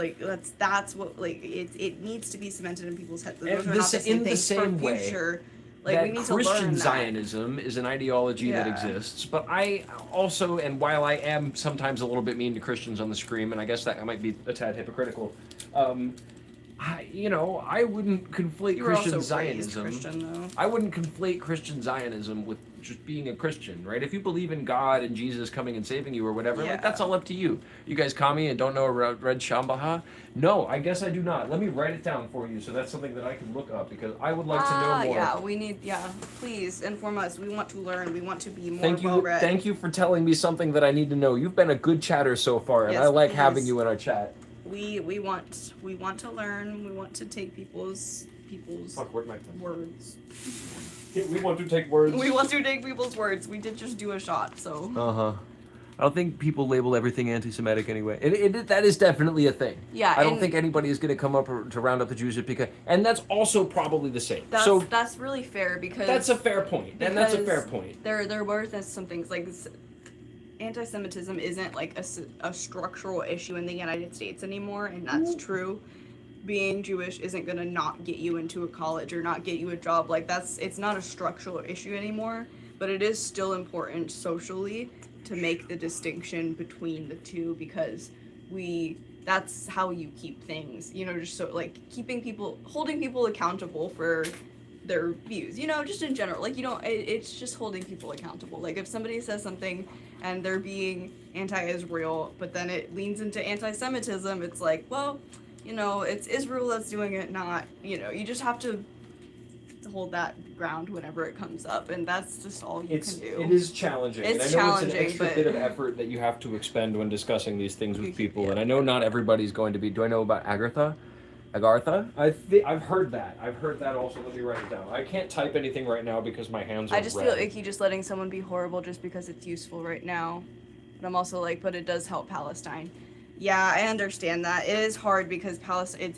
that's what it needs to be cemented in people's heads. Those And are not the same in the things same for way future. that we need to Christian learn that. Zionism is an ideology that Yeah. exists, but I also, and while I am sometimes a little bit mean to Christians on the screen, and I guess that I might be a tad hypocritical, I wouldn't conflate You were Christian also raised Zionism. Christian, though. I wouldn't conflate Christian Zionism with just being a Christian, right? If you believe in God and Jesus coming and saving you or whatever, Yeah. that's all up to you. You guys call me and don't know Red Shambhala? No, I guess I do not. Let me write it down for you so that's something that I can look up because I would like to know more. Please inform us. We want to learn. We want to be more Thank you, well-read. thank you for telling me something that I need to know. You've been a good chatter so far, and Yes, I like please. having you in our chat. We want to learn. We want to take people's Fuck, where'd my pen? words. We want to take words. We want to take people's words. We did just do a shot, so. I don't think people label everything anti-Semitic anyway. That is definitely a thing. Yeah, I don't and- think anybody is going to come up to round up the Jews because, and that's also probably the same. That's really fair because That's a fair point, and that's a fair point. There were some things like anti-Semitism isn't like a structural issue in the United States anymore, and that's true. Being Jewish isn't gonna not get you into a college or not get you a job. It's not a structural issue anymore, but it is still important socially to make the distinction between the two because that's how you keep things, just so holding people accountable for their views, just in general, it's just holding people accountable. Like if somebody says something and they're being anti-Israel, but then it leans into anti-Semitism, it's like, well, it's Israel that's doing it, not, you just have to hold that ground whenever it comes up, and that's just all you can do. It is challenging. It's and I know challenging, it's an extra but- bit of effort that you have to expend when discussing these things with people, Yeah. and I know not everybody's going to be. Do I know about Agartha? I've heard that. I've heard that also. Let me write it down. I can't type anything right now because my hands are I just red. feel icky just letting someone be horrible just because it's useful right now. But I'm also but it does help Palestine. Yeah, I understand that. It is hard because Palestine,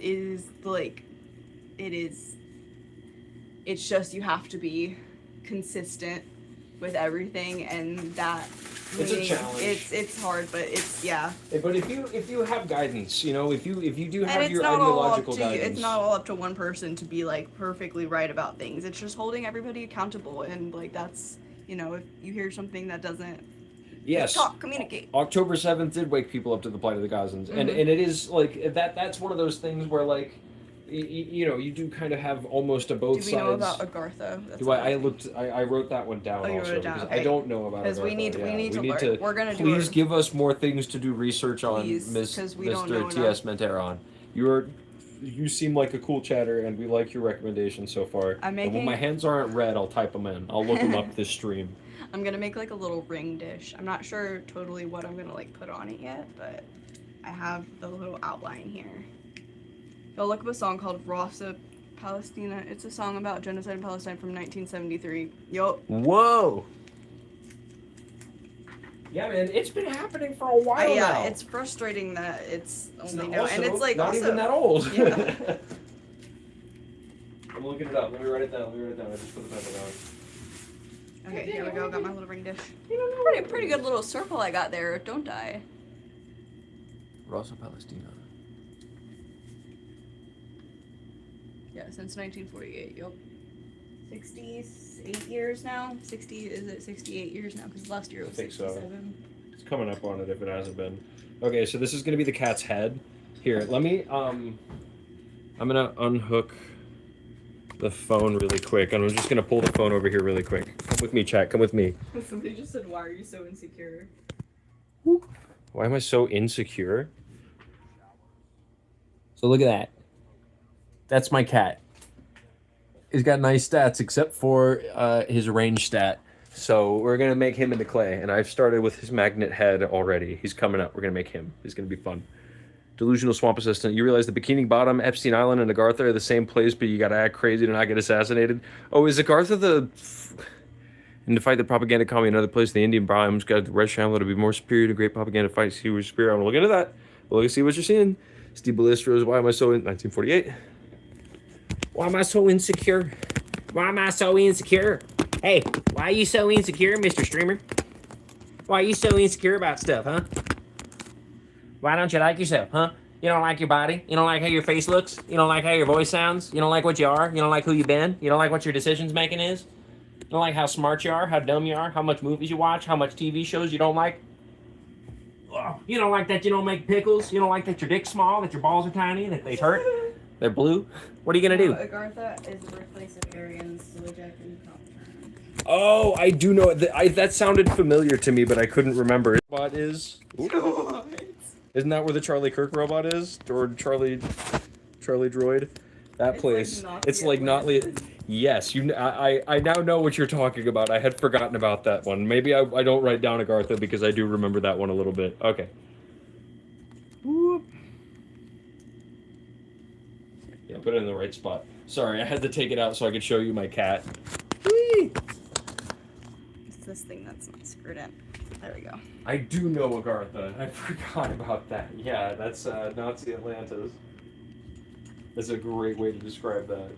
it's just you have to be consistent with everything, and that It's a challenge. It's hard, but yeah. But if you have guidance, if you do And have it's your not all up ideological to you. guidance, It's not all up to one person to be perfectly right about things. It's just holding everybody accountable, and that's if you hear something that doesn't yes. talk, communicate. October 7th did wake people up to the plight of the Gazans, and Mhm. it is that's one of those things where you do kind of have almost a both Do we sides. know about Agartha? That's Do I wrote that one down Oh, you wrote also it down, because okay. I don't know about it. Because we need to learn. We're gonna do Please our- give us more things to do research on, Please, Miss 'cause we don't know Mr. T.S. Menteron. You seem like a cool chatter, and we like your recommendations so far. I'm And when making- my hands aren't red, I'll type them in. I'll look them up this stream. I'm gonna make a little ring dish. I'm not sure totally what I'm gonna put on it yet, but I have the little outline here. Go look up a song called Rasa Palestina. It's a song about genocide in Palestine from 1973. Yup. Whoa. Yeah, man, it's been happening for a while Yeah, now. it's frustrating that it's only not now, and it's not also even that old. Yeah. I'm looking it up. Let me write it down. I just put the pencil down. Okay, here we go. Got my little ring dish. You don't know Pretty good little circle I got there, don't I? Rosa Palestina. Yeah, since 1948. Yep. 68 years now. 68 years now? Because last year it was I think so. 67. It's coming up on it if it hasn't been. Okay, so this is gonna be the cat's head. Here, let me I'm gonna unhook the phone really quick, and I'm just gonna pull the phone over here really quick. Come with me, chat. Come with me. Somebody just said, "Why are you so insecure?" Why am I so insecure? So look at that. That's my cat. He's got nice stats except for his range stat. So we're gonna make him into clay, and I've started with his magnet head already. He's coming up. We're gonna make him. He's gonna be fun. Delusional swamp assistant. You realize the Bikini Bottom, Epstein Island, and Agartha are the same place, but you gotta act crazy to not get assassinated. Oh, is Agartha the? And to fight the propaganda commie in another place, the Indian biomes got the Red Shambler to be more superior to great propaganda fights. He was superior. I'm gonna look into that. We'll see what you're seeing. Steve Ballistros. Why am I so in 1948? Why am I so insecure? Why am I so insecure? Hey, why are you so insecure, Mr. Streamer? Why are you so insecure about stuff, huh? Why don't you like yourself, huh? You don't like your body? You don't like how your face looks? You don't like how your voice sounds? You don't like what you are? You don't like who you've been? You don't like what your decisions making is? You don't like how smart you are, how dumb you are, how much movies you watch, how much TV shows you don't like? You don't like that you don't make pickles? You don't like that your dick's small, that your balls are tiny, that they hurt? They're blue? What are you gonna do? Agartha is the birthplace of Aryans, Silverjack, and Coptern. Oh, I do know that sounded familiar to me, but I couldn't remember. Robot is. Isn't that where the Charlie Kirk robot is, or Charlie Droid? That It's place. like It's like Nazi not. Yes, I now know what you're talking about. I had forgotten about that one. Maybe I don't write down Agartha because I do remember that one a little bit. Okay. Whoop. Yeah, put it in the right spot. Sorry, I had to take it out so I could show you my cat. Whee! It's this thing that's not screwed in. There we go. I do know Agartha. I forgot about that. Yeah, that's Nazi Atlantis. That's a great way to describe that.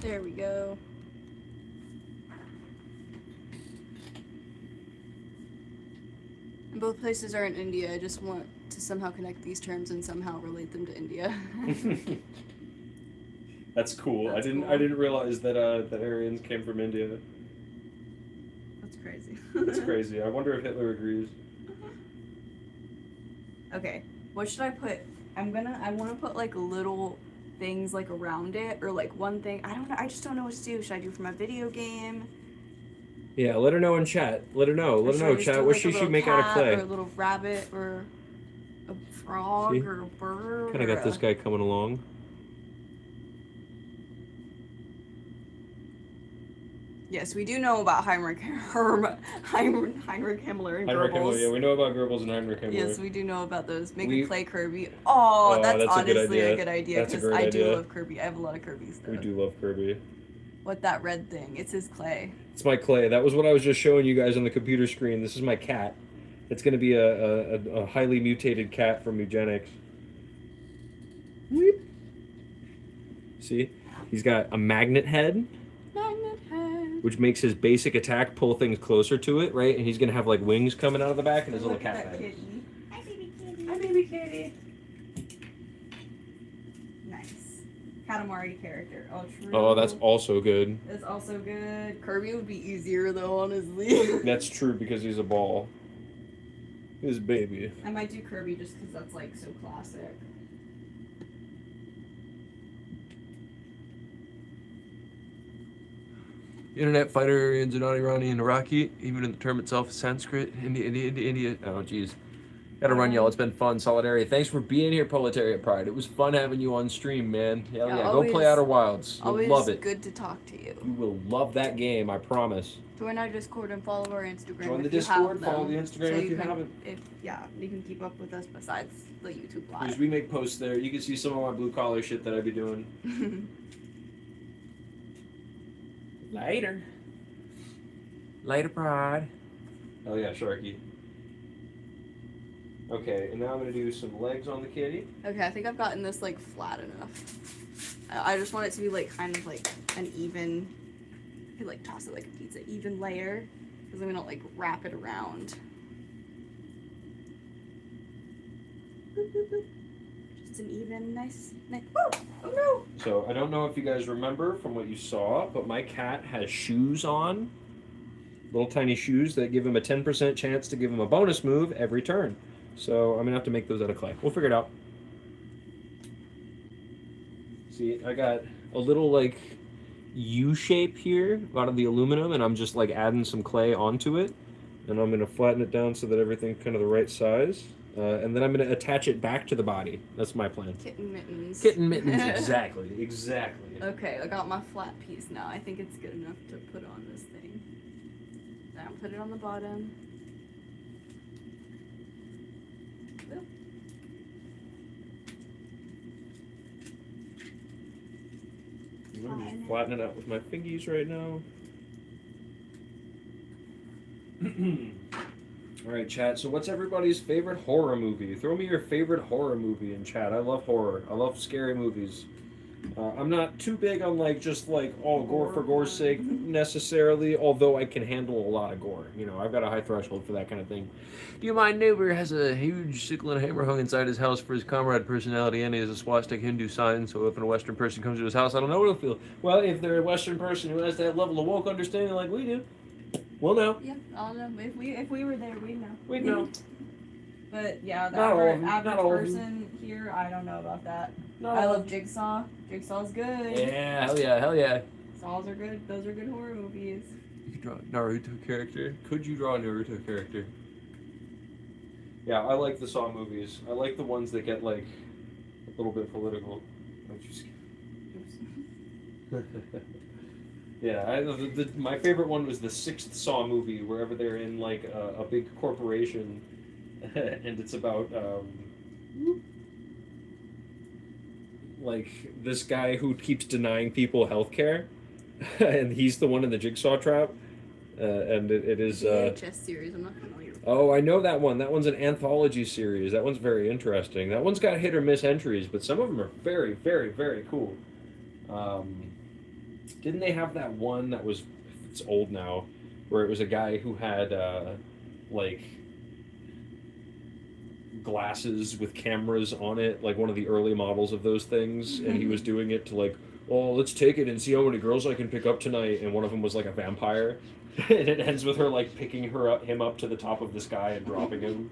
There we go. Both places are in India. I just want to somehow connect these terms and somehow relate them to India. That's cool. That's I cool. didn't realize that that Aryans came from India. That's crazy. That's crazy. I wonder if Hitler agrees. Okay, what should I put? I want to put like little things like around it, or like one thing. I don't know. I just don't know what to do. Should I do for my video game? Yeah, let her know in chat. Let her know. Let her know, chat. What she should make out of clay. Or a little rabbit, or a frog, See? or a bird. Kind of got this guy coming along. Yes, we do know about Heinrich Himmler and Heinrich Himmler. Goebbels. Yeah, we know about Goebbels and Heinrich Himmler. Yes, we do know about those. Make We- a clay Kirby. Oh, Oh, that's that's a good honestly idea. a good idea. That's a Because great I do idea. love Kirby. I have a lot of Kirby stuff. We do love Kirby. What that red thing? It's his clay. It's my clay. That was what I was just showing you guys on the computer screen. This is my cat. It's going to be a highly mutated cat from eugenics. Weep. See? He's got a magnet head, Magnet head. which makes his basic attack pull things closer to it, right? And he's going to have like wings coming out of the back and his little Look at cat that bag. kitty. Hi, baby kitty. Hi, baby kitty. Nice. Katamari character. Oh, true. Oh, that's also good. That's also good. Kirby would be easier though, honestly. That's true because he's a ball. His baby. I might do Kirby just because that's like so classic. Internet fighter Aryans are not Iranian, Iraqi, even in the term itself is Sanskrit. India. Oh, jeez. Gotta run, y'all. It's been fun. Solidarity. Thanks for being here, Proletariat Pride. It was fun having you on stream, man. Hell Yeah, yeah. Go always- play Outer Wilds. You'll Always love it. good to talk to you. You will love that game, I promise. Join our Discord and follow our Instagram. Join the if you have Discord, follow them. the Instagram if you can, haven't. You can keep up with us besides the YouTube live. Because we make posts there. You can see some of my blue collar shit that I be doing. Later. Later, Pride. Oh yeah, Sharky. Okay, and now I'm gonna do some legs on the kitty. Okay, I think I've gotten this like flat enough. I just want it to be like kind of like an even. You could like toss it like a pizza, even layer, because then we don't like wrap it around. Boop, boop, boop. Just an even, nice. Whoa! Oh no! So I don't know if you guys remember from what you saw, but my cat has shoes on. Little tiny shoes that give him a 10% chance to give him a bonus move every turn. So I'm gonna have to make those out of clay. We'll figure it out. See, I got a little like U shape here out of the aluminum, and I'm just like adding some clay onto it, and I'm gonna flatten it down so that everything's kind of the right size, and then I'm gonna attach it back to the body. That's my plan. Kitten mittens. Kitten mittens, exactly, exactly. Okay, I got my flat piece now. I think it's good enough to put on this thing. Now put it on the bottom. Boop. I'm just flattening it out with my fingies right now. All right, chat. So, what's everybody's favorite horror movie? Throw me your favorite horror movie in chat. I love horror. I love scary movies. I'm not too big on like just like all gore for gore's sake necessarily. Although I can handle a lot of gore. You know, I've got a high threshold for that kind of thing. Do my neighbor has a huge sickle and hammer hung inside his house for his comrade personality, and he has a swastika Hindu sign, so if a Western person comes to his house, I don't know what he'll feel. Well, if they're a Western person who has that level of woke understanding like we do, we'll know. Yeah, I'll know. If we were there, we'd know. We'd know. But yeah, the Not all of them, average not all of them. person here, I don't know about that. No. I love Jigsaw. Jigsaw's good. Yeah, hell yeah, hell yeah. Saws are good. Those are good horror movies. You could draw a Naruto character. Could you draw a Naruto character? Yeah, I like the Saw movies. I like the ones that get like a little bit political. Don't you Oops. Yeah, my favorite one was the sixth Saw movie, wherever they're in like a big corporation, and it's about like this guy who keeps denying people health care, and he's the one in the jigsaw trap, and it is. VHS series. I'm not familiar with. Oh, I know that one. That one's an anthology series. That one's very interesting. That one's got hit or miss entries, but some of them are very, very, very cool. Didn't they have that one that was, it's old now, where it was a guy who had, like, glasses with cameras on it, like one of the early models of those things, and he was doing it to, like, oh, let's take it and see how many girls I can pick up tonight, and one of them was, like, a vampire, and it ends with her, like, picking him up to the top of the sky and dropping him,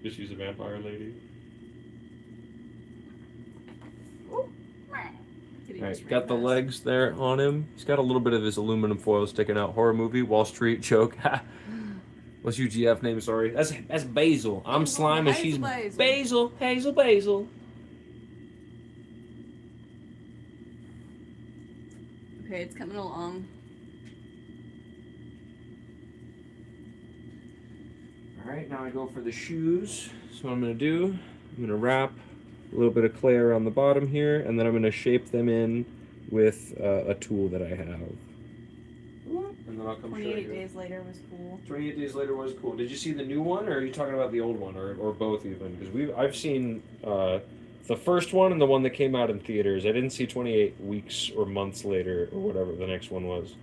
because she's a vampire lady. Alright, got the legs there on him. He's got a little bit of his aluminum foil sticking out. Horror movie, Wall Street joke. What's your GF name? Sorry, that's Basil. I'm Slime and she's Basil. Basil. Okay, it's coming along. All right, now I go for the shoes. So what I'm gonna do, I'm gonna wrap a little bit of clay around the bottom here, and then I'm gonna shape them in with a tool that I have. And then I'll come show 28 you. days later was cool. 28 Days Later was cool. Did you see the new one, or are you talking about the old one, or both even? Because I've seen the first one and the one that came out in theaters. I didn't see 28 weeks or months later, or whatever the next one was.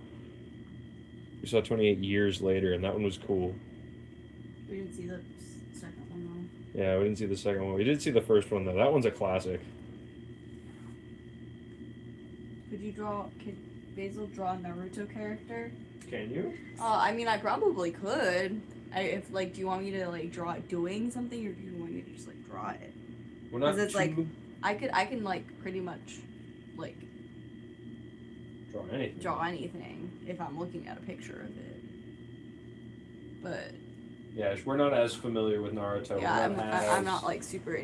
We saw 28 years later, and that one was cool. We didn't see the second one Yeah, we didn't see the second one. We did see the first one though. That one's a classic. though. Could Basil draw a Naruto character? Can you? I mean, I probably could. If like, do you want me to like draw it doing something, or do you want me to just like draw it? We're not 'Cause it's too... like- I can like pretty much like draw anything. draw anything if I'm looking at a picture of it. But Yeah, we're not as familiar with Naruto. yeah, We're I'm not like super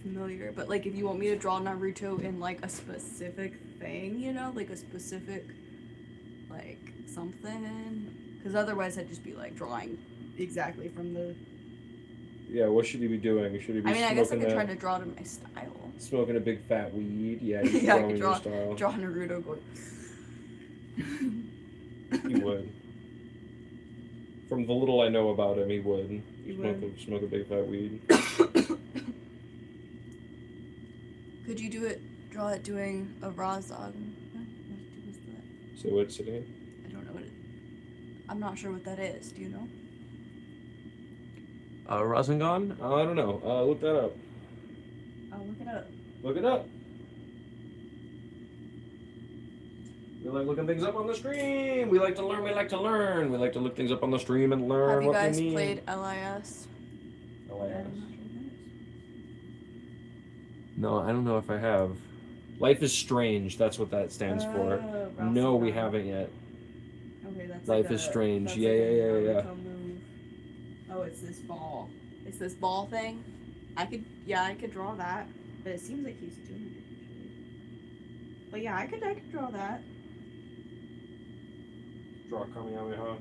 familiar. But like, if you want me to draw Naruto in like a specific thing, you know, like a specific like something, because otherwise I'd just be like drawing exactly from the. Yeah, what should he be doing? Should he be I mean, I guess I smoking could try to draw to my style. smoking a big fat weed? Yeah, you Yeah, I drawing could your style. Draw Naruto going. He would. From the little I know about him, he would. You would. Smoke a big fat weed. Could you draw it doing a Razag? What was that? So what's it again? I don't know what it. I'm not sure what that is. Do you know? Rasengan? I don't know. Look that up. I'll look it up. Look it up. We like looking things up on the stream. We like to learn. We like to learn. We like to look things up on the stream and learn Have you what guys we need. played LIS? LIS. No, I don't know if I have. Life is Strange. That's what that stands for. No, we haven't yet. Okay, that's Life like is Strange. that's Yeah, like yeah, a yeah, yeah. Naruto move. Oh, it's this ball. It's this ball thing. I could draw that, but it seems like he's doing it usually. But yeah, I could draw that. Draw Kamehameha.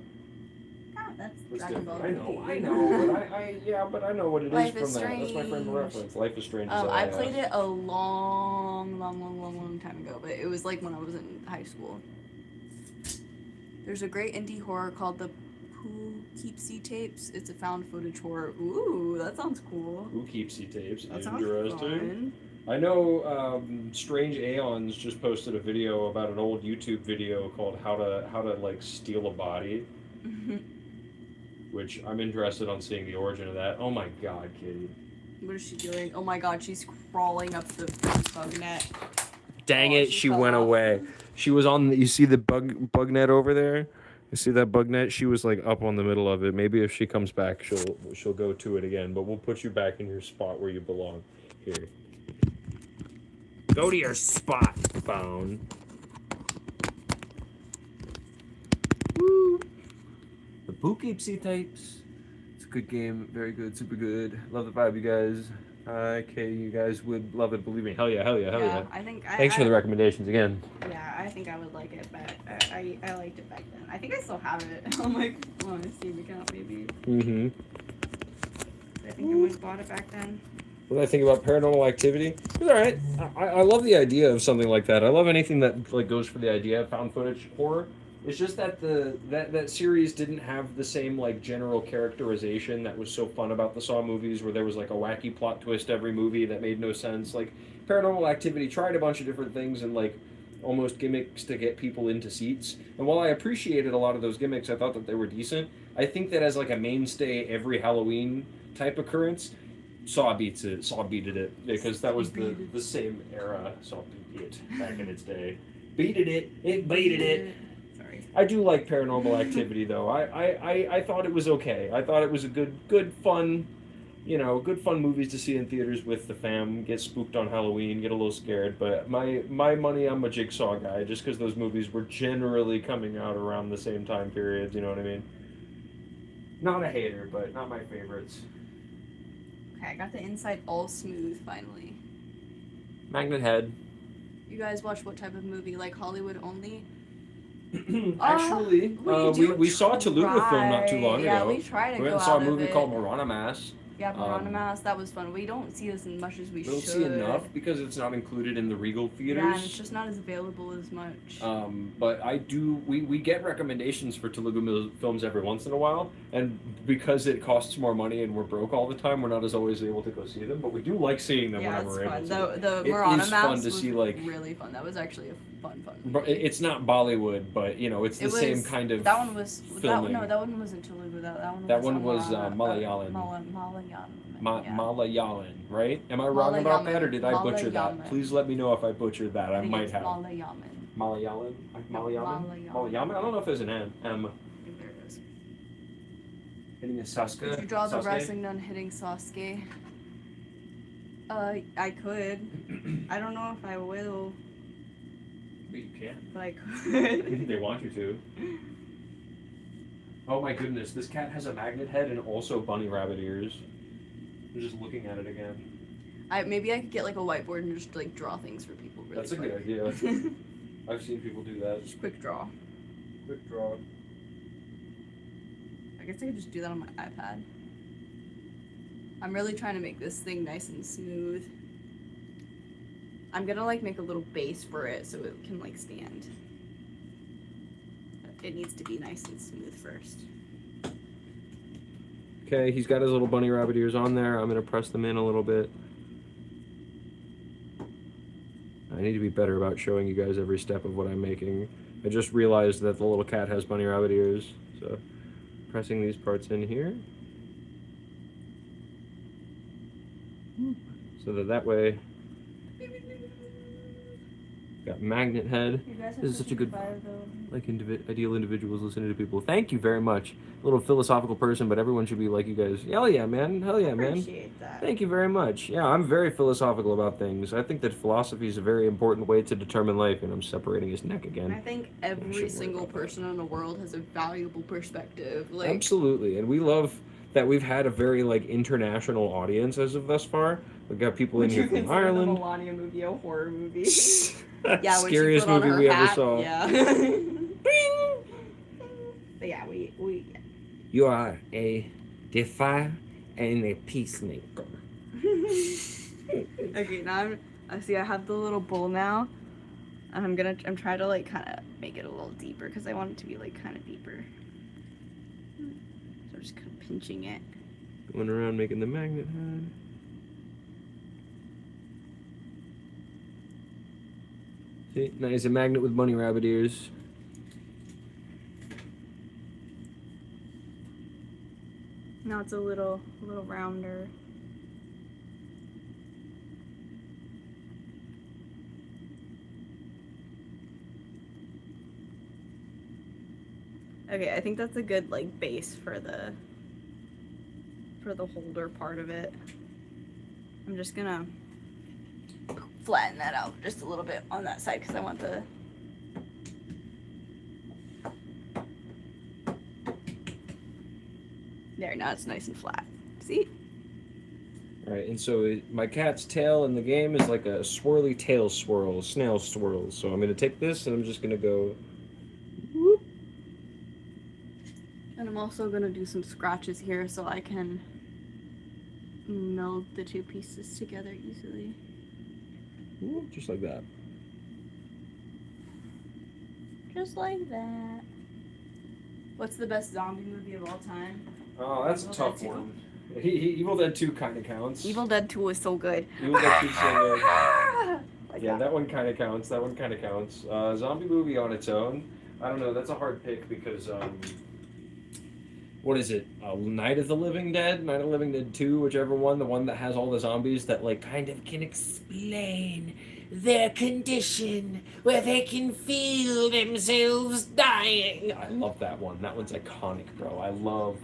Ah, that's That's Dragon Ball. different. I know, but I know what it is Life from is that. That's my frame of Strange. reference. Life is Strange. Is I LIS. played it a long time ago, but it was like when I was in high school. There's a great indie horror called the Poughkeepsie Tapes. It's a found footage horror. Ooh, that sounds cool. Poughkeepsie tapes. That sounds Interesting. fun. I know Strange Aeons just posted a video about an old YouTube video called how to like steal a body, which I'm interested on seeing the origin of that. Oh my god, Kitty. What is she doing? Oh my god, she's crawling up the bug net. Dang Oh, it, she she fell went off. away. She was on. You see the bug net over there? You see that bug net? She was like up on the middle of it. Maybe if she comes back, she'll go to it again. But we'll put you back in your spot where you belong. Here. Go to your spot, phone. Woo. The Poughkeepsie Tapes. It's a good game. Very good. Super good. Love the vibe, you guys. Okay, you guys would love it. Believe me. Hell yeah. Hell yeah. Hell yeah. I think Thanks for the recommendations again. Yeah, I think I would like it back. I liked it back then. I think I still have it. I'm like, on my Steam account maybe. Mm-hmm. I think I would have bought it back then. What do I think about Paranormal Activity? It's all right. I love the idea of something like that. I love anything that like goes for the idea of found footage horror. It's just that that series didn't have the same like general characterization that was so fun about the Saw movies, where there was like a wacky plot twist every movie that made no sense. Like Paranormal Activity tried a bunch of different things and like almost gimmicks to get people into seats. And while I appreciated a lot of those gimmicks, I thought that they were decent. I think that as like a mainstay every Halloween type occurrence, Saw beats it. Saw beated it because that was the same era. Saw beat it back in its day. Beated it. It beated it. Sorry. I do like Paranormal Activity though. I thought it was okay. I thought it was a good fun, good fun movies to see in theaters with the fam. Get spooked on Halloween, get a little scared. But my money, I'm a Jigsaw guy, just because those movies were generally coming out around the same time periods. You know what I mean? Not a hater, but not my favorites. Okay, I got the inside all smooth finally. Magnet Head. You guys watch what type of movie? Like Hollywood only? Actually, we saw a Toluca film not too long Yeah, ago. we tried to We went go and saw a out of movie it. called Marana Mass. Yeah, Piranha Mouse, that was fun. We don't see this as much as we We don't should. see enough because it's not included in the Regal theaters. Yeah, and it's just not as available as much. But I do. We get recommendations for Telugu films every once in a while, and because it costs more money and we're broke all the time, we're not as always able to go see them. But we do like seeing them Yeah, whenever it's we're fun. able to. The It Marana is Mouse fun to was see, like- really fun. That was actually a fun But it's not Bollywood, but it's the same was- kind of. That one was filming. that one wasn't Telugu. That one was Malayalam. Malayalam. Malayalam, right? Am I wrong about that, or did I butcher that? Malayalam. Please let me know if I butchered that. I think might it's have. Malayalam. Malayalam? Malayalam? Malayalam? I don't know if there's an M. I think there it is. Hitting a Sasuke? Did you draw the Sasuke? wrestling nun hitting Sasuke? I could. I don't know if I will, But you can. but I could. They want you to. Oh my goodness, this cat has a magnet head and also bunny rabbit ears. I'm just looking at it again. Maybe I could get like a whiteboard and just like draw things for people really That's a quick. good idea. I've seen people do that. Just quick draw. Quick draw. I guess I could just do that on my iPad. I'm really trying to make this thing nice and smooth. I'm gonna like make a little base for it so it can like stand. It needs to be nice and smooth first. Okay, he's got his little bunny rabbit ears on there. I'm gonna press them in a little bit. I need to be better about showing you guys every step of what I'm making. I just realized that the little cat has bunny rabbit ears, so pressing these parts in here. So that way, got magnet head. You guys This is such a good, vibe, though. like, ideal individuals listening to people. Thank you very much. A little philosophical person, but everyone should be like you guys. Hell yeah, man. Hell yeah, man. Appreciate that. Thank you very much. Yeah, I'm very philosophical about things. I think that philosophy is a very important way to determine life, and I'm separating his neck I again. think I every should worry single about that. person in the world has a valuable perspective. Like, Absolutely, and we love that we've had a very like international audience as of thus far. We've got people in would you here from consider the Ireland. Melania movie a horror movie? Yeah, when she scariest put on movie her we ever hat, saw. Yeah. But yeah, we. You are a defier and a peacemaker. Okay, now I see I have the little bowl now, and I'm trying to like kind of make it a little deeper because I want it to be like kind of deeper. So I'm just kind of pinching it. Going around making the magnet head. See, nice, a magnet with bunny rabbit ears. Now it's a little rounder. Okay, I think that's a good like base for the holder part of it. I'm just gonna flatten that out just a little bit on that side because I want the there, now it's nice and flat. See? Alright, and so my cat's tail in the game is like a swirly tail swirl, snail swirl. So I'm gonna take this and I'm just gonna go whoop. And I'm also gonna do some scratches here so I can meld the two pieces together easily. Whoop, just like that. Just like that. What's the best zombie movie of all time? Oh, that's a Evil tough Dead 2? one. Evil Dead 2 kind of counts. Evil Dead 2 is so good. Evil Dead 2 's so good. Like Yeah, that one kind of counts. That one kind of counts. Zombie movie on its own. I don't know. That's a hard pick because what is it? Night of the Living Dead, Night of the Living Dead 2, whichever one, the one that has all the zombies that like kind of can explain their condition, where they can feel themselves dying. I love that one. That one's iconic, bro. I love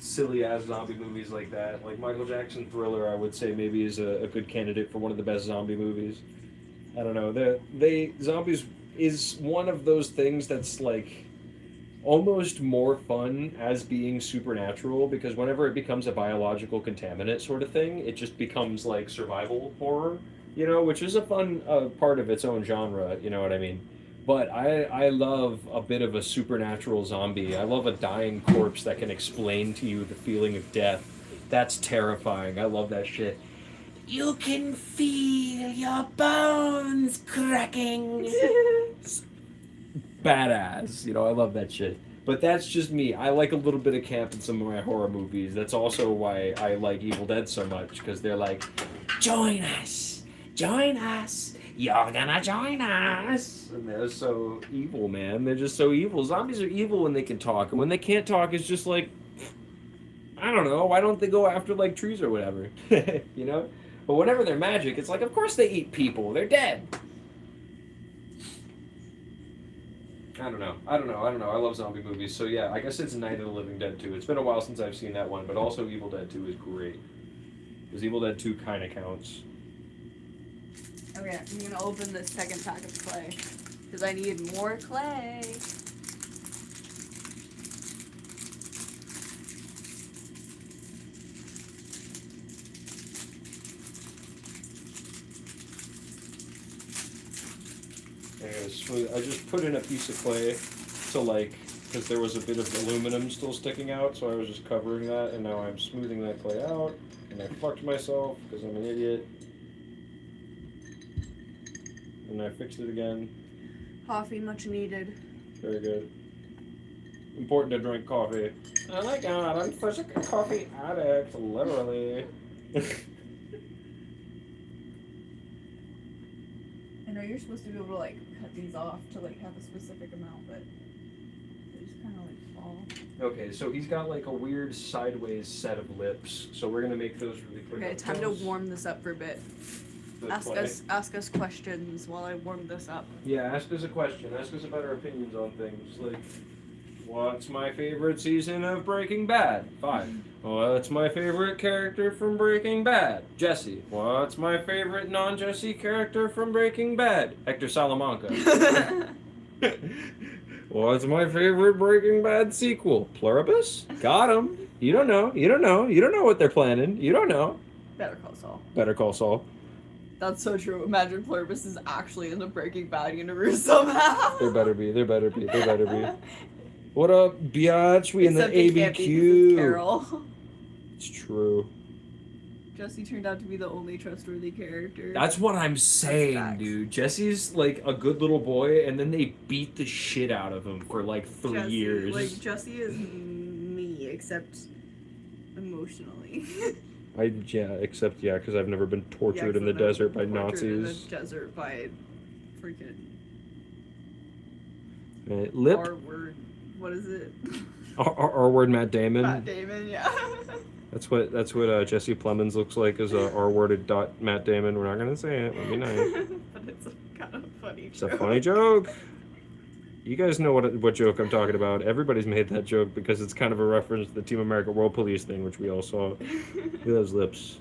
silly ass zombie movies like that. Like Michael Jackson Thriller, I would say maybe is a good candidate for one of the best zombie movies. I don't know. They zombies is one of those things that's like almost more fun as being supernatural because whenever it becomes a biological contaminant sort of thing, it just becomes like survival horror, you know, which is a fun part of its own genre, you know what I mean? But I love a bit of a supernatural zombie. I love a dying corpse that can explain to you the feeling of death. That's terrifying. I love that shit. You can feel your bones cracking. Badass. You know, I love that shit. But that's just me. I like a little bit of camp in some of my horror movies. That's also why I like Evil Dead so much, because they're like, join us. Join us. You're gonna join us. And they're so evil, man. They're just so evil. Zombies are evil when they can talk. And when they can't talk, it's just like, I don't know. Why don't they go after, like, trees or whatever? You know? But whenever they're magic, it's like, of course they eat people. They're dead. I don't know. I love zombie movies. So yeah, I guess it's Night of the Living Dead 2. It's been a while since I've seen that one, but also Evil Dead 2 is great. Because Evil Dead 2 kind of counts. Okay, I'm gonna open this second pack of clay because I need more clay. I just put in a piece of clay to like, because there was a bit of aluminum still sticking out, so I was just covering that, and now I'm smoothing that clay out, and I fucked myself because I'm an idiot. And I fixed it again. Coffee, much needed. Very good. important to drink coffee. Oh my god, I'm such a coffee addict, literally. I know you're supposed to be able to like cut these off to like have a specific amount, but they just kind of like fall. Okay, so he's got like a weird sideways set of lips, so we're gonna make those really quick. Okay, time to warm this up for a bit. The Ask clay. us questions while I warm this up. Yeah, ask us a question. Ask us about our opinions on things. Like, what's my favorite season of Breaking Bad? 5. What's my favorite character from Breaking Bad? Jesse. What's my favorite non-Jesse character from Breaking Bad? Hector Salamanca. What's my favorite Breaking Bad sequel? Pluribus? Got him. You don't know. You don't know. You don't know what they're planning. You don't know. Better Call Saul. Better Call Saul. That's so true. Imagine Pluribus is actually in the Breaking Bad universe somehow. There better be. There better be. There better be. What up, biatch? We Except in it the can't be 'cause ABQ. it's Carol. It's true. Jesse turned out to be the only trustworthy character. That's what I'm saying, facts. dude. Jesse's like a good little boy, and then they beat the shit out of him for like 3 Jesse, years. Like Jesse is me, except emotionally. Except because I've never been tortured Yeah, in the 'cause I've desert by been tortured in Nazis. the desert by freaking Lip. R word. What is it? R word Matt Damon. Matt Damon, yeah. That's what Jesse Plemons looks like, is a R-worded dot Matt Damon. We're not gonna say it. It'd be nice. But it's a kind of funny It's joke. a funny joke. You guys know what joke I'm talking about. Everybody's made that joke because it's kind of a reference to the Team America World Police thing, which we all saw. Look at those lips.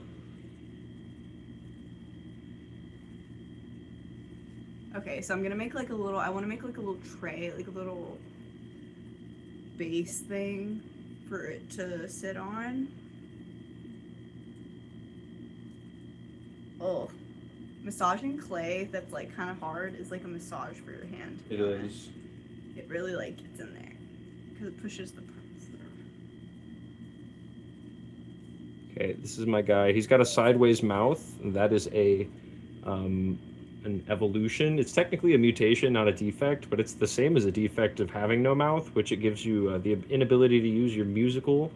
Okay, so I'm gonna make like a little. I want to make like a little tray, like a little base thing for it to sit on. Oh, massaging clay that's like kind of hard is like a massage for your hand. to be It honest. is. It really like gets in there because it pushes the parts through. Okay, this is my guy. He's got a sideways mouth. That is an evolution. It's technically a mutation, not a defect, but it's the same as a defect of having no mouth, which it gives you the inability to use your musical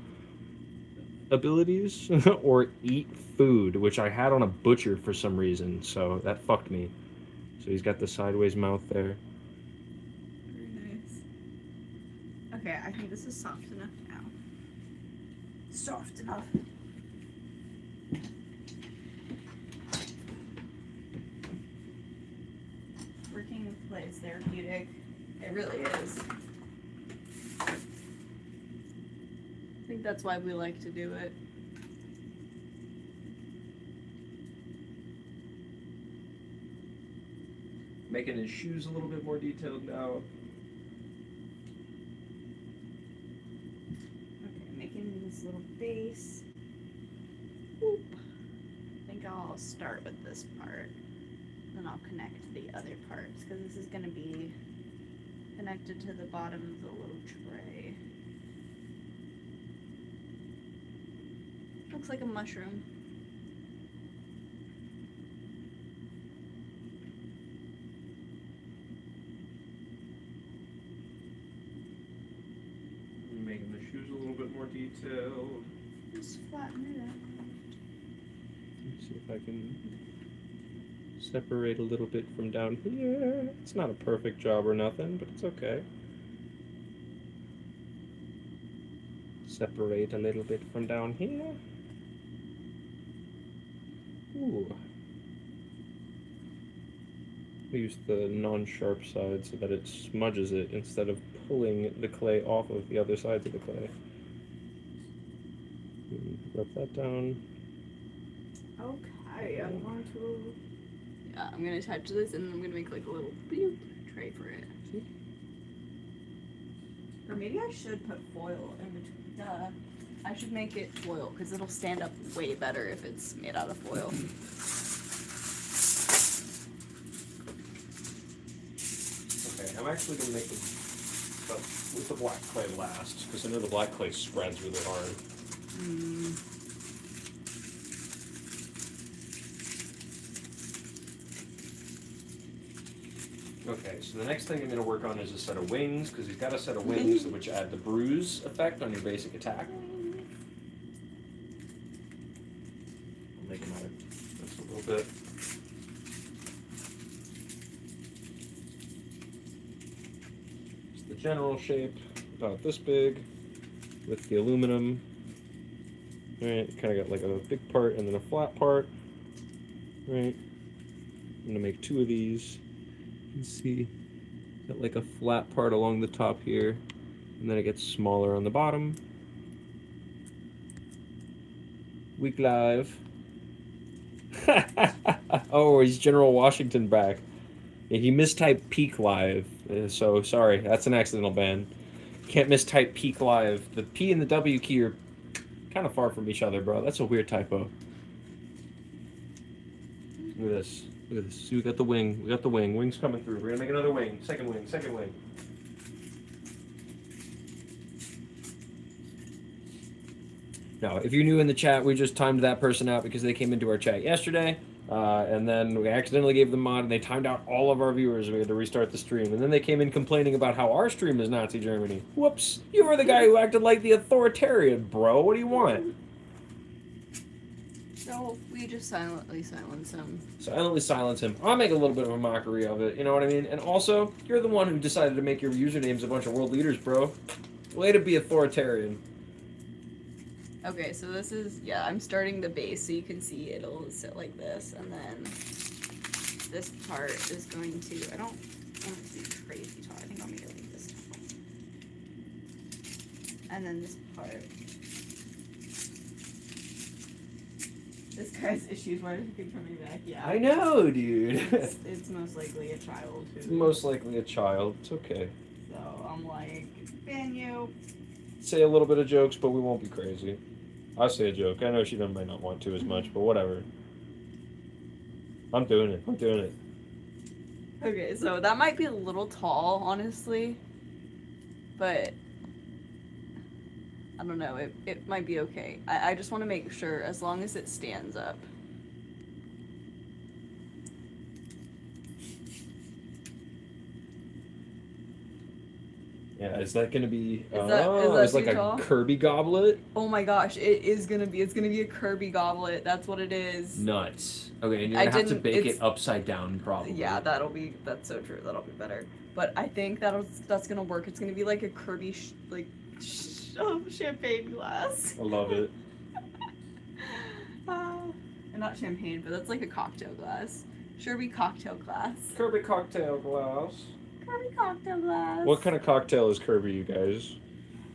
abilities or eat food, which I had on a butcher for some reason, so that fucked me. So he's got the sideways mouth there. Very nice. Okay, I think this is soft enough now. Soft enough. Working with clay is therapeutic. It really is. I think that's why we like to do it. Making his shoes a little bit more detailed now. Okay, making this little base. Boop. I think I'll start with this part. Then I'll connect the other parts because this is going to be connected to the bottom of the little tray. Looks like a mushroom. Making the shoes a little bit more detailed. Just flatten it out. Let's see if I can separate a little bit from down here. It's not a perfect job or nothing, but it's okay. Separate a little bit from down here. Ooh. Use the non-sharp side so that it smudges it instead of pulling the clay off of the other sides of the clay. Rub that down. Okay, I'm going to. Yeah, I'm gonna attach this and I'm gonna make like a little boop tray for it. Or maybe I should put foil in between. Duh. I should make it foil because it'll stand up way better if it's made out of foil. Okay, I'm actually going to make it with the black clay last, because I know the black clay spreads really hard. Okay, so the next thing I'm going to work on is a set of wings, because he's got a set of wings which add the bruise effect on your basic attack. I'll make him out of just a little bit. It's the general shape, about this big, with the aluminum. Alright, kind of got like a big part and then a flat part. Right. I'm going to make 2 of these. You can see, got like a flat part along the top here, and then it gets smaller on the bottom. Week live. Oh, he's General Washington back. Yeah, he mistyped peak live, so sorry, that's an accidental ban. Can't mistype peak live. The P and the W key are kind of far from each other, bro. That's a weird typo. Look at this. Look at this. See, we got the wing. We got the wing. Wing's coming through. We're gonna make another wing. Second wing. Second wing. Now, if you're new in the chat, we just timed that person out because they came into our chat yesterday, and then we accidentally gave them mod, and they timed out all of our viewers, and we had to restart the stream. And then they came in complaining about how our stream is Nazi Germany. Whoops! You were the guy who acted like the authoritarian, bro. What do you want? So we just silently silence him. Silently silence him. I'll make a little bit of a mockery of it, you know what I mean? And also, you're the one who decided to make your usernames a bunch of world leaders, bro. Way to be authoritarian. Okay, so this is, yeah, I'm starting the base so you can see it'll sit like this, and then this part is going to, I don't want it to be crazy tall, I think I'll make it like this tall. And then this part. This guy's issues, why does he keep coming back? Yeah. I know, dude. It's most likely a child who. It's most likely a child. It's okay. So I'm like, ban you. Say a little bit of jokes, but we won't be crazy. I'll say a joke. I know she might not want to as much, but whatever. I'm doing it. I'm doing it. Okay, so that might be a little tall, honestly. But I don't know, it might be okay. I just want to make sure, as long as it stands up. Yeah, is that gonna be? Is that it's like too tall? a Kirby goblet. Oh my gosh, it's gonna be a Kirby goblet. That's what it is. Nuts. Okay, and you're I gonna have to didn't- bake it's- it upside down, probably. Yeah, that's so true. That'll be better. But I think that's gonna work. It's gonna be like a Kirby champagne glass. I love it. And not champagne, but that's like a cocktail glass. Kirby cocktail glass. Kirby cocktail glass. Kirby cocktail glass. What kind of cocktail is Kirby, you guys?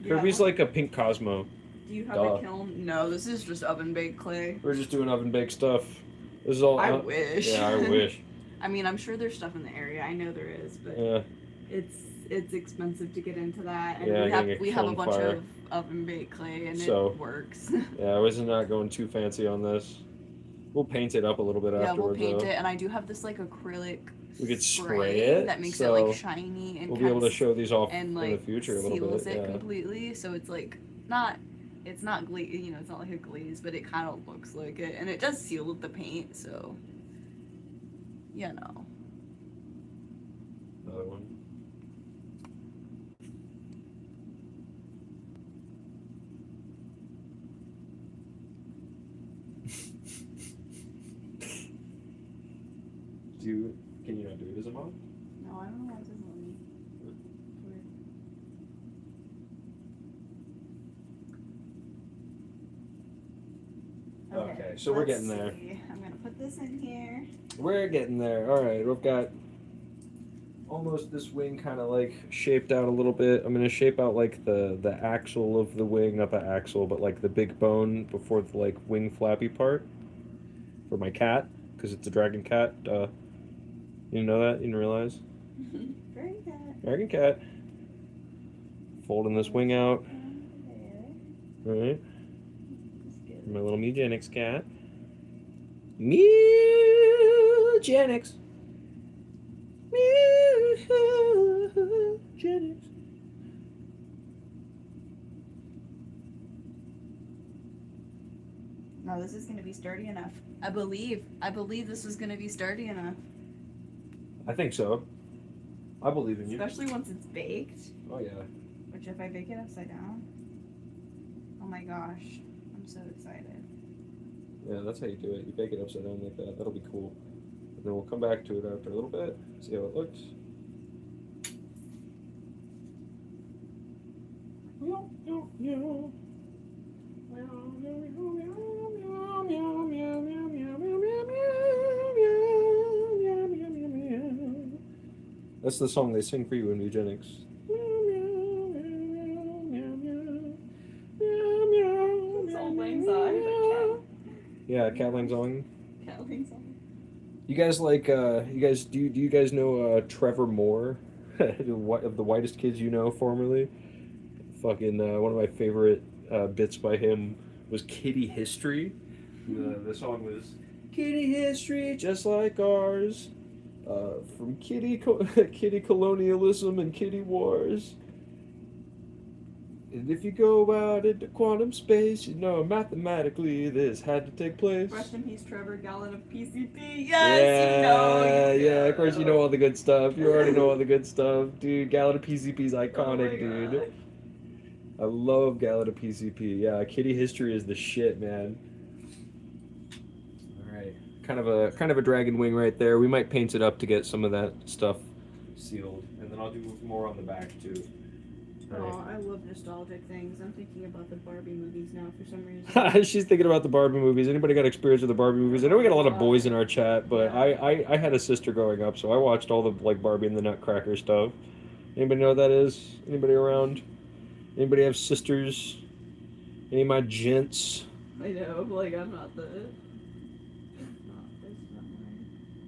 Yeah. Kirby's like a pink Cosmo. Do you have Duh. a kiln? No, this is just oven baked clay. We're just doing oven baked stuff. This is all. I wish. Yeah, I wish. I mean, I'm sure there's stuff in the area. I know there is, but Yeah. it's expensive to get into that. And Yeah, getting a we have a kiln bunch fire. of oven baked clay, and So, it works. Yeah, I was not going too fancy on this. We'll paint it up a little bit Yeah, we'll afterwards. paint though. it, and I do have this like acrylic. We could spray it, that makes so it like shiny and We'll be able to show these off and in like the future a little seals bit. it Yeah. completely, so it's like it's not glaze, you know, it's not like a glaze, but it kind of looks like it, and it does seal with the paint, so you know. Another one. Can you not do it as a mom? No, I don't know why it doesn't let me. Okay, so we're let's getting there. see. I'm gonna put this in here. We're getting there. All right, we've got almost this wing kind of like shaped out a little bit. I'm gonna shape out like the axle of the wing, not the axle, but like the big bone before the like wing flappy part for my cat, because it's a dragon cat. You didn't know that? You didn't realize? Very good. Dragon cat. Folding this wing out. All right. My little Mewgenics cat. Mewgenics. Mewgenics. No, this is gonna be sturdy enough. I believe this is gonna be sturdy enough. I think so. I believe in you. Especially once it's baked. Oh yeah. Which if I bake it upside down, oh my gosh, I'm so excited. Yeah, that's how you do it. You bake it upside down like that. That'll be cool. And then we'll come back to it after a little bit, see how it looks. That's the song they sing for you in eugenics. It's all lang syne. Yeah, Cat Lang Song. Cat lang syne. You guys like do you guys know Trevor Moore? Of the whitest kids you know formerly? Fucking one of my favorite bits by him was Kitty History. The song was Kitty History just like ours. From kitty colonialism and kitty wars. And if you go out into quantum space, you know mathematically this had to take place. Rest in peace, Trevor, gallon of PCP. Yes, Yeah, you know. yeah, of course you know all the good stuff. You already know all the good stuff. Dude, Gallon of PCP is iconic, Oh my dude. I love Gallon of PCP. Yeah, Kitty History is the shit, man. Alright. Kind of a dragon wing right there. We might paint it up to get some of that stuff sealed. And then I'll do more on the back too. Oh, I love nostalgic things. I'm thinking about the Barbie movies now for some reason. She's thinking about the Barbie movies. Anybody got experience with the Barbie movies? I know we got a lot of boys in our chat, but I had a sister growing up, so I watched all the like Barbie and the Nutcracker stuff. Anybody know what that is? Anybody around? Anybody have sisters? Any of my gents? I know, like I'm not the.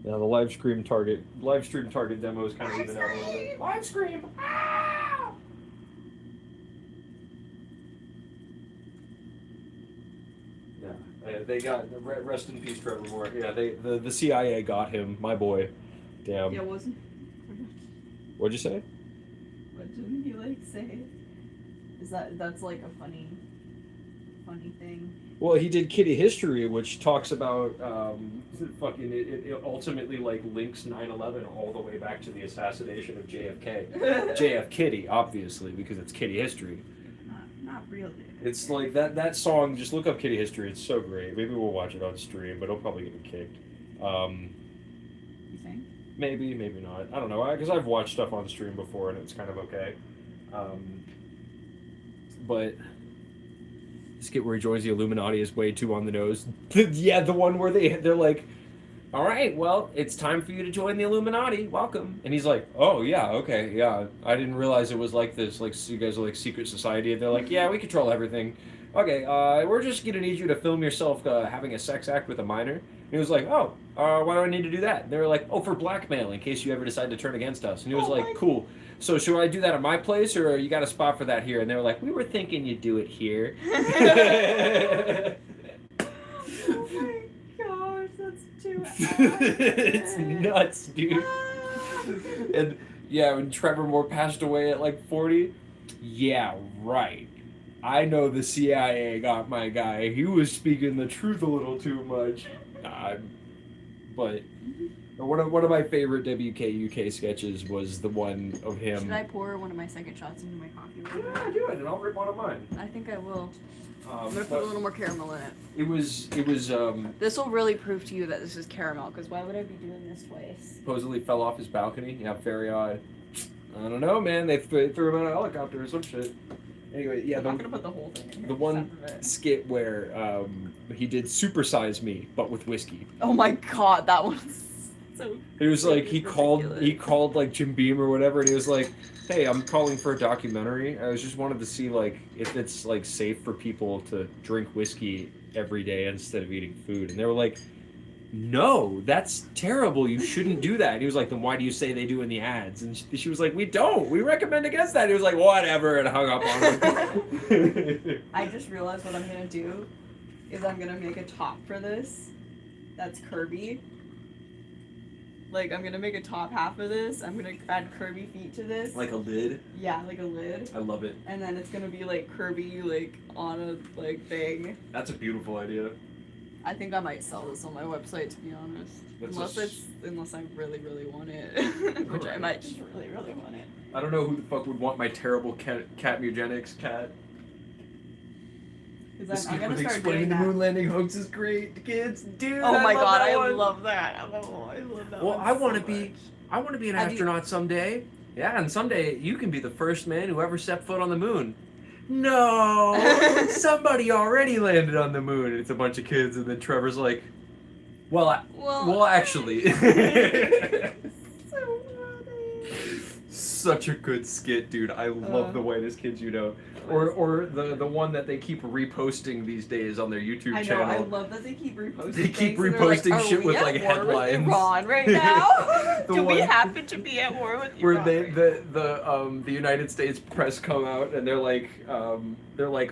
Yeah, the live stream target demo is kind of even out a little bit. Live stream. Ah! Yeah, they got rest in peace, Trevor Moore. Yeah, the CIA got him, my boy. Damn. Yeah, wasn't. What'd you say? What didn't he like say? That's like a funny thing. Well, he did Kitty History, which talks about fucking it ultimately like links 9/11 all the way back to the assassination of JFK. JF Kitty, obviously, because it's Kitty History. Not really. It's like that song. Just look up Kitty History. It's so great. Maybe we'll watch it on stream, but it'll probably get me kicked. You think? Maybe not. I don't know. Because I've watched stuff on stream before, and it's kind of okay. But the skit where he joins the Illuminati is way too on the nose. Yeah, the one where they're like, all right, well, it's time for you to join the Illuminati. Welcome. And he's like, oh, yeah, okay, yeah. I didn't realize it was like this. Like, you guys are like secret society. And they're like, yeah, we control everything. Okay, we're just going to need you to film yourself having a sex act with a minor. And he was like, oh, why do I need to do that? And they were like, oh, for blackmail, in case you ever decide to turn against us. And he was like, cool. So should I do that at my place, or you got a spot for that here? And they were like, we were thinking you'd do it here. Oh my gosh, that's too It's nuts, dude. And yeah, when Trevor Moore passed away at like 40, yeah, right. I know the CIA got my guy. He was speaking the truth a little too much. But one of my favorite WKUK sketches was the one of him. Should I pour one of my second shots into my coffee? Yeah, do it, and I'll rip one of mine. I think I will. I'm gonna put a little more caramel in it. It was This will really prove to you that this is caramel, because why would I be doing this twice? supposedly fell off his balcony. Yeah, very odd. I don't know, man. They threw him out of a helicopter or some shit. Anyway, yeah, I'm not gonna put the whole thing in here. the one skit where he did Supersize Me, but with whiskey. Oh my god, that one's so. It was like he ridiculous. called like Jim Beam or whatever, and he was like, "Hey, I'm calling for a documentary. I was just wanted to see like if it's like safe for people to drink whiskey every day instead of eating food." And they were like, "No, that's terrible. You shouldn't do that." And he was like, "Then why do you say they do in the ads?" And she was like, "We don't. We recommend against that." And he was like, "Whatever," and hung up on him. I just realized what I'm gonna do is I'm gonna make a top for this. That's Kirby. Like, I'm gonna make a top half of this. I'm gonna add Kirby feet to this. Like a lid. Yeah, like a lid. I love it. And then it's gonna be like Kirby, like on a like thing. That's a beautiful idea. I think I might sell this on my website, to be honest. Unless I really, really want it, which I might just really, really want it. I don't know who the fuck would want my terrible cat eugenics cat. The Because I'm skit gonna with start explaining doing the that. moon landing hoax is great, kids. Dude, Oh my god, I one. love that. I love that. Well, one I want to so be. much. I want to be an Have you- astronaut someday. Yeah, and someday you can be the first man who ever set foot on the moon. No, somebody already landed on the moon. It's a bunch of kids, and then Trevor's like, well, actually. So funny. Such a good skit, dude. I love the whitest kids you know. Or the one that they keep reposting these days on their YouTube I know, channel. I love that they keep reposting. They keep things, and they're like, reposting "Are shit we with, at like, war with headlines?" Iran right now? The Do we one- happen to be at war with Where Iran? they right the United States press come out and they're like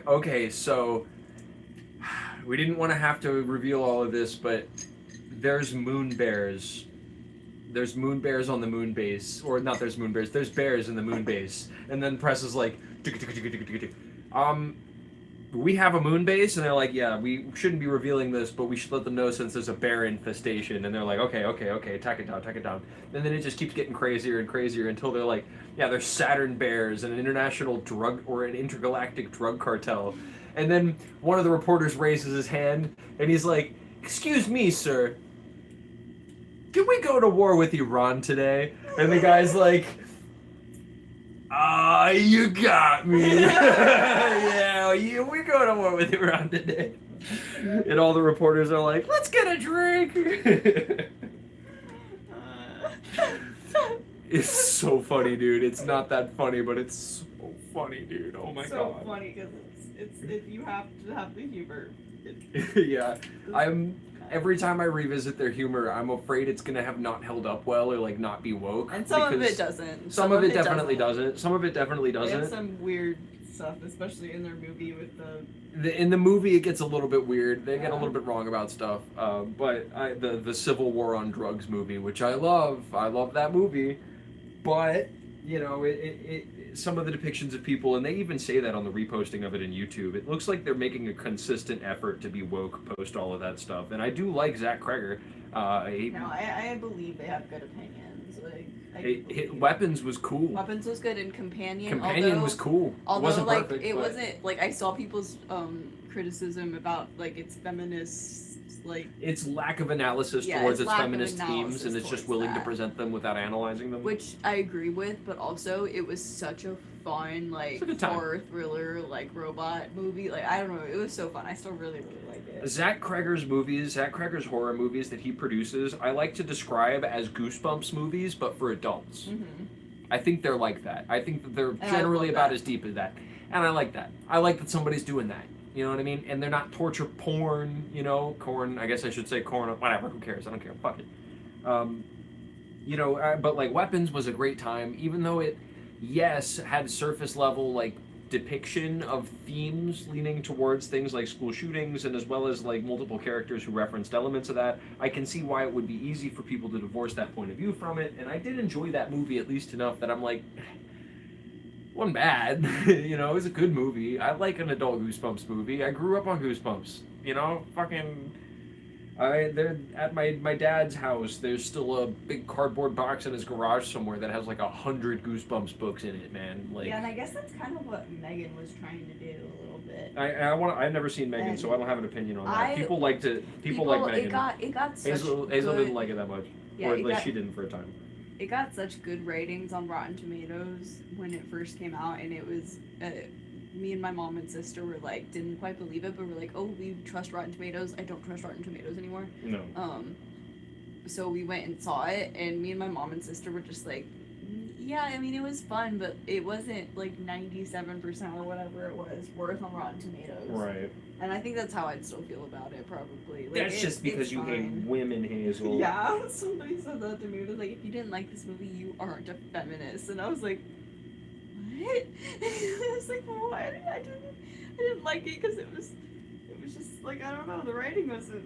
okay, so we didn't want to have to reveal all of this, but there's moon bears. There's moon bears on the moon base, or not. There's moon bears. There's bears in the moon base, and then press is like, we have a moon base, and they're like, yeah, we shouldn't be revealing this, but we should let them know since there's a bear infestation. And they're like, okay, tack it down. And then it just keeps getting crazier and crazier until they're like, yeah, there's Saturn bears and an international drug or an intergalactic drug cartel. And then one of the reporters raises his hand, and he's like, excuse me, sir, can we go to war with Iran today? And the guy's like, you got me. Yeah, we're going to war with Iran today. And all the reporters are like, let's get a drink. It's so funny, dude. It's not that funny, but it's so funny, dude. Oh my so god. funny because it's you have to have the humor. Yeah, every time I revisit their humor, I'm afraid it's gonna have not held up well or like not be woke. And some of because it doesn't. Some of it definitely doesn't. Some of it definitely They have doesn't. some weird stuff, especially in their movie with the. In the movie, it gets a little bit weird. They get a little bit wrong about stuff. But the Civil War on Drugs movie, which I love that movie. But you know, it some of the depictions of people, and they even say that on the reposting of it in YouTube. It looks like they're making a consistent effort to be woke post all of that stuff. And I do like Zach Kreger. I believe they have good opinions. Like Weapons was cool. Weapons was good, and Companion. Was cool. Although, It wasn't like, perfect, it but- wasn't like I saw people's criticism about like its feminist like. Its lack of analysis Yeah, towards its its lack of feminist themes, analysis and it's just towards willing to that. present them without analyzing them. Which I agree with, but also it was such a fun like It's a good time. horror thriller like robot movie. Like I don't know, it was so fun. I still really like it. Zach Kreger's horror movies that he produces, I like to describe as Goosebumps movies, but for adults. Mm-hmm. I think they're like that. I think that they're I generally love about that. as deep as that. And I like that. I like that somebody's doing that. You know what I mean? And they're not torture porn, you know, corn, I guess I should say corn, whatever, who cares? I don't care, fuck it. You know, but like Weapons was a great time, even though it, yes, had surface level, like, depiction of themes leaning towards things like school shootings and as well as like multiple characters who referenced elements of that. I can see why it would be easy for people to divorce that point of view from it, and I did enjoy that movie at least enough that I'm like, wasn't bad. You know, it was a good movie. I like an adult Goosebumps movie. I grew up on Goosebumps. You know, fucking. They're at my dad's house. There's still a big cardboard box in his garage somewhere that has like 100 Goosebumps books in it, man. Like, Yeah, and I guess that's kind of what Megan was trying to do a little bit. I've never seen Megan, so I don't have an opinion on that. People like Megan. It got such Hazel good, didn't like it that much, Yeah, or at it least got- she didn't for a time. It got such good ratings on Rotten Tomatoes when it first came out, and it was me and my mom and sister were like didn't quite believe it, but we're like, oh, we trust Rotten Tomatoes. I don't trust Rotten Tomatoes anymore. No. So we went and saw it, and me and my mom and sister were just like, yeah, I mean, it was fun, but it wasn't like 97% or whatever it was worth on Rotten Tomatoes. Right. And I think that's how I'd still feel about it, probably. Like, That's just because it's you hate fine. women, Hazel. Yeah, somebody said that to me. It was like, if you didn't like this movie, you aren't a feminist. And I was like, what? I was like, what? I didn't like it because it was just like, I don't know, the writing wasn't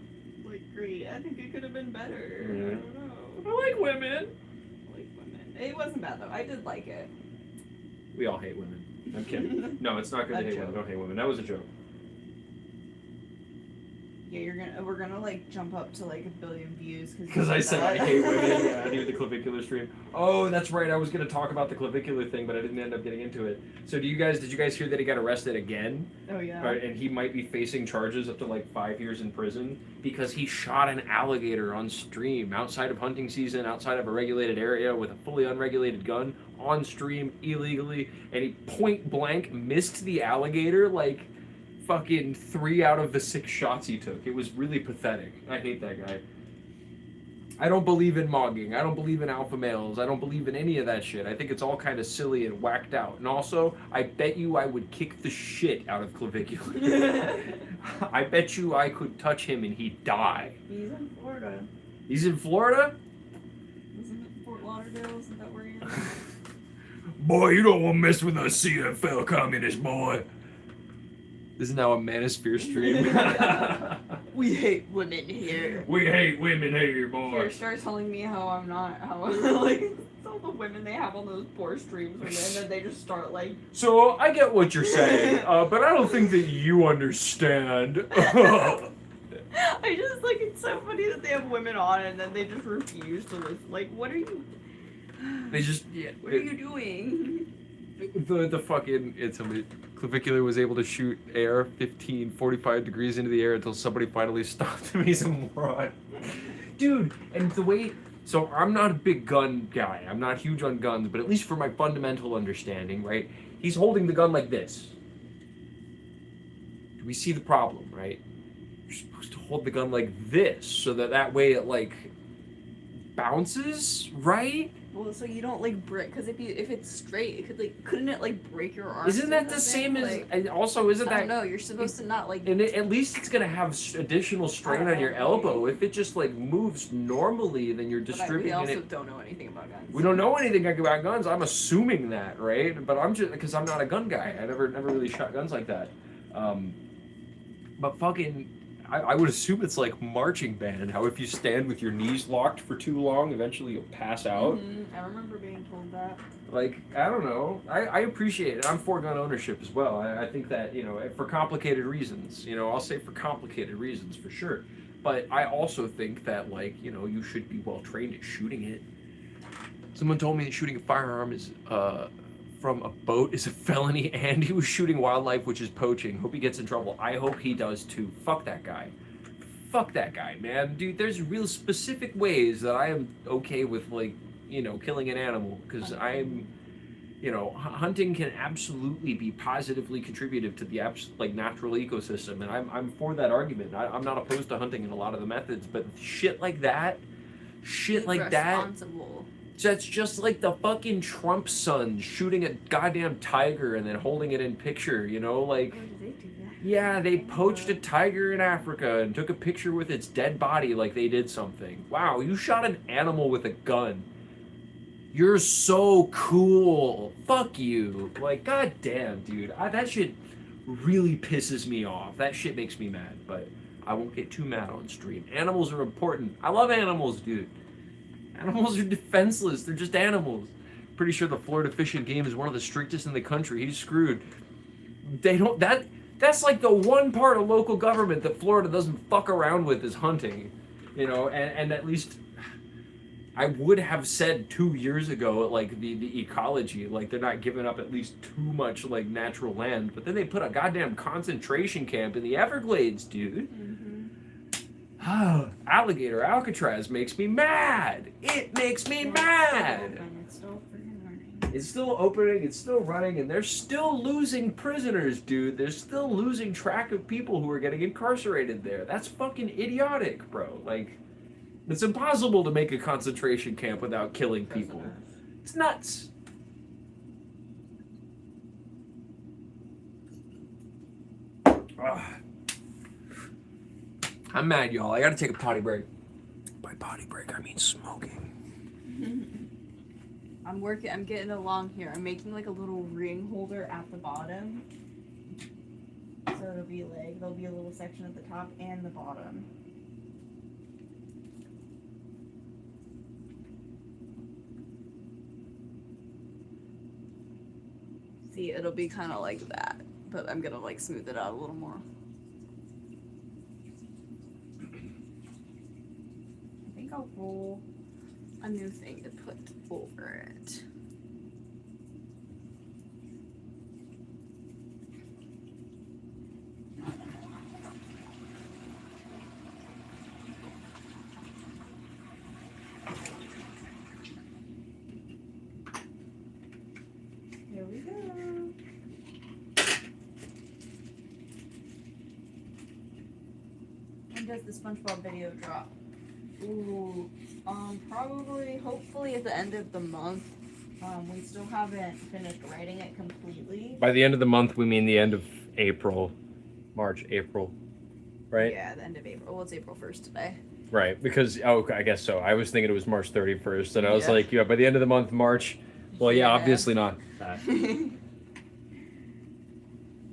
like great. I think it could have been better. Yeah. I don't know. I like women. I like women. It wasn't bad though. I did like it. We all hate women. I'm kidding. No, it's not good to A hate joke. women. Don't hate women. That was a joke. Yeah, we're gonna like jump up to like 1 billion views Because I said I hate women. Yeah, I need the clavicular stream. Oh, that's right. I was gonna talk about the clavicular thing, but I didn't end up getting into it. So did you guys hear that he got arrested again? Oh yeah. And he might be facing charges up to like 5 years in prison because he shot an alligator on stream outside of hunting season, outside of a regulated area with a fully unregulated gun on stream illegally, and he point blank missed the alligator like fucking 3 out of the 6 shots he took. It was really pathetic. I hate that guy. I don't believe in mogging. I don't believe in alpha males. I don't believe in any of that shit. I think it's all kind of silly and whacked out. And also, I bet you I would kick the shit out of Clavicular. I bet you I could touch him and he'd die. He's in Florida. He's in Florida? Isn't it Fort Lauderdale? Isn't that where he is? Boy, you don't want to mess with a CFL communist, boy. This is now a Manosphere stream. We hate women here. We hate women here, Here, boy. start telling me how I'm not, like, all the women they have on those poor streams, and then they just start, like... So, I get what you're saying, but I don't think that you understand. I just, like, it's so funny that they have women on, and then they just refuse to listen. Like, what are you... They just, yeah. What are you doing? The fucking, it's somebody, Clavicular was able to shoot air 45 degrees into the air until somebody finally stopped him. He's a moron. Dude, and the way, so I'm not a big gun guy. I'm not huge on guns, but at least for my fundamental understanding, right? He's holding the gun like this. Do we see the problem, right? You're supposed to hold the gun like this so that way it, like, bounces, right? Well, so you don't like break, because if it's straight, it could like couldn't it like break your arm? Isn't that the same as? And also, isn't I that? don't know. You're supposed to not like. And at least it's gonna have additional strain on your elbow. If it just like moves normally, then you're distributing We also it. don't know anything about guns. We don't know anything about guns. I'm assuming that, right? But I'm just because I'm not a gun guy. I never really shot guns like that. But fucking. I would assume it's like marching band, how if you stand with your knees locked for too long, eventually you'll pass out. Mm-hmm. I remember being told that. Like, I don't know. I appreciate it. I'm for gun ownership as well. I think that, you know, for complicated reasons, you know, I'll say for complicated reasons for sure. But I also think that, like, you know, you should be well trained at shooting it. Someone told me that shooting a firearm is, from a boat is a felony, and he was shooting wildlife, which is poaching. Hope he gets in trouble. I hope he does too. Fuck that guy. Fuck that guy, man. Dude, there's real specific ways that I am okay with, like, you know, killing an animal. Because I'm, you know, hunting can absolutely be positively contributive to the natural ecosystem. And I'm for that argument. I'm not opposed to hunting in a lot of the methods. But shit like that, Responsible. that's just like the fucking Trump son shooting a goddamn tiger and then holding it in picture, you know, like, Why did they do that? yeah, they poached a tiger in Africa and took a picture with its dead body like they did something. Wow, you shot an animal with a gun. You're so cool. Fuck you. Like, goddamn, dude. That shit really pisses me off. That shit makes me mad, but I won't get too mad on stream. Animals are important. I love animals, dude. Animals are defenseless. They're just animals. Pretty sure the Florida Fish and Game is one of the strictest in the country. He's screwed. They don't. That's like the one part of local government that Florida doesn't fuck around with is hunting. You know, and at least I would have said 2 years ago, like the ecology, like they're not giving up at least too much like natural land. But then they put a goddamn concentration camp in the Everglades, dude. Mm-hmm. Alligator Alcatraz makes me mad. It makes me mad. It's still freaking running. It's still opening, it's still running, and they're still losing prisoners, dude. They're still losing track of people who are getting incarcerated there. That's fucking idiotic, bro. Like, it's impossible to make a concentration camp without killing people. It's nuts. Ugh. I'm mad, y'all. I gotta take a potty break. By potty break, I mean smoking. I'm getting along here. I'm making like a little ring holder at the bottom. So it'll be like, there'll be a little section at the top and the bottom. See, it'll be kind of like that, but I'm gonna like smooth it out a little more. label, a new thing to put over it. Here we go. When does the SpongeBob video drop? Ooh, probably, hopefully at the end of the month. We still haven't finished writing it completely. By the end of the month, we mean the end of April, March, April, right? Yeah, the end of April. Well, it's April 1st today. Right, because I guess so. I was thinking it was March 31st, and I was Yeah. like, yeah, by the end of the month, March. Well, yeah, Yeah. obviously not that.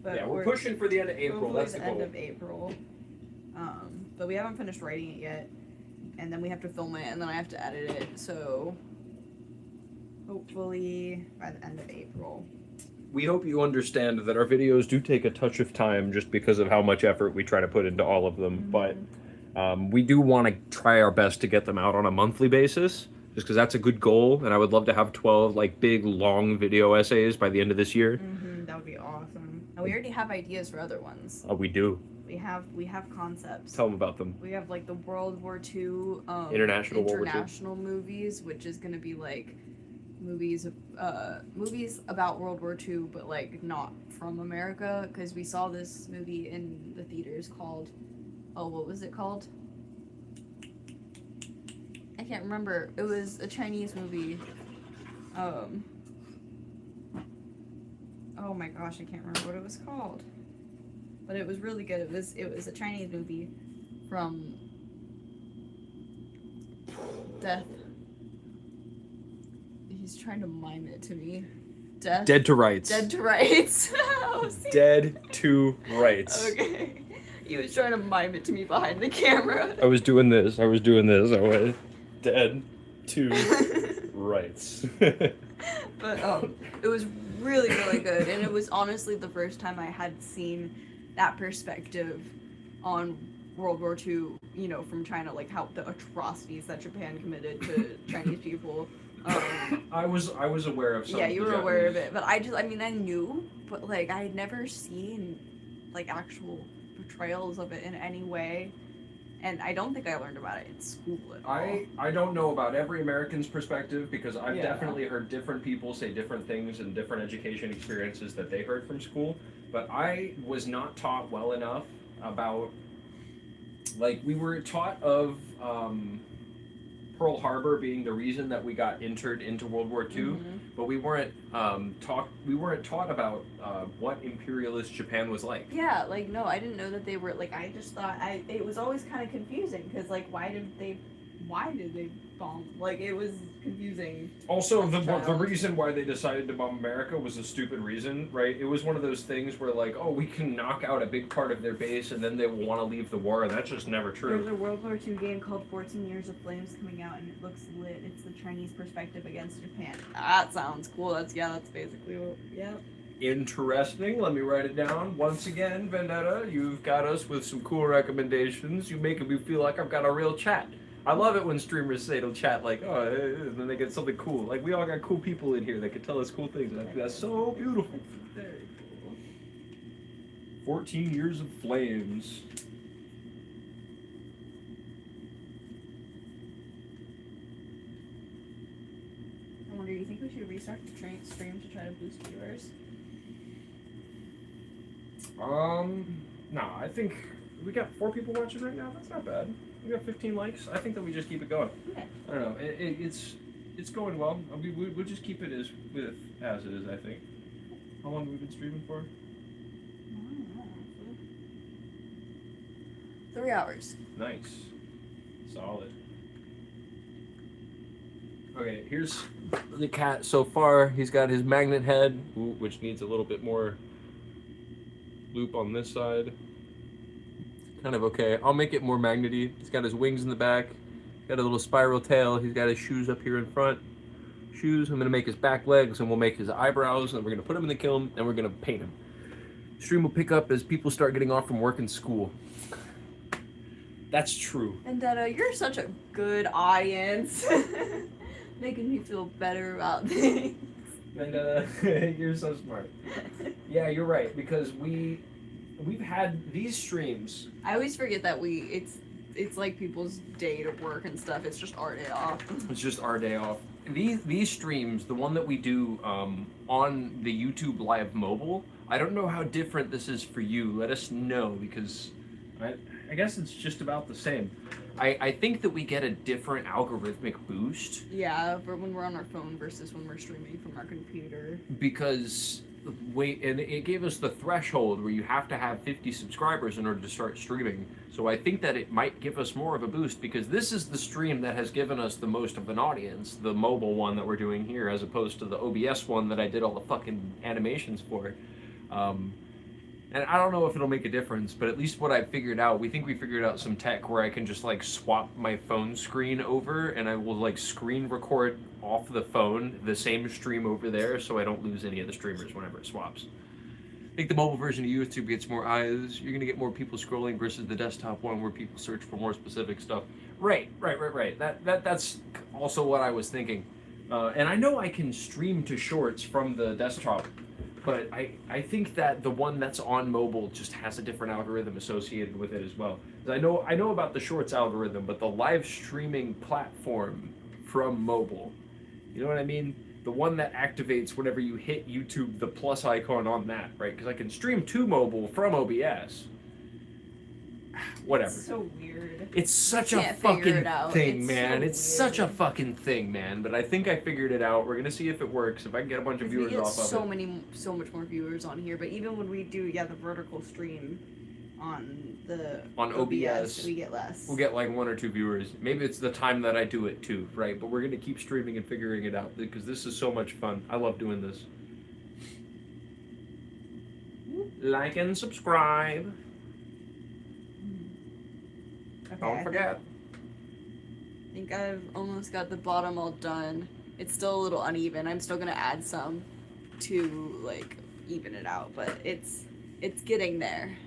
But Yeah, we're pushing for the end of April. hopefully That's the the end goal. of April. But we haven't finished writing it yet, and then we have to film it, and then I have to edit it. So hopefully by the end of April. We hope you understand that our videos do take a touch of time just because of how much effort we try to put into all of them. But we do want to try our best to get them out on a monthly basis, just because that's a good goal. And I would love to have 12 like big long video essays by the end of this year. That would be awesome. And we already have ideas for other ones. We do. We have concepts. Tell them about them. We have like the World War II International World War II. international movies, which is gonna be like movies about World War II, but like not from America, because we saw this movie in the theaters called, what was it called? I can't remember. It was a Chinese movie. Oh my gosh, I can't remember what it was called. But it was really good. It was a Chinese movie from Death. He's trying to mime it to me. Death. Dead to Rights. Dead to Rights. Dead to Rights. Okay. He was trying to mime it to me behind the camera. I was doing this. I went dead to rights. But it was really, really good, and it was honestly the first time I had seen that perspective on World War II, you know, from China, like how the atrocities that Japan committed to Chinese people. I was aware of some. Yeah, of you the were aware of Japanese- it, but I knew, but like I had never seen like actual portrayals of it in any way, and I don't think I learned about it in school at all. I don't know about every American's perspective, because I've Yeah. definitely heard different people say different things and different education experiences that they heard from school, but I was not taught well enough about, like, we were taught of Pearl Harbor being the reason that we got entered into World War II, but we weren't taught about what imperialist Japan was like. Yeah, like no, I didn't know that they were like. I just thought it was always kind of confusing because like why did they bomb? Like it was confusing. Also, the Child. reason why they decided to bomb America was a stupid reason, right? It was one of those things where, like, oh, we can knock out a big part of their base and then they will want to leave the war, and that's just never There's true. a World War II game called 14 Years of Flames coming out, and it looks lit. It's the Chinese perspective against Japan. That sounds cool. That's basically what. Yeah. Interesting. Let me write it down. Once again, Vendetta, you've got us with some cool recommendations. You're making me feel like I've got a real chat. I love it when streamers say they'll chat like, oh, and then they get something cool. Like, we all got cool people in here that can tell us cool things. And I think that's so beautiful. Very cool. 14 Years of Flames. I wonder, do you think we should restart the stream to try to boost viewers? No, I think we got 4 people watching right now. That's not bad. We got 15 likes. I think that we just keep it going. Okay. I don't know. It's going well. We'll just keep it as it is. I think. How long have we been streaming for? 3 hours. Nice. Solid. Okay, here's The cat so far, he's got his magnet head, which needs a little bit more loop on this side. Kind of okay. I'll make it more magnety. He's got his wings in the back, got a little spiral tail. He's got his shoes up here in front. Shoes. I'm gonna make his back legs, and we'll make his eyebrows, and we're gonna put him in the kiln, and we're gonna paint him. Stream will pick up as people start getting off from work and school. That's true. Vendetta, you're such a good audience. Making me feel better about things. And you're so smart. Yeah, you're right, because we've had these streams. I always forget that it's like people's day to work and stuff. It's just our day off. It's just our day off. These streams, the one that we do on the YouTube Live mobile, I don't know how different this is for you. Let us know, because I guess it's just about the same. I think that we get a different algorithmic boost Yeah, for when we're on our phone versus when we're streaming from our computer. because and it gave us the threshold where you have to have 50 subscribers in order to start streaming. So I think that it might give us more of a boost, because this is the stream that has given us the most of an audience, the mobile one that we're doing here, as opposed to the OBS one that I did all the fucking animations for. And I don't know if it'll make a difference, but at least what I figured out, we figured out some tech where I can just like swap my phone screen over, and I will like screen record off the phone the same stream over there, so I don't lose any of the streamers whenever it swaps. I think the mobile version of YouTube gets more eyes. You're gonna get more people scrolling versus the desktop one where people search for more specific stuff. Right. That's also what I was thinking. And I know I can stream to shorts from the desktop, but I think that the one that's on mobile just has a different algorithm associated with it as well. I know about the shorts algorithm, but the live streaming platform from mobile, you know what I mean? The one that activates whenever you hit YouTube, the plus icon on that, right? Because I can stream to mobile from OBS. Whatever. It's so weird. It's such a Can't figure fucking it out. thing, It's man. so It's such a weird. fucking thing, man. But I think I figured it out. We're gonna see if it works. If I can get a bunch of We viewers get off of it. so much more viewers on here. But even when we do, the vertical stream on the OBS, we get less. We'll get like 1 or 2 viewers. Maybe it's the time that I do it too, right? But we're gonna keep streaming and figuring it out because this is so much fun. I love doing this. Like and subscribe. Okay, Don't forget. I think I've almost got the bottom all done. It's still a little uneven. I'm still gonna add some to like even it out, but it's getting there.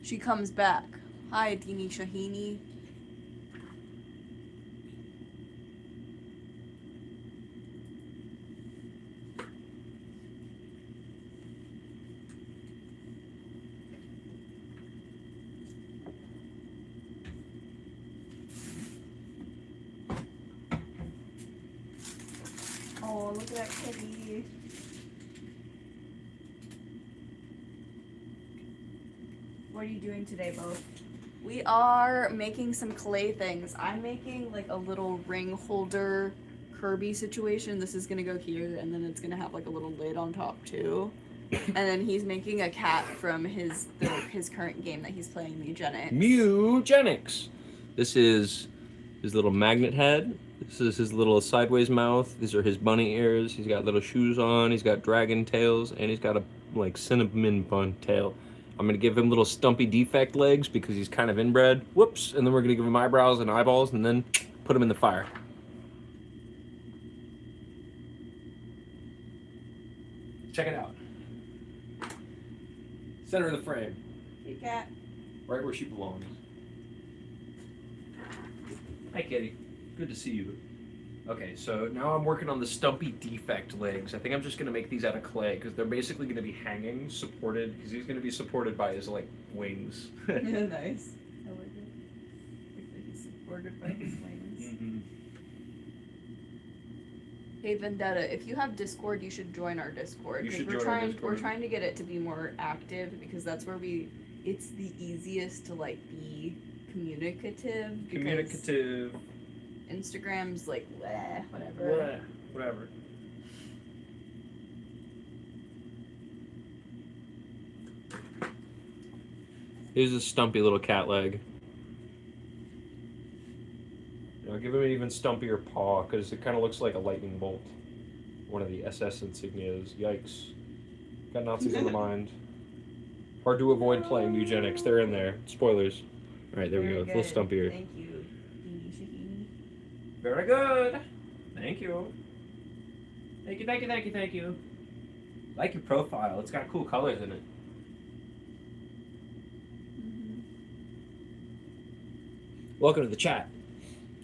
She comes back. Hi, Dini Shahini. Oh, look at that kitty. What are you doing today, Bo? We are making some clay things. I'm making like a little ring holder Kirby situation. This is gonna go here, and then it's gonna have like a little lid on top too. And then he's making a cat from his current game that he's playing, Eugenics. Mugenics. This is his little magnet head. This is his little sideways mouth. These are his bunny ears. He's got little shoes on. He's got dragon tails, and he's got a like cinnamon bun tail. I'm gonna give him little stumpy defect legs because he's kind of inbred. Whoops! And then we're gonna give him eyebrows and eyeballs, and then put him in the fire. Check it out. Center of the frame, Hey, cat. right where she belongs. Hi, kitty. Good to see you. Okay, so now I'm working on the stumpy defect legs. I think I'm just gonna make these out of clay because they're basically gonna be hanging, supported, because he's gonna be supported by his like wings. Yeah, nice. I like it. Looks like he's supported by his wings. Mm-hmm. Hey Vendetta, if you have Discord, you should join our Discord. You 'cause should we're join our trying Discord. we're trying to get it to be more active because that's where it's the easiest to like be communicative. Because Communicative. Instagram's like bleh, whatever. Whatever. Here's a stumpy little cat leg. I'll give him an even stumpier paw because it kind of looks like a lightning bolt. One of the SS insignias. Yikes. Got Nazis in the mind. Hard to avoid playing eugenics. They're in there. Spoilers. All right, there we Very go. A little good. stumpier. Thank you. Dini Shahini. Very good. Thank you. Thank you, thank you, thank you, thank you. Like your profile. It's got cool colors in it. Mhm. welcome to the chat.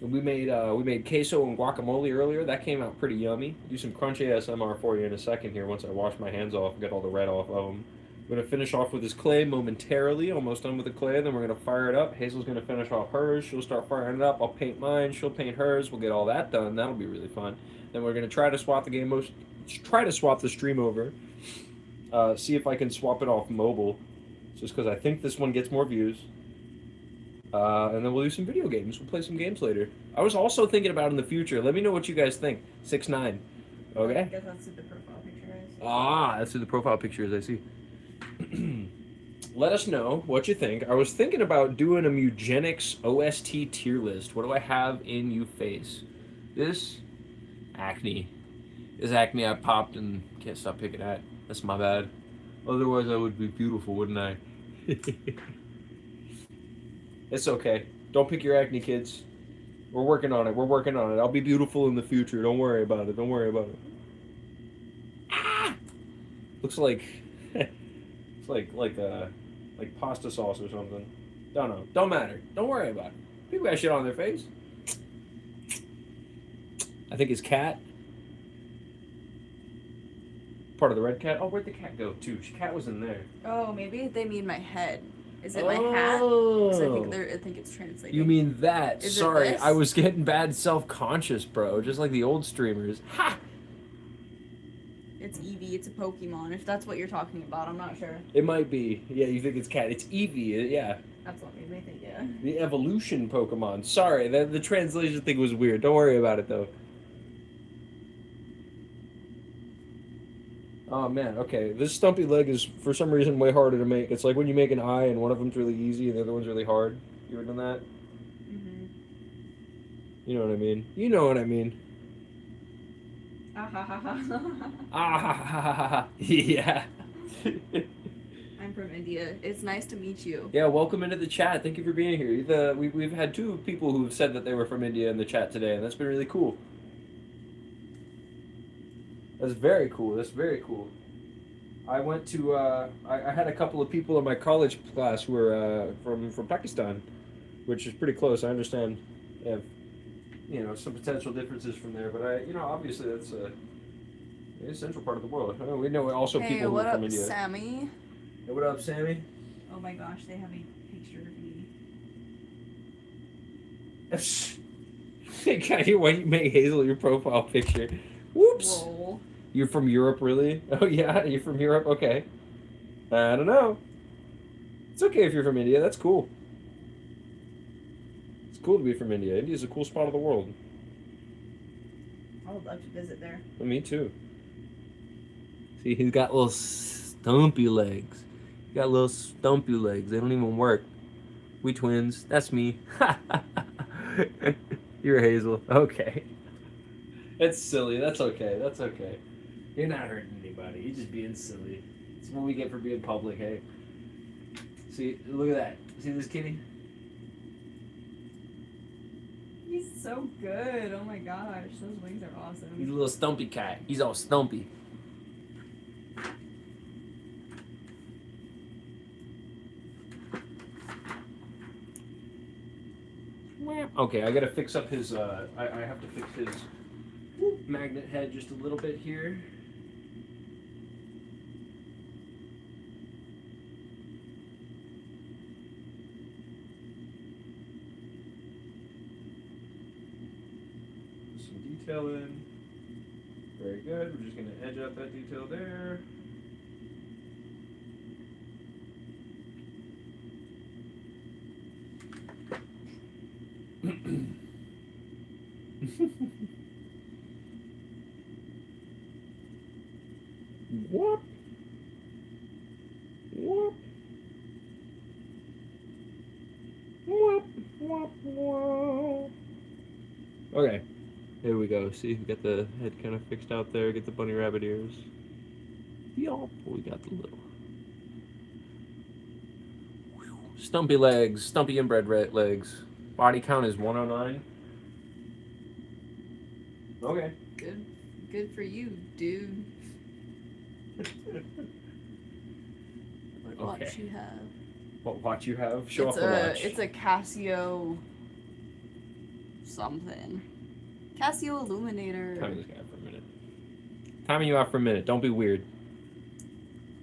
We made queso and guacamole earlier. That came out pretty yummy. Do some crunch ASMR for you in a second here once I wash my hands off and get all the red off of them. I'm going to finish off with this clay momentarily. Almost done with the clay. Then we're going to fire it up. Hazel's going to finish off hers. She'll start firing it up. I'll paint mine. She'll paint hers. We'll get all that done. That'll be really fun. Then we're going to try to swap the stream over. See if I can swap it off mobile. Just because I think this one gets more views. And then we'll do some video games. We'll play some games later. I was also thinking about in the future. Let me know what you guys think. 6'9". Okay? I guess that's what the profile picture is. That's who the profile picture is, I see. Let us know what you think. I was thinking about doing a Mugenics OST tier list. What do I have in you face? This acne. This acne I popped and can't stop picking at. That's my bad. Otherwise I would be beautiful, wouldn't I? It's okay. Don't pick your acne, kids. We're working on it. We're working on it. I'll be beautiful in the future. Don't worry about it. Don't worry about it. Ah! Looks like it's like pasta sauce or something. Don't know. Don't matter. Don't worry about it. People got shit on their face. I think it's cat. Part of the red cat. Oh, where'd the cat go too? Cat was in there. Oh, maybe they mean my head. Is it my hat? 'Cause I think it's translating. You mean that? Is it Sorry, this? I was getting bad self-conscious, bro. Just like the old streamers. Ha! It's Eevee. It's a Pokemon. If that's what you're talking about, I'm not sure. It might be. Yeah, you think it's cat. It's Eevee. Yeah, That's what made me think. Yeah. the evolution Pokemon. Sorry, the translation thing was weird. Don't worry about it though. Oh man, okay. This stumpy leg is for some reason way harder to make. It's like when you make an eye and one of them's really easy and the other one's really hard. You ever done that? Mhm. You know what I mean? You know what I mean. Ah ha ha ha. Ah ha ha ha ha ha. Yeah. I'm from India. It's nice to meet you. Yeah, welcome into the chat. Thank you for being here. We've had 2 people who've said that they were from India in the chat today, and that's been really cool. That's very cool. That's very cool. I went to I had a couple of people in my college class who were from Pakistan, which is pretty close. I understand they have some potential differences from there, but obviously that's it's a central part of the world. We know also Hey, people who what are from up, India. Sammy? Hey, what up, Sammy? Oh my gosh, they have a picture of me. Can you wait? Make Hazel your profile picture. Whoops. Roll. You're from Europe, really? Oh yeah, you're from Europe. Okay. I don't know. It's okay if you're from India. That's cool. It's cool to be from India. India's a cool spot of the world. I would love to visit there. Well, me too. See, he's got little stumpy legs. He got little stumpy legs. They don't even work. We twins. That's me. You're Hazel. Okay. It's silly. That's okay. That's okay. You're not hurting anybody. You're just being silly. That's what we get for being public, hey? See, look at that. See this kitty? He's so good. Oh my gosh, those wings are He's awesome. a little stumpy cat. He's all stumpy. Okay, I gotta fix up his, I have to fix his magnet head just a little bit here. Put some detail in. Very good. We're just gonna edge out that detail there. Whoop. Whoop. Whoop. Whoop. Whoop. Okay. Here we go. See, we got the head kind of fixed out there. Get the bunny rabbit ears. Yup. We got the little stumpy legs, stumpy inbred legs. Body count is 109. Okay. Good for you, dude. What watch Okay. you have? What watch you have? Show off It's the watch. It's a Casio something. Casio Illuminator. Time this guy for a minute. Timing you out for a minute. Don't be weird.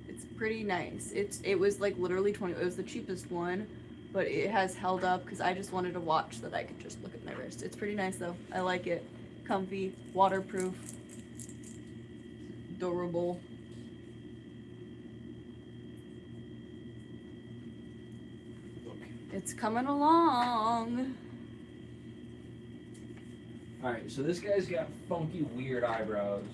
It's pretty nice. It was like literally 20. It was the cheapest one, but it has held up because I just wanted a watch that I could just look at my wrist. It's pretty nice though. I like it. Comfy, waterproof, durable. It's coming along. Alright, so this guy's got funky, weird eyebrows.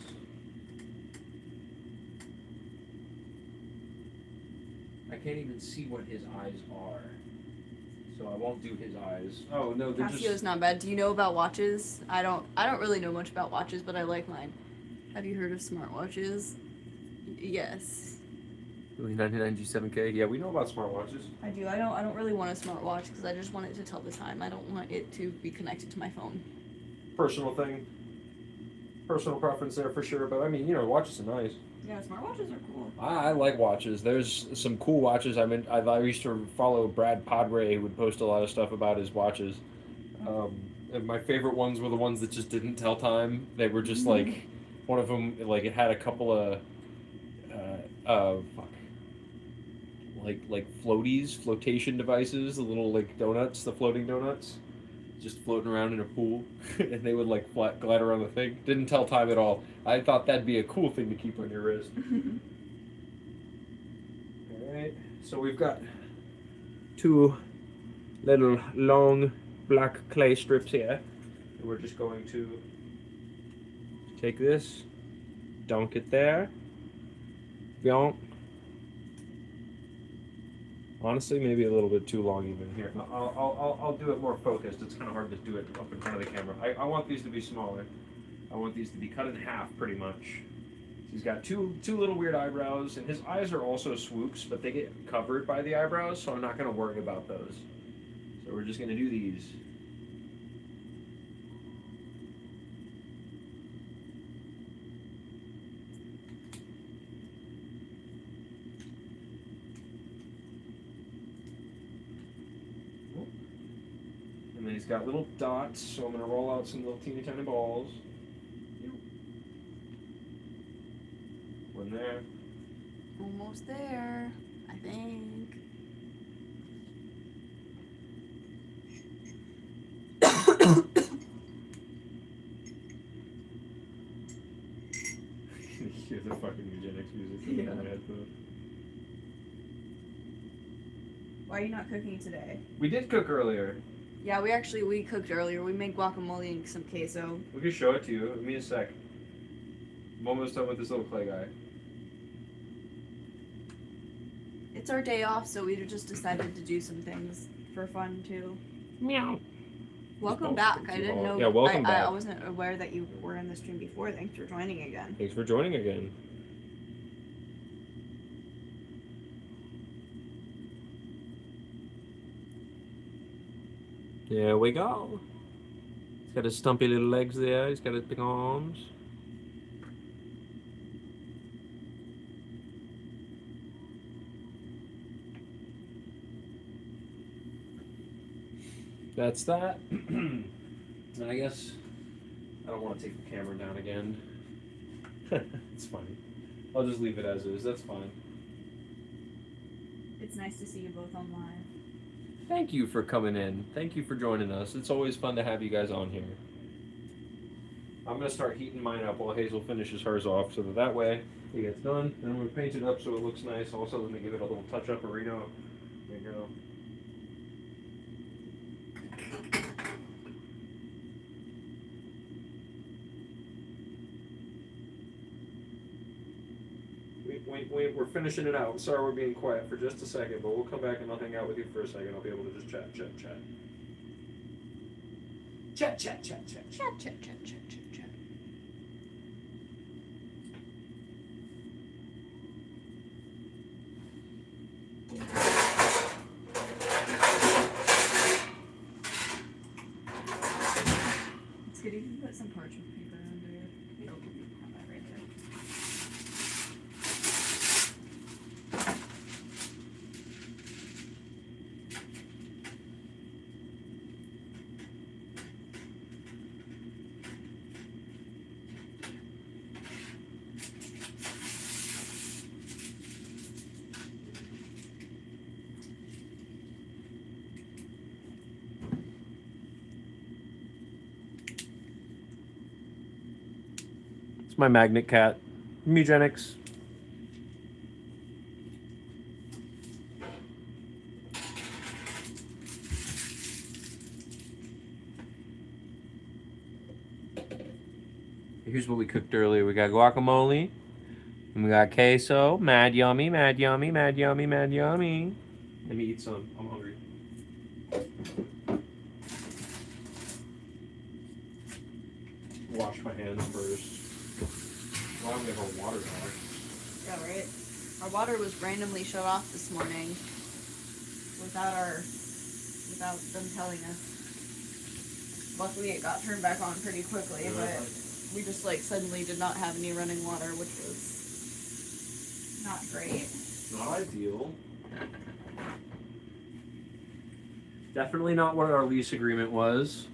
I can't even see what his eyes are. So I won't do his eyes. Oh no, they're Casio's just... not bad. Do you know about watches? I don't really know much about watches, but I like mine. Have you heard of smartwatches? Yes. Really, 99G7K? Yeah, we know about smartwatches. I do. I don't really want a smartwatch because I just want it to tell the time. I don't want it to be connected to my phone. Personal thing. Personal preference there for sure, but I mean, you know, watches are nice. Yeah, smartwatches are cool. I like watches. There's some cool watches. I used to follow Brad Padre, who would post a lot of stuff about his watches. And my favorite ones were the ones that just didn't tell time. They were just like, one of them, like it had a couple of, like floaties, flotation devices, the little like donuts, the floating donuts, just floating around in a pool, and they would like glide around the thing. Didn't tell time at all. I thought that'd be a cool thing to keep on your wrist. All right, so we've got two little long black clay strips here. And we're just going to take this, dunk it there, bonk. Honestly, maybe a little bit too long even here. I'll do it more focused. It's kind of hard to do it up in front of the camera. I want these to be smaller. I want these to be cut in half pretty much. He's got two little weird eyebrows, and his eyes are also swoops, but they get covered by the eyebrows, so I'm not going to worry about those. So we're just going to do these. And then he's got little dots, so I'm going to roll out some little teeny tiny balls. One there. Almost there, I think. You hear the fucking eugenics music in my headphones. Why are you not cooking today? We did cook earlier. Yeah, we cooked earlier. We made guacamole and some queso. We can show it to you. Give me a sec. I'm almost done with this little clay guy. It's our day off, so we just decided to do some things for fun too. Meow. Welcome back. I didn't know. Yeah, welcome back. I wasn't aware that you were in the stream before. Thanks for joining again. Thanks for joining again. There we go. He's got his stumpy little legs there. He's got his big arms. That's that. And I guess I don't want to take the camera down again. It's funny. I'll just leave it as is. That's fine. It's nice to see you both online. Thank you for coming in. Thank you for joining us. It's always fun to have you guys on here. I'm going to start heating mine up while Hazel finishes hers off so that way it gets done. And I'm going to paint it up so it looks nice. Also, let me give it a little touch-up arena. There you go. We're finishing it out. Sorry we're being quiet for just a second, but we'll come back and I'll hang out with you for a second. I'll be able to just chat. Chat. It's good if you put some parchment paper under it. It'll have that right there. my magnet cat. Mugenics. Here's what we cooked earlier. We got guacamole. And we got queso. Mad yummy, mad yummy, mad yummy, mad yummy. Let me eat some. I'm hungry. Wash my hands first. Why don't we have our water back? Yeah, right. Our water was randomly shut off this morning without them telling us. Luckily, it got turned back on pretty quickly, Yeah. but we just like suddenly did not have any running water, which was not great. Not ideal. Definitely not what our lease agreement was.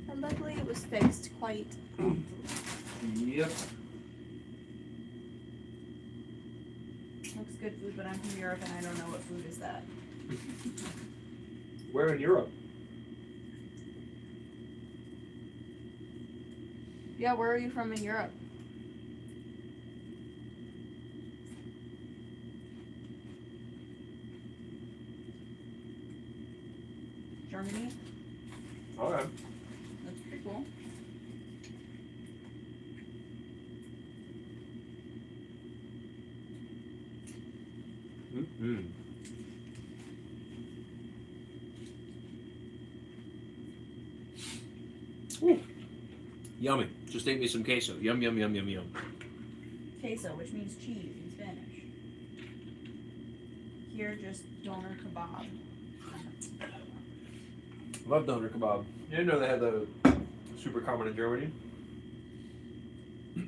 But luckily, it was fixed quite promptly. Yep. Looks good food, but I'm from Europe and I don't know what food is that. Where in Europe? Yeah, where are you from in Europe? Germany? Okay. That's pretty cool. Mm-hmm. Yummy. Just ate me some queso. Yum, yum, yum, yum, yum. Queso, which means cheese in Spanish. Here, just doner kebab. Love doner kebab. You didn't know they had the super common in Germany? You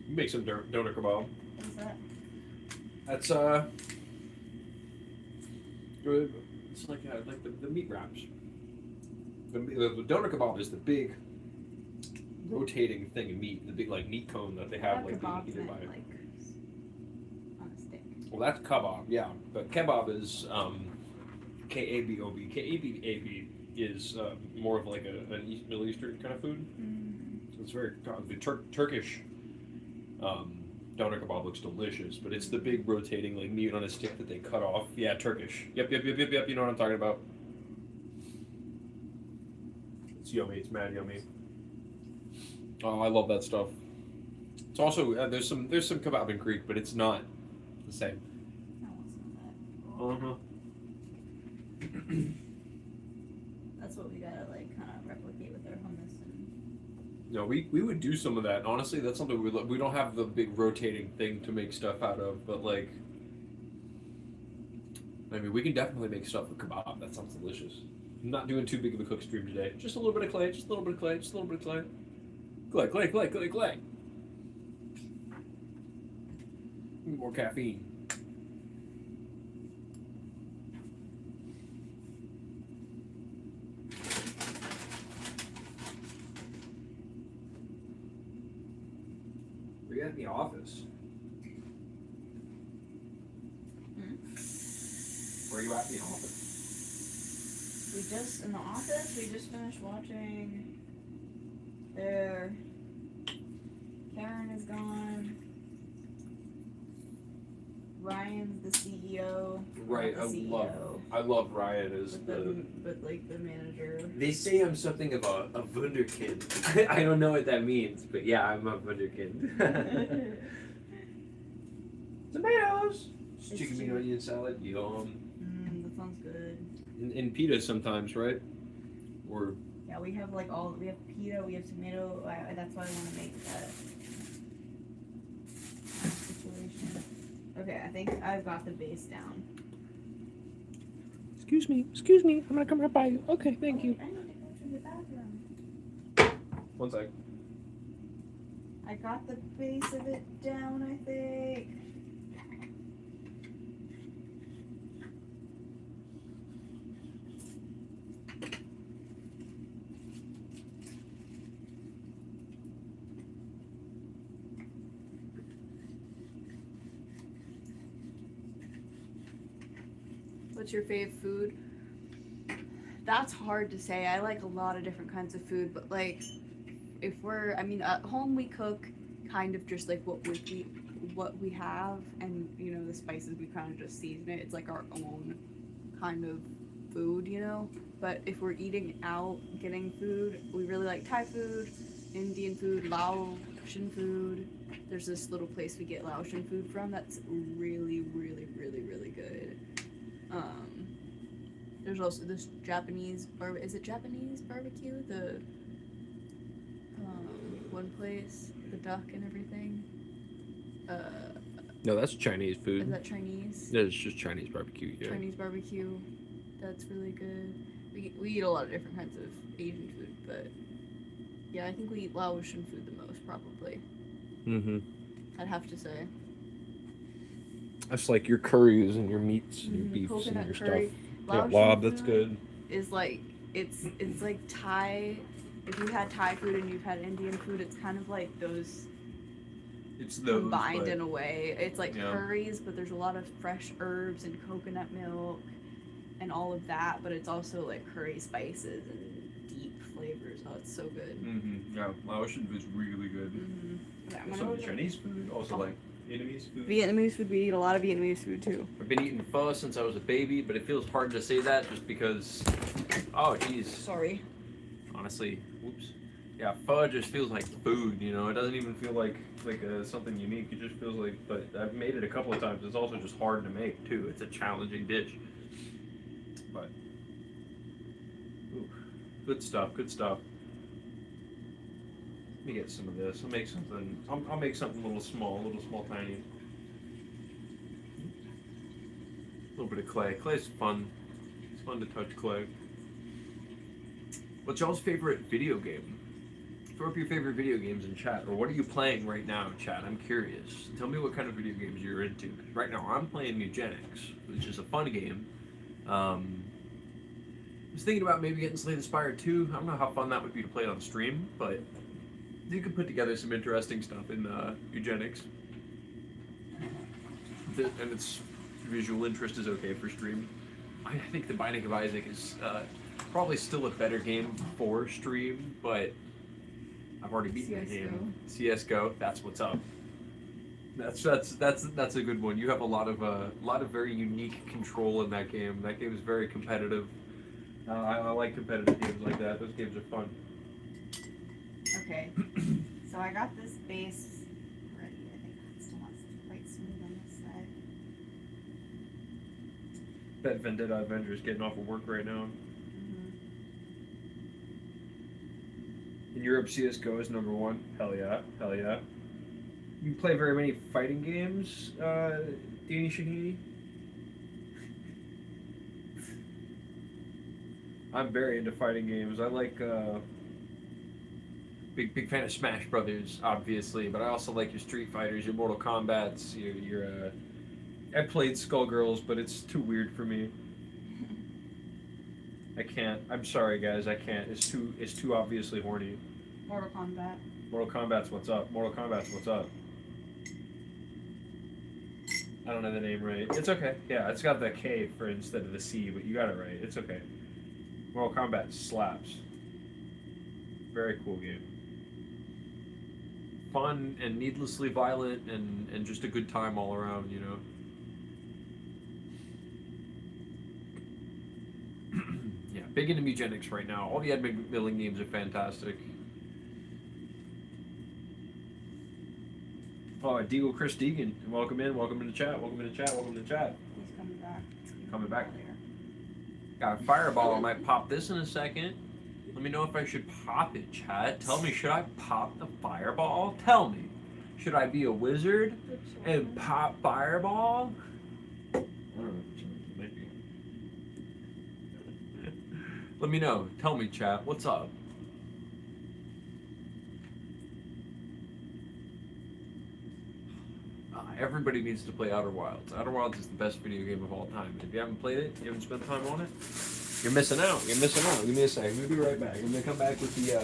make some doner kebab. What's that? That's it's like the meat wraps. The doner kebab is the big rotating thing of meat, the big like meat cone that they have like Kebab being eaten meant, by. like on a stick. Well, that's kebab, yeah. But kebab is K-A-B-O-B. K-A-B-A-B is more of like an Middle Eastern kind of food. So it's very the Turkish doner kebab looks delicious, but it's the big rotating like meat on a stick that they cut off. Yeah, Turkish. Yep. You know what I'm talking about. It's yummy. It's mad yummy. Oh, I love that stuff. It's also there's some kebab in Greek, but it's not the same. No, it's not that. That's what we gotta like kind of replicate with our hummus and No, we would do some of that. Honestly, that's something we don't have the big rotating thing to make stuff out of, but like, I mean, we can definitely make stuff with kebab. That sounds delicious. I'm not doing too big of a cook stream today. Just a little bit of clay. Just a little bit of clay. Just a little bit of clay. Clay. More caffeine. Where you at in the office? Where are you at in the office? in the office, we just finished watching their Karen is gone. Ryan's the CEO. Right, not the CEO, I love Ryan as but like the manager. They say I'm something of a wunderkind. I don't know what that means, but yeah, I'm a wunderkind. Tomatoes. It's Chicken bean true. onion salad. Yum. That sounds good. And pita sometimes, right? Or Yeah, we have we have pita, we have tomato. That's why I want to make that situation. Okay, I think I've got the base down. Excuse me. I'm gonna come right by you. Okay, thank you. I need to go to the bathroom. 1 sec. I got the base of it down, I think. What's your fave food? That's hard to say. I like a lot of different kinds of food, but like if we're, I mean, at home we cook kind of just like what we have, and you know the spices we kind of just season it. It's like our own kind of food, you know. But if we're eating out, getting food, we really like Thai food, Indian food, Laotian food. There's this little place we get Laotian food from that's really, really, really, really good. There's also this Japanese is it Japanese barbecue? The one place, the duck and everything. No, that's Chinese Is food. that Chinese? No, it's just Chinese barbecue. Yeah. Chinese barbecue. That's really good. We eat a lot of different kinds of Asian food, but yeah, I think we eat Laotian food the most probably. Mm-hmm. I'd have to say. That's like your curries and your meats and your beefs Coconut and your curry. stuff. Yeah, Laotian lob, that's food good. Is like it's like Thai. If you've had Thai food and you've had Indian food, it's kind of like those It's those combined but in a way. It's like Yeah. curries, but there's a lot of fresh herbs and coconut milk and all of that. But it's also like curry spices and deep flavors. Oh, it's so good. Mm-hmm. Yeah, Laotian food's really good. Mm-hmm. Yeah, I'm Also gonna go Chinese food, also like Vietnamese food. Vietnamese food. We eat a lot of Vietnamese food too. I've been eating pho since I was a baby, but it feels hard to say that just because. Oh, jeez. Sorry. Honestly, whoops. Yeah, pho just feels like food. You know, it doesn't even feel like something unique. It just feels like. But I've made it a couple of times. It's also just hard to make too. It's a challenging dish. But. Ooh, good stuff. Good stuff. Let me get some of this. I'll make something. I'll make something a little small, tiny. A little bit of clay. Clay's fun. It's fun to touch clay. What's y'all's favorite video game? Throw up your favorite video games in chat, or what are you playing right now, chat? I'm curious. Tell me what kind of video games you're into. Right now, I'm playing Eugenics, which is a fun game. I was thinking about maybe getting Slay the Spire 2. I don't know how fun that would be to play on stream, but you could put together some interesting stuff in Eugenics. And its visual interest is okay for stream. I think The Binding of Isaac is probably still a better game for stream, but I've already beaten the game. CS:GO, that's what's up. That's a good one. You have a lot of very unique control in that game. That game is very competitive. I like competitive games like that. Those games are fun. Okay. So I got this base ready. I think it still wants to quite smooth on this side. Bet Vendetta Avengers getting off of work right now. In Europe, CS:GO is number one. Hell yeah, hell yeah. You play very many fighting games, Deanie Shahini? I'm very into fighting games. I like, Big fan of Smash Brothers, obviously, but I also like your Street Fighters, your Mortal Kombats, your I played Skullgirls, but it's too weird for me. I can't. I'm sorry, guys. I can't. It's too obviously horny. Mortal Kombat. Mortal Kombat's what's up. Mortal Kombat's what's up. I don't know the name right. It's okay. Yeah, it's got the K for instead of the C, but you got it right. It's okay. Mortal Kombat slaps. Very cool game. Fun and needlessly violent and just a good time all around, you know. Yeah, big into Eugenics right now. All the Ed McMillan games are fantastic. Oh, Deagle Chris Deegan. Welcome in the chat. Welcome in the chat. Welcome to the chat. He's coming back. Coming back. Got a fireball. I might pop this in a second. Let me know if I should pop it, chat. Tell me, should I pop the fireball? Tell me. Should I be a wizard and pop fireball? I don't know. Maybe. Let me know. Tell me, chat. What's up? Everybody needs to play Outer Wilds. Outer Wilds is the best video game of all time. If you haven't played it, you haven't spent time on it, you're missing out. You're missing out. Give me a second. We'll be right back. I'm gonna come back with the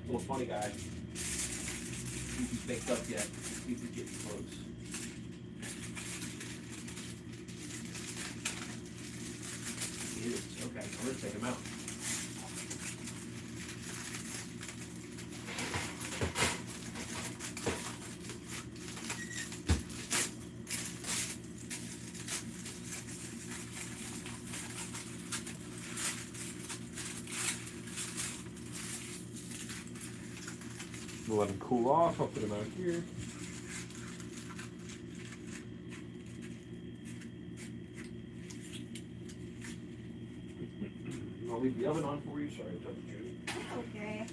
little funny guy. He's baked up yet. He's getting close. He is. Okay, I'm gonna take him out. We'll let them cool off. I'll put them out here. I'll leave the oven on for you. Sorry, I touched you. Okay.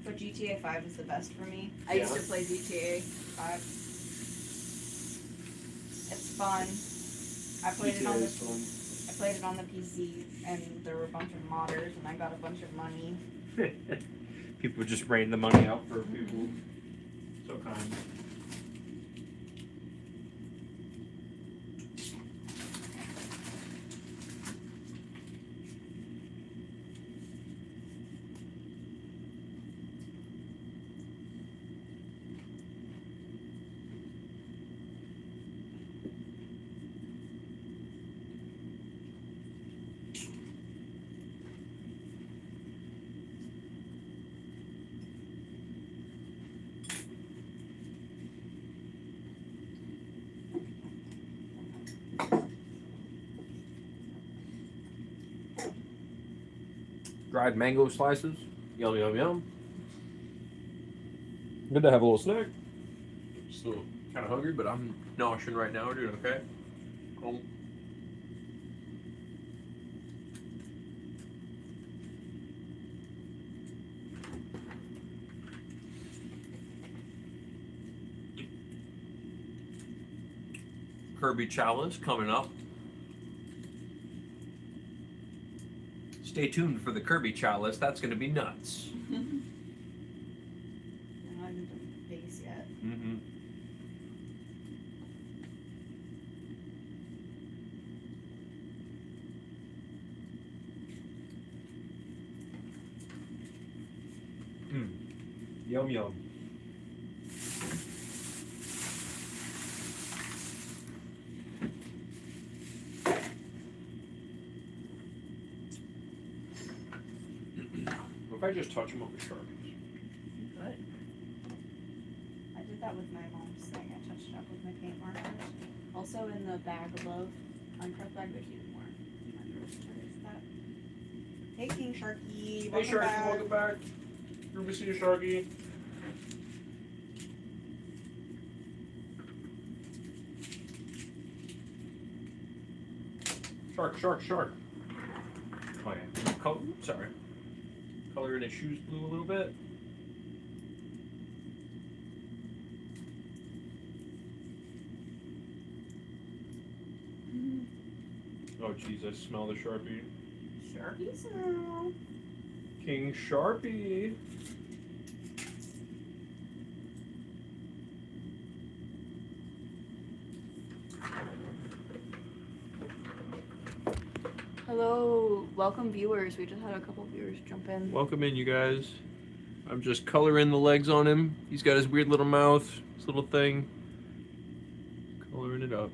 But GTA 5 is the best for me. I used to play GTA 5. It's fun. I played it on the PC, and there were a bunch of modders, and I got a bunch of money. People just rain the money out for people. So kind. Dried mango slices. Yum, yum, yum. Good to have a little snack. Still kind of hungry, but I'm noshing right now. We're doing okay. Cool. Kirby Chalice coming up. Stay tuned for the Kirby Chalice. That's going to be nuts. I'm not even done the base yet. Mm-hmm. Yum, yum. If I just touch them up with Sharpies. Good. I did that with my mom's thing. I touched it up with my paint markers. Also in the bag above, uncut bag, there's even more. What is that? Hey, King Sharky. Hey, Sharky, welcome back. Good to see you, Sharky. Shark, shark, shark. Okay. Sorry. Color in his shoes blue a little bit. Oh, jeez, I smell the Sharpie. Sharky smell. King Sharpie. Hello, welcome viewers. We just had a couple viewers jump in. Welcome in, you guys. I'm just coloring the legs on him. He's got his weird little mouth, his little thing. Coloring it up.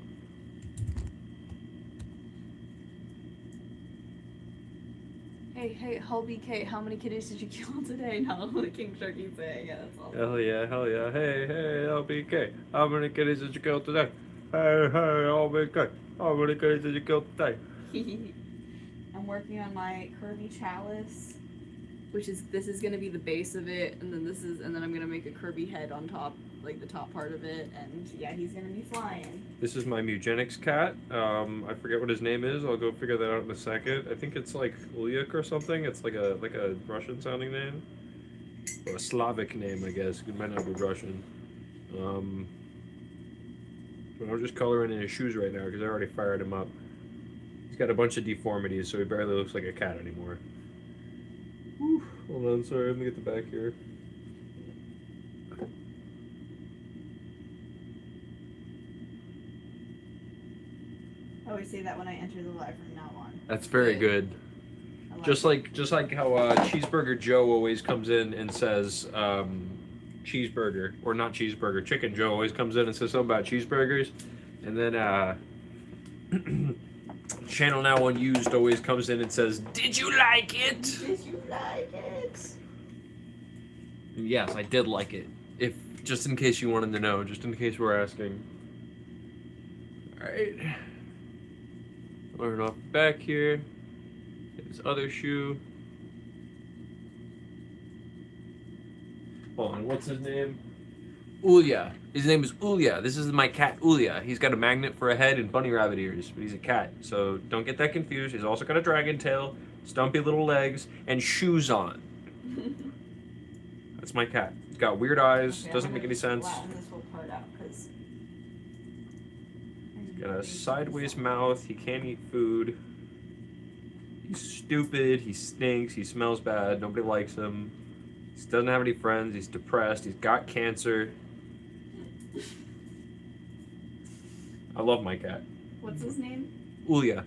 Hey, BK, how many kitties did you kill today? No, the King Sharky saying it. That's all. Hell yeah, hell yeah. Hey, LBK. How many kitties did you kill today? Hey, LBK. How many kitties did you kill today? I'm working on my Kirby Chalice, this is gonna be the base of it, and then I'm gonna make a Kirby head on top, like the top part of it, and yeah, he's gonna be flying. This is my Mugenics cat. I forget what his name is. I'll go figure that out in a second. I think it's like Ulyuk or something. It's like a Russian sounding name. Or a Slavic name, I guess. It might not be Russian. But I'm just coloring in his shoes right now because I already fired him up. He's got a bunch of deformities, so he barely looks like a cat anymore. Whew. Hold on, sorry, let me get the back here. I always say that when I enter the live from now on. That's very good. Just like how Cheeseburger Joe always comes in and says cheeseburger, or not cheeseburger, Chicken Joe always comes in and says something about cheeseburgers, and then Channel Now Unused always comes in and says, "Did you like it?" Did you like it? Yes, I did like it. If just in case you wanted to know, just in case we're asking. All right. Learn off the back here. His other shoe. Hold on, what's his name? Ulya. His name is Ulya. This is my cat Ulya. He's got a magnet for a head and bunny rabbit ears, but he's a cat. So don't get that confused. He's also got a dragon tail, stumpy little legs, and shoes on. That's my cat. He's got weird eyes. Okay, Doesn't I'm make gonna any sense. flatten this whole part out, 'cause Got a sideways mouth. He can't eat food. He's stupid. He stinks. He smells bad. Nobody likes him. He doesn't have any friends. He's depressed. He's got cancer. I love my cat. What's his name? Ulya.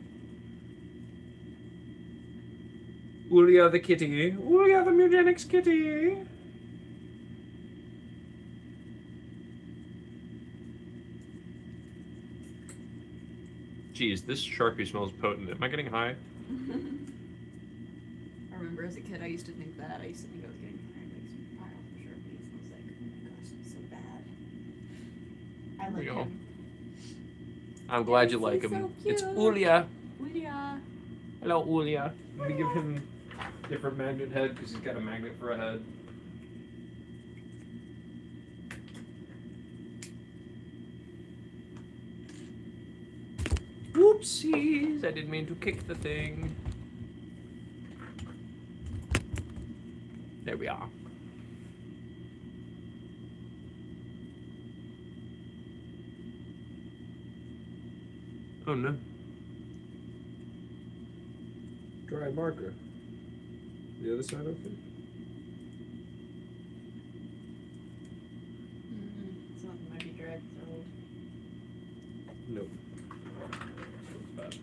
Ulya the kitty. Ulya the eugenics kitty. Geez, this Sharpie smells potent. Am I getting high? I remember as a kid, I used to think that. I used to think I was getting tired of some pile of Sharpies. I was like, oh my gosh, it's so bad. I There like you go. him. I'm glad you He's like so him. cute. It's Ulya. Lydia. Hello, Ulya. Let me give him a different magnet head because he's got a magnet for a head. Whoopsies! I didn't mean to kick the thing. There we are. Oh no. Dry marker. The other side open? Something might be dragged through. Nope. Looks bad.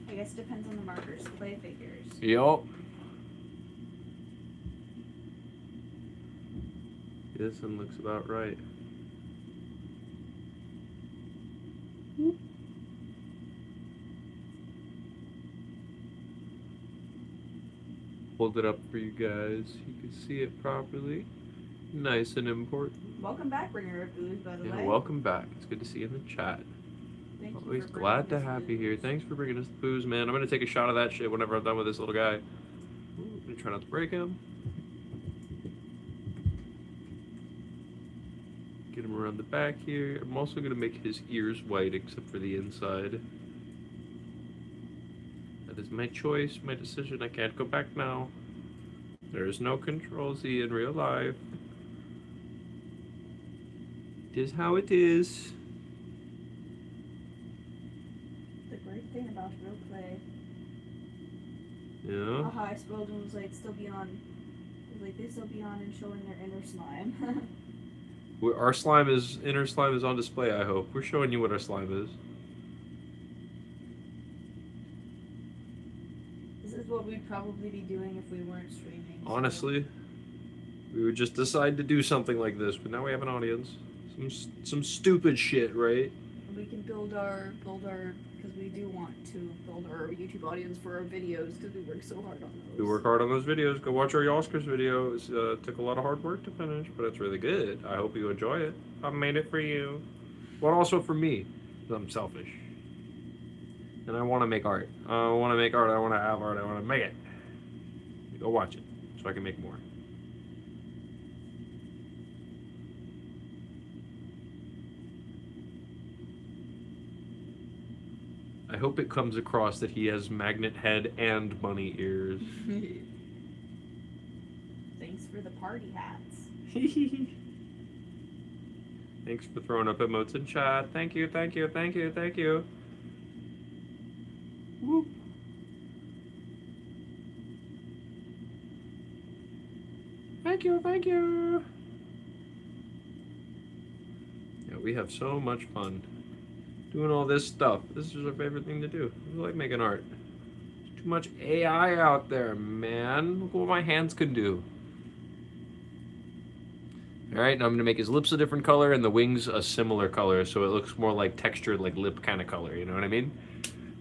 I guess it depends on the markers. Clay figures. Yup. This one looks about right. Hold it up for you guys. You can see it properly. Nice and important. Welcome back, bringer of booze, by the Yeah, way. welcome back. It's good to see you in the chat. Thank you Always for bringing glad to us have you booze. here. Thanks for bringing us the booze, man. I'm gonna take a shot of that shit whenever I'm done with this little guy. I'm gonna try not to break him. Get him around the back here. I'm also gonna make his ears white except for the inside. That is my choice, my decision. I can't go back now. There is no Control Z in real life. It is how it is. The great thing about real clay. Yeah. How I spoiled them was like still be on. Like they still be on and showing their inner slime. Our slime is inner slime is on display. I hope we're showing you what our slime is. This is what we'd probably be doing if we weren't streaming. so- Honestly, we would just decide to do something like this, but now we have an audience. Some stupid shit, right? We can build our because we do want to build our YouTube audience for our videos because we work so hard on those. We work hard on those videos. Go watch our Oscars video. It took a lot of hard work to finish, but it's really good. I hope you enjoy it. I made it for you, but also for me. 'Cause I'm selfish, and I want to make art. I want to make art. I want to have art. I want to make it. Go watch it so I can make more. I hope it comes across that he has magnet head and bunny ears. Thanks for the party hats. Thanks for throwing up emotes in chat. Thank you, thank you, thank you, thank you. Whoop. Thank you, thank you. Yeah, we have so much fun doing all this stuff. This is our favorite thing to do. We like making art. There's too much AI out there, man. Look what my hands can do. Alright, now I'm going to make his lips a different color and the wings a similar color so it looks more like textured, like lip kind of color, you know what I mean?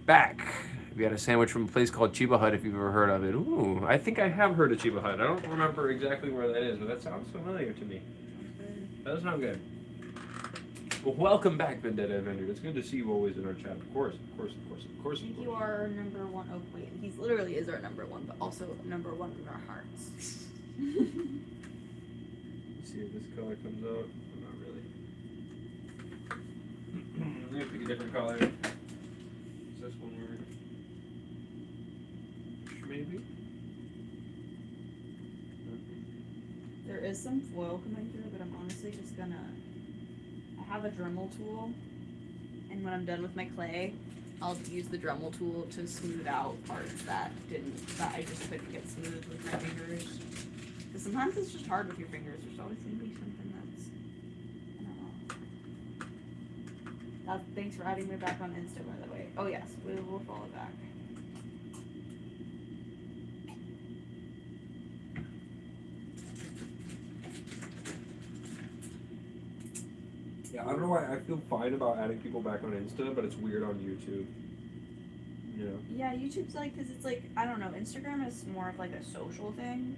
Back. We got a sandwich from a place called Chiba Hut, if you've ever heard of it. Ooh, I think I have heard of Chiba Hut. I don't remember exactly where that is, but that sounds familiar to me. That does sound good. Well, welcome back, Vendetta Avenger. It's good to see you always in our chat. Of course, of course, of course, of course. I think you are our number one. Oh wait, he's literally is our number one, but also number one in our hearts. Let's see if this color comes out. Not really. I'm gonna pick a different color. Is this one weird? Maybe? There is some foil coming through, but I'm honestly just gonna. I have a Dremel tool, and when I'm done with my clay, I'll use the Dremel tool to smooth out parts that I just couldn't get smooth with my fingers. Because sometimes it's just hard with your fingers. There's always gonna be something that's. I don't know. Thanks for adding me back on Insta, by the way. Oh yes, we will follow back. Yeah, I don't know why I feel fine about adding people back on Insta, but it's weird on YouTube. You know? Yeah, YouTube's like, because it's like, I don't know, Instagram is more of like a social thing.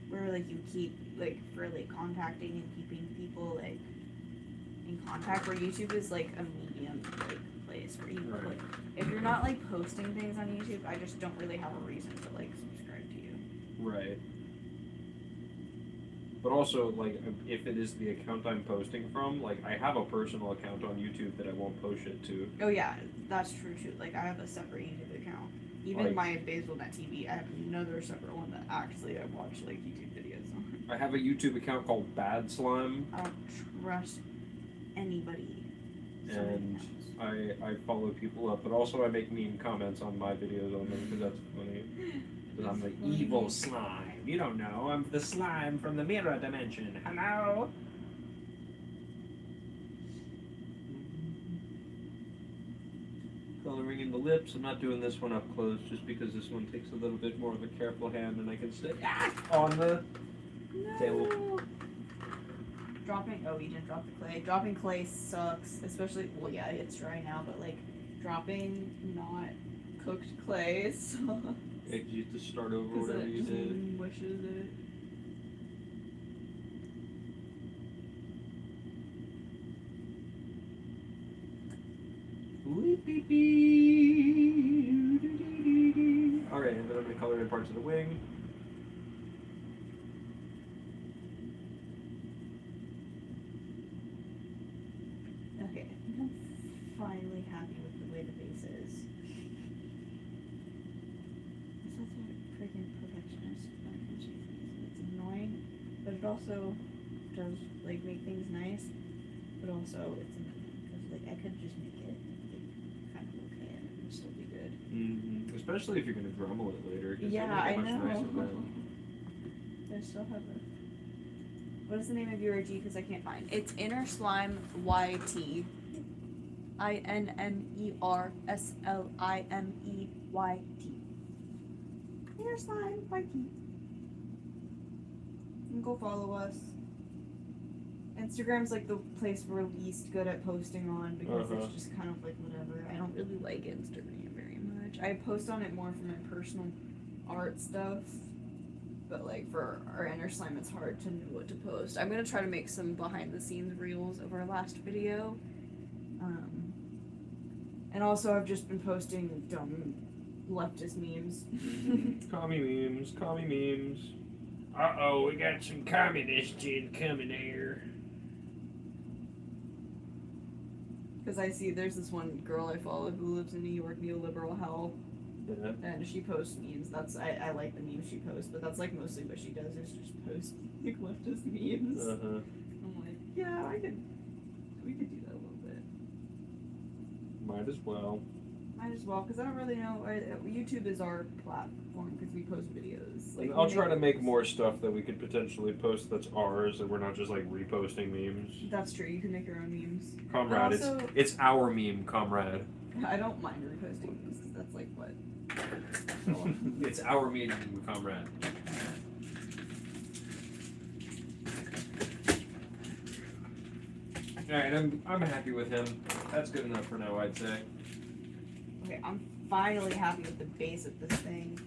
Where like you keep like for like contacting and keeping people like in contact, where YouTube is like a medium like place where you Right. like if you're not like posting things on YouTube, I just don't really have a reason to like subscribe to you. Right. But also, like, if it is the account I'm posting from, like, I have a personal account on YouTube that I won't post shit to. Oh yeah, that's true too. Like I have a separate YouTube account. Even Like- my BasilNet TV, I have another separate one that actually I watch like YouTube videos on. I have a YouTube account called Bad Slime, I don't trust anybody. So many and times. I follow people up, but also I make mean comments on my videos on them because that's funny. Because I'm the evil slime. You don't know, I'm the slime from the mirror dimension. Hello? Coloring in the lips. I'm not doing this one up close just because this one takes a little bit more of a careful hand and I can stay on the table. No. Dropping. Oh, you didn't drop the clay. Dropping clay sucks, especially. Well, yeah, it's dry now, but like dropping not cooked clay sucks. Yeah, 'cause you have to start over Because whatever it you just did. mushes it. Alright, and then I'm going to color in parts of the wing. Okay, I think I'm finally happy with the way the base is. It's such a freaking perfectionist. It's annoying, but it also does like make things nice. But also it's annoying because like I could just make it like, kind of okay and it would still be good. Mm-hmm. Especially if you're going to Dremel it later. 'Cause Yeah, it'll I look much know. nicer then. I still have a. What is the name of your IG? Because I can't find. It's dinnerslime YT. INNERSLIMEYT. Dinnerslime YT. You can go follow us. Instagram's like the place we're least good at posting on because Uh-huh. it's just kind of like whatever. I don't really like Instagram very much. I post on it more for my personal art stuff. But like for our inner slime, it's hard to know what to post. I'm gonna try to make some behind the scenes reels of our last video. And also I've just been posting dumb leftist memes. Commie memes, commie memes. Uh-oh, we got some communist gin coming here. Because I see there's this one girl I follow who lives in New York, neoliberal hell, Yeah. and she posts memes. I like the memes she posts, but that's like mostly what she does is just post like leftist memes. Uh-huh. I'm like, yeah, we could do that a little bit. Might as well. Might as well, because I don't really know. YouTube is our platform because we post videos. Like I'll we try to make more stuff that we could potentially post that's ours, and we're not just like reposting memes. That's true. You can make your own memes. Comrade, But also- it's our meme, comrade. I don't mind reposting memes because that's like what. It's our meme, comrade. Alright, I'm happy with him. That's good enough for now, I'd say. Okay, I'm finally happy with the base of this thing.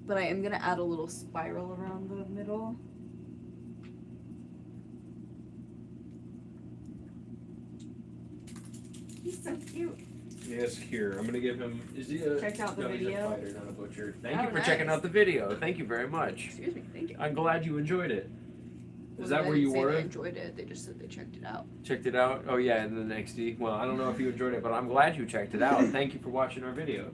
But I am gonna add a little spiral around the middle. He's so cute. Yes, here. I'm gonna give him. Is he a? Checked out the no, he's a video. fighter, not a butcher. Thank Oh, you for nice. checking out the video. Thank you very much. Excuse me, thank you. I'm glad you enjoyed it. Well, Is that they where you didn't say were? They enjoyed it. They just said they checked it out. Checked it out? Oh yeah, and then XD. Well, I don't know if you enjoyed it, but I'm glad you checked it out. Thank you for watching our video.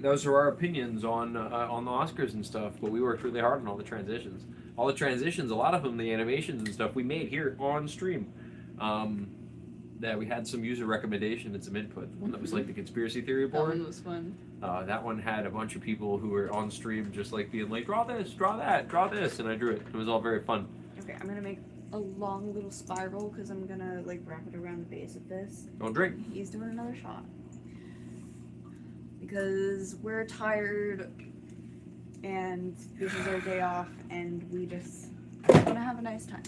Those are our opinions on the Oscars and stuff, but we worked really hard on all the transitions. All the transitions, a lot of them, the animations and stuff, we made here on stream. Yeah, we had some user recommendation and some input. The one that was like the conspiracy theory That board. one was fun. That one had a bunch of people who were on stream just like being like, draw this, draw that, draw this, and I drew it. It was all very fun. Okay, I'm gonna make a long little spiral because I'm gonna like wrap it around the base of this. Don't drink. He's doing another shot because we're tired and this is our day off and we just want to have a nice time.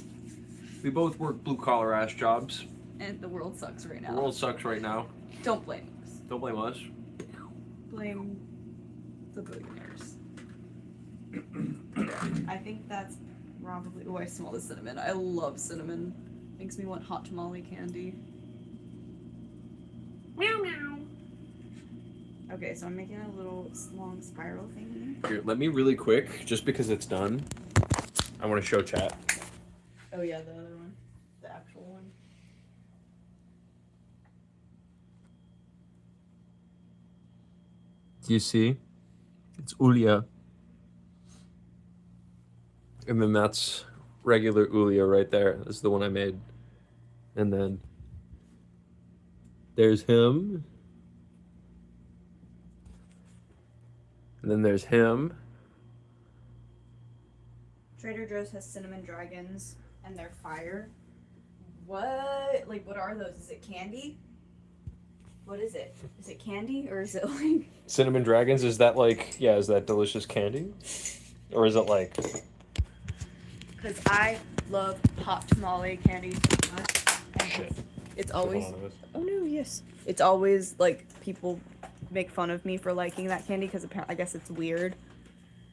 We both work blue collar ass jobs. And the world sucks right The now. world sucks right now. Don't blame us. Don't blame us. Blame the billionaires. I think that's probably. Oh, I smell the cinnamon. I love cinnamon. Makes me want hot tamale candy. Meow meow. Okay, so I'm making a little long spiral thingy. Here, let me really quick, just because it's done. I want to show chat. Oh yeah, the other one, the actual one. Do you see? It's Ulia. And then that's regular Ulia right there. This is the one I made. And then there's him. And then there's him. Trader Joe's has cinnamon dragons, and they're fire. What? Like, what are those? Is it candy? What is it? Is it candy or is it like? Cinnamon dragons, is that like, yeah, is that delicious candy? Or is it like... Because I love hot tamale candy so much. And Shit. it's always. Oh no, yes. It's always like people make fun of me for liking that candy because apparently I guess it's weird,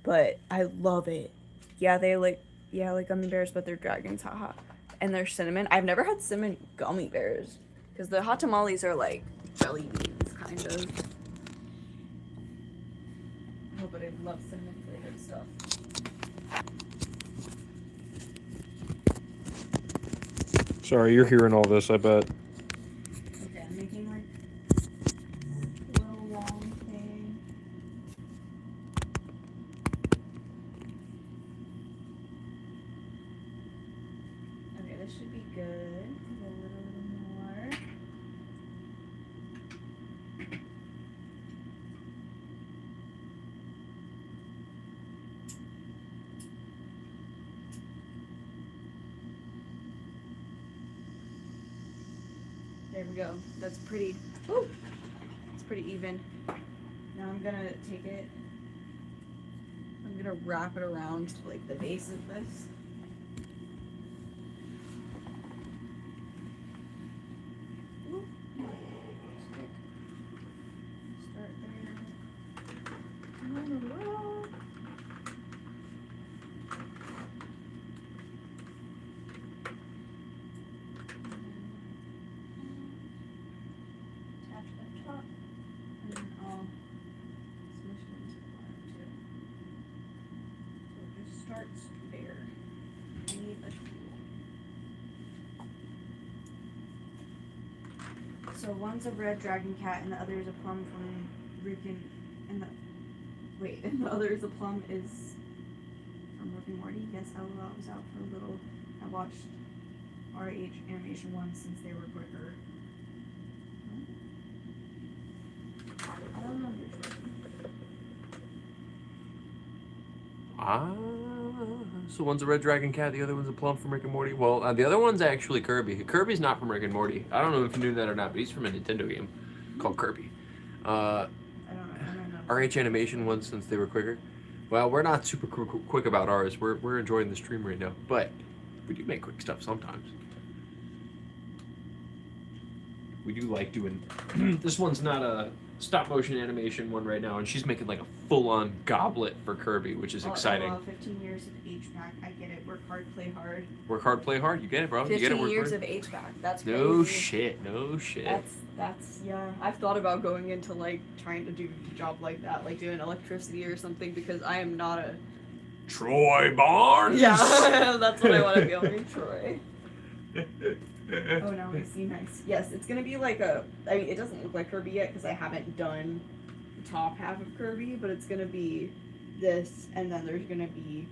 but I love it. Yeah, they like gummy bears, but they're dragons, haha. And they're cinnamon. I've never had cinnamon gummy bears because the hot tamales are like jelly beans, kind of. Oh, but I love cinnamon flavored stuff. Sorry, you're hearing all this, I bet. Okay, I'm making like a little long thing. Okay, this should be good. A little more. There we go. That's pretty. Ooh, it's pretty even. Now I'm gonna take it. I'm gonna wrap it around like the base of this. Ooh. Start there. Attach the top, and then I'll smush it into the bottom too. So it just starts there. I need a tool. So one's a red dragon cat, and the other is a plum from Rick and the other is a plum is from Rick and Morty. Yes, LOL, I was out for a little. I watched RH animation ones since they were quicker. I don't know. So one's a red dragon cat, the other one's a plum from Rick and Morty. Well, the other one's actually Kirby. Kirby's not from Rick and Morty. I don't know if you knew that or not, but he's from a Nintendo game called Kirby. I don't know. RH animation ones since they were quicker. Well, we're not super quick about ours. We're enjoying the stream right now, but we do make quick stuff sometimes. We do like doing. This one's not a stop motion animation one right now, and she's making like a full-on goblet for Kirby, which is exciting. Well, 15 years of HVAC. I get it. Work hard, play hard. Work hard, play hard. You get it, bro. You 15 get it. Work years hard. of HVAC. That's crazy. No shit. No shit. That's yeah. I've thought about going into like trying to do a job like that, like doing electricity or something, because I am not a. Troy Barnes. Yeah, that's what I want to be. I'll be Troy. Oh, now I see. Nice. Yes, it's gonna be like a. I mean, it doesn't look like Kirby yet because I haven't done the top half of Kirby, but it's gonna be this, and then there's gonna be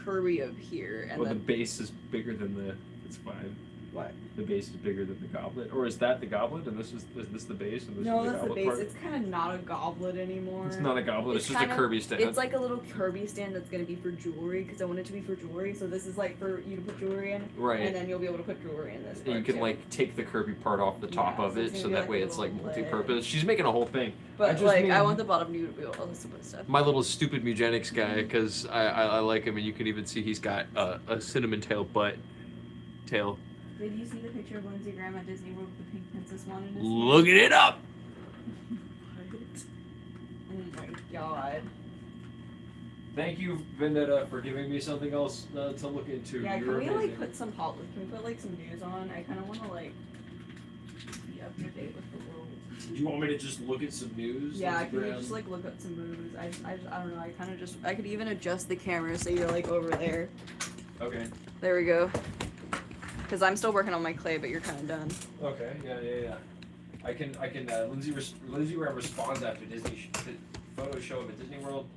Kirby of here, and Well, the then base is bigger than the. It's fine. what? The base is bigger than the goblet, or is that the goblet and this is this the base and this No, is the that's the goblet base. part? It's kind of not a goblet anymore. It's not a goblet. It's just a kinda- Kirby stand. It's like a little Kirby stand that's gonna be for jewelry because I want it to be for jewelry. So this is like for you to put jewelry in, right. and then you'll be able to put jewelry in this. And you part can too. like take the Kirby part off the top Yeah, of so it, it's so gonna be that like way a it's like little multi-purpose. She's making a whole thing. I But just like, made- I want the bottom new to be all this stupid stuff. My little stupid eugenics guy, because I like him, and you can even see he's got a cinnamon tail butt tail. Did you see the picture of Lindsay Graham at Disney World with the pink princess one in his Looking it up. Oh my god. Thank you, Vendetta, for giving me something else to look into. Yeah, You're can we amazing. like put some can we put like some news on? I kind of want to like be up to date with the world. Do you want me to just look at some news? Yeah, can we Instagram? just like look up some moves? I don't know. I kind of just I could even adjust the camera so you're like over there. Okay. There we go. Because I'm still working on my clay, but you're kind of done. Okay. Yeah. I can. Lindsay Graham responds after photo show at Disney World.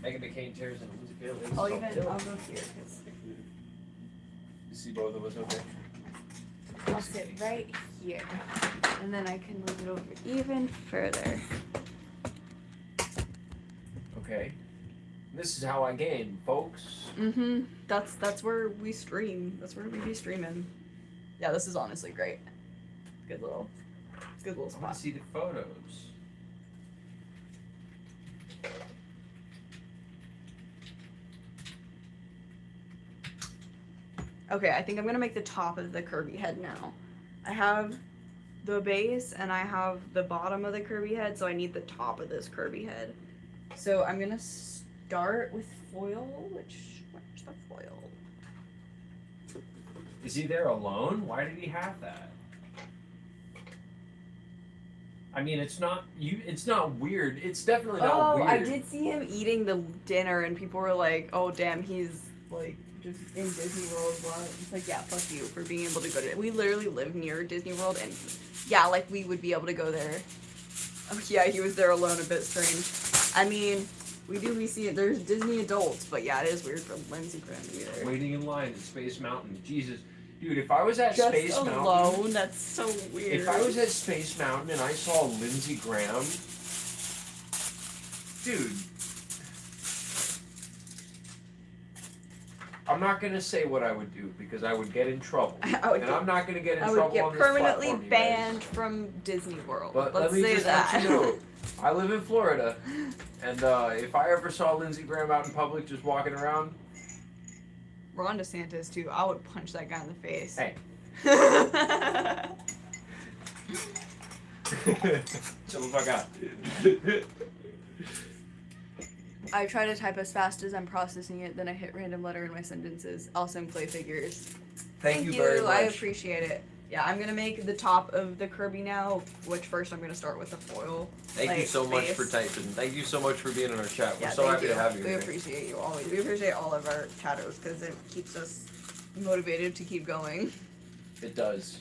Megan McCain tears and Lindsay Bailey. I'll go here because You see both of us, okay? I'll sit right here, and then I can move it over even further. Okay. This is how I game, folks. Mm-hmm. That's where we stream. That's where we be streaming. Yeah, this is honestly great. Good little I want spot. to see the photos. Okay, I think I'm gonna make the top of the Kirby head now. I have the base and I have the bottom of the Kirby head, so I need the top of this Kirby head. So I'm gonna start with foil, where's the foil? Is he there alone? Why did he have that? I mean, it's not weird. It's definitely not weird. I did see him eating the dinner, and people were like, "Oh, damn, he's like just in Disney World." Well, it's like, yeah, fuck you for being able to go to it. We literally live near Disney World, and yeah, like we would be able to go there. Oh yeah, he was there alone, a bit strange. I mean, we see it. There's Disney adults, but yeah, it is weird for Lindsay Graham to be there. Waiting in line at Space Mountain. Jesus. Dude, if I was at Just Space alone, Mountain, that's so weird. if I was at Space Mountain and I saw Lindsey Graham, dude, I'm not gonna say what I would do because I would get in trouble, I would and get- I'm not gonna get in I trouble would get on this permanently platform, you guys. banned from Disney World. But Let's let me say just that. let you know, I live in Florida, and if I ever saw Lindsey Graham out in public just walking around, Ron DeSantis too. I would punch that guy in the face. hey. Chill the fuck out. I try to type as fast as I'm processing it, then I hit random letter in my sentences. Also clay figures. Thank you very much. I appreciate it. Yeah, I'm gonna make the top of the Kirby now, which first I'm gonna start with the foil. Thank you so much for base. typing. Thank you so much for being in our chat. We're Yeah, so thank happy you. to have you We here. appreciate you always. We appreciate all of our chatters because it keeps us motivated to keep going. It does.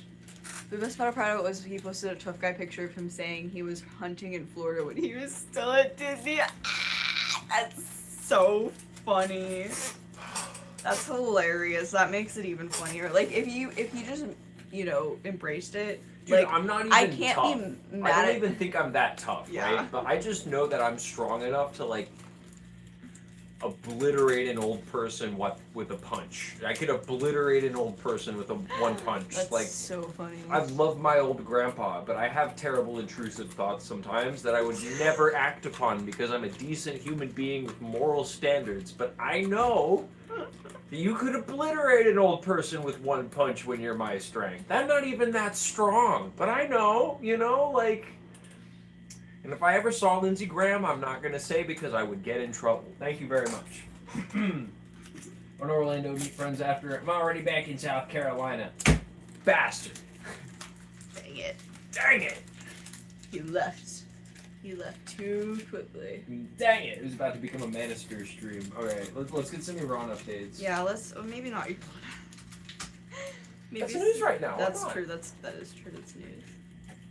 The best part about it was he posted a tough guy picture of him saying he was hunting in Florida when he was still at Disney. That's so funny. That's hilarious. That makes it even funnier. Like if you just embraced it. Dude, like I'm not even I can't tough. be I mad don't at. even think I'm that tough, Yeah. right? But I just know that I'm strong enough to like obliterate an old person with a punch. I could obliterate an old person with a one punch. That's like so funny. I love my old grandpa, but I have terrible intrusive thoughts sometimes that I would never act upon because I'm a decent human being with moral standards. But I know that you could obliterate an old person with one punch when you're my strength. I'm not even that strong, but I know, like And if I ever saw Lindsey Graham, I'm not gonna say because I would get in trouble. Thank you very much. On Orlando, meet friends after. I'm already back in South Carolina. Bastard. Dang it. Dang it. He left. He left too quickly. Dang it. It was about to become a Manosphere stream. Alright, let's get some Iran updates. Yeah, let's. Or maybe not. Maybe That's news right now. Why That's not? true. That is true. That's news.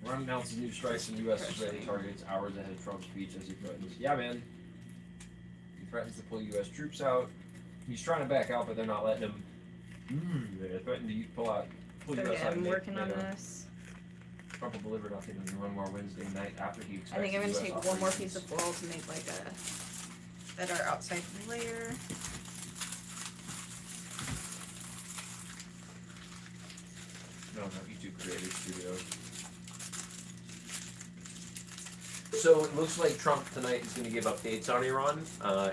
Iran announces new strikes in U.S. Israeli targets hours ahead of Trump's speech as he threatens. Yeah, man. He threatens to pull U.S. troops out. He's trying to back out, but they're not letting him. They're threatening to pull U.S. Okay, out. I'm working on NATO. this. Trump will deliver nothing on one more Wednesday night after he expects I think I'm gonna US take one more piece operations. of foil to make like a better outside layer. No, YouTube Creator Studio. So it looks like Trump tonight is going to give updates on Iran.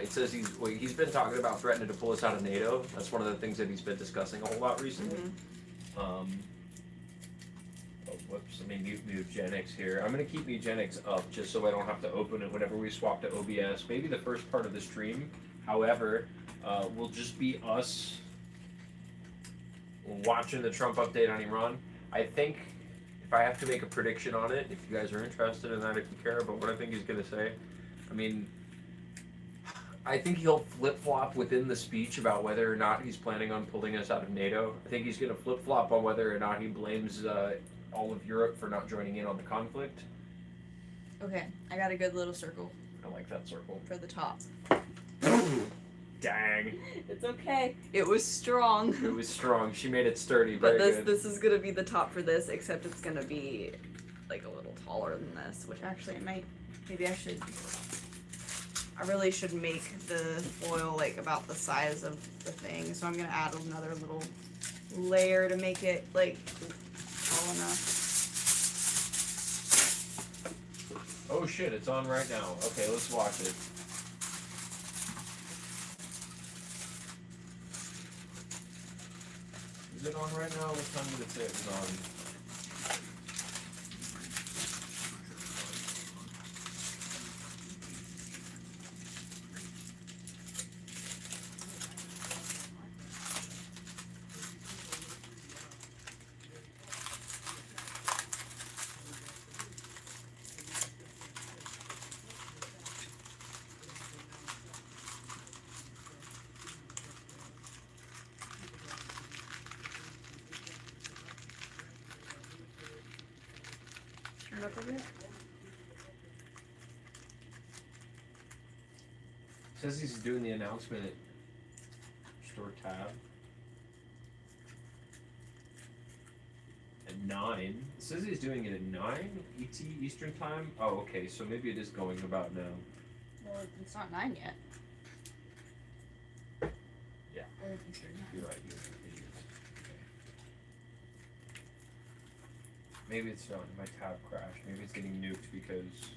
It says he's been talking about threatening to pull us out of NATO. That's one of the things that he's been discussing a whole lot recently. Oh, whoops, let me mute Mutagenics here. I'm going to keep Mutagenics up just so I don't have to open it whenever we swap to OBS. Maybe the first part of the stream, however, will just be us watching the Trump update on Iran. I think if I have to make a prediction on it, if you guys are interested in that, if you care about what I think he's going to say, I mean, I think he'll flip-flop within the speech about whether or not he's planning on pulling us out of NATO. I think he's going to flip-flop on whether or not he blames all of Europe for not joining in on the conflict. Okay, I got a good little circle I like that circle. for the top. Dang. It's okay. It was strong. It was strong. She made it sturdy. But Very this good. this is gonna be the top for this, except it's gonna be like a little taller than this, which actually I really should make the foil like about the size of the thing. So I'm gonna add another little layer to make it like tall enough. Oh shit, it's on right now. Okay, let's watch it. Is it on right now? What time did it say it was on? Turn it up a bit. Says he's doing the announcement at Store Tab at 9. It says he's doing it at 9 ET Eastern Time. Oh, okay, so maybe it is going about now. Well, it's not 9 yet. Yeah. Or Eastern. You're right. You're right. Maybe it's not. My tab crashed. Maybe it's getting nuked because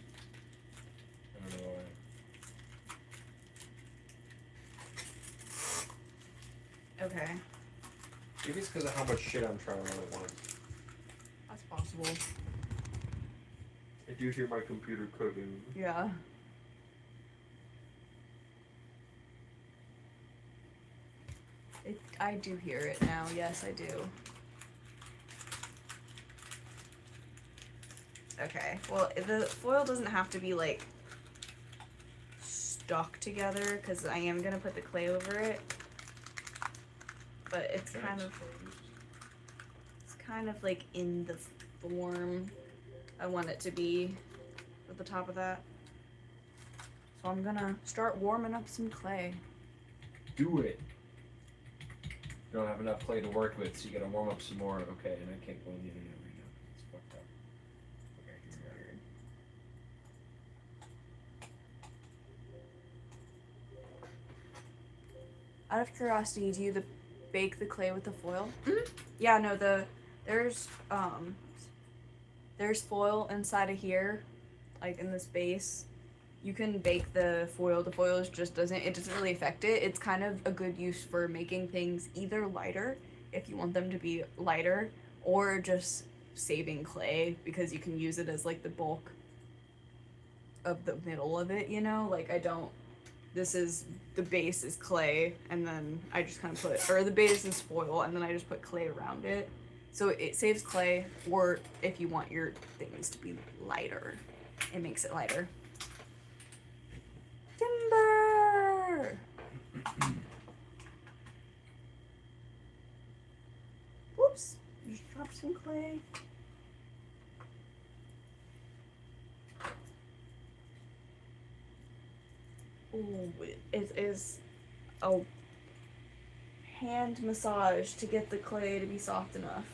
I don't know why. Okay, Maybe it's because of how much shit I'm trying to run at once. that's possible. I do hear my computer cooking. Yeah. I do hear it now. Yes, I do. Okay. Well, the foil doesn't have to be like stuck together because I am gonna put the clay over it. But it's kind of like in the form I want it to be at the top of that. So I'm gonna start warming up some clay. Do it. You don't have enough clay to work with, so you gotta warm up some more. Okay, and I can't go on the internet right now. It's fucked up. Okay, here we go. Out of curiosity, do you bake the clay with the foil? Yeah, no, there's foil inside of here, like in this base. You can bake the foil. The foil doesn't really affect it. It's kind of a good use for making things either lighter, if you want them to be lighter, or just saving clay because you can use it as like the bulk the middle of it, you know? Like I don't. This is the base is clay, and then I just kind of put, or the base is foil, and then I just put clay around it. So it saves clay, or if you want your things to be lighter, it makes it lighter. Timber! Whoops, just dropped some clay. Ooh, it is a hand massage to get the clay to be soft enough.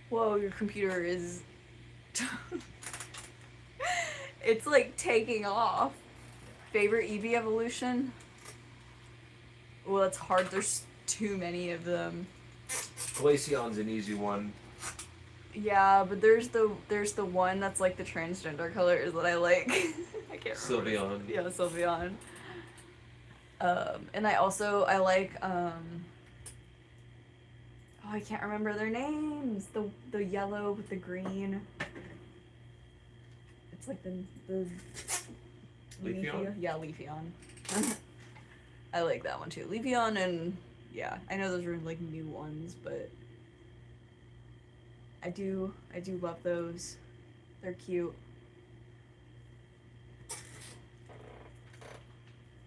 Whoa, your computer is... It's like taking off. Favorite Eevee evolution? Well, it's hard. There's too many of them. Glaceon's an easy one. Yeah, but there's the one that's like the transgender colors that I like. I can't remember. Sylveon. Yeah, Sylveon. And I like oh, I can't remember their names. The yellow with the green. It's like the Leafeon? Yeah, Leafeon. I like that one too. Leafeon, and yeah, I know those are like new ones, but I do love those. They're cute.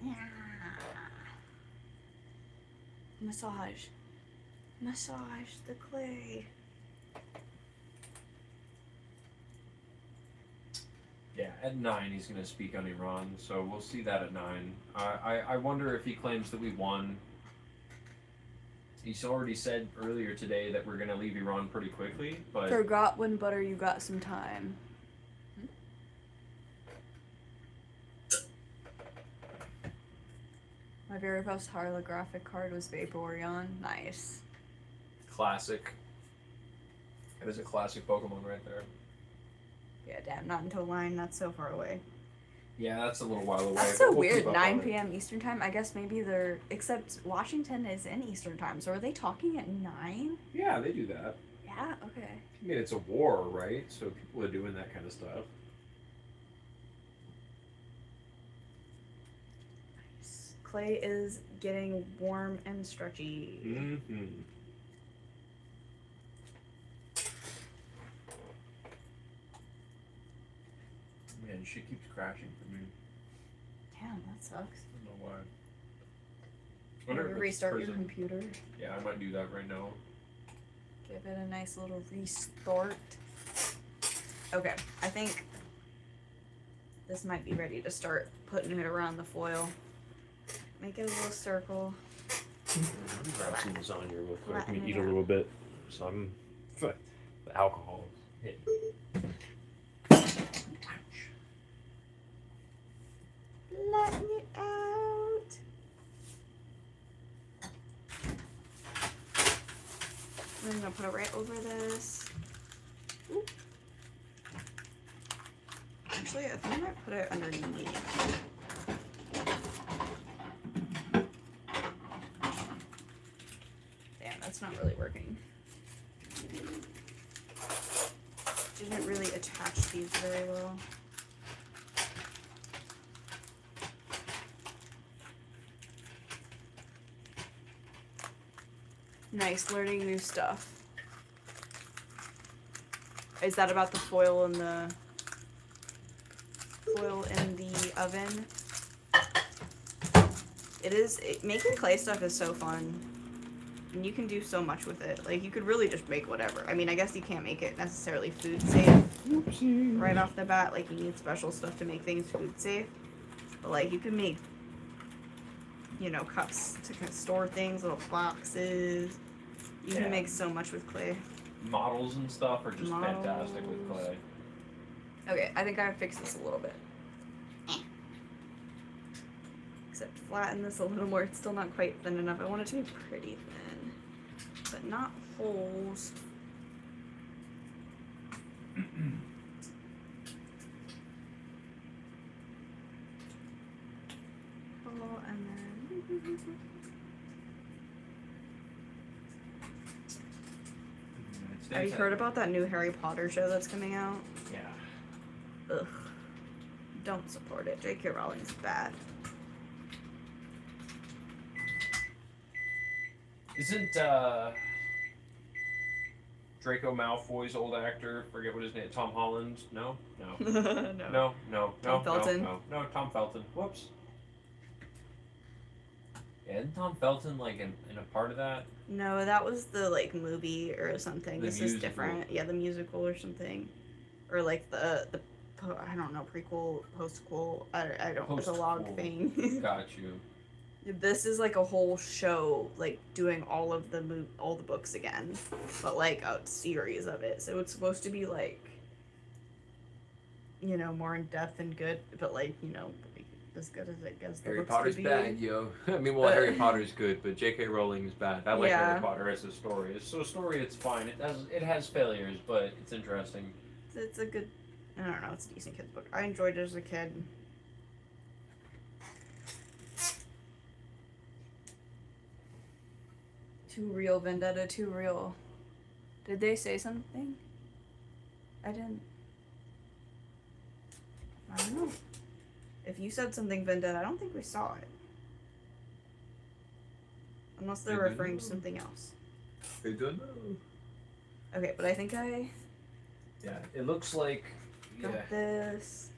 Yeah. Massage the clay. Yeah, at 9 he's going to speak on Iran, so we'll see that at 9. I wonder if he claims that we won. He's already said earlier today that we're going to leave Iran pretty quickly, but... Forgot when butter you got some time. My very first holographic card was Vaporeon. Nice. Classic. That is a classic Pokemon right there. Yeah, damn, not until 9. That's so far away. Yeah, that's a little while away. That's so but we'll weird. keep up 9 on it. p.m. Eastern time. I guess maybe they're. Except Washington is in Eastern time. So are they talking at 9? Yeah, they do that. Yeah. Okay. I mean, it's a war, right? So people are doing that kind of stuff. Nice. Clay is getting warm and stretchy. Mm-hmm. Man, shit keeps crashing for me. Damn, that sucks. I don't know why. Maybe Wonder if it's restart your prison. computer. Yeah, I might do that right now. Give it a nice little restart. Okay, I think this might be ready to start putting it around the foil. Make it a little circle. Grab some lasagna real quick. Flatten Let me it eat a out. little bit. So I'm the alcohol hit. Flatten it out. I'm gonna put it right over this. Ooh. Actually, I think I might put it underneath. Damn, that's not really working. Didn't really attach these very well. Nice, learning new stuff. Is that about the foil in the oven? Making clay stuff is so fun. And you can do so much with it. Like, you could really just make whatever. I mean, I guess you can't make it necessarily food safe Oopsie. right off the bat. Like, you need special stuff to make things food safe. But, like, you can make, you know, cups to kind of store things, little boxes. You Yeah. can make so much with clay. Models and stuff are just fantastic with Models. clay. Okay, I think I fixed this a little bit. Except flatten this a little more. It's still not quite thin enough. I want it to be pretty thin, but not holes. Oh, and then... Have you heard about that new Harry Potter show that's coming out? Yeah. Ugh. Don't support it. J.K. Rowling's bad. Isn't Draco Malfoy's old actor, forget what his name, Tom Holland? No? No. No. Tom Felton. No, Tom Felton. Whoops. Yeah, isn't Tom Felton like in a part of that? No, that was the like movie or something. The This is musical. different. Yeah, the musical or something, or like the I don't know, prequel, postquel. I don't. It's a log Postquel. thing. Got you. This is like a whole show, like doing all of the all the books again, but like a series of it. So it's supposed to be like, you know, more in depth and good, but like, you know, as good as it gets. Harry Potter's bad, yo. I mean, well, Harry Potter's good, but J.K. Rowling is bad. I like Yeah. Harry Potter as a story. So story, it's fine. It has failures, but it's interesting. It's a good. I don't know. It's a decent kid's book. I enjoyed it as a kid. Too real, Vendetta. Too real. Did they say something? I didn't. I don't know. If you said something, Vendetta, I don't think we saw it. Unless they're Maybe. referring to something else. I don't know. Okay, but I think I Yeah, it looks like got this.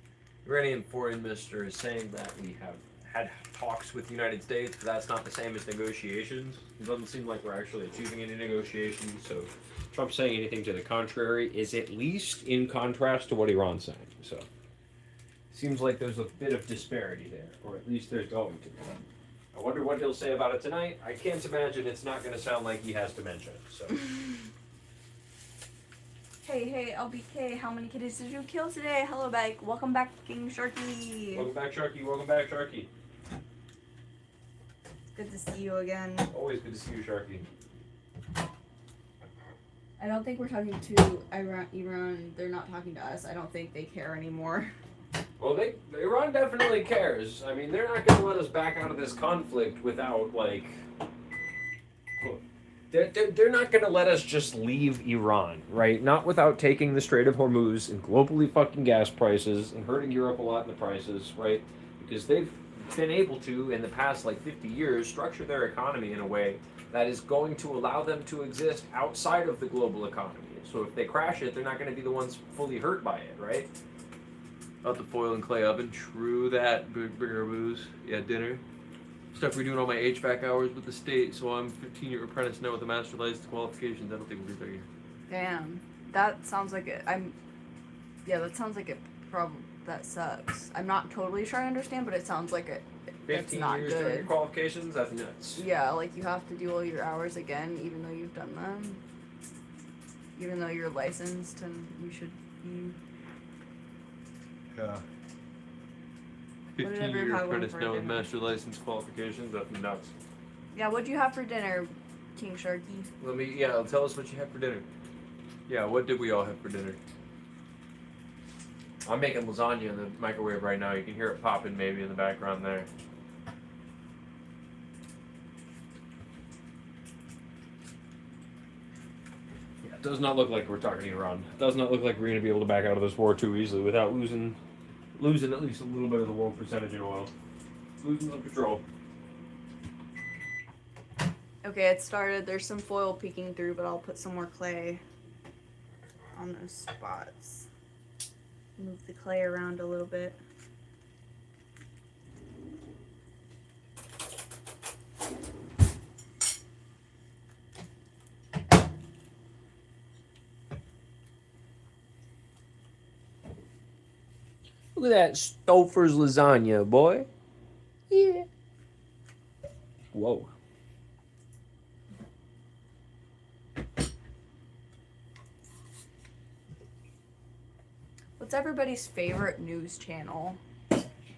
Iranian foreign minister is saying that we have had talks with the United States, but that's not the same as negotiations. It doesn't seem like we're actually achieving any negotiations, so Trump saying anything to the contrary is at least in contrast to what Iran's saying. So seems like there's a bit of disparity there, or at least there's going to be. I wonder what he'll say about it tonight. I can't imagine it's not going to sound like he has dementia. So Hey, LBK, how many kitties did you kill today? Hello back. Welcome back, King Sharky. welcome back, Sharky. Welcome back, Sharky. Good to see you again. Always good to see you, Sharky. I don't think we're talking to Iran. They're not talking to us. I don't think they care anymore. Well, Iran definitely cares. I mean, they're not going to let us back out of this conflict without, like... They're not going to let us just leave Iran, right? Not without taking the Strait of Hormuz and globally fucking gas prices and hurting Europe a lot in the prices, right? Because they've been able to, in the past, like, 50 years, structure their economy in a way that is going to allow them to exist outside of the global economy. So if they crash it, they're not going to be the ones fully hurt by it, right? out the foil and clay oven. True that. Bring our booze. Yeah, dinner. Stuff redoing all my HVAC hours with the state, so I'm 15-year apprentice now with the master license qualifications. I don't think we'll be there. Damn, that sounds like it. That sounds like it. That sucks. I'm not totally sure I understand, but it sounds like it. It's 15 not years doing your good. qualifications? That's nuts. Yeah, like you have to do all your hours again, even though you've done them. Even though you're licensed and you should be. Yeah. What did 15-year everyone apprentice for now with dinner? master license qualifications. That's nuts. Yeah, what'd you have for dinner, King Sharky? Tell us what you had for dinner. Yeah, what did we all have for dinner? I'm making lasagna in the microwave right now. You can hear it popping maybe in the background there. Yeah, it does not look like we're talking to Iran. It does not look like we're going to be able to back out of this war too easily without losing at least a little bit of the world percentage in oil. Losing some control. Okay, it started. There's some foil peeking through, but I'll put some more clay on those spots. Move the clay around a little bit. Look at that Stouffer's lasagna, boy. Yeah. Whoa. What's everybody's favorite news channel?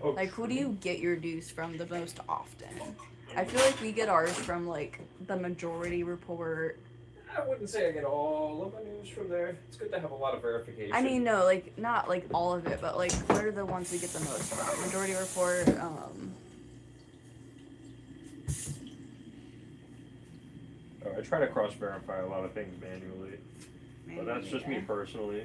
Oh, Like, who do you get your news from the most often? I feel like we get ours from, like, the Majority Report. I wouldn't say I get all of my news from there. It's good to have a lot of verification. I mean, no, like, not, like, all of it, but, like, what are the ones we get the most from? Majority Report, I try to cross-verify a lot of things manually. But that's just me personally.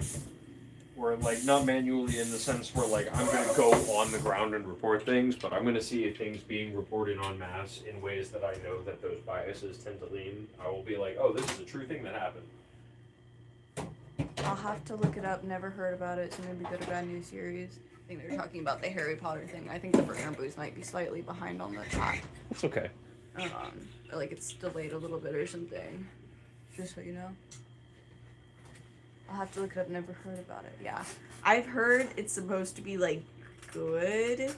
Where like not manually in the sense where like I'm gonna go on the ground and report things, but I'm gonna see things being reported en masse in ways that I know that those biases tend to lean. I will be like, oh, this is a true thing that happened. I'll have to look it up. Never heard about it. It's maybe good or bad news series. I think they're talking about the Harry Potter thing. I think the Burner Booze might be slightly behind on the chat. It's okay. Like it's delayed a little bit or something. Just so you know. I'll have to look it up. Never heard about it. Yeah, I've heard it's supposed to be like good,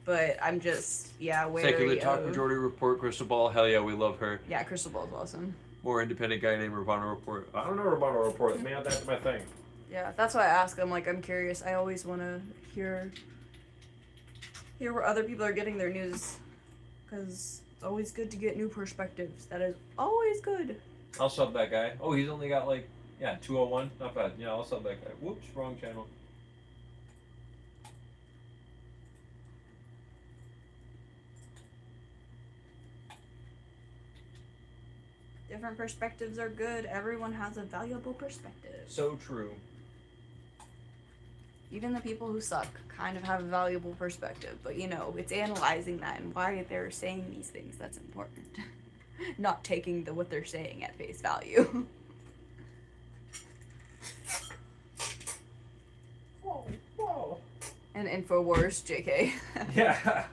but I'm just wary Secular Talk of... Majority Report, Crystal Ball, hell yeah, we love her. Yeah, Crystal Ball's awesome. More independent guy named Urbano Report. I don't know about a report. Man, that's my thing. Yeah, that's why I ask. I'm like, I'm curious. I always want to hear where other people are getting their news, because it's always good to get new perspectives. That is always good. I'll sub that guy. Oh, he's only got like, 201. Not bad. Yeah, I'll sub that guy. Whoops, wrong channel. Different perspectives are good. Everyone has a valuable perspective. So true. Even the people who suck kind of have a valuable perspective, but it's analyzing that and why they're saying these things that's important. Not taking what they're saying at face value. Whoa. And InfoWars, JK. Yeah.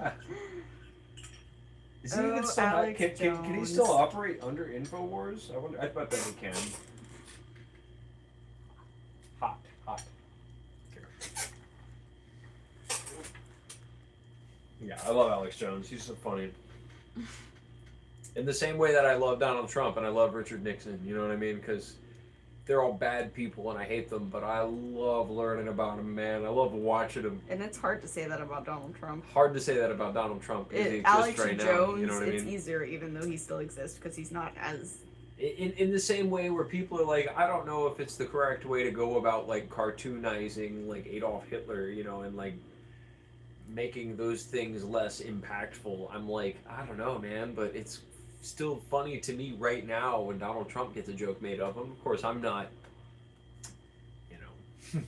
Is he even still Alex can he Jones. still operate under InfoWars? I wonder. I bet that he can. Hot. Yeah, I love Alex Jones. He's so funny. In the same way that I love Donald Trump and I love Richard Nixon, you know what I mean? Because they're all bad people and I hate them, but I love learning about them, man. I love watching them. And it's hard to say that about Donald Trump. Hard to say that about Donald Trump because he exists Alex right Jones, now. You know what I it's mean? easier even though he still exists because he's not as... In the same way where people are like, I don't know if it's the correct way to go about like cartoonizing like Adolf Hitler, and like making those things less impactful. I'm like, I don't know, man, but it's still funny to me right now when Donald Trump gets a joke made of him. Of course, I'm not,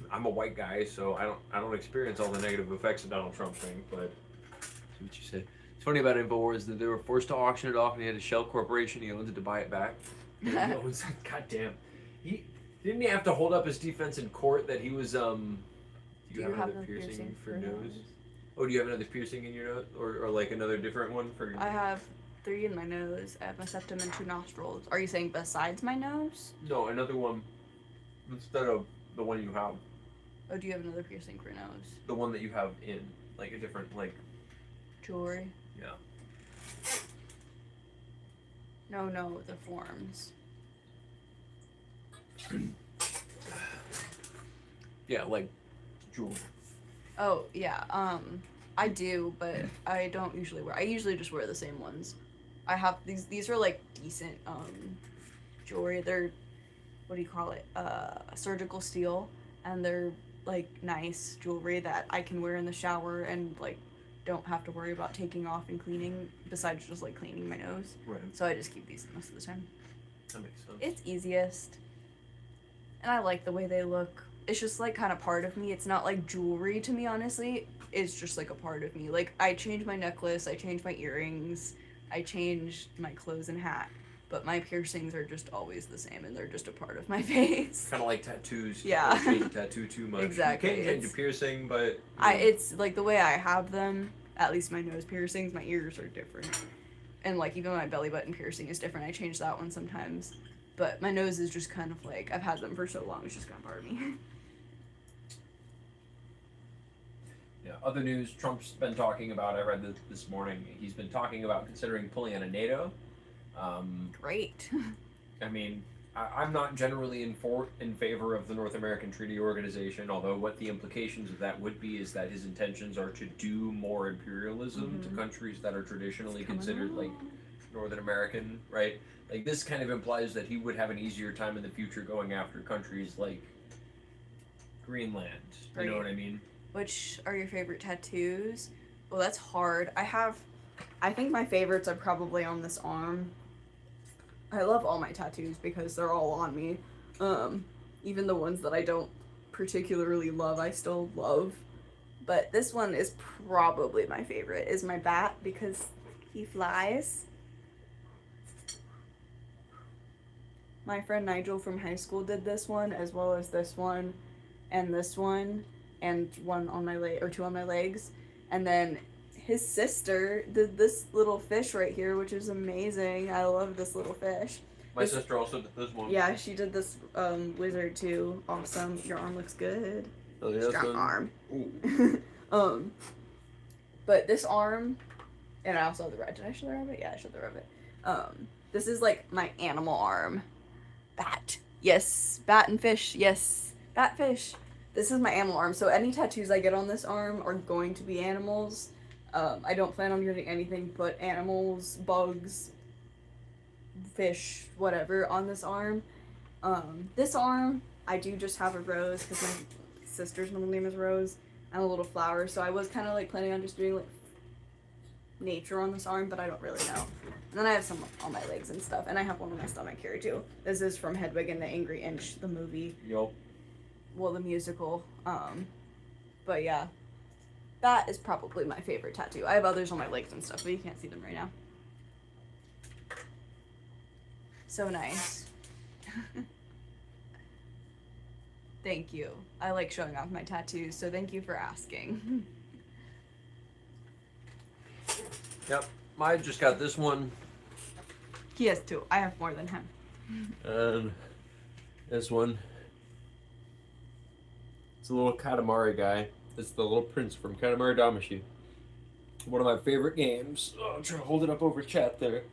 I'm a white guy, so I don't experience all the negative effects of Donald Trump's thing, but see what you say. It's funny about InfoWars that they were forced to auction it off and he had a shell corporation he owns it to buy it back. God damn. Didn't he have to hold up his defense in court that he was do you have another piercing for nose? Oh, do you have another piercing in your nose? Or like another different one for your... I have 3 in my nose. I have my septum and 2 nostrils. Are you saying besides my nose? No, another one instead of the one you have. Oh, do you have another piercing for your nose? The one that you have in, like a different, like... Jewelry? Yeah. No, the forms. Yeah, like jewelry. Oh, yeah, I do, but I don't usually wear... I usually just wear the same ones. I have... These are, like, decent, jewelry. They're... What do you call it? Surgical steel. And they're, like, nice jewelry that I can wear in the shower and, like, don't have to worry about taking off and cleaning, besides just, like, cleaning my nose. Right. So I just keep these most of the time. That makes sense. It's easiest. And I like the way they look. It's just, like, kind of part of me. It's not, like, jewelry to me, honestly. It's just, like, a part of me. Like, I changed my necklace, I changed my earrings, I changed my clothes and hat. But my piercings are just always the same, and they're just a part of my face. Kind of like tattoos. Yeah. You can't change a tattoo too much. Exactly. You can't change a piercing, but... It's, like, the way I have them, at least my nose piercings, my ears are different. And, like, even my belly button piercing is different. I change that one sometimes. But my nose is just kind of, like, I've had them for so long, it's just kind of part of me. Yeah, other news Trump's been talking about, I read this morning, he's been talking about considering pulling out of NATO. Great. I mean, I'm not generally in favor of the North American Treaty Organization, although what the implications of that would be is that his intentions are to do more imperialism to countries that are traditionally considered like Northern American, right? Like this kind of implies that he would have an easier time in the future going after countries like Greenland. You know what I mean? Which are your favorite tattoos? Well, that's hard. I think my favorites are probably on this arm. I love all my tattoos because they're all on me. Even the ones that I don't particularly love, I still love. But this one is probably my favorite, is my bat, because he flies. My friend Nigel from high school did this one, as well as this one, and one on my leg, or two on my legs. And then his sister did this little fish right here, which is amazing. I love this little fish. My sister also did this one. Yeah, she did this wizard too. Awesome. Your arm looks good. Oh, yeah, Strong arm. Ooh. But this arm, and I also have the rabbit. Did I show the rabbit? Yeah, I showed the rabbit. This is like my animal arm. Bat. Yes. Bat and fish. Yes. Bat, fish. This is my animal arm. So any tattoos I get on this arm are going to be animals. I don't plan on getting anything but animals, bugs, fish, whatever on this arm. This arm, I do just have a rose because my sister's middle name is Rose, and a little flower. So I was kind of like planning on just doing like nature on this arm, but I don't really know. And then I have some on my legs and stuff, and I have one on my stomach here too. This is from Hedwig and the Angry Inch, the movie. Yup. Well, the musical. But yeah, that is probably my favorite tattoo. I have others on my legs and stuff, but you can't see them right now. So nice. Thank you. I like showing off my tattoos, so thank you for asking. Yep. I just got this one. He has two. I have more than him. And this one. It's a little Katamari guy. It's the little prince from Katamari Damacy. One of my favorite games. Oh, I'm trying to hold it up over chat there.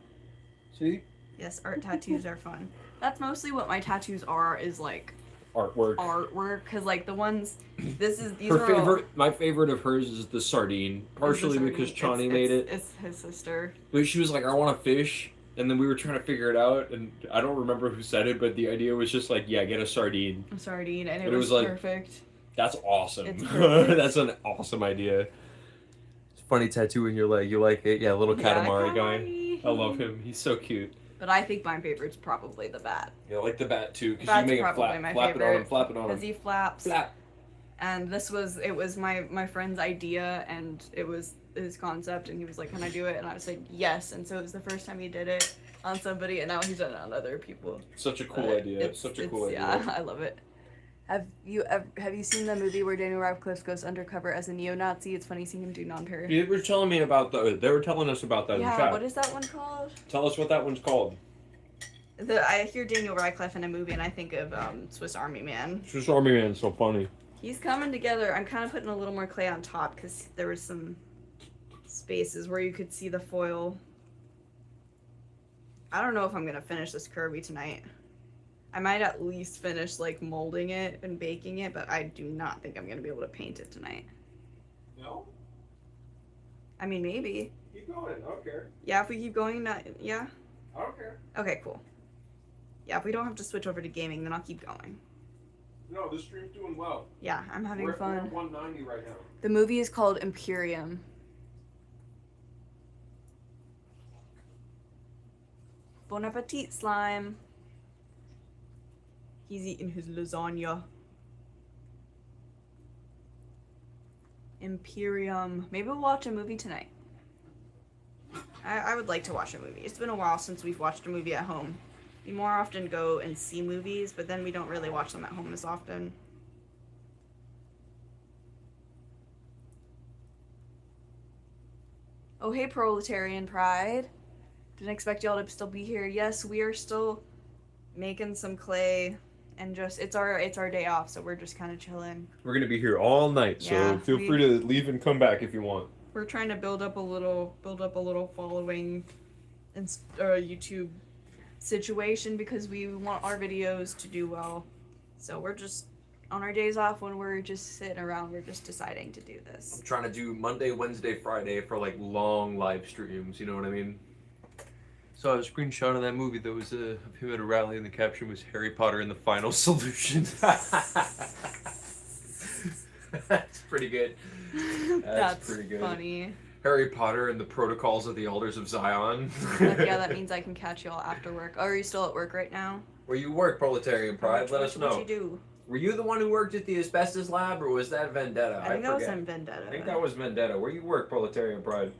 See? Yes, art tattoos are fun. That's mostly what my tattoos are, is like Artwork. artwork, because like the ones, these Her are all- favorite, my favorite of hers is the sardine. Partially because Chani made it. It's his sister. But she was like, I want a fish. And then we were trying to figure it out. And I don't remember who said it, but the idea was just like, yeah, get a sardine. A sardine, and But it was like, perfect. That's awesome. It's perfect. That's an awesome idea. It's a funny tattoo in your leg. You like it? Yeah, little Katamari guy. I love him. He's so cute. But I think my favorite's probably the bat. Yeah, I like the bat too, because you Bat's make it probably flap, my flap it on him, favorite, flap it on because him. he flaps. Flap. And it was my friend's idea, and it was his concept, and he was like, "Can I do it?" And I was like, "Yes." And so it was the first time he did it on somebody, and now he's done it on other people. Such a cool But idea. Such a cool idea. Yeah, I love it. Have you seen the movie where Daniel Radcliffe goes undercover as a neo-Nazi? It's funny seeing him do non-parody. They were telling me about they were telling us about that in Yeah, chat. what is that one called? Tell us what that one's called. I hear Daniel Radcliffe in a movie, and I think of Swiss Army Man. Swiss Army Man's so funny. He's coming together. I'm kind of putting a little more clay on top because there was some spaces where you could see the foil. I don't know if I'm gonna finish this Kirby tonight. I might at least finish like molding it and baking it, but I do not think I'm gonna be able to paint it tonight. No? I mean, maybe. Keep going. I don't care. Yeah, if we keep going, yeah? I don't care. Okay, cool. Yeah, if we don't have to switch over to gaming, then I'll keep going. No, this stream's doing well. Yeah, I'm having We're fun. at 190 right now. The movie is called Imperium. Bon appetit, slime. He's eating his lasagna. Imperium. Maybe we'll watch a movie tonight. I would like to watch a movie. It's been a while since we've watched a movie at home. We more often go and see movies, but then we don't really watch them at home as often. Oh, hey, Proletarian Pride. Didn't expect y'all to still be here. Yes, we are still making some clay, and just it's our day off, so we're just kind of chilling. We're gonna be here all night, so Yeah, feel free to leave and come back if you want. We're trying to build up a little following and YouTube situation because we want our videos to do well. So we're just on our days off when we're just sitting around, we're just deciding to do this. I'm trying to do Monday, Wednesday, Friday for like long live streams, you know what I mean? So I was screenshot of that movie that was of him at a rally, and the caption was Harry Potter and the Final Solution. That's pretty good. That's pretty good. Funny. Harry Potter and the Protocols of the Elders of Zion. Yeah, that means I can catch y'all after work. Oh, are you still at work right now? Where you work, Proletarian Pride, let us know. What you do? Were you the one who worked at the asbestos lab, or was that Vendetta? I think that was forget. in Vendetta. I think that was Vendetta. Where you work, Proletarian Pride?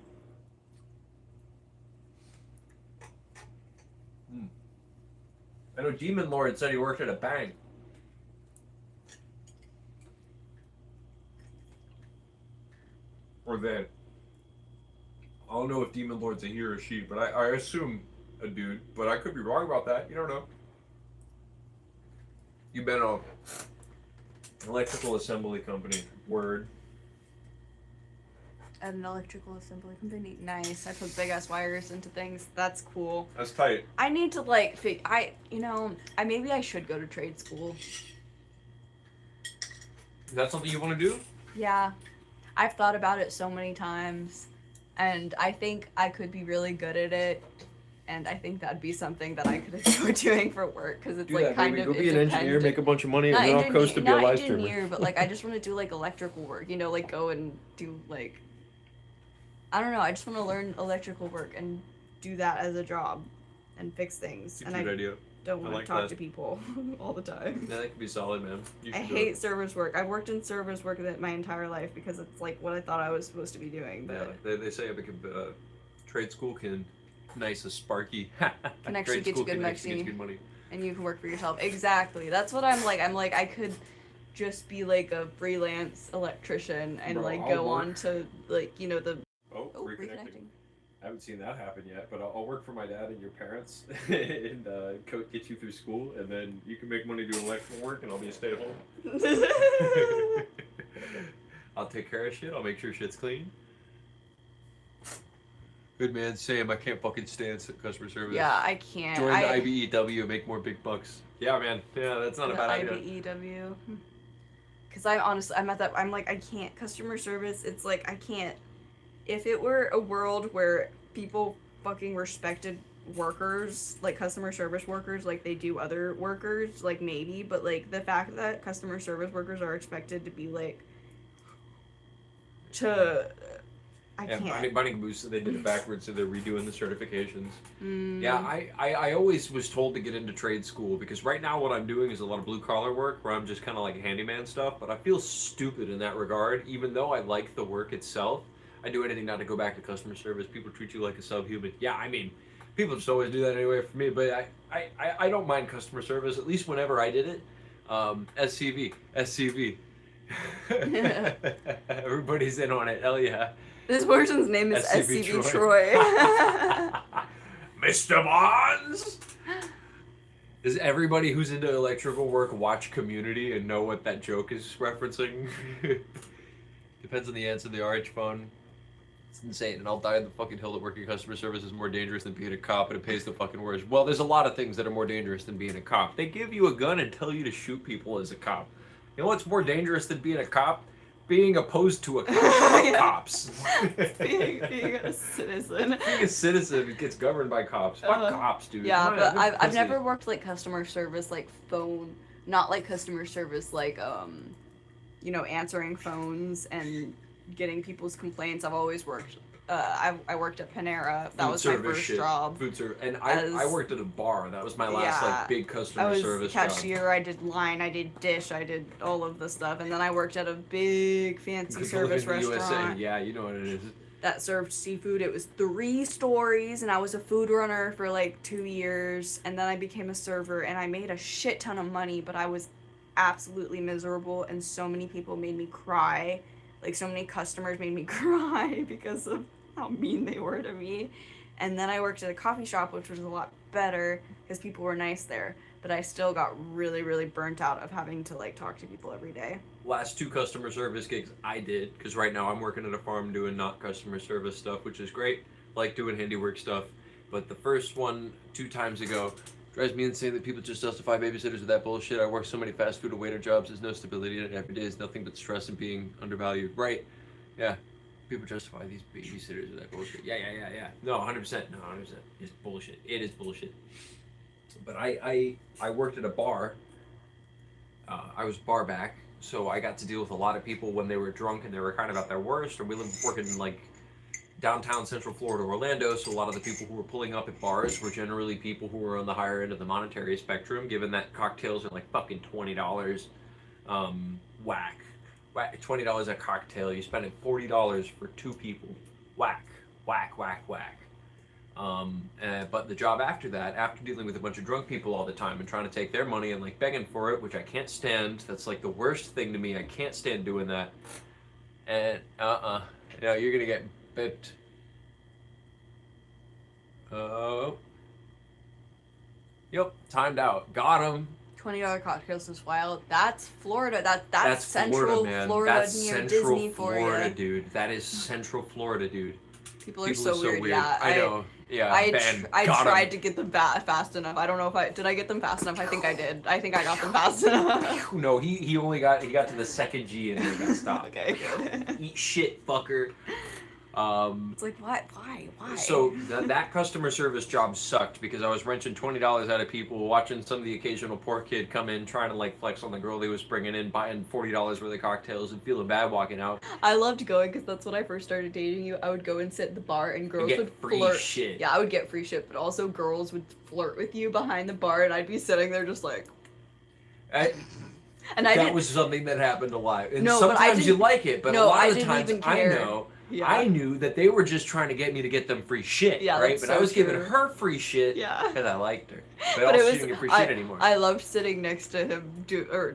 I know Demon Lord said he worked at a bank. Or they. I don't know if Demon Lord's a he or a she, but I assume a dude. But I could be wrong about that. You don't know. You've been an electrical assembly company. Word. At an electrical assembly company. Nice. I put big ass wires into things. That's cool. That's tight. I need to maybe I should go to trade school. Is that something you want to do? Yeah. I've thought about it so many times, and I think I could be really good at it, and I think that'd be something that I could enjoy doing for work, because it's Do like that, kind baby. of Go be an engineer, make a bunch of money, and not then off coast to be a live streamer. engineer, but like I just want to do like electrical work, like go and do like, I don't know, I just want to learn electrical work and do that as a job and fix things. It's a And cute I idea. don't want like to talk that. to people all the time. Yeah, that could be solid, man. You I should do hate it. service work. I've worked in service work my entire life because it's like what I thought I was supposed to be doing. But Yeah, they say trade school can nice a sparky. Can actually Trade get you school good can actually get you money. good money. and you can work for yourself. Exactly. That's what I'm like. I'm like I could just be like a freelance electrician and Bro, like I'll go work. on to like the Oh, oh reconnecting. reconnecting. I haven't seen that happen yet, but I'll work for my dad and your parents and get you through school, and then you can make money doing electrical work, and I'll be a stay-at-home. I'll take care of shit. I'll make sure shit's clean. Good man, Sam. I can't fucking stand customer service. Yeah, I can't. Join the IBEW, make more big bucks. Yeah, man. Yeah, that's not a bad idea. IBEW. Because I'm at that. I'm like I can't customer service. It's like I can't. If it were a world where people fucking respected workers, like customer service workers, like they do other workers, like maybe, but like the fact that customer service workers are expected to be like I can't. Bunny Caboose, they did it backwards, so they're redoing the certifications. Mm. Yeah, I always was told to get into trade school because right now what I'm doing is a lot of blue collar work where I'm just kind of like handyman stuff, but I feel stupid in that regard, even though I like the work itself. I do anything not to go back to customer service. People treat you like a subhuman. Yeah, I mean, people just always do that anyway for me, but I don't mind customer service, at least whenever I did it. SCV. Everybody's in on it. Hell yeah. This person's name is SCV SCV Troy. Troy. Mr. Bonds! Does everybody who's into electrical work watch Community and know what that joke is referencing? Depends on the answer to the RH phone. It's insane, and I'll die on the fucking hill that working customer service is more dangerous than being a cop, and it pays the fucking worst. Well, there's a lot of things that are more dangerous than being a cop. They give you a gun and tell you to shoot people as a cop. You know what's more dangerous than being a cop? Being opposed to a cop. Yeah. Cops. being a citizen. Being a citizen gets governed by cops. Fuck cops, dude. Yeah, Come on, but they're I've never pussies. worked like customer service, like phone, not like customer service, like answering phones and getting people's complaints. I've always worked. I worked at Panera. That Food was my service first shit. job. Food service, and As- I worked at a bar. That was my last Yeah. like big customer I was service job. cashier. I did line. I did dish. I did all of the stuff, and then I worked at a big fancy Because you live service in the restaurant USA. Yeah, you know what it is. that served seafood. It was 3 stories, and I was a food runner for like 2 years, and then I became a server, and I made a shit ton of money, but I was absolutely miserable, and so many people made me cry. Like, so many customers made me cry because of how mean they were to me. And then I worked at a coffee shop, which was a lot better because people were nice there, but I still got really, really burnt out of having to like talk to people every day. Last 2 customer service gigs I did, because right now I'm working at a farm doing not customer service stuff, which is great. Like doing handiwork stuff. But the first one 2 times ago drives me insane that people just justify babysitters with that bullshit. I work so many fast food or waiter jobs. There's no stability in it. Every day is nothing but stress and being undervalued. Right. Yeah. People justify these babysitters with that bullshit. Yeah. No, 100%. No, 100%. It's bullshit. It is bullshit. But I worked at a bar. I was bar back, so I got to deal with a lot of people when they were drunk and they were kind of at their worst. Or we lived working in like downtown Central Florida, Orlando, so a lot of the people who were pulling up at bars were generally people who were on the higher end of the monetary spectrum, given that cocktails are like fucking $20. Whack. $20 a cocktail. You're spending $40 for 2 people. Whack. Whack, whack, whack. But the job after that, after dealing with a bunch of drunk people all the time and trying to take their money and like begging for it, which I can't stand. That's like the worst thing to me. I can't stand doing that. And no, you're gonna get bit. Oh. Yep, timed out. Got him. $20 cocktails is wild. That's Florida. That's Central man. Florida That's near Central Disney for Florida, you. dude. That is Central Florida, dude. People are so weird. Yeah, I know. Yeah, I tried to get them fast enough. I don't know if I get them fast enough. I think I did. I think I got them fast enough. No, he only got to the second G and then he got stopped. Okay, good. Eat shit, fucker. It's like why? So that customer service job sucked because I was wrenching $20 out of people, watching some of the occasional poor kid come in trying to like flex on the girl they was bringing in, buying $40 worth of cocktails and feeling bad walking out. I loved going because that's when I first started dating you. I would go and sit at the bar and girls get would free flirt. shit. Yeah, I would get free shit, but also girls would flirt with you behind the bar, and I'd be sitting there just like. That was something that happened a lot. And No, but I sometimes you didn't- like it, but no, a lot I of the didn't times even care. I knew that they were just trying to get me to get them free shit, Yeah, right? that's But so I was giving true. her free shit Yeah. because I liked her. But, But also it she didn't get free was shit anymore. I loved sitting next to him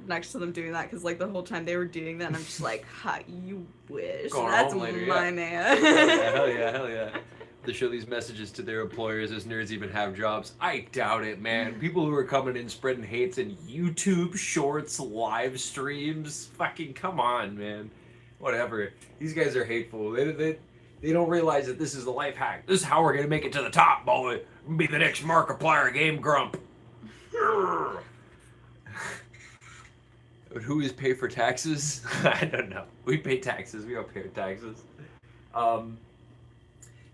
next to them doing that because like the whole time they were doing that, and I'm just like, ha, you wish. Going That's home later, my yeah. man. Hell yeah. They show these messages to their employers as nerds even have jobs. I doubt it, man. People who are coming in spreading hates in YouTube shorts, live streams. Fucking come on, man. Whatever. These guys are hateful. They don't realize that this is the life hack. This is how we're gonna make it to the top, boy. We'll be the next Markiplier Game Grump. But who is pay for taxes? I don't know. We pay taxes. We don't pay taxes.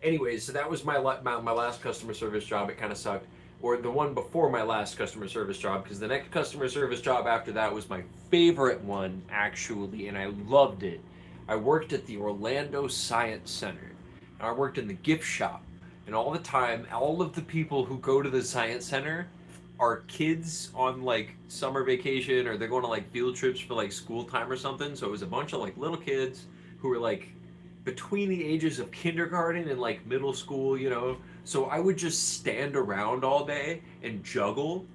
Anyways, so that was my last customer service job. It kind of sucked. Or the one before my last customer service job, because the next customer service job after that was my favorite one, actually, and I loved it. I worked at the Orlando Science Center. And I worked in the gift shop. And all the time, all of the people who go to the Science Center are kids on like summer vacation, or they're going to like field trips for like school time or something. So it was a bunch of like little kids who were like between the ages of kindergarten and like middle school, you know. So I would just stand around all day and juggle.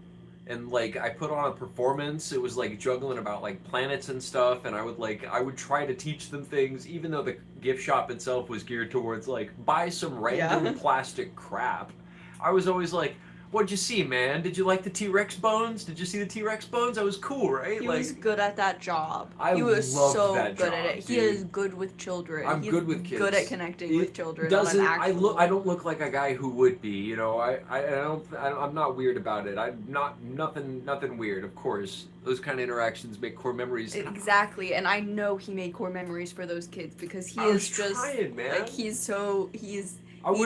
And like I put on a performance. It was like juggling about like planets and stuff, and I would try to teach them things, even though the gift shop itself was geared towards like buy some random plastic crap. I was always like, "What'd you see, man? Did you like the T-Rex bones? Did you see the T-Rex bones? That was cool, right?" He like, was good at that job. I He was loved so that good job, at it. He dude. is good with children. I'm He's good with kids. Good at connecting with children. Doesn't on an I actual... I don't look like a guy who would be, you know. I'm not weird about it. I'm not nothing weird. Of course, those kind of interactions make core memories. Exactly, and I know he made core memories for those kids because he I is was just trying, man. like he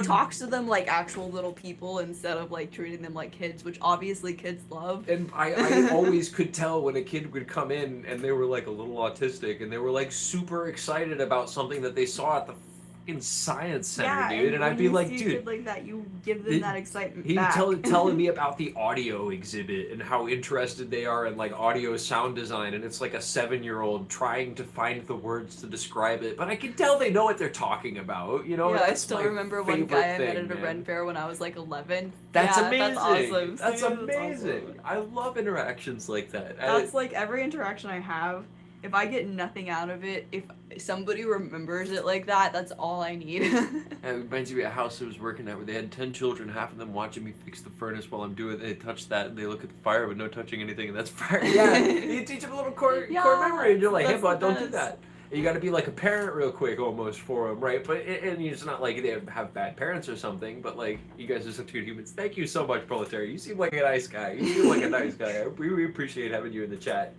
talks to them like actual little people instead of like treating them like kids, which obviously kids love. And I always could tell when a kid would come in and they were like a little autistic and they were like super excited about something that they saw at the fucking science center, dude. And I'd be like, dude, like that, you give them that excitement He back. telling me about the audio exhibit and how interested they are in like audio sound design, and it's like a 7-year-old trying to find the words to describe it, but I can tell they know what they're talking about, you know. Yeah, I That's still my remember one favorite guy I met thing, at a man. Ren Fair when I was like 11. That's Yeah, amazing. That's awesome. That's See, amazing. awesome. I love interactions like that. That's like every interaction I have. If I get nothing out of it, if somebody remembers it like that, that's all I need. It reminds me of a house I was working at where they had 10 children, half of them watching me fix the furnace while I'm doing it. They touch that and they look at the fire but no touching anything, and that's fire. Yeah, you teach them a little core memory, and you're like, hey, that's bud, the don't do best. that. And you got to be like a parent real quick almost for them, right? But and it's not like they have bad parents or something, but like you guys are such good humans. Thank you so much, Proletary. You seem like a nice guy. You seem like a nice guy. We really appreciate having you in the chat.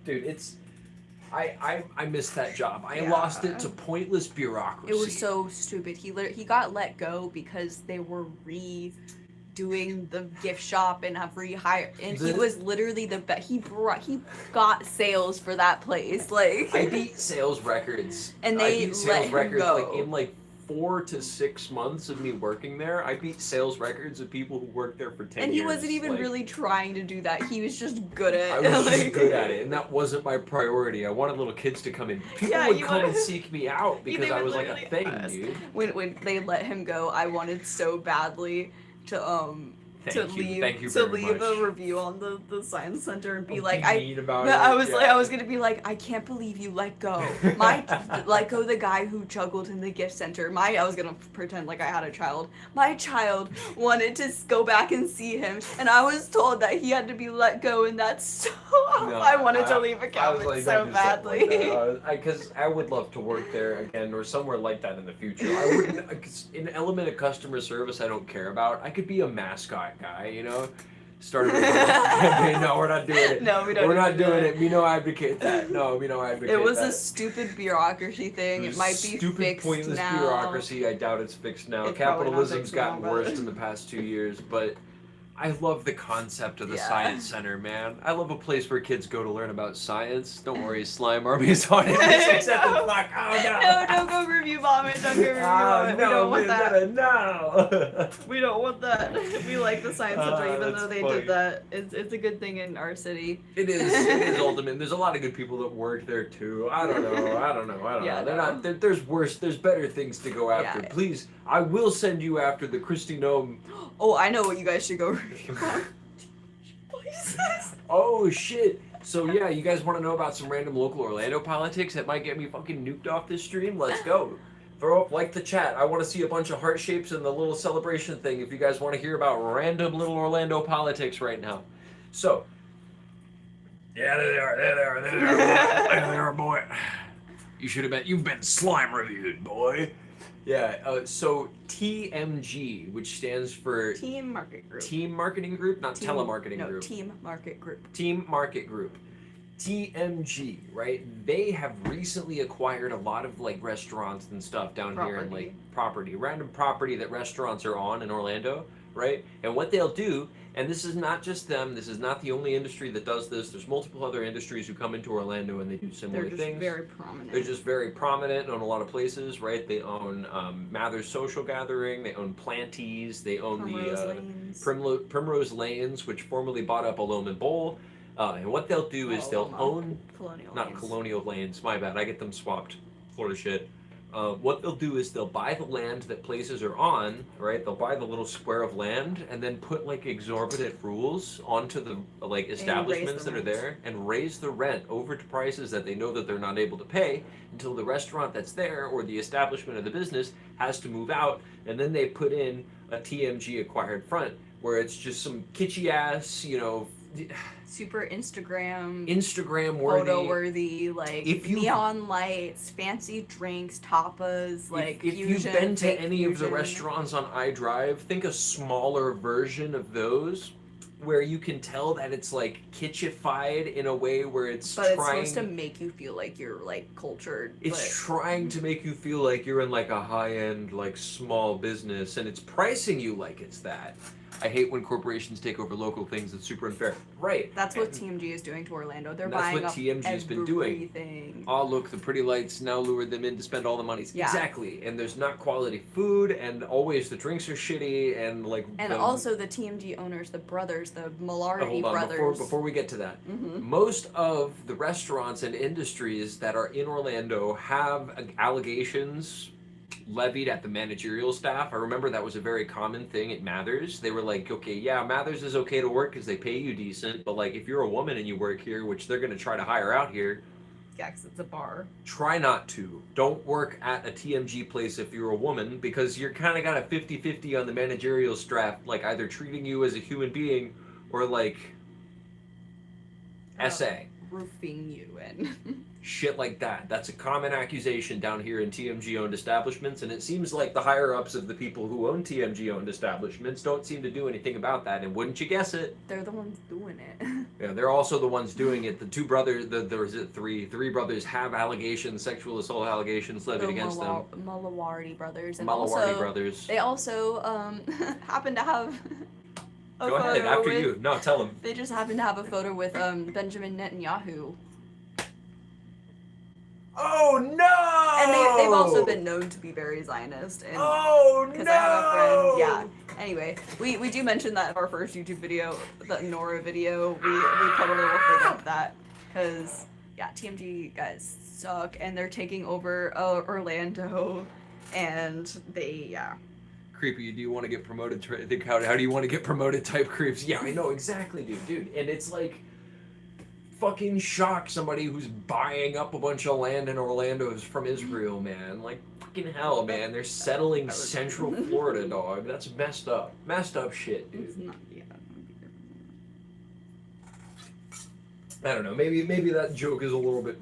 Dude, it's... I missed that job. I lost it to pointless bureaucracy. It was so stupid. He got let go because they were redoing the gift shop and have rehired, and he was literally the best. He got sales for that place. Like I beat sales records. And I they beat let sales him records go. like in like 4 to 6 months of me working there, I beat sales records of people who worked there for 10 And years. he wasn't even like, really trying to do that. He was just good at I was like, just good at it, and that wasn't my priority. I wanted little kids to come in. People Yeah, would you come and wanted- seek me out because They I would was like a literally thing, ask. dude. When they let him go, I wanted so badly to Thank you. leave Thank you to very leave much. a review on the science center and be Be like mean about no, it. I was yeah. like I was gonna be like, I can't believe you let go let go the guy who juggled in the gift center. I was gonna pretend like I had a child. My child wanted to go back and see him, and I was told that he had to be let go, and that's so No, I wanted to leave a I was comment like, so don't do something badly. like that. Because I would love to work there again or somewhere like that in the future. I wouldn't. 'Cause an element of customer service I don't care about. I could be a mascot guy, you know. Started with okay, no, we're not doing it. No, we don't We're do not doing that. it. We don't advocate that. No, we don't advocate It was that. a stupid bureaucracy thing. It might be stupid, fixed pointless now. bureaucracy. I doubt it's fixed now. It's probably not Capitalism's fixed gotten now, but- worse in the past 2 years, but I love the concept of the Yeah. science center, man. I love a place where kids go to learn about science. Don't worry, slime army's on it. Except No. the fuck. Oh no. No, don't go review bomb it. Don't go review bomb it. We don't want that. No. We don't want that. We like the science center, even that's though they funny. did that. It's a good thing in our city. It is ultimate. There's a lot of good people that work there too. I don't know. Yeah, They're no. not. There's worse. There's better things to go after. Yeah. Please, I will send you after the Christy Gnome. Oh, I know what you guys should go review bomb. Places. Oh shit. So yeah, you guys want to know about some random local Orlando politics that might get me fucking nuked off this stream? Let's go. Throw up like the chat. I want to see a bunch of heart shapes and the little celebration thing if you guys want to hear about random little Orlando politics right now. So yeah, there they are. There they are. There they are. There they are, boy. You should have been. You've been slime reviewed, boy. Yeah. So TMG, which stands for Team Market Group. Team Marketing Group, not Team- Telemarketing no, Group. Team Market Group. Team Market Group. TMG, right? They have recently acquired a lot of like restaurants and stuff down here in like random property that restaurants are on in Orlando, right? And what they'll do, and this is not just them, this is not the only industry that does this. There's multiple other industries who come into Orlando and they do similar They're just things. very prominent. They're just very prominent in a lot of places, right? They own Mather's Social Gathering, they own Planties, they own Primrose the Lanes. Primrose Lanes, which formerly bought up Aloman Bowl. And what they'll do is they'll own, Colonial not Lanes. Colonial Lanes, my bad, I get them swapped, Florida shit. What they'll do is they'll buy the land that places are on, right? They'll buy the little square of land and then put like exorbitant rules onto the like establishments the that are rent. there and raise the rent over to prices that they know that they're not able to pay until the restaurant that's there or the establishment of the business has to move out, and then they put in a TMG acquired front where it's just some kitschy ass, you know, Super Instagram Instagram-worthy. photo worthy, like If you- neon lights, fancy drinks, tapas, like if you've fusion, been to fake any of the fusion. restaurants on iDrive, think a smaller version of those where you can tell that it's like kitchified in a way where it's But it's trying supposed to make you feel like you're like cultured. it's but trying to make you feel like you're in like a high-end like small business, and it's pricing you like it's that. I hate when corporations take over local things. It's super unfair. Right. that's what And- TMG is doing to Orlando. They're That's buying what up TMG's been doing. everything. Oh, look, the pretty lights now lured them in to spend all the money. Yeah. Exactly. And there's not quality food, and always the drinks are shitty, and like. And also the TMG owners, the brothers, the Malarty hold on, brothers. before we get to that. Mhm. Most of the restaurants and industries that are in Orlando have allegations levied at the managerial staff. I remember that was a very common thing at Mathers. They were like, okay, yeah, Mathers is okay to work because they pay you decent, but like if you're a woman and you work here, which they're going to try to hire out here, Yeah, 'cause it's a bar. try not to. Don't work at a TMG place if you're a woman, because you're kind of got a 50-50 on the managerial staff, like either treating you as a human being or like SA. Roofing you in. Shit like that. That's a common accusation down here in TMG owned establishments, and it seems like the higher ups of the people who own TMG owned establishments don't seem to do anything about that, and wouldn't you guess it? They're the ones doing it. Yeah, they're also the ones doing it. The two brothers, there's three brothers have allegations, sexual assault allegations levied against them. Malawarty brothers. And Malawarty also, brothers. they also happen to have a Go ahead, photo after with, you. No, tell them. They just happen to have a photo with Benjamin Netanyahu. Oh no! And they've also been known to be very Zionist. And Oh no! because I have a friend, yeah. Anyway, we do mention that in our first YouTube video, the Nora video. We totally will forget that because yeah, TMG guys suck and they're taking over Orlando, and they Creepy. Do you want to get promoted? How do you want to get promoted? Type creeps. Yeah, I know exactly, dude. And it's like fucking shock somebody who's buying up a bunch of land in Orlando is from Israel, man. Like fucking hell, man. They're settling Central Florida, dog. That's messed up. Messed up shit, it's dude. not I don't know. Maybe that joke is a little bit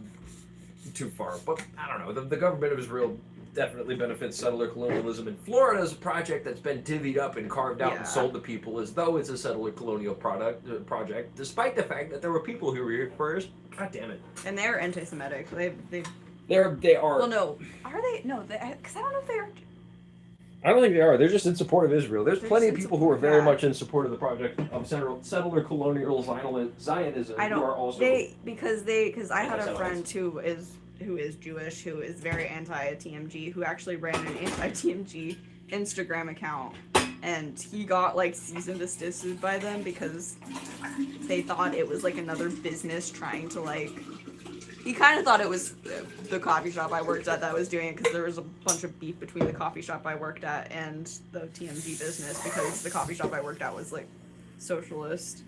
too far, but I don't know. The government of Israel definitely benefits settler colonialism, and Florida is a project that's been divvied up and carved out and sold to people as though it's a settler colonial project, despite the fact that there were people who were here first. God damn it! And they're anti-Semitic. They They are. well, no, are they? No, because I don't know if they're. I don't think they are. They're just in support of Israel. There's They're plenty just of in people who are very support, much in support of the project of settler colonial Zionism I who are don't. also Because I had a Anti-Semites. friend who is Jewish, who is very anti-TMG, who actually ran an anti-TMG Instagram account, and he got like cease and desisted by them because they thought it was like another business trying to like. He kind of thought it was the coffee shop I worked at that was doing it because there was a bunch of beef between the coffee shop I worked at and the TMG business because the coffee shop I worked at was like socialist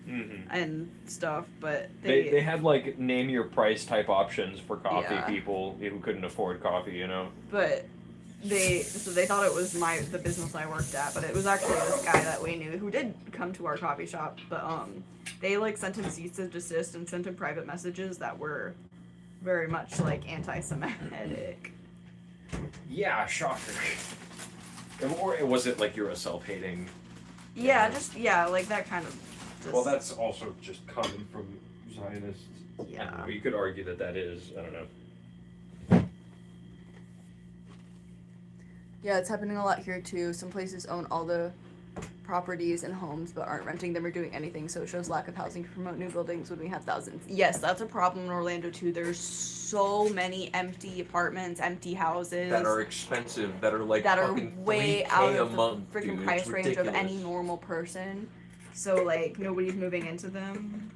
and stuff, but they had like name your price type options for coffee Yeah. people who couldn't afford coffee, you know. but they thought it was the business I worked at, but it was actually this guy that we knew who did come to our coffee shop, but they like sent him cease and desist and sent him private messages that were very much like anti-Semitic. Yeah, shocker. Or was it like you're a self-hating? Yeah, like that kind of. Well, that's also just coming from Zionists. I Yeah. don't know, you could argue that is. I don't know. Yeah, it's happening a lot here too. Some places own all the properties and homes but aren't renting them or doing anything, so it shows lack of housing to promote new buildings when we have thousands. Yes, that's a problem in Orlando too. There's so many empty apartments, empty houses that are expensive. That are like that are fucking way 3K out a of the month, freaking dude. price It's range of any ridiculous. normal person. So like nobody's moving into them.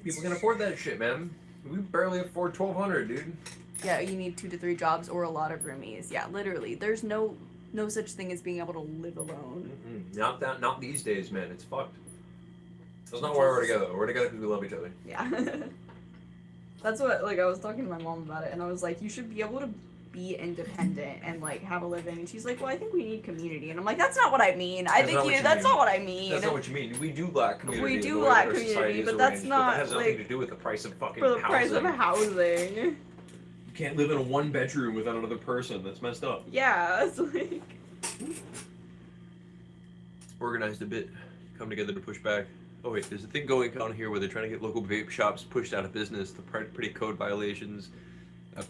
People can afford that shit, man. We barely afford $1,200, dude. Yeah, you need 2 to 3 jobs or a lot of roomies. Yeah, literally. There's no such thing as being able to live alone. Not these days, man. It's fucked. That's not why we're together. We're together because we love each other. Yeah. That's what, like, I was talking to my mom about it, and I was like, you should be able to be independent and, like, have a living. And she's like, well, I think we need community. And I'm like, that's not what I mean. That's not what you That's mean. not what I mean. That's not what you mean. We do lack community. We in do the way lack that our society community, is but that's arranged, not, that has nothing like, to do with the price of fucking for the housing. price of housing. You can't live in a one bedroom without another person. That's messed up. Yeah, it's like... Organized a bit, come together to push back. Oh wait, there's a thing going on here where they're trying to get local vape shops pushed out of business. The petty code violations,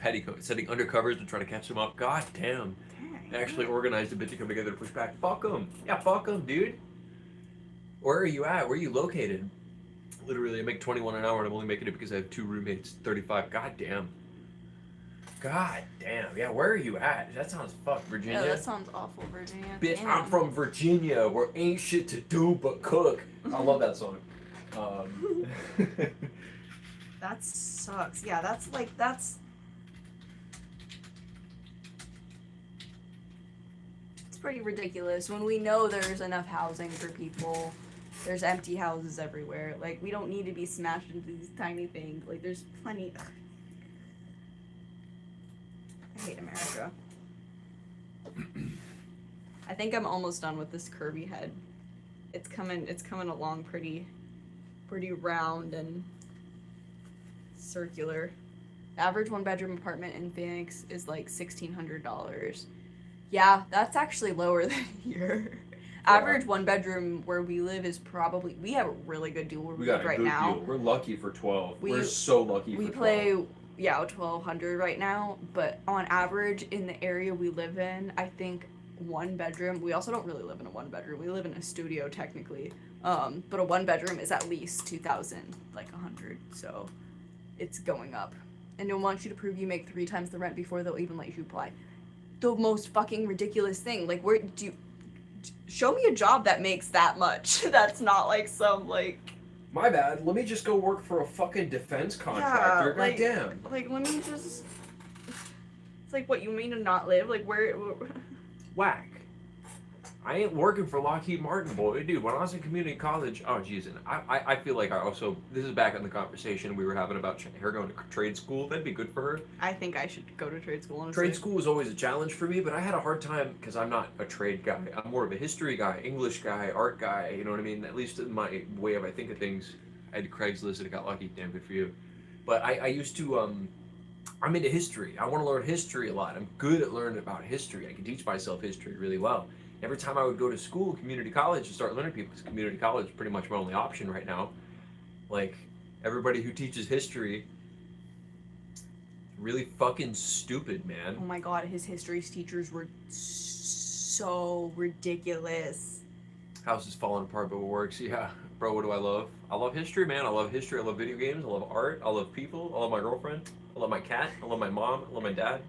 petty code, setting undercovers to try to catch them up. God damn. They actually organized a bit to come together to push back. Fuck them. Yeah, fuck them, dude. Where are you at? Where are you located? Literally, I make 21 an hour and I'm only making it because I have 2 roommates. 35. God damn. God damn. Yeah, where are you at? That sounds fucked, Virginia. Yeah, that sounds awful, Virginia. Bitch, Damn. I'm from Virginia, where ain't shit to do but cook. I love that song. That sucks. Yeah, that's... It's pretty ridiculous when we know there's enough housing for people. There's empty houses everywhere. Like, we don't need to be smashed into these tiny things. Like, there's plenty... I hate America. I think I'm almost done with this curvy head. It's coming along pretty round and circular. Average 1-bedroom apartment in Phoenix is like $1,600. Yeah, that's actually lower than here. Average 1-bedroom where we live is probably, we have a really good deal where we got live a right good now. deal. We're lucky for 12. We- We're so lucky We for 12. play, yeah, 1,200 right now, but on average in the area we live in, I think 1-bedroom, we also don't really live in a 1-bedroom, we live in a studio technically, but a 1-bedroom is at least 2,000, like 100, so it's going up. and they'll want you to prove you make 3 times the rent before they'll even let you apply. The most fucking ridiculous thing. Like, where do you show me a job that makes that much? That's not like some like. My bad. Let me just go work for a fucking defense contractor. Yeah, like, Goddamn. Like, let me just. It's like, what, you mean to not live? Like, where. Whack. I ain't working for Lockheed Martin, boy. Dude, when I was in community college, oh, jeez, and I feel like I also, this is back in the conversation we were having about her going to trade school. That'd be good for her. I think I should go to trade school, honestly. Trade school was always a challenge for me, but I had a hard time because I'm not a trade guy. I'm more of a history guy, English guy, art guy, you know what I mean? At least in my way of I think of things. I had Craigslist and I got lucky, damn good for you. But I used to, I'm into history. I want to learn history a lot. I'm good at learning about history. I can teach myself history really well. Every time I would go to school, community college, to start learning people, because community college is pretty much my only option right now. Like, everybody who teaches history, really fucking stupid, man. Oh my god, his history teachers were so ridiculous. House is falling apart, but it works. Yeah, bro, what do I love? I love history, man. I love history. I love video games. I love art. I love people. I love my girlfriend. I love my cat. I love my mom. I love my dad.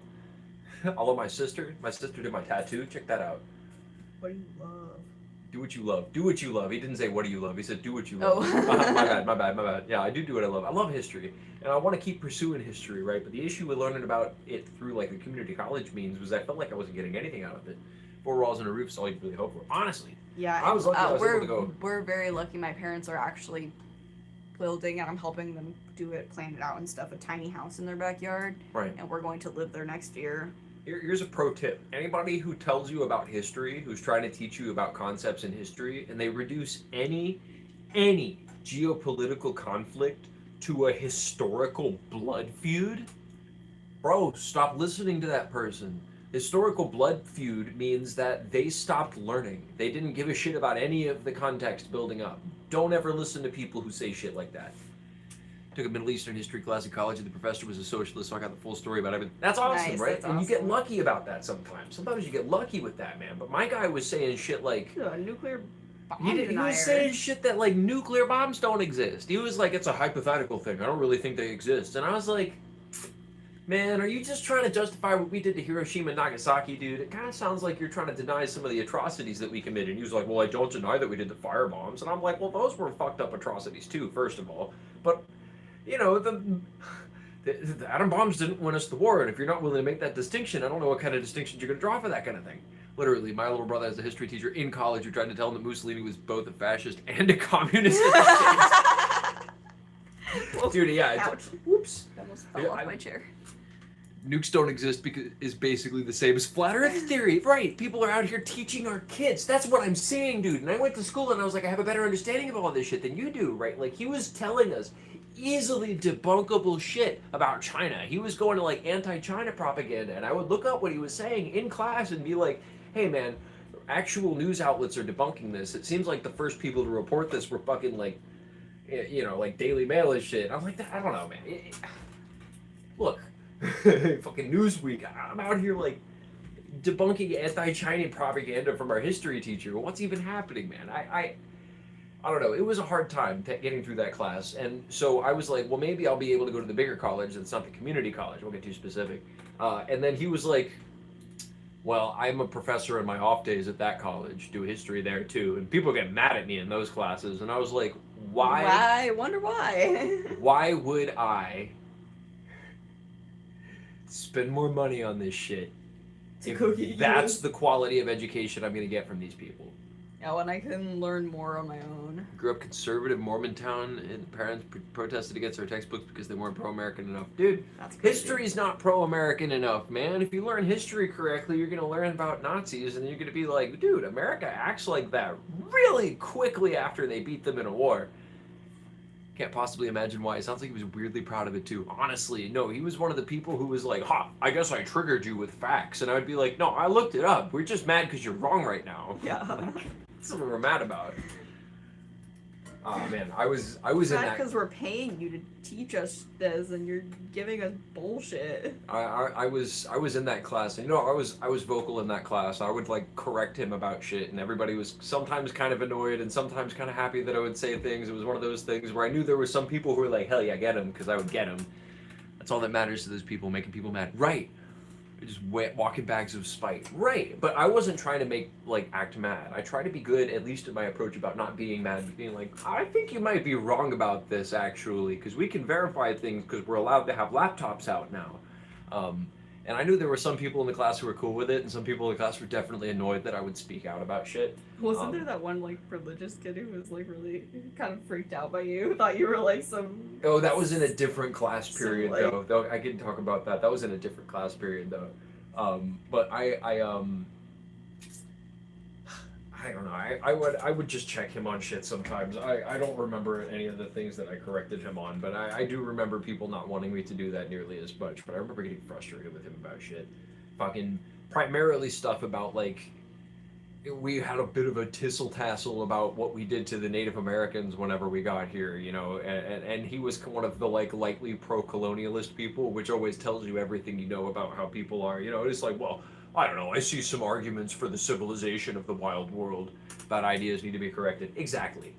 I love my sister. My sister did my tattoo. Check that out. What do you love? Do what you love. Do what you love. He didn't say what do you love. He said do what you love. Oh. My bad. Yeah, I do what I love. I love history. And I want to keep pursuing history, right? But the issue with learning about it through like the community college means was I felt like I wasn't getting anything out of it. 4 walls and a roof is all you really hope for. Honestly. Yeah, I was lucky I was able to go. We're very lucky. My parents are actually building, and I'm helping them do it, plan it out and stuff, a tiny house in their backyard. Right. And we're going to live there next year. Here's a pro tip. Anybody who tells you about history, who's trying to teach you about concepts in history, and they reduce any geopolitical conflict to a historical blood feud, bro, stop listening to that person. Historical blood feud means that they stopped learning. They didn't give a shit about any of the context building up. Don't ever listen to people who say shit like that. Took a Middle Eastern history class in college, and the professor was a socialist, so I got the full story about everything. That's awesome, Nice, right? that's And you get awesome. lucky about that sometimes. Sometimes you get lucky with that, man. But my guy was saying shit like, A nuclear bomb he denier. was saying shit that like nuclear bombs don't exist. He was like, it's a hypothetical thing. I don't really think they exist. And I was like, man, are you just trying to justify what we did to Hiroshima and Nagasaki, dude? It kind of sounds like you're trying to deny some of the atrocities that we committed. And he was like, well, I don't deny that we did the fire bombs. And I'm like, well, those were fucked up atrocities too, first of all. But, you know, the atom bombs didn't win us the war. And if you're not willing to make that distinction, I don't know what kind of distinctions you're going to draw for that kind of thing. Literally, my little brother has a history teacher in college who tried to tell him that Mussolini was both a fascist and a communist at the same time. Dude, yeah. Ouch. Whoops. I almost fell off my chair. Nukes don't exist because is basically the same as flat earth theory. Right. People are out here teaching our kids. That's what I'm saying, dude. And I went to school and I was like, I have a better understanding of all this shit than you do, right? Like, he was telling us easily debunkable shit about China. He was going to like anti-China propaganda, and I would look up what he was saying in class and be like, hey man, actual news outlets are debunking this. It seems like the first people to report this were fucking like, you know, like Daily Mail and shit. I'm like, I don't know, man. Look, fucking Newsweek. I'm out here like debunking anti-China propaganda from our history teacher. What's even happening, man? I don't know. It was a hard time getting through that class. And so I was like, well, maybe I'll be able to go to the bigger college that's not the community college. We'll get too specific. And then he was like, well, I'm a professor in my off days at that college, do history there too. And people get mad at me in those classes. And I was like, why? I wonder why. Why would I spend more money on this shit if that's the quality of education I'm going to get from these people? Oh, and I can learn more on my own. Grew up conservative Mormon town, and parents protested against our textbooks because they weren't pro-American enough. Dude, That's crazy. history's not pro-American enough, man. If you learn history correctly, you're going to learn about Nazis, and you're going to be like, dude, America acts like that really quickly after they beat them in a war. Can't possibly imagine why. It sounds like he was weirdly proud of it too. Honestly, no, he was one of the people who was like, ha, I guess I triggered you with facts. And I would be like, no, I looked it up. We're just mad because you're wrong right now. Yeah. That's what we're mad about. Oh man, I was in It's that. because we're paying you to teach us this, and you're giving us bullshit. I was in that class, and you know, I was vocal in that class. I would like correct him about shit, and everybody was sometimes kind of annoyed and sometimes kind of happy that I would say things. It was one of those things where I knew there were some people who were like, hell yeah, get him, because I would get him. That's all that matters to those people, making people mad. Right. Just walking bags of spite. Right. But I wasn't trying to act mad. I try to be good, at least in my approach about not being mad, but being like, I think you might be wrong about this, actually, because we can verify things because we're allowed to have laptops out now. And I knew there were some people in the class who were cool with it, and some people in the class were definitely annoyed that I would speak out about shit. Wasn't there that one religious kid who was really kind of freaked out by you? Thought you were some. Oh, that was in a different class period, like- though. I can talk about that. That was in a different class period, though. But I don't know. I would just check him on shit sometimes. I don't remember any of the things that I corrected him on, but I do remember people not wanting me to do that nearly as much. But I remember getting frustrated with him about shit. Fucking primarily stuff about we had a bit of a tissel tassel about what we did to the Native Americans whenever we got here, and he was one of the lightly pro-colonialist people, which always tells you everything you know about how people are, it's like, well, I don't know, I see some arguments for the civilization of the wild world, that ideas need to be corrected. Exactly.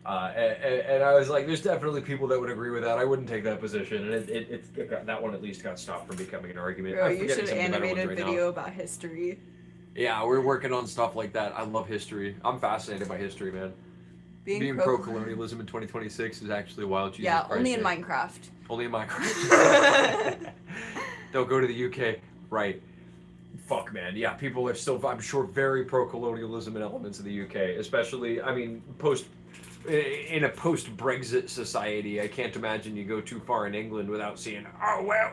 And I was like, there's definitely people that would agree with that. I wouldn't take that position, and it got, that one at least got stopped from becoming an argument. Bro, I'm you forgetting should some of the better animate a ones right video now. about history. Yeah, we're working on stuff like that. I love history. I'm fascinated by history, man. Being pro-colonialism in 2026 is actually wild. Jesus Yeah, Christ, only in man. Minecraft. Only in Minecraft. Don't go to the UK. Right. Fuck, man. Yeah, people are still, I'm sure, very pro-colonialism in elements of the UK. Especially, in a post-Brexit society, I can't imagine you go too far in England without seeing, oh, well,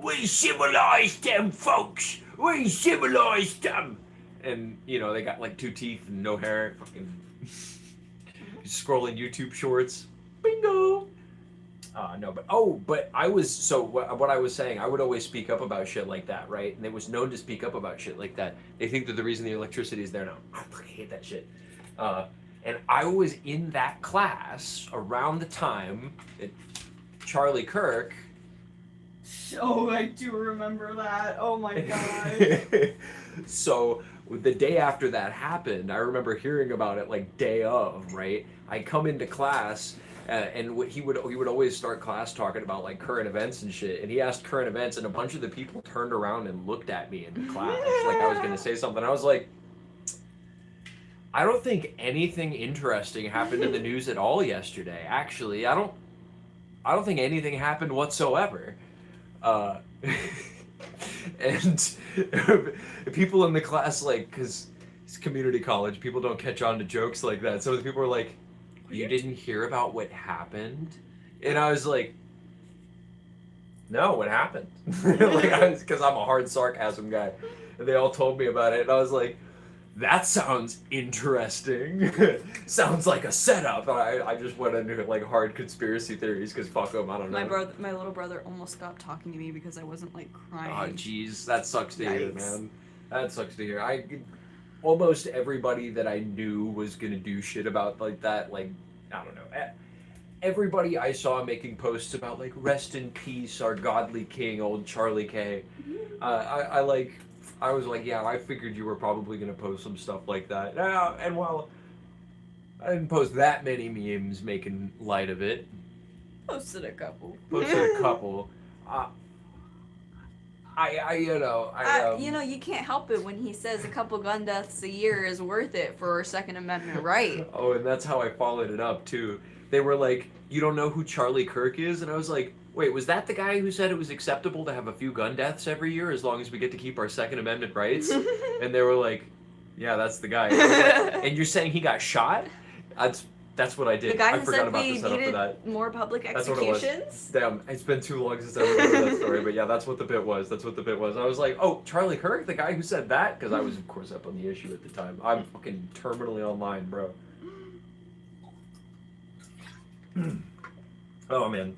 we civilized them, folks. We civilized them. And, they got 2 teeth and no hair. Fucking scrolling YouTube shorts. Bingo. No, but I was, so what I was saying, I would always speak up about shit like that, right? And it was known to speak up about shit like that. They think that the reason the electricity is there now. I fucking hate that shit. And I was in that class around the time that Charlie Kirk. Oh, I do remember that. Oh my god. So the day after that happened, I remember hearing about it day of, right? I come into class and he would always start class talking about current events and shit. And he asked current events, and a bunch of the people turned around and looked at me in the class like I was gonna say something. I was like, I don't think anything interesting happened in the news at all yesterday. Actually, I don't think anything happened whatsoever. And people in the class, because it's community college, people don't catch on to jokes like that. So the people were like, you didn't hear about what happened? And I was like, no, what happened? Because I'm a hard sarcasm guy. And they all told me about it, and I was like, that sounds interesting. Sounds like a setup. I just went into hard conspiracy theories because fuck them, I don't know. My little brother almost stopped talking to me because I wasn't crying. Oh jeez, that sucks to hear, Yikes. man. That sucks to hear. Almost everybody that I knew was gonna do shit about that. I don't know. Everybody I saw making posts about rest in peace, our godly king, old Charlie K. I was like, yeah, I figured you were probably going to post some stuff like that. And while I didn't post that many memes making light of it. Posted a couple. You can't help it when he says a couple gun deaths a year is worth it for our Second Amendment right. Oh, and that's how I followed it up, too. They were like, you don't know who Charlie Kirk is? And I was like, wait, was that the guy who said it was acceptable to have a few gun deaths every year as long as we get to keep our Second Amendment rights? And they were like, yeah, that's the guy. And you're saying he got shot? That's what I did. The guy I who forgot said about we the setup for needed that. more public That's what it was. executions? Damn, it's been too long since I remember that story, but yeah, that's what the bit was. I was like, oh, Charlie Kirk, the guy who said that? Because I was, of course, up on the issue at the time. I'm fucking terminally online, bro. Oh, man.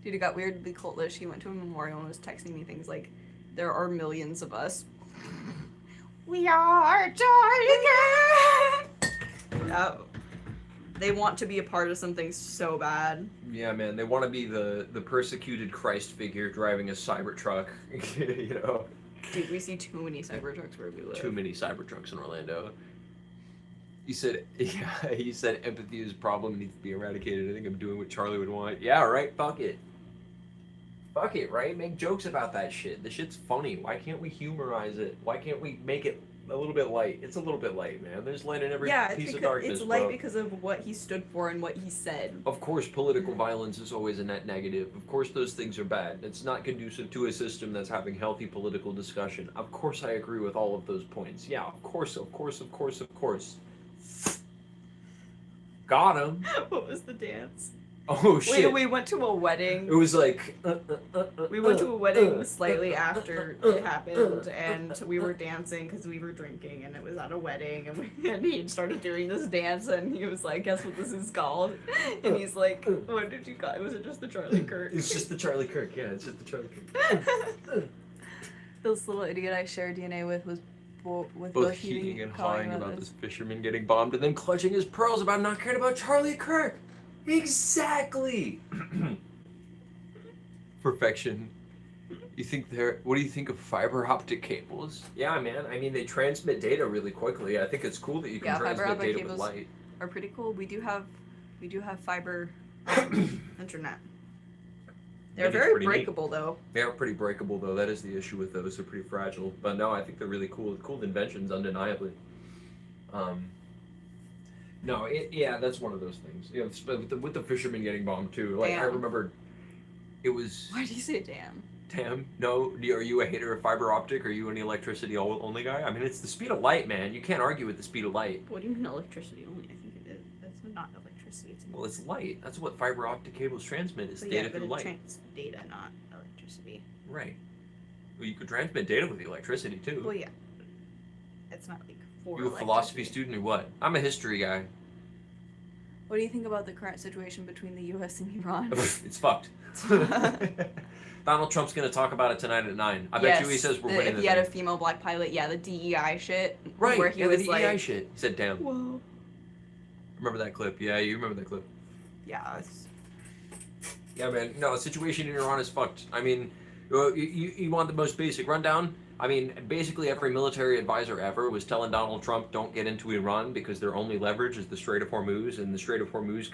Dude, it got weirdly cultish. He went to a memorial and was texting me things like, there are millions of us. We are Charlie. Yeah. They want to be a part of something so bad. Yeah, man, they want to be the persecuted Christ figure driving a Cybertruck, you know? Dude, we see too many Cybertrucks where we live. Too many Cybertrucks in Orlando. He said empathy is a problem and needs to be eradicated. I think I'm doing what Charlie would want. Yeah, right, fuck it. Fuck it, right? Make jokes about that shit. The shit's funny. Why can't we humorize it? Why can't we make it a little bit light? It's a little bit light, man. There's light in every Yeah, piece it's of because darkness, it's light bro. because of what he stood for and what he said. Of course, political violence is always a net negative. Of course, those things are bad. It's not conducive to a system that's having healthy political discussion. Of course, I agree with all of those points. Yeah, of course, of course, of course, of course. Got him. What was the dance? Oh shit. We went to a wedding. It was like. We went to a wedding slightly after it happened, and we were dancing because we were drinking, and it was at a wedding, and he started doing this dance, and he was like, "Guess what this is called?" And he's like, "What did you call it? Was it just the Charlie Kirk?" It's just the Charlie Kirk. Yeah, it's just the Charlie Kirk. This little idiot I shared DNA with was with Both heaving and hawing about this fisherman getting bombed, and then clutching his pearls about not caring about Charlie Kirk. Exactly. Perfection. You think they're? What do you think of fiber optic cables? Yeah, man. I mean, they transmit data really quickly. I think it's cool that you can fiber transmit optic data with cables light. are pretty cool. We do have fiber internet. They're It's very pretty neat. breakable though. They are pretty breakable, though. That is the issue with those. They're pretty fragile. But no, I think they're really cool. Cool inventions, undeniably. No, yeah, that's one of those things. Yeah, with the fisherman getting bombed too. Like I Damn. remember, it was. Why do you say damn? Damn. No, are you a hater of fiber optic? Are you an electricity only guy? I mean, it's the speed of light, man. You can't argue with the speed of light. What do you mean electricity only? I think it is. That's not electricity. It's Well, it's light. That's what fiber optic cables transmit. Is but data yeah, but through it light. data, not electricity. Right. Well, you could transmit data with electricity too. Well, yeah. It's not like for You a philosophy student or what? I'm a history guy. What do you think about the current situation between the U.S. and Iran? It's fucked. Donald Trump's gonna talk about it tonight at 9. I bet you he says we're winning If the he had a thing. female black pilot, yeah, the DEI shit. Right. Where he yeah, was the DEI like, shit. He said, "Damn." whoa. Remember that clip? Yeah, you remember that clip. Yeah. It's, Yeah, man. No, the situation in Iran is fucked. I mean, you want the most basic rundown? I mean, basically every military advisor ever was telling Donald Trump, don't get into Iran because their only leverage is the Strait of Hormuz, and the Strait of Hormuz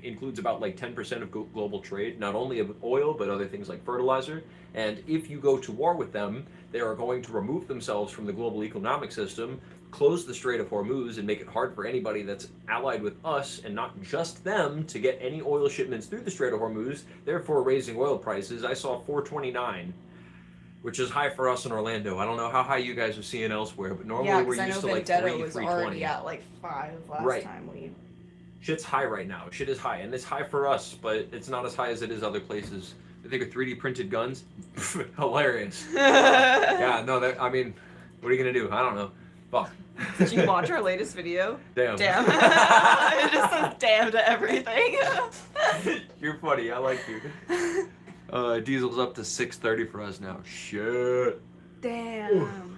includes about 10% of global trade, not only of oil, but other things like fertilizer. And if you go to war with them, they are going to remove themselves from the global economic system, close the Strait of Hormuz, and make it hard for anybody that's allied with us, and not just them, to get any oil shipments through the Strait of Hormuz, therefore raising oil prices. I saw $4.29, which is high for us in Orlando. I don't know how high you guys are seeing elsewhere, but normally we're used to Vendetta 3, was 3.20. already at 5 last Right. time we. Shit's high right now. Shit is high, and it's high for us, but it's not as high as it is other places. I think of 3D printed guns, hilarious. Yeah, no, I mean, what are you gonna do? I don't know. Fuck. Did you watch our latest video? Damn. Damn. It just says damn to everything. You're funny. I like you. Diesel's up to 630 for us now. Shit. Damn.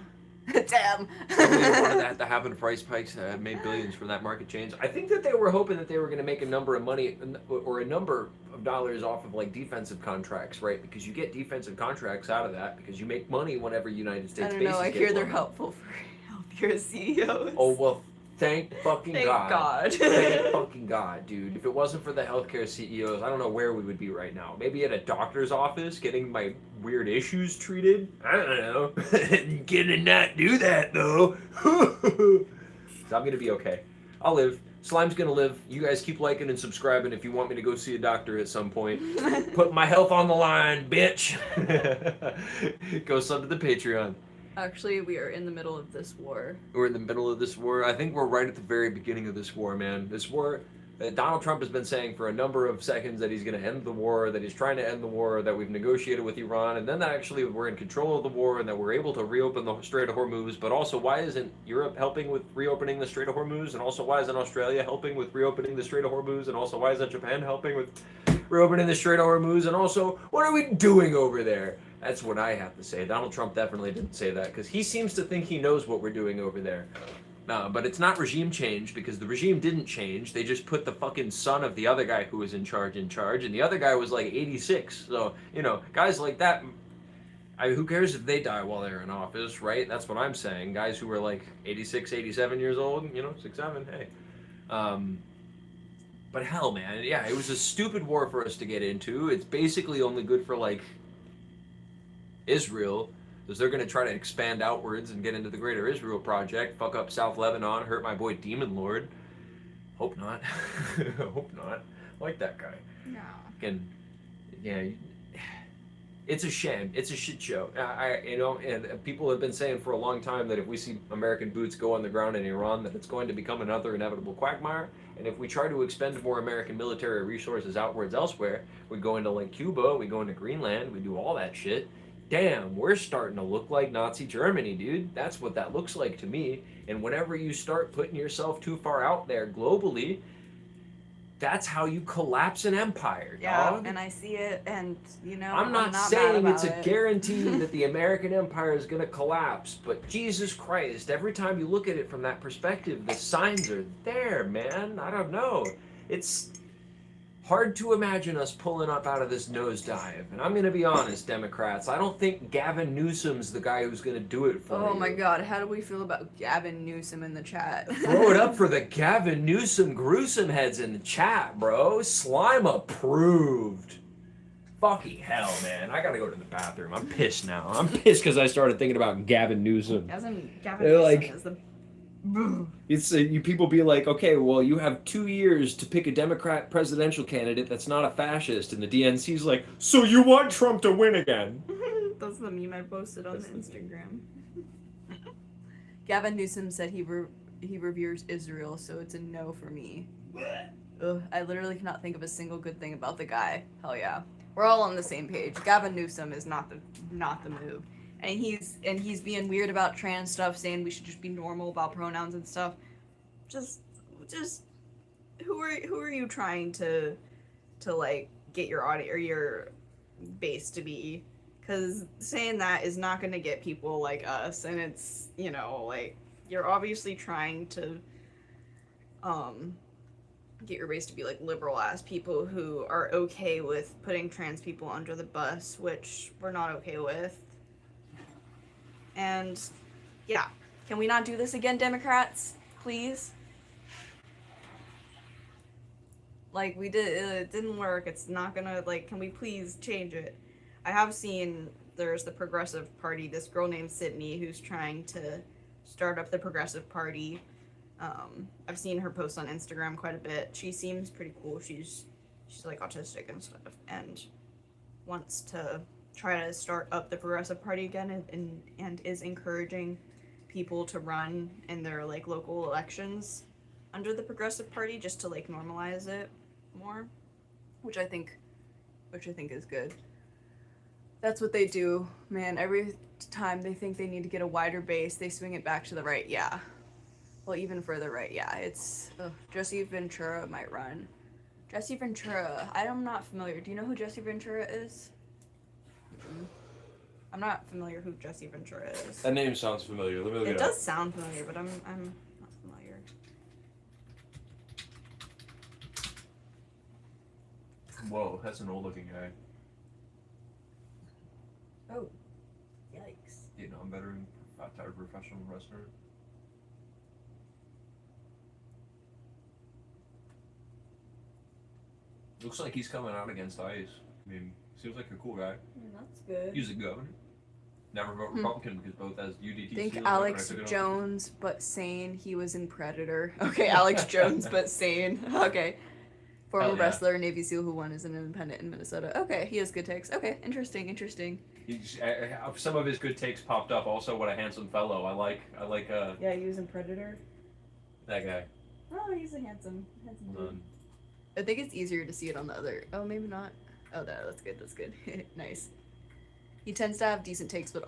Damn. Somebody wanted that to happen. Price spikes made billions from that market change. I think that they were hoping that they were going to make a number of money or a number of dollars off of defensive contracts, right? Because you get defensive contracts out of that because you make money whenever United States I don't bases know. I get hear they're blown up. helpful for healthier CEOs. Oh well, thank fucking Thank God. God. Thank fucking God, dude. If it wasn't for the healthcare CEOs, I don't know where we would be right now. Maybe at a doctor's office getting my weird issues treated. I don't know. Gonna not do that though. So I'm gonna be okay. I'll live. Slime's gonna live. You guys keep liking and subscribing if you want me to go see a doctor at some point. Put my health on the line, bitch. Go sub to the Patreon. Actually, we are in the middle of this war. We're in the middle of this war. I think we're right at the very beginning of this war, man. This war, Donald Trump has been saying for a number of seconds that he's going to end the war, that he's trying to end the war, that we've negotiated with Iran, and then that actually we're in control of the war and that we're able to reopen the Strait of Hormuz. But also, why isn't Europe helping with reopening the Strait of Hormuz? And also, why isn't Australia helping with reopening the Strait of Hormuz? And also, why isn't Japan helping with reopening the Strait of Hormuz? And also, what are we doing over there? That's what I have to say. Donald Trump definitely didn't say that because he seems to think he knows what we're doing over there. But it's not regime change because the regime didn't change. They just put the fucking son of the other guy who was in charge, and the other guy was 86. So, guys like that, who cares if they die while they're in office, right? That's what I'm saying. Guys who are 86, 87 years old, 6'7", hey. But hell, man, yeah, it was a stupid war for us to get into. It's basically only good for, like, Israel, because they're going to try to expand outwards and get into the Greater Israel Project, fuck up South Lebanon, hurt my boy Demon Lord. Hope not. Hope not. Like that guy. No. And, yeah, it's a shame. It's a shit show. And people have been saying for a long time that if we see American boots go on the ground in Iran, that it's going to become another inevitable quagmire. And if we try to expend more American military resources outwards elsewhere, we go into like Cuba, we go into Greenland, we do all that shit. Damn, we're starting to look like Nazi Germany, dude. That's what that looks like to me. And whenever you start putting yourself too far out there globally, that's how you collapse an empire, Yeah, dog. and I see it, and I'm not mad saying about it's a it. guarantee that the American empire is going to collapse, but Jesus Christ, every time you look at it from that perspective, the signs are there, man. I don't know. It's hard to imagine us pulling up out of this nosedive. And I'm going to be honest, Democrats, I don't think Gavin Newsom's the guy who's going to do it for you. Oh my God, how do we feel about Gavin Newsom in the chat? Throw it up for the Gavin Newsom gruesome heads in the chat, bro. Slime approved. Fucking hell, man. I gotta go to the bathroom. I'm pissed now. I'm pissed because I started thinking about Gavin Newsom. Gavin They're Newsom like- is the. It's you people be like, okay, well, you have 2 years to pick a Democrat presidential candidate that's not a fascist, and the DNC's like, so you want Trump to win again? That's the meme I posted on That's the the Instagram. Gavin Newsom said he reveres Israel, so it's a no for me. Ugh, I literally cannot think of a single good thing about the guy. Hell yeah, we're all on the same page. Gavin Newsom is not the move, and he's being weird about trans stuff, saying we should just be normal about pronouns and stuff. Just who are you trying to like get your audience or your base to be? Because saying that is not going to get people like us, and it's like you're obviously trying to get your base to be like liberal ass people who are okay with putting trans people under the bus, which we're not okay with. And yeah, can we not do this again, Democrats? Please? Like we did, it didn't work. It's not gonna, like, can we please change it? I have seen there's the Progressive Party, this girl named Sydney who's trying to start up the Progressive Party. I've seen her post on Instagram quite a bit. She seems pretty cool. She's like autistic and stuff, and wants to try to start up the Progressive Party again, and is encouraging people to run in their like local elections under the Progressive Party just to like normalize it more, which I think is good. That's what they do, man. Every time they think they need to get a wider base, they swing it back to the right. Yeah. Well, even further right. Yeah. It's Jesse Ventura might run. Jesse Ventura. I'm not familiar. Do you know who Jesse Ventura is? I'm not familiar who Jesse Ventura is. That name sounds familiar. Let me look It it up. does sound familiar, but I'm not familiar. Whoa, that's an old-looking guy. Oh, yikes. Vietnam veteran, retired professional wrestler. Looks like he's coming out against ICE. I mean, seems like a cool guy. That's good. He's a governor. Never vote Republican because both has UDT. Think seals, Alex but I took it off. Jones, but sane. He was in Predator. Okay, Alex Jones, but sane. Okay. Former Hell yeah. wrestler, Navy SEAL who won as an independent in Minnesota. Okay, he has good takes. Okay, interesting. Some of his good takes popped up. Also, what a handsome fellow. I like. Yeah, he was in Predator. That guy. Oh, he's a handsome dude. Um, I think it's easier to see it on the other. Oh, maybe not. Oh, that's good. Nice. He tends to have decent takes, but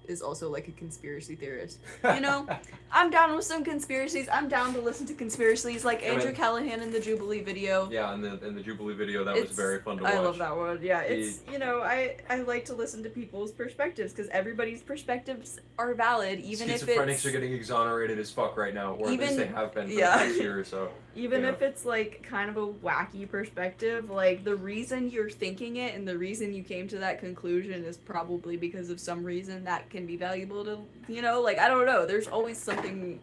is also like a conspiracy theorist. You know, I'm down with some conspiracies. I'm down to listen to conspiracies like Yeah, Andrew man. Callahan in the Jubilee video. yeah, in the Jubilee video, that was It's- very fun to watch. I love that one. Yeah, it's I like to listen to people's perspectives because everybody's perspectives are valid, even if Schizophrenics it's are getting exonerated as fuck right now, or at least they Even- have been for yeah. the past year or so. even Yeah. if it's like kind of a wacky perspective. Like the reason you're thinking it and the reason you came to that conclusion is probably because of some reason that can be valuable to like I don't know. There's always something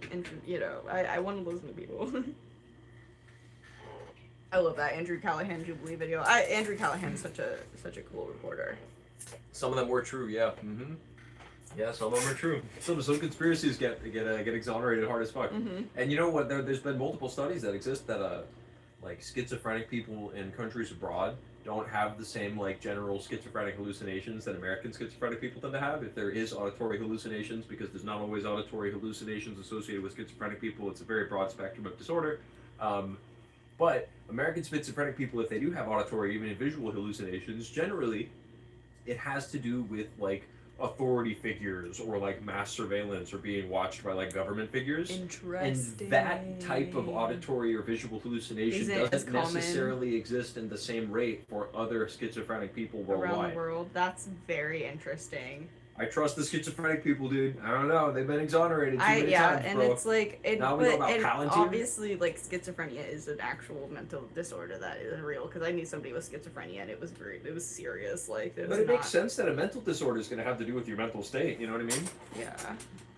I want to listen to people. I love that Andrew Callahan Jubilee video. Andrew Callahan's such a cool reporter. Some of them were true, yeah. Mm-hmm. Yeah, some of them are true. Some conspiracies get exonerated hard as fuck. Mm-hmm. And you know what? There's been multiple studies that exist that like schizophrenic people in countries abroad don't have the same like general schizophrenic hallucinations that American schizophrenic people tend to have. If there is auditory hallucinations, because there's not always auditory hallucinations associated with schizophrenic people, it's a very broad spectrum of disorder. But American schizophrenic people, if they do have auditory, even visual hallucinations, generally it has to do with like authority figures or like mass surveillance or being watched by like government figures. Interesting. And that type of auditory or visual hallucination Isn't as doesn't common necessarily exist in the same rate for other schizophrenic people worldwide. around the world. That's very interesting. I trust the schizophrenic people, dude. I don't know. They've been exonerated too many times, and bro. it's like Now we know about and Palantir. obviously like schizophrenia is an actual mental disorder that is real, because I knew somebody with schizophrenia and it was serious. Like But it makes sense that a mental disorder is going to have to do with your mental state. You know what I mean? Yeah.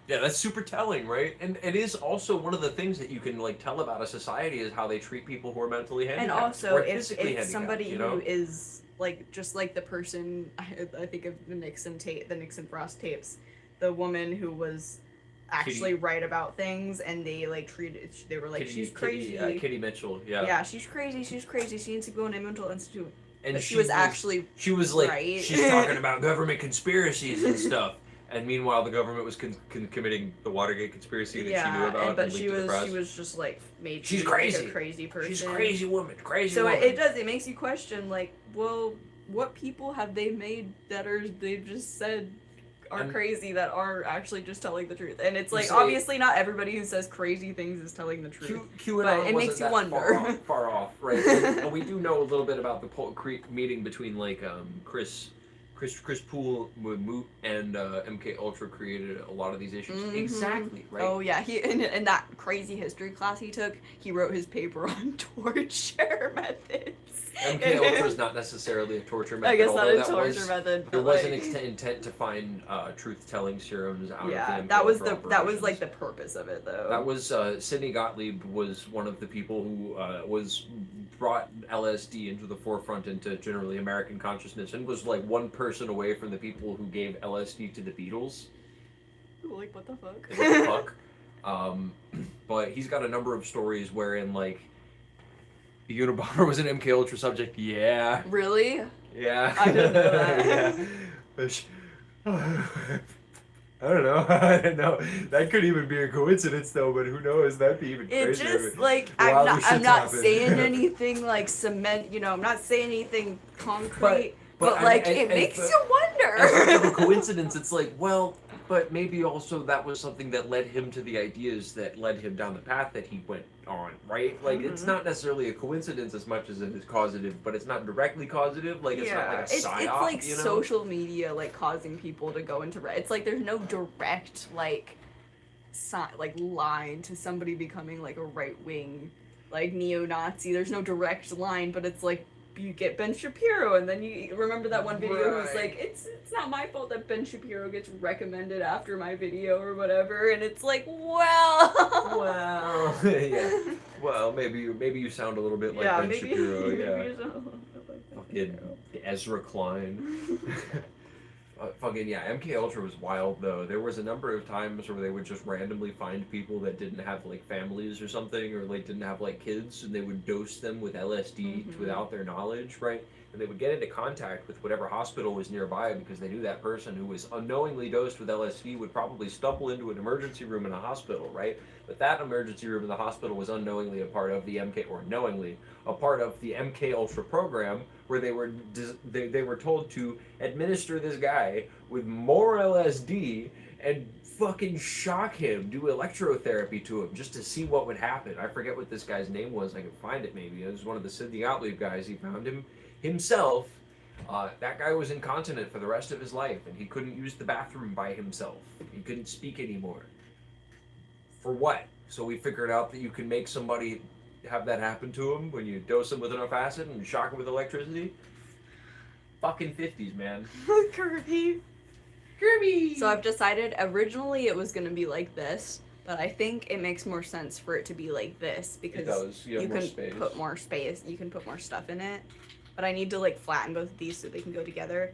Yeah, that's super telling, right? And it is also one of the things that you can like tell about a society is how they treat people who are mentally handicapped. And also, or if physically handicapped, somebody you know? who is like just like the person, I think of the Nixon Frost tapes, the woman who was actually right about things, and they like they were like, she's crazy. Kitty Mitchell, yeah. Yeah, she's crazy. She needs to go in a mental institute. And But she was actually she was like right. she's talking about government conspiracies and stuff. And meanwhile, the government was committing the Watergate conspiracy that she knew about. but and she leaked to the press. was just like made. She's to be, like, crazy. a crazy person. She's a crazy woman. Crazy So woman. it makes you question, like, well, what people have they made that they've just said are And- crazy that are actually just telling the truth? And it's You like, say- obviously not everybody who says crazy things is telling the truth. QAnon but it wasn't makes you that wonder. far off, right? And we do know a little bit about the meeting between like Chris Poole and MK Ultra created a lot of these issues. Mhm. Exactly, right? Oh yeah, he in that crazy history class he took, he wrote his paper on torture methods. MK Ultra is not necessarily a torture method. I guess not although a torture method. There But was like, an intent to find truth-telling serums out yeah, of the MK that was Ultra that was like operations. the purpose of it though. That was Sidney Gottlieb was one of the people who brought LSD into the forefront into generally American consciousness, and was like one person away from the people who gave LSD to the Beatles. Like, what the fuck? What the fuck? But he's got a number of stories wherein like the Unabomber was an MK Ultra subject. Yeah. Really? Yeah. I didn't know that. Yeah. I don't know. I don't know. That could even be a coincidence, though. But who knows? That'd be even It crazier. just like Wilder I'm shit's not happened. saying anything like cement. You know, I'm not saying anything concrete. But I like, mean, it makes you as much wonder. of a coincidence, it's like, well, but maybe also that was something that led him to the ideas that led him down the path that he went on, right? Like, it's not necessarily a coincidence as much as it is causative, but it's not directly causative. Like, it's not like a it's psyop, like you know? social media like causing people to go into it's like there's no direct like line to somebody becoming like a right wing like neo-Nazi. There's no direct line, but it's like you get Ben Shapiro, and then you remember that one video who's Right. like, it's not my fault that Ben Shapiro gets recommended after my video or whatever, and it's like, well, Well, yeah. Well, maybe you sound a little bit like yeah, Ben maybe, Shapiro, maybe yeah. you sound a little bit like Ben Fucking Shapiro. Ezra Klein. Fucking yeah, MK Ultra was wild though. There was a number of times where they would just randomly find people that didn't have like families or something, or like didn't have like kids, and they would dose them with LSD Mhm. without their knowledge, right? And they would get into contact with whatever hospital was nearby because they knew that person who was unknowingly dosed with LSD would probably stumble into an emergency room in a hospital, right? But that emergency room in the hospital was unknowingly a part of the MK, or knowingly a part of the MK Ultra program, where they were told to administer this guy with more LSD and fucking shock him, do electrotherapy to him just to see what would happen. I forget what this guy's name was. I can find it maybe. It was one of the Sidney Gottlieb guys. He found him himself. That guy was incontinent for the rest of his life, and he couldn't use the bathroom by himself. He couldn't speak anymore. For what? So we figured out that you can make somebody have that happen to him when you dose him with enough acid and shock him with electricity. Fucking 50s, man. Kirby. Kirby! So I've decided originally it was gonna be like this, But I think it makes more sense for it to be like this because It does. You have more can space. put more space. You can put more stuff in it. But I need to like flatten both of these so they can go together.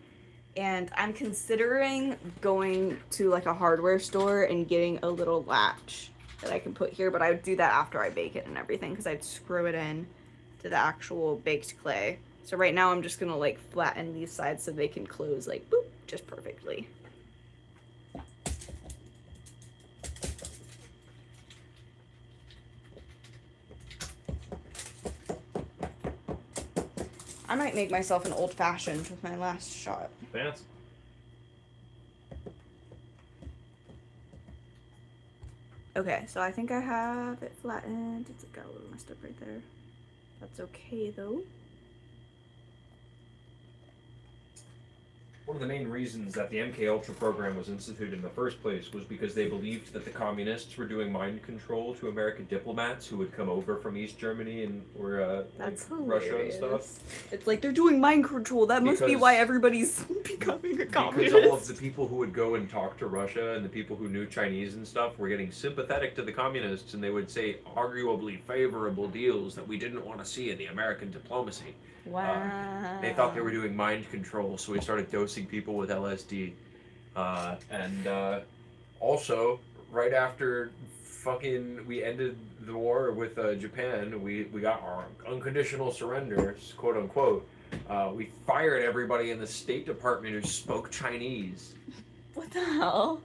And I'm considering going to like a hardware store and getting a little latch that I can put here. But I would do that after I bake it and everything because I'd screw it in to the actual baked clay. So right now I'm just gonna like flatten these sides so they can close like boop just perfectly. I might make myself an old-fashioned with my last shot. Fancy. Okay, so I think I have it flattened. It's got a little messed up right there. That's okay though. One of the main reasons that the MK Ultra program was instituted in the first place was because they believed that the communists were doing mind control to American diplomats who would come over from East Germany and or That's like Russia and hilarious. stuff. It's like they're doing mind control. That must be Because- why everybody's becoming a communist. Because all of the people who would go and talk to Russia and the people who knew Chinese and stuff were getting sympathetic to the communists, and they would say arguably favorable deals that we didn't want to see in the American diplomacy. Wow. They thought they were doing mind control, so we started dosing people with LSD. Also, right after fucking we ended the war with Japan, we got our unconditional surrender, quote unquote. We fired everybody in the State Department who spoke Chinese, What the hell?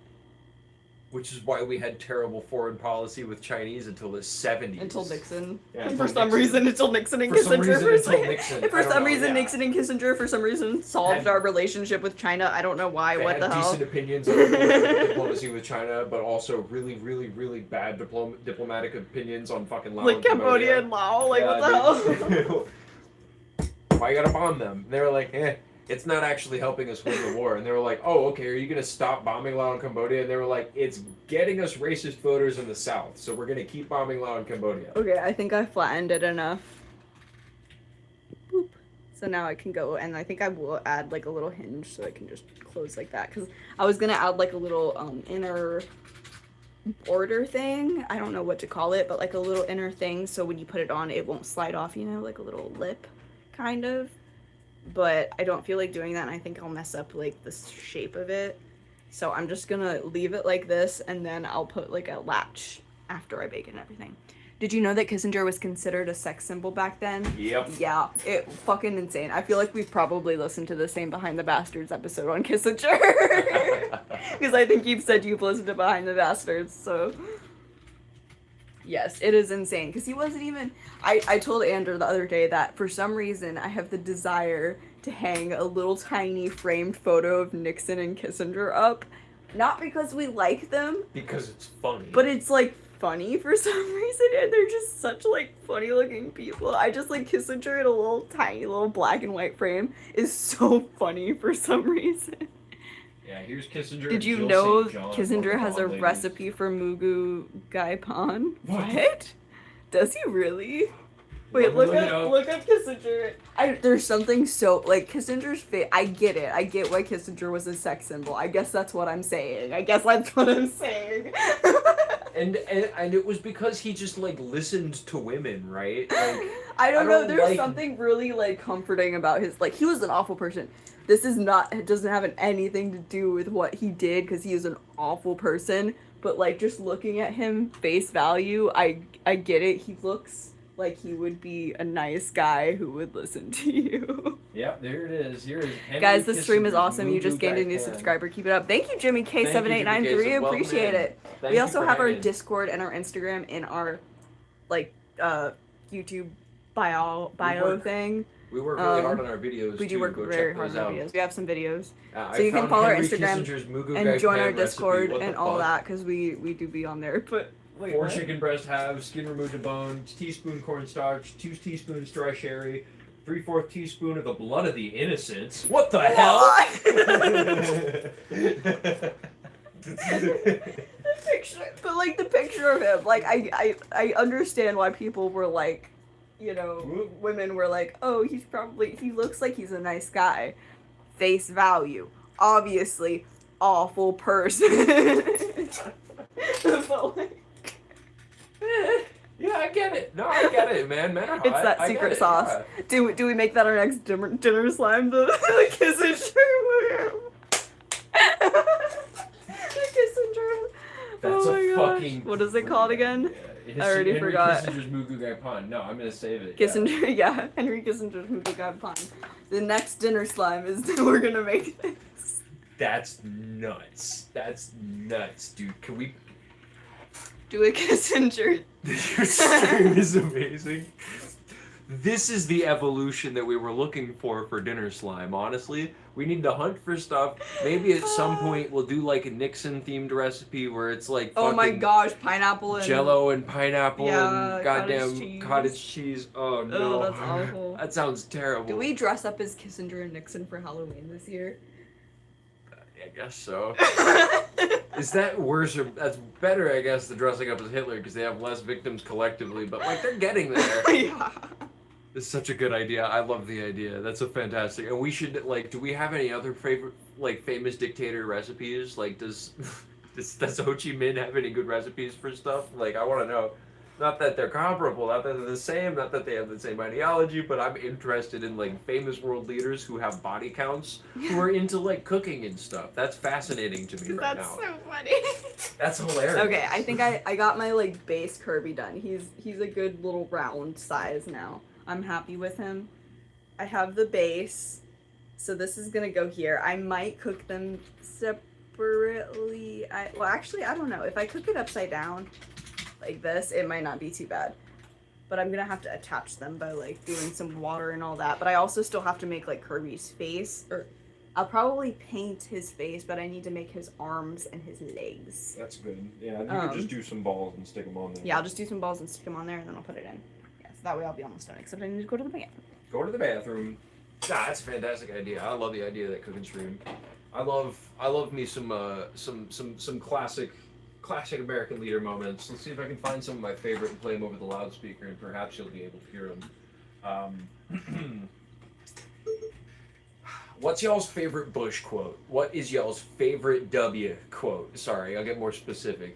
which is why we had terrible foreign policy with Chinese until the 70s. Until Nixon. Yeah, And until for some Nixon. reason, until Nixon and For some Kissinger. reason, for until some- Nixon. For I don't some know, reason, yeah. Nixon and Kissinger, for some reason, solved Had- our relationship with China. I don't know why. They What had the hell? decent opinions on diplomacy with China, but also really, really, really bad diplomatic opinions on fucking Laos. Like and Cambodia and Laos. Like, what the hell? hell? Why you gotta bomb them? And they were like, it's not actually helping us win the war. And they were like, oh, okay, are you gonna stop bombing Laos and Cambodia? And they were like, it's getting us racist voters in the South, so we're gonna keep bombing Laos and Cambodia. Okay, I think I flattened it enough. Boop. So now I can go, and I think I will add like a little hinge so I can just close like that. Because I was gonna add like a little inner border thing. I don't know what to call it, but like a little inner thing so when you put it on, it won't slide off, you know, like a little lip, kind of. But I don't feel like doing that, and I think I'll mess up like the shape of it. So I'm just gonna leave it like this, and then I'll put like a latch after I bake it and everything. Did you know that Kissinger was considered a sex symbol back then? Yep. Yeah, it fucking insane. I feel like we've probably listened to the same Behind the Bastards episode on Kissinger. Because I think you've said you've listened to Behind the Bastards, so... Yes, it is insane. Because he wasn't even... I told Andrew the other day that for some reason I have the desire to hang a little tiny framed photo of Nixon and Kissinger up. Not because we like them, Because it's funny. but it's like funny for some reason, and they're just such like funny looking people. I just like Kissinger in a little tiny little black and white frame is so funny for some reason. Yeah, here's Kissinger. Did you Jill know St. John, Kissinger both has a blonde ladies. recipe for Mugu Gai Pan? What? What? Does he really? Wait, Look it up. look up Kissinger. There's something so like Kissinger's face. I get it. I get why Kissinger was a sex symbol. I guess that's what I'm saying. And it was because he just like listened to women, right? Like, I don't know. don't There's like- something really like comforting about his like. He was an awful person. This is not. It doesn't have anything to do with what he did because he is an awful person. But like just looking at him face value, I get it. He looks like he would be a nice guy who would listen to you. Yep, there it is. Here is Henry Guys, this stream is Kissinger's awesome. You just Mugu gained a Gai new Pan. subscriber. Keep it up. Thank you, Jimmy Thank you, Jimmy K7893. K. Welcome Appreciate in. it. Thank We you also for have our hanging. Discord and our Instagram in our like YouTube bio work thing. we work really Um, hard on our videos. We do too. work Go very check hard those on our out. videos. We have some videos. I So you can found follow our Henry Instagram Kissinger's Mugu and Gai join our Pan recipe. Discord What the and all fuck? that because we do be on there. But wait, 4 what? chicken breast halves, skin removed and bone, teaspoon cornstarch, 2 teaspoons dry sherry, 3/4 teaspoon of the blood of the innocents. What the hell? The picture, but like the picture of him, like I understand why people were like, you know, women were like, oh, he looks like he's a nice guy. Face value, obviously, awful person. But like, Yeah, I get it. No, I get it, man. Men are hot. It's that I get secret it, sauce. yeah. Do we make that our next dinner slime? The Kissinger. The Kissinger. That's oh a my gosh. fucking. What is it called again? Yeah. I already Henry forgot. Kissinger's Mugugai pun. No, I'm gonna save it. Kissinger, yeah. Henry Kissinger's Mugugai pun. The next dinner slime is we're gonna make this. That's nuts. That's nuts, dude. Can we? Do a Kissinger. Your stream is amazing. This is the evolution that we were looking for dinner slime. Honestly, we need to hunt for stuff. Maybe at some point we'll do like a Nixon themed recipe where it's like Oh my fucking gosh, pineapple and Jello and pineapple Yeah, and cottage goddamn cheese. cottage cheese. Oh no, Oh, that's awful. That sounds terrible. Do we dress up as Kissinger and Nixon for Halloween this year? I guess so. Is that worse or that's better? I guess than dressing up as Hitler because they have less victims collectively. But like they're getting there. Yeah. It's such a good idea. I love the idea. That's a fantastic. And we should like. Do we have any other favorite like famous dictator recipes? Like does Ho Chi Minh have any good recipes for stuff? Like I want to know. Not that they're comparable, not that they're the same, not that they have the same ideology, but I'm interested in like famous world leaders who have body counts, who are into like cooking and stuff. That's fascinating to me right That's now. so funny. That's hilarious. Okay, I think I got my like base Kirby done. He's a good little round size now. I'm happy with him. I have the base, so this is gonna go here. I might cook them separately. Actually I don't know. If I cook it upside down like this, it might not be too bad. But I'm gonna have to attach them by like doing some water and all that. But I also still have to make like Kirby's face, or I'll probably paint his face, but I need to make his arms and his legs. That's good. Yeah, you could just do some balls and stick them on there. Yeah, I'll just do some balls and stick them on there, and then I'll put it in. Yeah, so that way I'll be almost done. Except I need to go to the bathroom. Go to the bathroom. Nah, that's a fantastic idea. I love the idea of that cooking stream. I love me some classic American leader moments. Let's see if I can find some of my favorite and play them over the loudspeaker, and perhaps you'll be able to hear them. What's y'all's favorite Bush quote? What is y'all's favorite W quote? Sorry, I'll get more specific.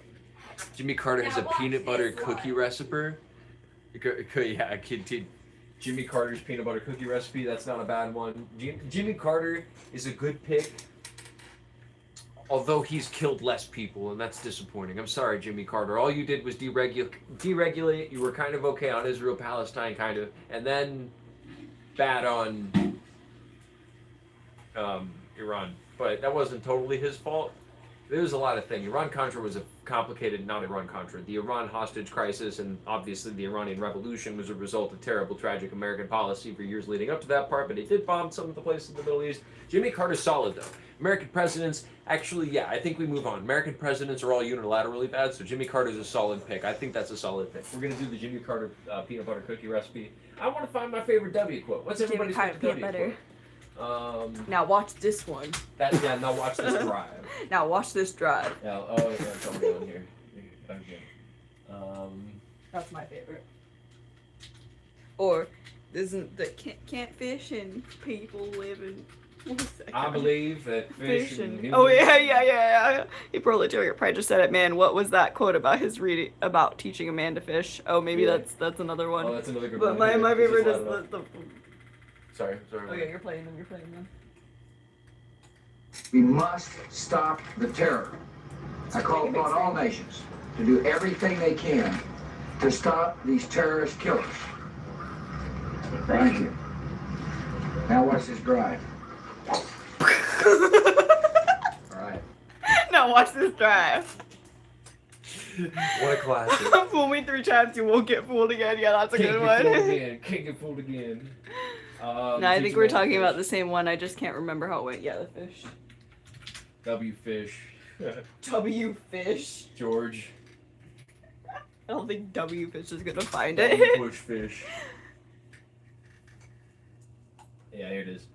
Jimmy Carter has a peanut butter cookie recipe. Yeah, Jimmy Carter's peanut butter cookie recipe. That's not a bad one. Jimmy Carter is a good pick. Although he's killed less people, and that's disappointing. I'm sorry, Jimmy Carter. All you did was deregulate. You were kind of okay on Israel, Palestine, kind of, and then bad on Iran. But that wasn't totally his fault. There was a lot of things. Iran-Contra was a complicated, not Iran-Contra. The Iran hostage crisis and obviously the Iranian Revolution was a result of terrible, tragic American policy for years leading up to that part, but it did bomb some of the places in the Middle East. Jimmy Carter's solid, though. American presidents, actually, yeah, I think we move on. American presidents are all unilaterally bad, so Jimmy Carter's a solid pick. I think that's a solid pick. We're going to do the Jimmy Carter peanut butter cookie recipe. I want to find my favorite W quote. What's everybody's favorite W quote? Now watch this one. Now watch this drive. Now watch this drive. Yeah, it's all down here. Okay. That's my favorite. Or isn't the can't fish and people live in. I believe that fish and Oh yeah. He probably just said it. Man, what was that quote about his reading about teaching a man to fish? Oh, maybe that's another one. Oh, that's another good but one. my favorite is the. Sorry. Okay, you're playing them. We must stop the terror. I call upon all nations to do everything they can to stop these terrorist killers. Thank you. Now watch this drive. Alright. Now watch this drive. What a classic. Fool me 3 times, you won't get fooled again. Yeah, that's a good one. Can't get fooled again. No, I think we're talking about the same one. I just can't remember how it went. Yeah, the fish. W fish. W fish. George. I don't think W fish is gonna find W it. Bush fish. Yeah, here it is.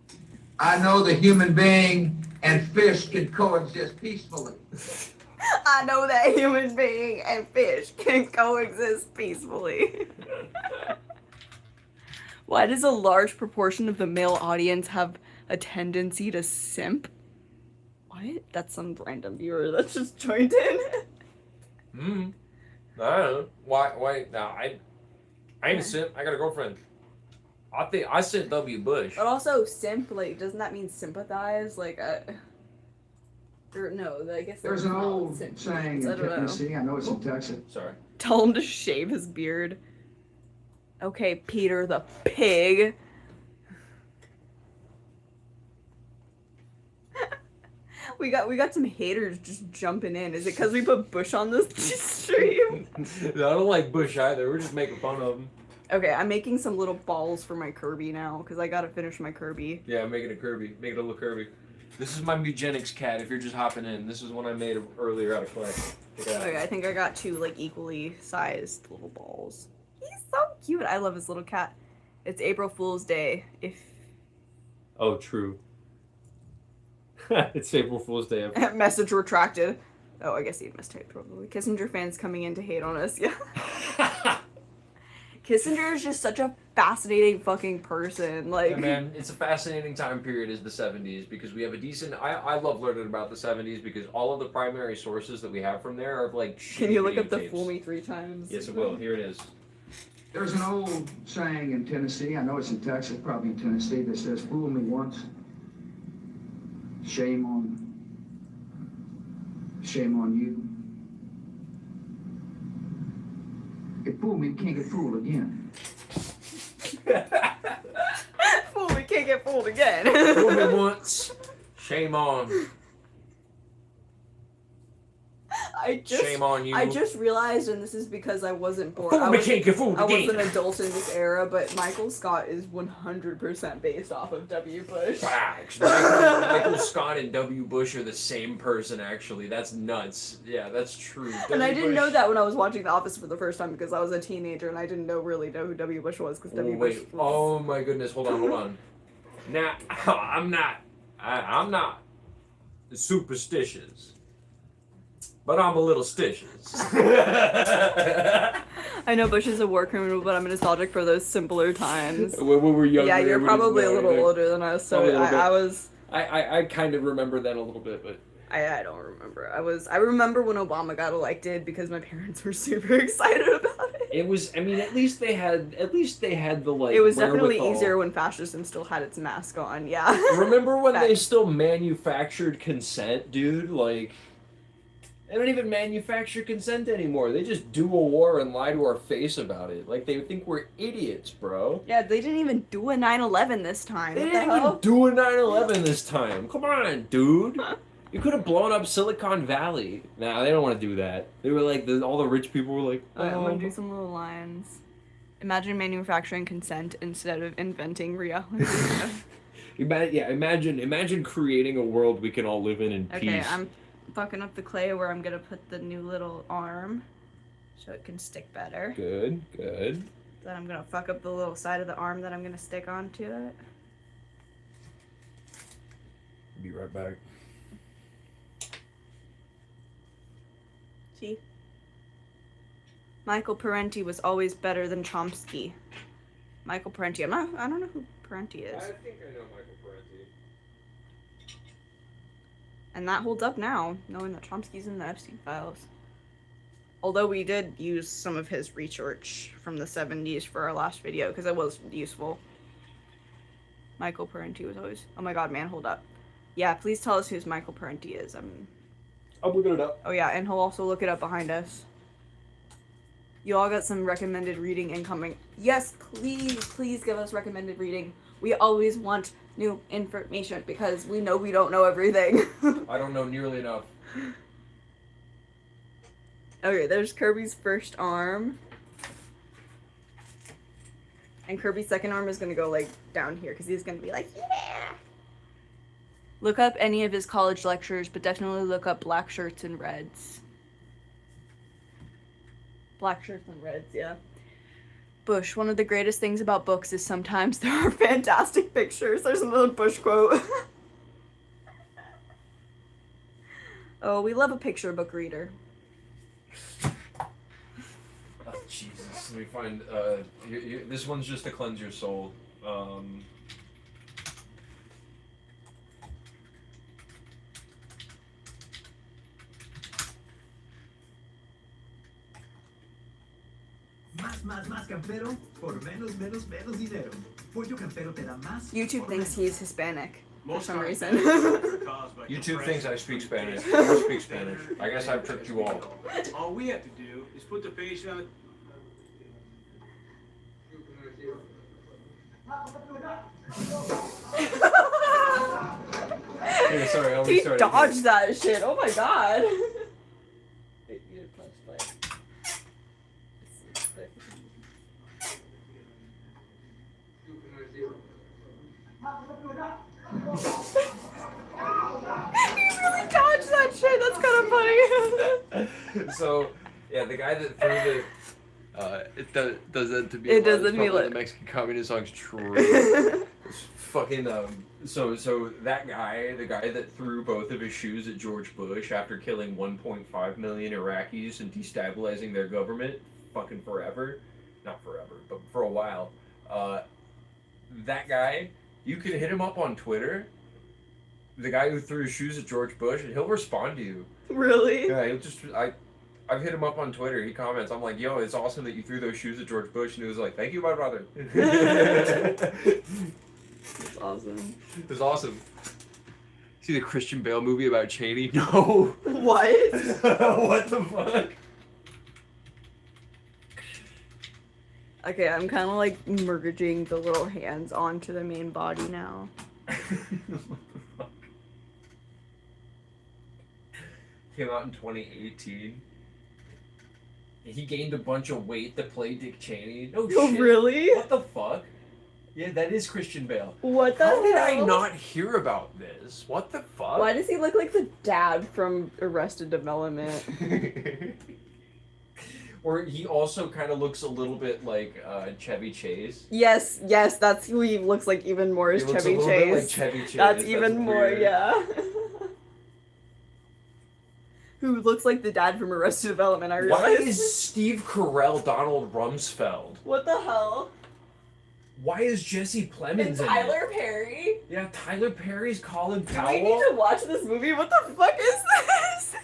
I know the human being and fish can coexist peacefully. I know that human being and fish can coexist peacefully. Why does a large proportion of the male audience have a tendency to simp? What? That's some random viewer that's just joined in. I don't know. Why? No, I ain't a simp. I got a girlfriend. I think I said W. Bush. But also, simp, like, doesn't that mean sympathize? Like, or no, I guess There's that's an not what old simp saying means. I in don't know. Tennessee, I know it's in Texas. Sorry. Tell him to shave his beard. Okay, Peter the pig. We got some haters just jumping in. Is it because we put Bush on this stream? No, I don't like Bush either. We're just making fun of him. Okay, I'm making some little balls for my Kirby now because I gotta finish my Kirby. Yeah, I'm making a Kirby. Make it a little Kirby. This is my Mugenics cat. If you're just hopping in, this is one I made earlier out of clay. Check it out. Okay, I think I got 2 like equally sized little balls. He's so cute. I love his little cat. It's April Fool's Day. If Oh, true. It's April Fool's Day. message retracted. Oh, I guess he mistyped probably. Kissinger fans coming in to hate on us. Yeah. Kissinger is just such a fascinating fucking person. Like, Yeah, man, it's a fascinating time period is the 70s because we have a decent. I love learning about the 70s because all of the primary sources that we have from there are like. can you look up the videotapes. "Fool Me 3 Times"? Yes, it will. Here it is. There's an old saying in Tennessee, I know it's in Texas, probably in Tennessee, that says, fool me once, shame on you. If fool me, you can't get fooled again. Fool me, can't get fooled again. Fool me once, shame on. Shame on you. I just realized, and this is because I wasn't born. Fool me, can't get fooled I again. was an adult in this era, but Michael Scott is 100% based off of W. Bush. Facts. Michael Scott and W. Bush are the same person, actually. That's nuts. Yeah, that's true. And I W. didn't know Bush- that when I was watching The Office for the first time because I was a teenager and I didn't really know who W. Bush was because Oh, W. Bush wait. was... Oh my goodness. Hold on. Now, I'm not superstitious. But I'm a little stitious. I know Bush is a war criminal, but I'm nostalgic for those simpler times. When we were younger. Yeah, you're everybody's probably a little there. older than us, so Probably a little bit. I was... I kind of remember that a little bit, but I don't remember. I remember when Obama got elected because my parents were super excited about it. it was. I mean, at least they had the like. It was definitely wherewithal. easier when fascism still had its mask on. Yeah. Remember when they Facts. still manufactured consent, dude? Like, they don't even manufacture consent anymore. They just do a war and lie to our face about it. Like, they think we're idiots, bro. Yeah, they didn't even do a 9/11 this time. They What the didn't even hell? do a 9/11 this time. Come on, dude. You could have blown up Silicon Valley. Nah, they don't want to do that. They were like, all the rich people were like, Alright, I'm oh. gonna do some little lines. Imagine manufacturing consent instead of inventing reality. Imagine creating a world we can all live in Okay, peace. I'm fucking up the clay where I'm gonna put the new little arm so it can stick better. Good. Then I'm gonna fuck up the little side of the arm that I'm gonna stick onto it. Be right back. See? Michael Parenti was always better than Chomsky. Michael Parenti. I don't know who Parenti is. think I know Michael Parenti. And that holds up now, knowing that Chomsky's in the Epstein files. Although we did use some of his research from the 70s for our last video, because it was useful. Michael Parenti was always... Oh my god, man, hold up. Yeah, please tell us who Michael Parenti is. I'm looking it up. Oh yeah, and he'll also look it up behind us. You all got some recommended reading incoming. Yes, please give us recommended reading. We always want new information because we know we don't know everything. I don't know nearly enough. Okay, there's Kirby's first arm. And Kirby's second arm is gonna go like down here because he's gonna be like, yeah! Look up any of his college lectures, but definitely look up Black Shirts and Reds. Black Shirts and Reds, yeah. Bush, one of the greatest things about books is sometimes there are fantastic pictures. There's another Bush quote. Oh, we love a picture book reader. Oh, Jesus. Let me find. This one's just to cleanse your soul. Más campero por menos dinero. Pollo campero te da más. YouTube por thinks menos. he's Hispanic for Most some cars reason. are caused by YouTube thinks I speak Spanish. compressed I don't speak Spanish. I guess I've tricked you all. All we have to do is put the patient on. Yeah, sorry, I'll He restart it. dodged that shit. Oh my god. Dodge that shit. That's kind of funny. So, yeah, the guy that threw does that to be It allowed, doesn't is mean probably like- the Mexican communist song's true. Fucking so that guy, the guy that threw both of his shoes at George Bush after killing 1.5 million Iraqis and destabilizing their government, fucking forever, not forever, but for a while. That guy, you could hit him up on Twitter. The guy who threw his shoes at George Bush, and he'll respond to you. Really? Yeah, he'll just I've hit him up on Twitter. He comments. I'm like, yo, it's awesome that you threw those shoes at George Bush, and he was like, thank you, my brother. That's awesome. It was awesome. See the Christian Bale movie about Cheney? No. What? What the fuck? Okay, I'm kind of like merging the little hands onto the main body now. Came out in 2018. He gained a bunch of weight to play Dick Cheney. No Oh, shit. really? What the fuck? Yeah, that is Christian Bale. What the How did I hell? not hear about this? What the fuck? Why does he look like the dad from Arrested Development? Or he also kind of looks a little bit like Chevy Chase. Yes, that's who he looks like even more as He looks Chevy a little Chase. bit like Chevy Chase. That's even more, weird. yeah. Who looks like the dad from Arrested Development, I Why realize. is Steve Carell Donald Rumsfeld? What the hell? Why is Jesse Plemons And in it? Tyler Perry? Yeah, Tyler Perry's Colin Do Powell. we need to watch this movie? What the fuck is this?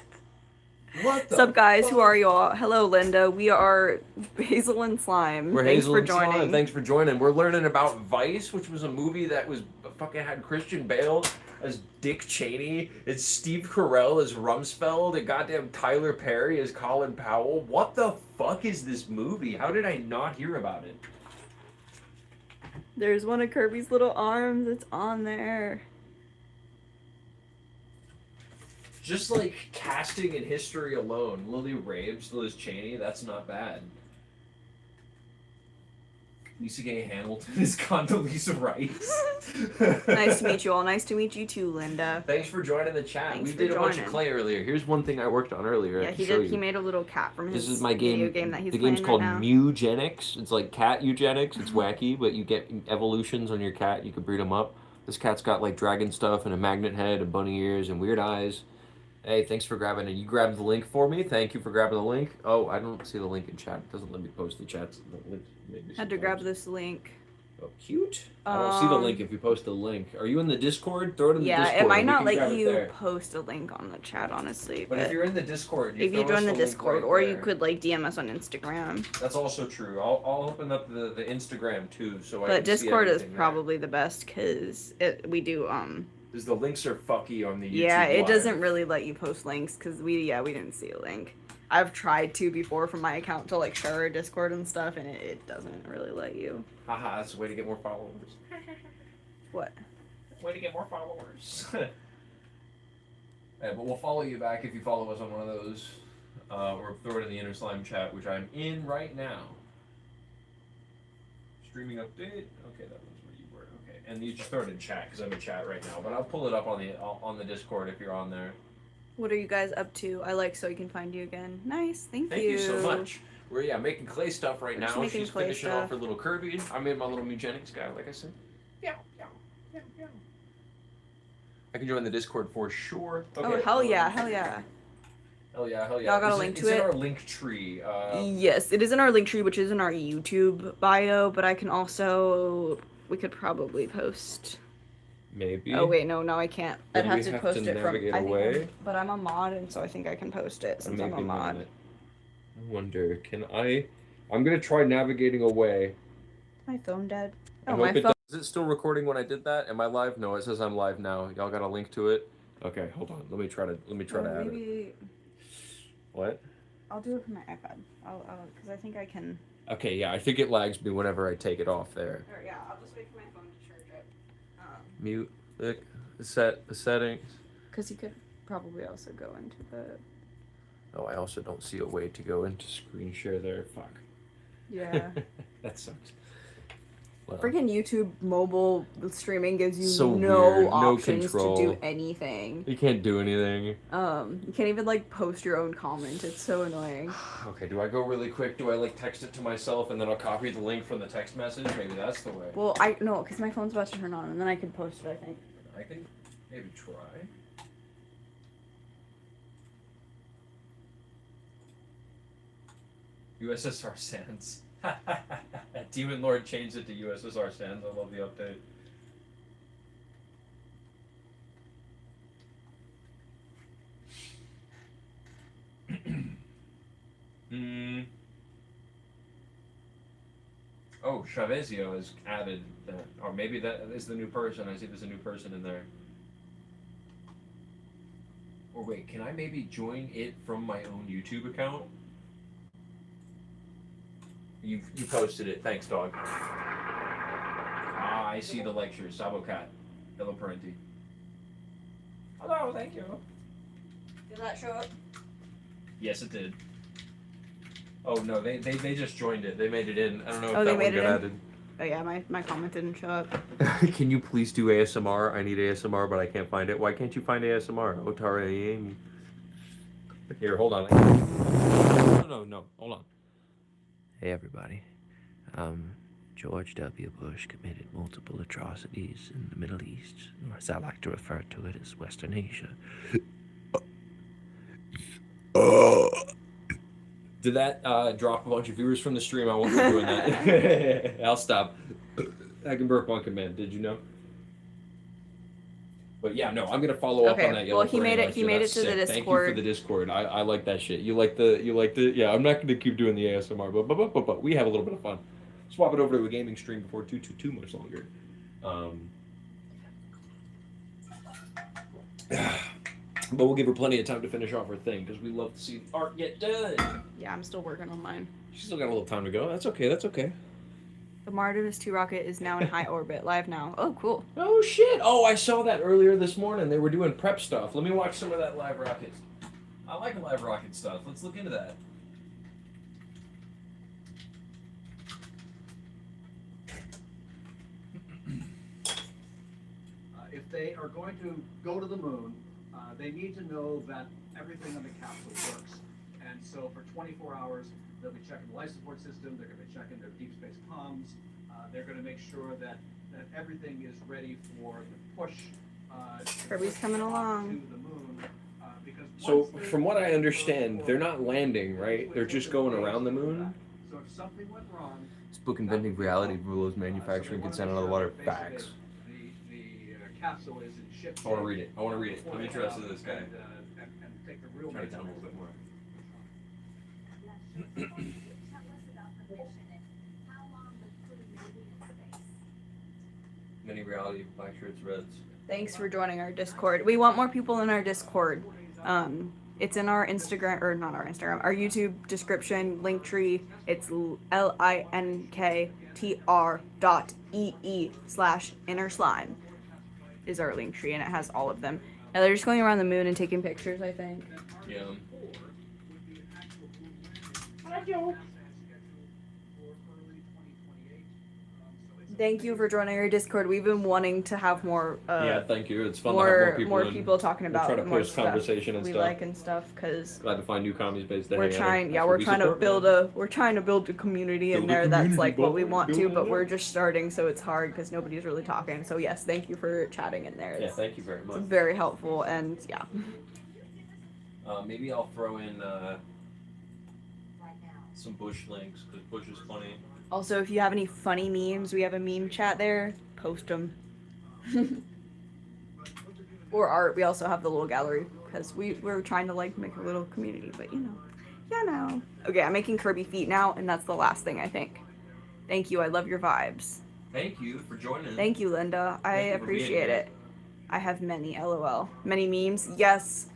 What the What's up, guys? Who fuck? are you all? Hello, Linda. We are Hazel and Slime. We're Thanks Hazel for and Slime. joining. Thanks for joining. We're learning about Vice, which was a movie that was fucking had Christian Bale as Dick Cheney. It's Steve Carell as Rumsfeld. And goddamn Tyler Perry as Colin Powell. What the fuck is this movie? How did I not hear about it? There's one of Kirby's little arms. It's on there. Just like casting and history alone, Lily Rabe, Liz Cheney, that's not bad. Lisa Gay Hamilton is Condoleezza Rice. Nice to meet you all. Nice to meet you too, Linda. Thanks for joining the chat. Thanks We for did a bunch of joining. clay earlier. Here's one thing I worked on earlier. Yeah, I he can show did. He you. made a little cat from his This is my game. video game that he's the playing game's called right now. Mugenics. It's like cat eugenics. It's wacky, but you get evolutions on your cat. You can breed them up. This cat's got like dragon stuff and a magnet head and bunny ears and weird eyes. Hey, thanks for grabbing it. You grabbed the link for me. Thank you for grabbing the link. Oh, I don't see the link in chat. It doesn't let me post the chats. The link maybe Had to grab sometimes. this link. Oh, cute. I don't see the Um, link if you post the link. Are you in the Discord? Throw it in the Yeah, Discord. it might We not can let grab it you there. post a link on the chat, honestly. But if you're in the Discord, if you throw us join the link Discord, right or you there. could like DM us on Instagram. That's also true. I'll open up the Instagram too, so I But can see Discord is everything there. probably the best because we do Because the links are fucky on the YouTube yeah, it Live. doesn't really let you post links because we didn't see a link. I've tried to before from my account to like share our Discord and stuff, and it doesn't really let you. Haha, that's a way to get more followers. What? Way to get more followers. Yeah, but we'll follow you back if you follow us on one of those. Or throw it in the Inner Slime chat, which I'm in right now. Streaming update. Okay, that was where you were. Okay, and you just throw it in chat because I'm in chat right now. But I'll pull it up on the Discord if you're on there. What are you guys up to? I like so we can find you again. Nice, thank Thank you so much. We're making clay stuff right We're just now. making She's clay finishing stuff. off her little Kirby. I made my little Mugenics guy, like I said. Yeah. I can join the Discord for sure. Oh hell yeah, hell yeah. Hell yeah, hell yeah. Y'all got a It's link in- to it's it? in our link tree. Yes, it is in our link tree, which is in our YouTube bio, but I can also we could probably post. Maybe. Oh wait, no, I can't. Then I'd have we to have post to it from. navigate I think away? but I'm a mod, and so I think I can post it since I'm a Maybe mod. not. I wonder, can I I'm gonna try navigating away. My phone dead. I Oh, hope my it phone. does. Is it still recording when I did that? Am I live? No, it says I'm live now. Y'all got a link to it? Okay, hold on. Let me try to add it. Maybe What? I'll do it from my iPad. Because I think I can. Okay, yeah, I think it lags me whenever I take it off there. Or yeah, I'll just wait for my phone to charge it. Mute, set the settings. Because you could probably also go into the. Oh, I also don't see a way to go into screen share there. Fuck. Yeah. That sucks. Well, Freaking YouTube mobile streaming gives you So no weird, no options control. to do anything. you can't do anything. You can't even like post your own comment. It's so annoying. Okay, do I go really quick? Do I like text it to myself and then I'll copy the link from the text message? Maybe that's the way. Well, no, because my phone's about to turn on, and then I can post it. I think. I can maybe try. USSR Sands. Demon Lord changed it to USSR Sands. I love the update. Oh, Chavezio is added, or maybe that is the new person. I see there's a new person in there. Or wait, can I maybe join it from my own YouTube account? You posted it. Thanks, dog. Ah, I see the lecture. Sabocat. Hello, Parenti. Hello, thank you. Did that show up? Yes, it did. Oh no, they just joined it. They made it in. I don't know if Oh, they that one made it got in? added. Oh yeah, my comment didn't show up. Can you please do ASMR? I need ASMR, but I can't find it. Why can't you find ASMR? Otara Amy. Here, hold on. No. Hold on. Hey everybody. George W. Bush committed multiple atrocities in the Middle East, or as I like to refer to it as Western Asia. Did that drop a bunch of viewers from the stream? I won't be doing that. I'll stop. I can burp on command. Did you know? But yeah, no, I'm gonna follow up on that yellow. Well, he made it. lecture. He made it That's to the sick. Discord. Thank you for the Discord. I like that shit. You like the. Yeah, I'm not gonna keep doing the ASMR, but we have a little bit of fun. Swap it over to a gaming stream before too much longer. But we'll give her plenty of time to finish off her thing because we love to see the art get done. Yeah, I'm still working on mine. She's still got a little time to go. That's okay. That's okay. The Martimus 2 rocket is now in high orbit, live now. Oh, cool. Oh shit! Oh, I saw that earlier this morning. They were doing prep stuff. Let me watch some of that live rocket. I like live rocket stuff. Let's look into that. If they are going to go to the moon, they need to know that everything on the capsule works. And so for 24 hours, they'll be checking the life support system, they're going to be checking their deep space comms, they're going to make sure that everything is ready for the push Kirby's coming along. to the moon. Because So, once they from what I go understand, forward, they're not landing, right? They're just going around the moon. So if something went wrong, This book inventing reality rules manufacturing consent out of the water. Facts. The capsule is in ship. I want to read it. I want to read it. I'm interested in this guy. And take the real Try to tell me a little bit more. Many reality, black shirts, reds. Thanks for joining our Discord. We want more people in our Discord. It's in our Instagram, or not our Instagram, our YouTube description, link tree. It's linktr.ee/innerslime is our link tree, and it has all of them. Now they're just going around the moon and taking pictures, I think. Yeah. Thank you for joining our Discord. We've been wanting to have more Yeah, thank you. It's fun to have more in. people talking We'll about try to more post stuff conversation and we stuff. like and stuff, because Glad to find new comedy space to we're hang out in. trying That's what we support, man. we're trying to build a community in Build a there that's community, like what boy. we want to, Build but it we're up. just starting, so it's hard because nobody's really talking. So yes, thank you for chatting in there. Yeah, It's thank you very much. very helpful, and yeah. Maybe I'll throw in some Bush links because Bush is funny. Also, if you have any funny memes, we have a meme chat there. Post them. Or art. We also have the little gallery because we're trying to like make a little community, but you know, Yeah, no. Okay, I'm making Kirby feet now, and that's the last thing I think. Thank you. I love your vibes. Thank you for joining. Thank you, Linda. I Thank you for being appreciate here. it. I have many, lol. Many memes? Yes.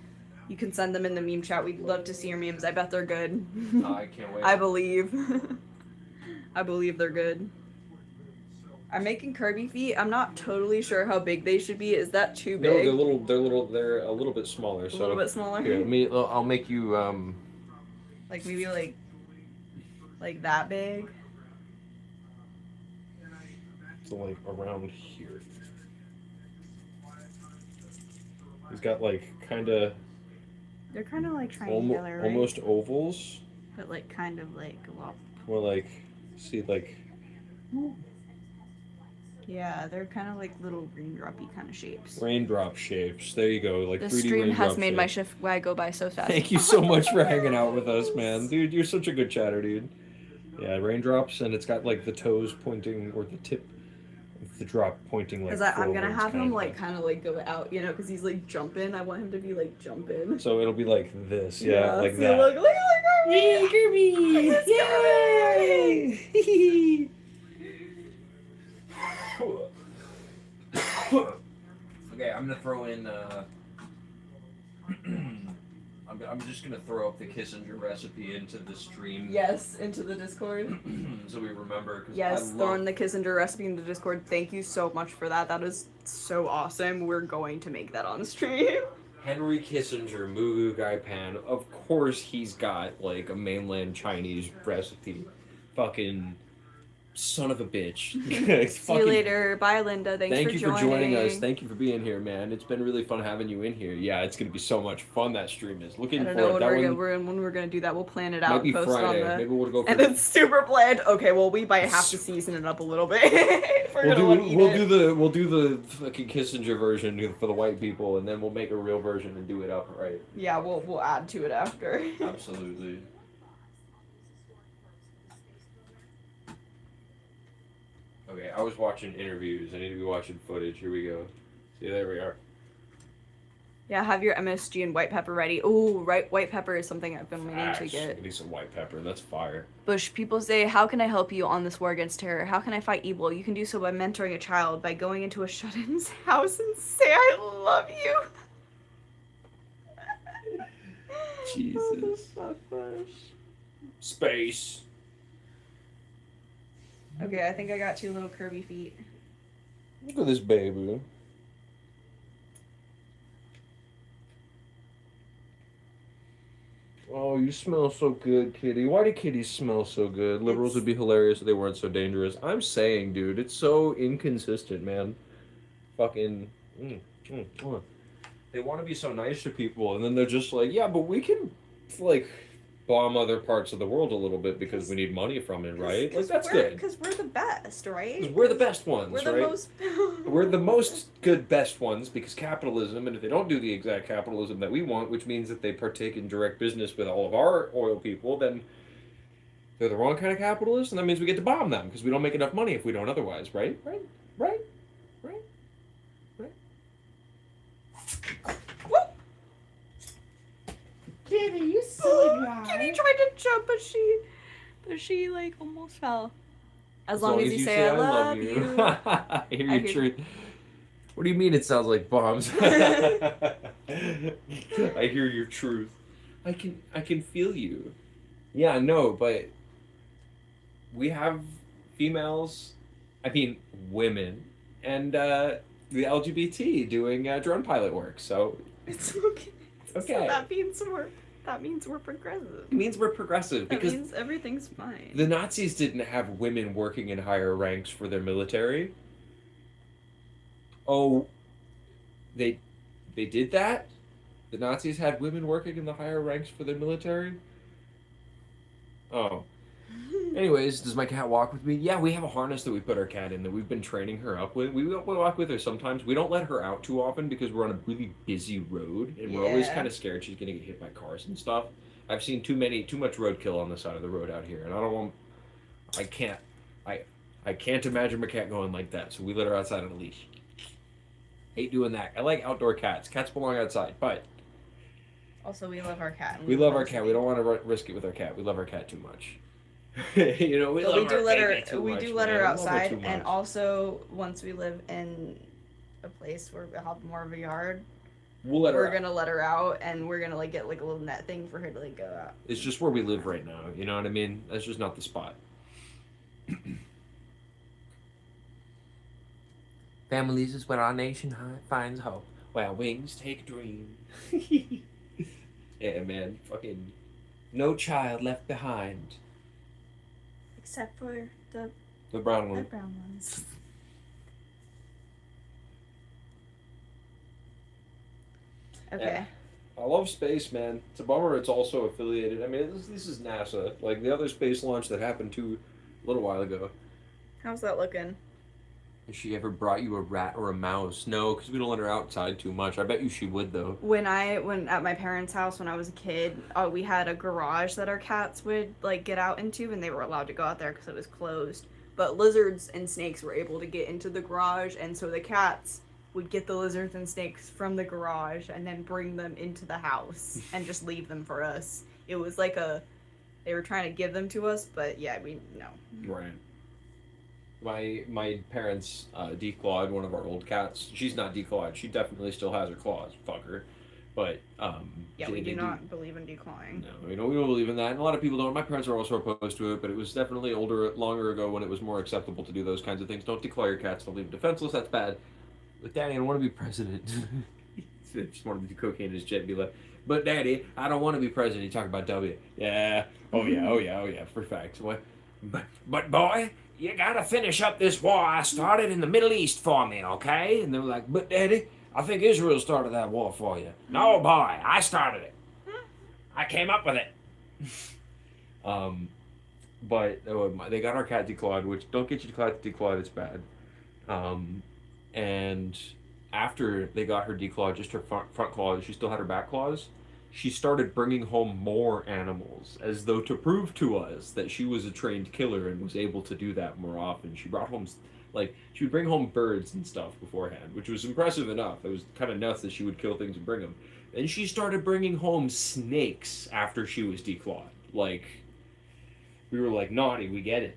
You can send them in the meme chat. We'd love to see your memes. I bet they're good. I can't wait. I believe. I believe they're good. I'm making Kirby feet. I'm not totally sure how big they should be. Is that too No, big? they're a little bit smaller. A little bit smaller. Here, I'll make you Like maybe like that big. so like around here. He's got like kind of They're kind of like triangular, right? almost ovals. But like kind of like well. More like, see, like. Yeah, they're kind of like little raindroppy kind of shapes. Raindrop shapes. There you go. Like The 3D stream raindrop has made my shapes. shift why go by so fast. Thank you so much for hanging out with us, man. Dude, you're such a good chatter, dude. Yeah, raindrops, and it's got like the toes pointing, or the tip of the drop pointing like Because I'm gonna forwards, have him kind like kind of like go out, you know, because he's like jumping. I want him to be like jumping. So it'll be like this, yeah, like so that. Look, Yay, Kirby! It's Yay! Okay, I'm gonna throw in. I'm just gonna throw up the Kissinger recipe into the stream. Yes, into the Discord. So we remember. 'Cause Yes, I throwing love, the Kissinger recipe into Discord. Thank you so much for that. That is so awesome. We're going to make that on stream. Henry Kissinger, Mugu Gai Pan. Of course, he's got like a mainland Chinese recipe. Fucking son of a bitch. See you later. Bye, Linda. Thanks Thank for you joining. for joining us. Thank you for being here, man. It's been really fun having you in here. Yeah, it's gonna be so much fun. That stream is. Looking I don't for know it. when That when we're gonna do that. We'll plan it might out be and post Friday. it on the. Maybe we'll go for And it's super planned. Okay, well we might have to season it up a little bit. If we're gonna wanna eat it. we'll do the fucking Kissinger version for the white people, and then we'll make a real version and do it up right. Yeah, we'll add to it after. Absolutely. Okay, I was watching interviews. I need to be watching footage. Here we go. See, there we are. Yeah, have your MSG and white pepper ready. Ooh, right, white pepper is something I've been meaning to I get. need some white pepper. That's fire. Bush, people say, how can I help you on this war against terror? How can I fight evil? You can do so by mentoring a child, by going into a shut-in's house and say, I love you. Jesus. What the fuck, Bush? Space. Okay, I think I got 2 little Kirby feet. Look at this baby. Oh, you smell so good, kitty. Why do kitties smell so good? Liberals would be hilarious if they weren't so dangerous. I'm saying, dude, it's so inconsistent, man. Fucking. They want to be so nice to people, and then they're just like, yeah, but we can, like, bomb other parts of the world a little bit because we need money from it, right? Like, that's good. Because we're the best, right? 'Cause we're the best ones, We're the right? most... We're the most good best ones because capitalism, and if they don't do the exact capitalism that we want, which means that they partake in direct business with all of our oil people, then they're the wrong kind of capitalists, and that means we get to bomb them because we don't make enough money if we don't otherwise, right? Right? Right? Right? Right? Kitty, you silly Kitty tried to jump, but she like almost fell. As long as you say I love you. I hear I your hear- truth. What do you mean it sounds like bombs? I hear your truth. I can feel you. Yeah, no, but we have females, I mean women, and the LGBT doing drone pilot work, so It's okay. okay. So that means we're progressive. It means we're progressive That because means everything's fine. the Nazis didn't have women working in higher ranks for their military. Oh, they did that? The Nazis had women working in the higher ranks for their military? Oh. Anyways, does my cat walk with me? Yeah, we have a harness that we put our cat in that we've been training her up with. We walk with her sometimes. We don't let her out too often because we're on a really busy road and we're always Yeah. kind of scared she's gonna get hit by cars and stuff. I've seen too much roadkill on the side of the road out here, and I can't imagine my cat going like that. So we let her outside on a leash. Hate doing that. I like outdoor cats. Cats belong outside, but Also, we love our cat. And We love our to cat. be- We don't want to risk it with our cat. We love our cat too much. You know, we But love we do our let baby her. too We much, do let man. her We love outside, too and much. also once we live in a place where we have more of a yard, We'll let her we're out. gonna let her out, and we're gonna like get like a little net thing for her to like go out. It's just where we live right now. You know what I mean? That's just not the spot. Families is where our nation finds hope. Where wings take dream. Yeah, man. Fucking no child left behind. Except for the The brown one. brown ones. Okay. Yeah. I love space, man. It's a bummer it's also affiliated. I mean, this is NASA. Like, the other space launch that happened a little while ago. How's that looking? Has she ever brought you a rat or a mouse? No, because we don't let her outside too much. I bet you she would, though. When at my parents' house when I was a kid, we had a garage that our cats would like get out into, and they were allowed to go out there because it was closed. But lizards and snakes were able to get into the garage, and so the cats would get the lizards and snakes from the garage and then bring them into the house and just leave them for us. It was like they were trying to give them to us, but yeah, no. Right. My parents declawed one of our old cats. She's not declawed. She definitely still has her claws. Fucker. But Yeah, we do not believe in declawing. No, we don't believe in that, and a lot of people don't. My parents are also opposed to it, but it was definitely longer ago when it was more acceptable to do those kinds of things. Don't declaw your cats. Don't leave them defenseless. That's bad. But Daddy, I don't want to be president. Just wanted to do cocaine in his jet and be like, but Daddy, I don't want to be president. You talk about W. Yeah. Oh yeah. For facts. What? But boy, you gotta finish up this war I started in the Middle East for me, okay? And they were like, but Daddy, I think Israel started that war for you. No, boy, I started it. I came up with it. But they got our cat declawed, which don't get your cat declawed, it's bad. And after they got her declawed, just her front claws, she still had her back claws. She started bringing home more animals, as though to prove to us that she was a trained killer and was able to do that more often. She brought home, she would bring home birds and stuff beforehand, which was impressive enough. It was kind of nuts that she would kill things and bring them. Then she started bringing home snakes after she was declawed. We were like, naughty, we get it.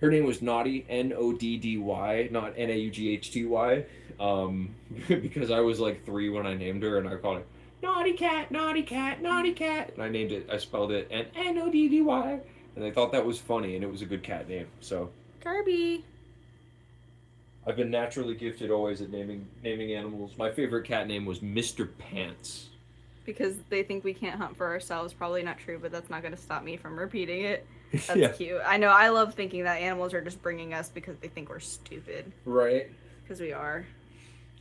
Her name was Naughty, Noddy, not Naughty, because I was like 3 when I named her, and I called her Naughty Cat, Naughty Cat, Naughty Cat, and I spelled it Noddy, and I thought that was funny, and it was a good cat name. So Kirby. I've been naturally gifted always at naming animals. My favorite cat name was Mr. Pants. Because they think we can't hunt for ourselves. Probably not true, but that's not going to stop me from repeating it. That's Yeah. cute. I know. I love thinking that animals are just bringing us because they think we're stupid. Right. Because we are.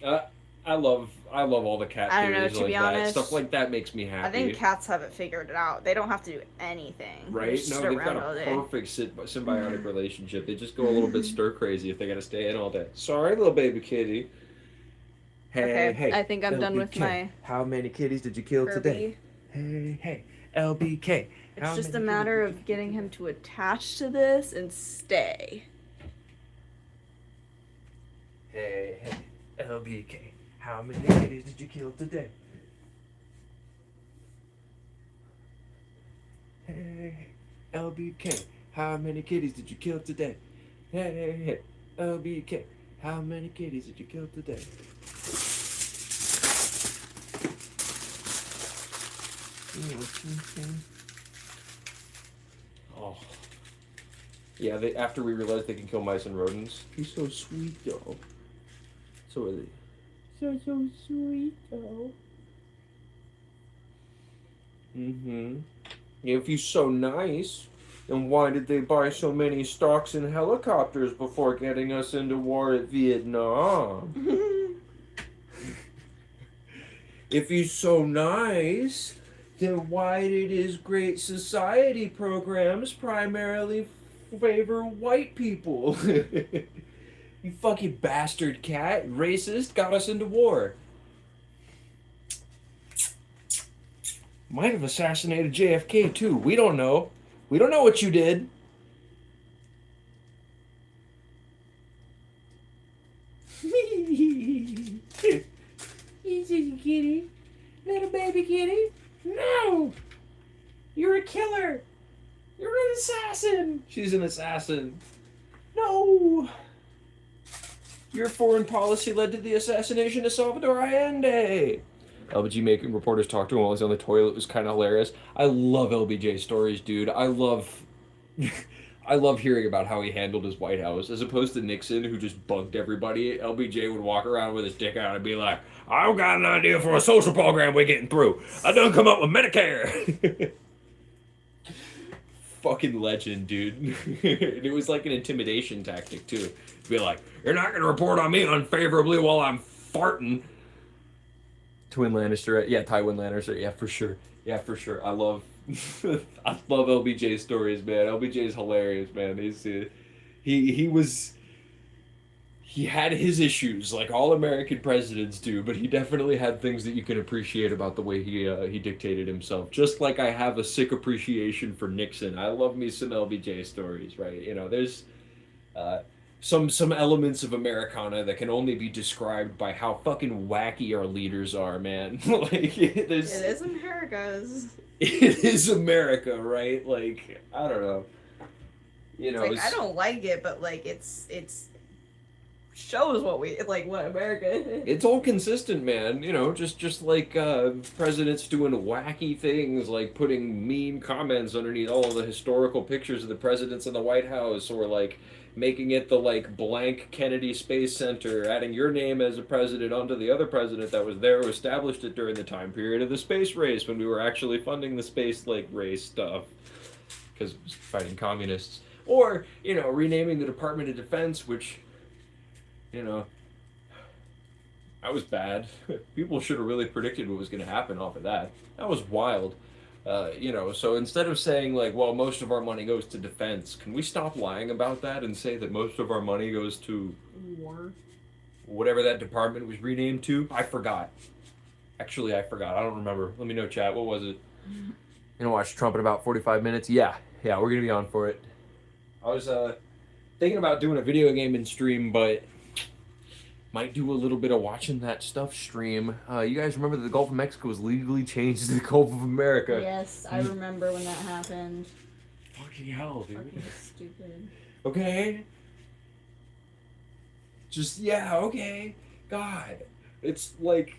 I love all the cat I don't know, theories to like be that. honest, Stuff like that makes me happy. I think cats have it figured out. They don't have to do anything. They Right? just No, sit they've got around all a day. perfect symbiotic relationship. They just go a little bit stir crazy if they got to stay in all day. Sorry, little baby kitty. Hey, Okay, hey. I think I'm done with LBK, my How many kitties did you kill today? Kirby. Hey, LBK. It's just a matter of getting him to attach to this and stay. Hey, LBK. How many kitties did you kill today? Hey, LBK. How many kitties did you kill today? Hey, LBK. How many kitties did you kill today? Oh. Yeah, after we realized they can kill mice and rodents. He's so sweet, though. So are they. So sweet, though. Mm-hmm. If he's so nice, then why did they buy so many stocks and helicopters before getting us into war at Vietnam? If he's so nice, then why did his Great Society programs primarily favor white people? You fucking bastard cat, racist, got us into war. Might have assassinated JFK too. We don't know. We don't know what you did. He's a kitty. Little baby kitty. No! You're a killer! You're an assassin! She's an assassin. No! Your foreign policy led to the assassination of Salvador Allende. LBJ making reporters talk to him while he's on the toilet was kind of hilarious. I love LBJ stories, dude. I love hearing about how he handled his White House, as opposed to Nixon, who just bugged everybody. LBJ would walk around with his dick out and be like, "I've got an idea for a social program we're getting through. I done come up with Medicare." Fucking legend, dude. It was like an intimidation tactic too. Be like, "You're not gonna report on me unfavorably while I'm farting." Twin Lannister, yeah, Tywin Lannister, yeah, for sure, yeah, for sure. I love LBJ stories, man. LBJ is hilarious, man. He had his issues like all American presidents do, but he definitely had things that you can appreciate about the way he dictated himself. Just like I have a sick appreciation for Nixon. I love me some LBJ stories, right? You know, there's some elements of Americana that can only be described by how fucking wacky our leaders are, man. Like It is America's. It is America, right? Like, I don't know. You know, Like, I don't like it, but like it's shows what America is. it's all consistent, man. You know, just like presidents doing wacky things, like putting mean comments underneath all of the historical pictures of the presidents in the White House, or like making it the like blank Kennedy Space Center, adding your name as a president onto the other president that was there who established it during the time period of the space race when we were actually funding the space like race stuff because it was fighting communists. Or, you know, renaming the Department of Defense, which, you know, that was bad. People should have really predicted what was going to happen off of that. That was wild. You know, so instead of saying, like, well, most of our money goes to defense, can we stop lying about that and say that most of our money goes to War. whatever that department was renamed to? I forgot. Actually, I forgot. I don't remember. Let me know, chat. What was it? You gonna watch Trump in about 45 minutes? Yeah, we're gonna be on for it. I was thinking about doing a video game in stream, but might do a little bit of watching that stuff stream. You guys remember that the Gulf of Mexico was legally changed to the Gulf of America? Yes, I remember when that happened. Fucking hell, dude. Fucking stupid. Okay. Just, yeah, okay. God. It's like,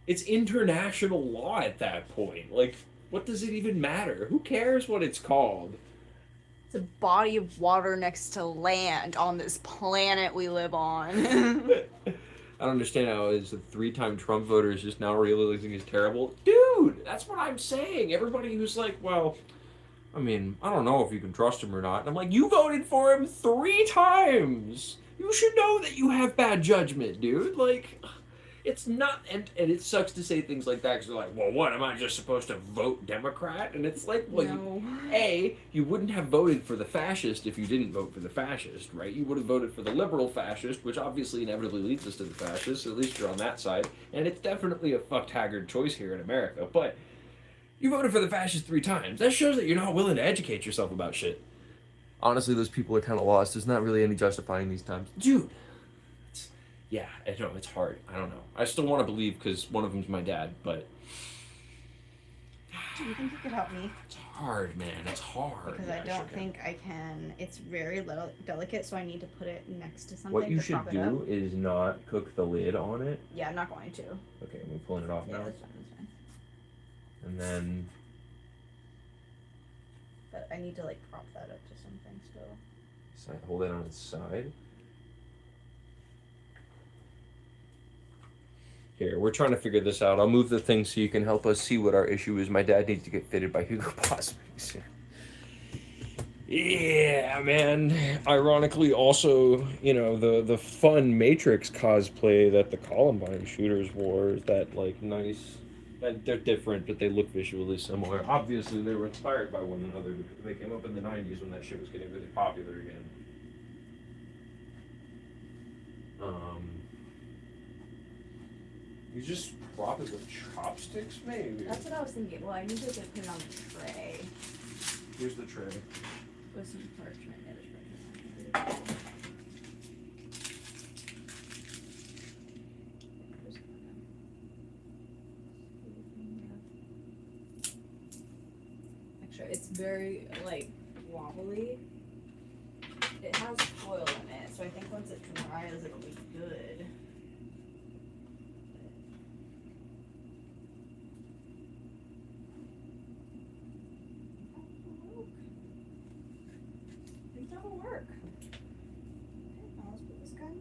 it's international law at that point. Like, what does it even matter? Who cares what it's called? It's a body of water next to land on this planet we live on. I don't understand how is a 3-time Trump voter is just now realizing he's terrible. Dude, that's what I'm saying. Everybody who's like, well, I mean, I don't know if you can trust him or not. And I'm like, you voted for him 3 times. You should know that you have bad judgment, dude. Like, it's not, and it sucks to say things like that because they're like, well, what, am I just supposed to vote Democrat? And it's like, well, No. you wouldn't have voted for the fascist if you didn't vote for the fascist, right? You would have voted for the liberal fascist, which obviously inevitably leads us to the fascist, at least you're on that side. And it's definitely a fucked haggard choice here in America, but you voted for the fascist 3 times. That shows that you're not willing to educate yourself about shit. Honestly, those people are kind of lost. There's not really any justifying these times. Dude. Yeah, I know, it's hard. I don't know. I still want to believe because one of them's my dad, but Do you think you could help me? it's hard, man. It's hard. Because Yeah, I don't sure can. think I can. It's very delicate, so I need to put it next to something What you to should prop it up. do is not cook the lid on it. Yeah, I'm not going to. Okay, we're pulling it off Yeah, now. that's fine, that's fine. And then But I need to like prop that up to something still. hold it on its side. Here, we're trying to figure this out. I'll move the thing so you can help us see what our issue is. My dad needs to get fitted by Hugo Boss. Yeah, man. Ironically, also, you know, the fun Matrix cosplay that the Columbine shooters wore is that, like, nice... They're different, but they look visually similar. Obviously, they were inspired by one another because they came up in the 90s when that shit was getting really popular again. You just prop it with chopsticks, maybe? That's what I was thinking. Well, I need to put it on the tray Here's the tray. with some parchment. Yeah, there's parchment. Sure, it's very like wobbly. It has foil in it, so I think once it dries, it'll be good. I think that'll work. Okay, now let's put this guy in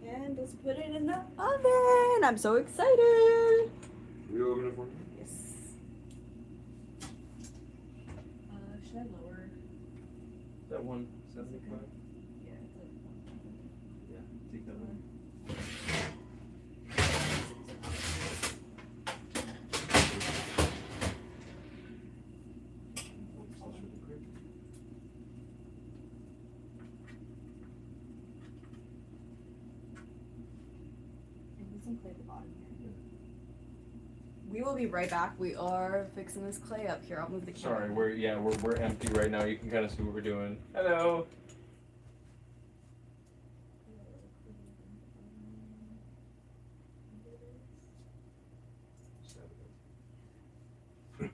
there. And let's put it in the oven. I'm so excited. You open it for me? Yes. Should I lower? Is that 175? Yeah, it's like Yeah, take that one. some clay at the bottom here. We will be right back. We are fixing this clay up here. I'll move the camera. Sorry, we're empty right now. You can kind of see what we're doing. Hello.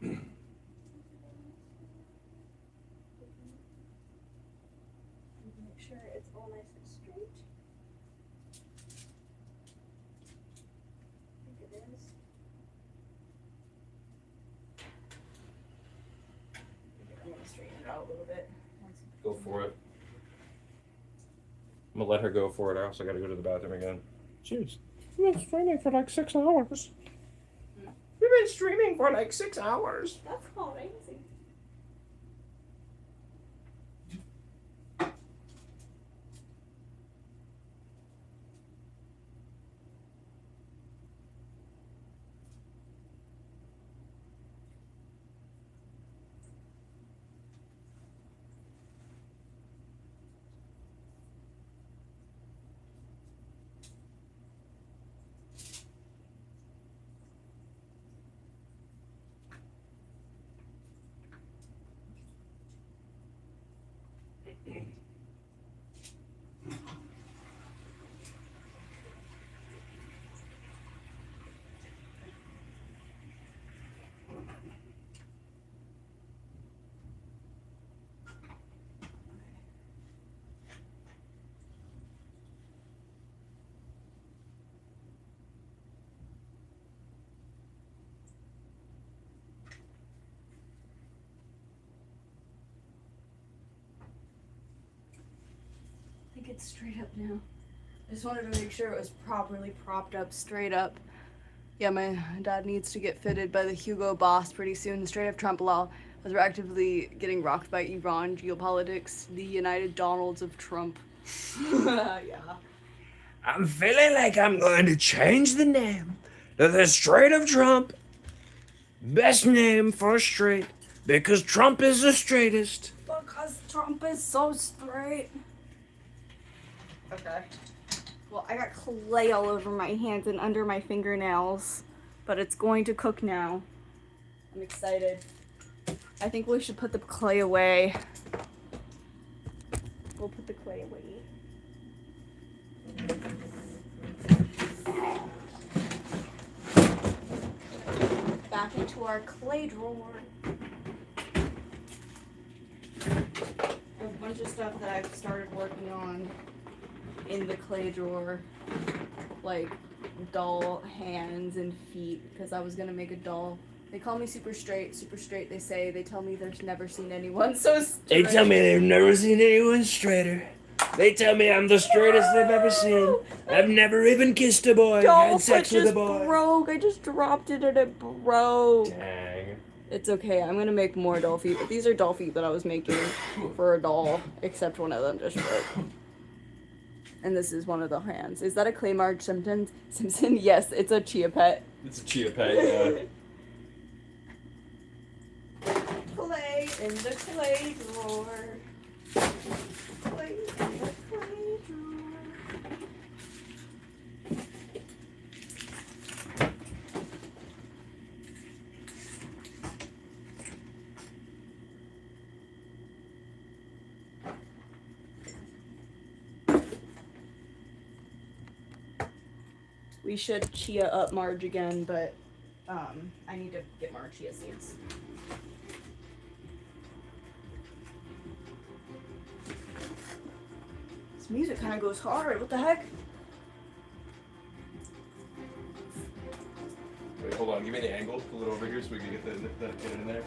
Make sure it's all nice and straight. I think it is. I'm gonna straighten it out a little bit. Go for it. I'm gonna let her go for it. I also gotta go to the bathroom again. Jeez, we've been streaming for like 6 hours. We've been streaming for like 6 hours. That's crazy. I think it's straight up now. I just wanted to make sure it was properly propped up, straight up. Yeah, my dad needs to get fitted by the Hugo Boss pretty soon. Straight up Trump law, as we're actively getting rocked by Iran geopolitics, the United Donalds of Trump. Yeah. I'm feeling like I'm going to change the name to the Strait of Trump. Best name for a strait, because Trump is the straightest. Because Trump is so straight. Okay. Well, I got clay all over my hands and under my fingernails, but it's going to cook now. I'm excited. I think we should put the clay away. We'll put the clay away. Back into our clay drawer. A bunch of stuff that I've started working on in the clay drawer, like doll hands and feet, because I was gonna make a doll. They call me super straight, they say. They tell me they've never seen anyone so straight. They tell me they've never seen anyone straighter. They tell me I'm the straightest they've ever seen. I've never even kissed a boy, had sex with a boy. Broke. I just dropped it and it broke. Dang. It's okay, I'm gonna make more doll feet, but these are doll feet that I was making for a doll, except one of them just broke. And this is one of the hands. Is that a clay Marge Simpson? Yes, it's a chia pet. It's a chia pet, yeah. Clay in the clay drawer. Clay in the clay drawer. We should chia up Marge again, but I need to get more chia seeds. This music kind of goes hard. What the heck? Wait, hold on. Give me the angle. Pull it over here so we can get get it in there.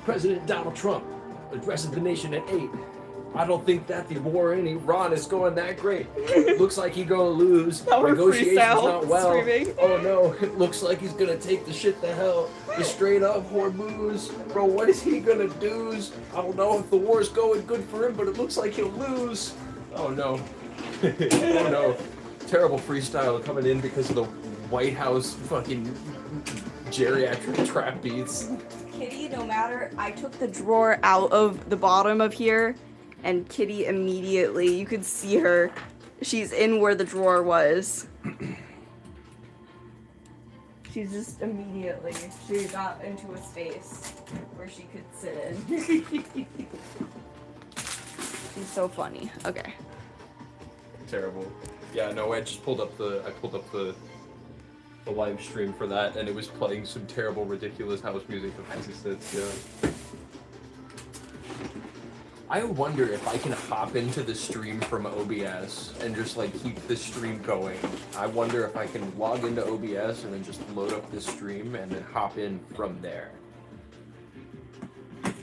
President Donald Trump addresses the nation at 8. I don't think that the war in Iran is going that great. Looks like he's gonna lose. Now we're Negotiations freestyle not well. screaming. Oh no, it looks like he's gonna take the shit to hell. The straight up Hormuz. Bro, what is he gonna do? I don't know if the war's going good for him, but it looks like he'll lose. Oh no. Oh no. Terrible freestyle coming in because of the White House fucking geriatric trap beats. Kitty, no matter, I took the drawer out of the bottom of here, and Kitty immediately, you could see her. She's in where the drawer was. She's just immediately, she got into a space where she could sit in. She's so funny. Okay. Terrible. Yeah, no, I pulled up the live stream for that, and it was playing some terrible, ridiculous house music of physicists. Yeah. I wonder if I can hop into the stream from OBS and just like keep the stream going. I wonder if I can log into OBS and then just load up this stream and then hop in from there.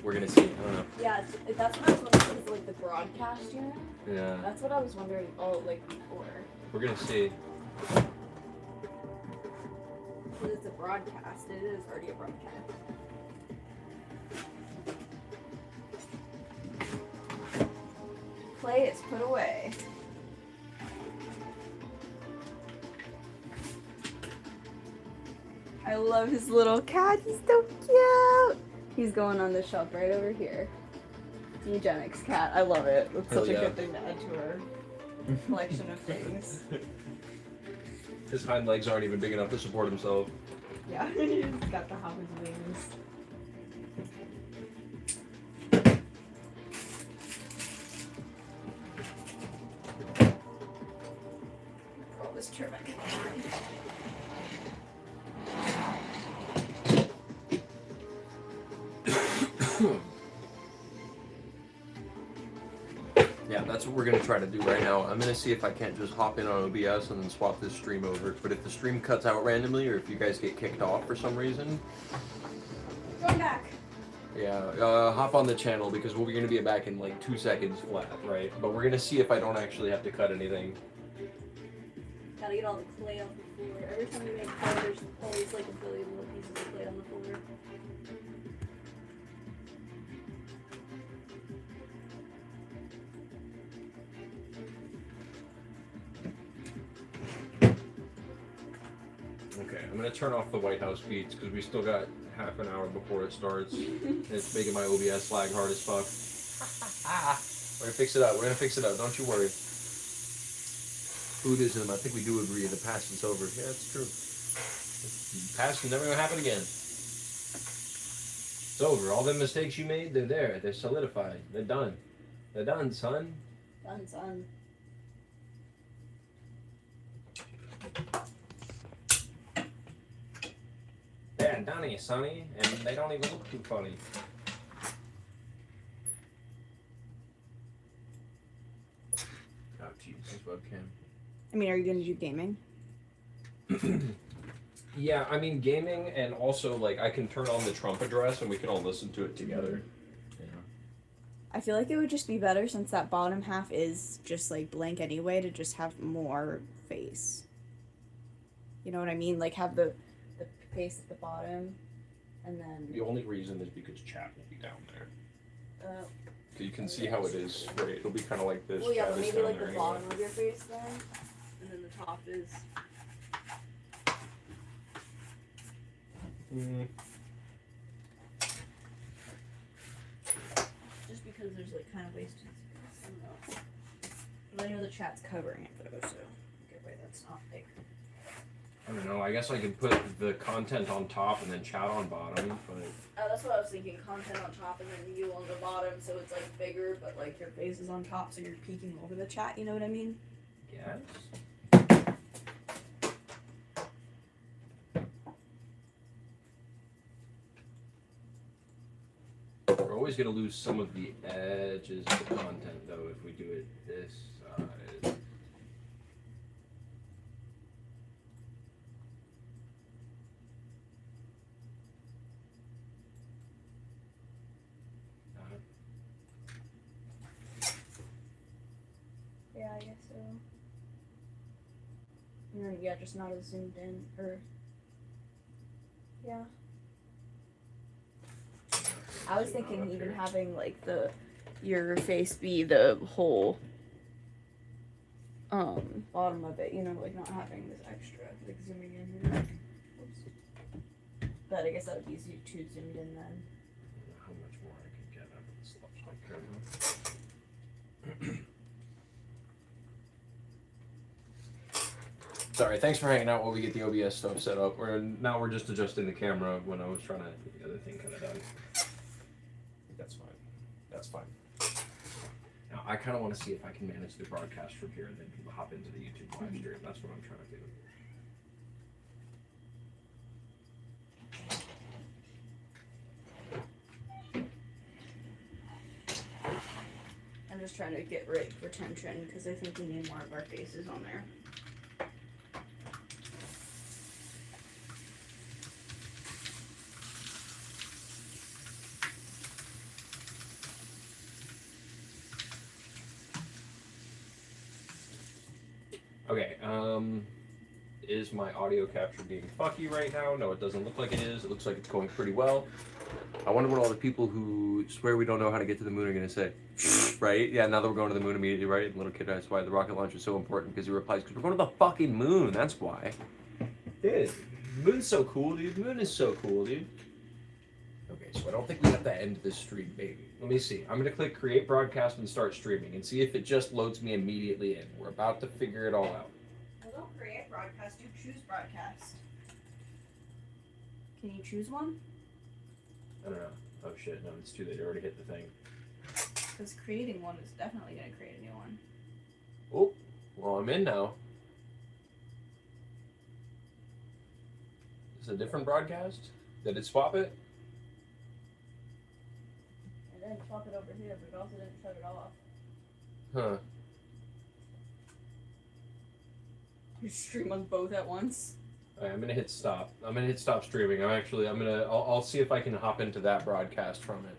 We're gonna see. I don't know. Yeah, that's what I was wondering, is like the broadcast unit. Yeah. That's what I was wondering, like before. We're gonna see. Because it's a broadcast, it is already a broadcast. Play is put away. I love his little cat, he's so cute! He's going on the shelf right over here. Eugenics cat, I love it. It's Hell such a yeah. good thing to add to our collection of things. His hind legs aren't even big enough to support himself. Yeah, he's got the hop his wings. Roll this chair back in line. Yeah, that's what we're gonna try to do right now. I'm gonna see if I can't just hop in on OBS and then swap this stream over. But if the stream cuts out randomly, or if you guys get kicked off for some reason, Going back. yeah, hop on the channel because we're gonna be back in like 2 seconds flat, right? But we're gonna see if I don't actually have to cut anything. Gotta get all the clay off the floor. Every time you make clay, there's always like a billion little pieces of clay on the floor. Okay, I'm gonna turn off the White House beats because we still got half an hour before it starts. And it's making my OBS lag hard as fuck. We're gonna fix it up. We're gonna fix it up. Don't you worry. Buddhism, I think we do agree the past is over. Yeah, it's true. The past is never gonna happen again. It's over. All the mistakes you made, they're there. They're solidified. They're done. They're done, son. Done, son. They're done, sonny, and they don't even look too funny. Oh, Jesus, webcam. I mean, are you gonna do gaming? Yeah, I mean gaming, and also like I can turn on the Trump address and we can all listen to it together. Yeah. I feel like it would just be better since that bottom half is just like blank anyway to just have more face. You know what I mean? Like have the face at the bottom, and then. The only reason is because chat will be down there. 'Cause you can Oh, see how it is. Right? It'll be kind of like this. Well, yeah, Chat but is maybe down like there the anyway. bottom of your face then, and then the top is. Mm, Just because there's like kind of wasted space. I don't know. But I know the chat's covering it though, so okay, wait, that's not big. I don't know. I guess I could put the content on top and then chat on bottom, but Oh, that's what I was thinking. Content on top and then you on the bottom, so it's like bigger, but like your face is on top, so you're peeking over the chat. You know what I mean? yes. We're always gonna lose some of the edges of the content, though, if we do it this side. Yeah, I guess so. And then, yeah, just not as zoomed in, or yeah. I was thinking even having like your face be the whole bottom of it, you know, like not having this extra like zooming in here. Oops. But I guess that would be too zoomed in then. I don't know how much more I can get out of this laptop camera. Sorry, thanks for hanging out while we get the OBS stuff set up. Now we're just adjusting the camera when I was trying to get the other thing kind of done. That's fine. That's fine. Now I kind of want to see if I can manage the broadcast from here and then hop into the YouTube live stream. That's what I'm trying to do. I'm just trying to get retention because I think we need more of our faces on there. Okay, is my audio capture being fucky right now? No, it doesn't look like it is. It looks like it's going pretty well. I wonder what all the people who swear we don't know how to get to the moon are going to say. Right? Yeah, now that we're going to the moon immediately, right? And little kid, that's why the rocket launch is so important, because he replies, because we're going to the fucking moon, that's why. Dude, moon's so cool, dude. Moon is so cool, dude. Okay, so I don't think we have to end this stream, baby. Let me see. I'm going to click create broadcast and start streaming and see if it just loads me immediately in. We're about to figure it all out. Well, don't create broadcast, you choose broadcast. Can you choose one? I don't know. Oh shit, no, it's too late. I already hit the thing. Because creating one is definitely going to create a new one. Oh, well, I'm in now. Is it a different broadcast? Did it swap it? And then swap it over here, but it also didn't shut it off. Huh. You stream on both at once. All right, I'm gonna hit stop. I'm gonna hit stop streaming. I'll see if I can hop into that broadcast from it.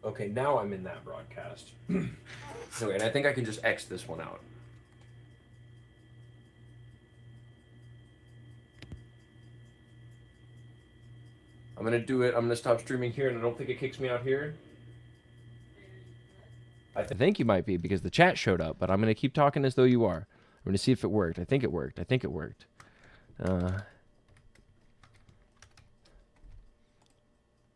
Okay, now I'm in that broadcast. Okay, and I think I can just X this one out. I'm gonna do it. I'm gonna stop streaming here, and I don't think it kicks me out here. I think you might be because the chat showed up, but I'm gonna keep talking as though you are. I'm gonna see if it worked. I think it worked.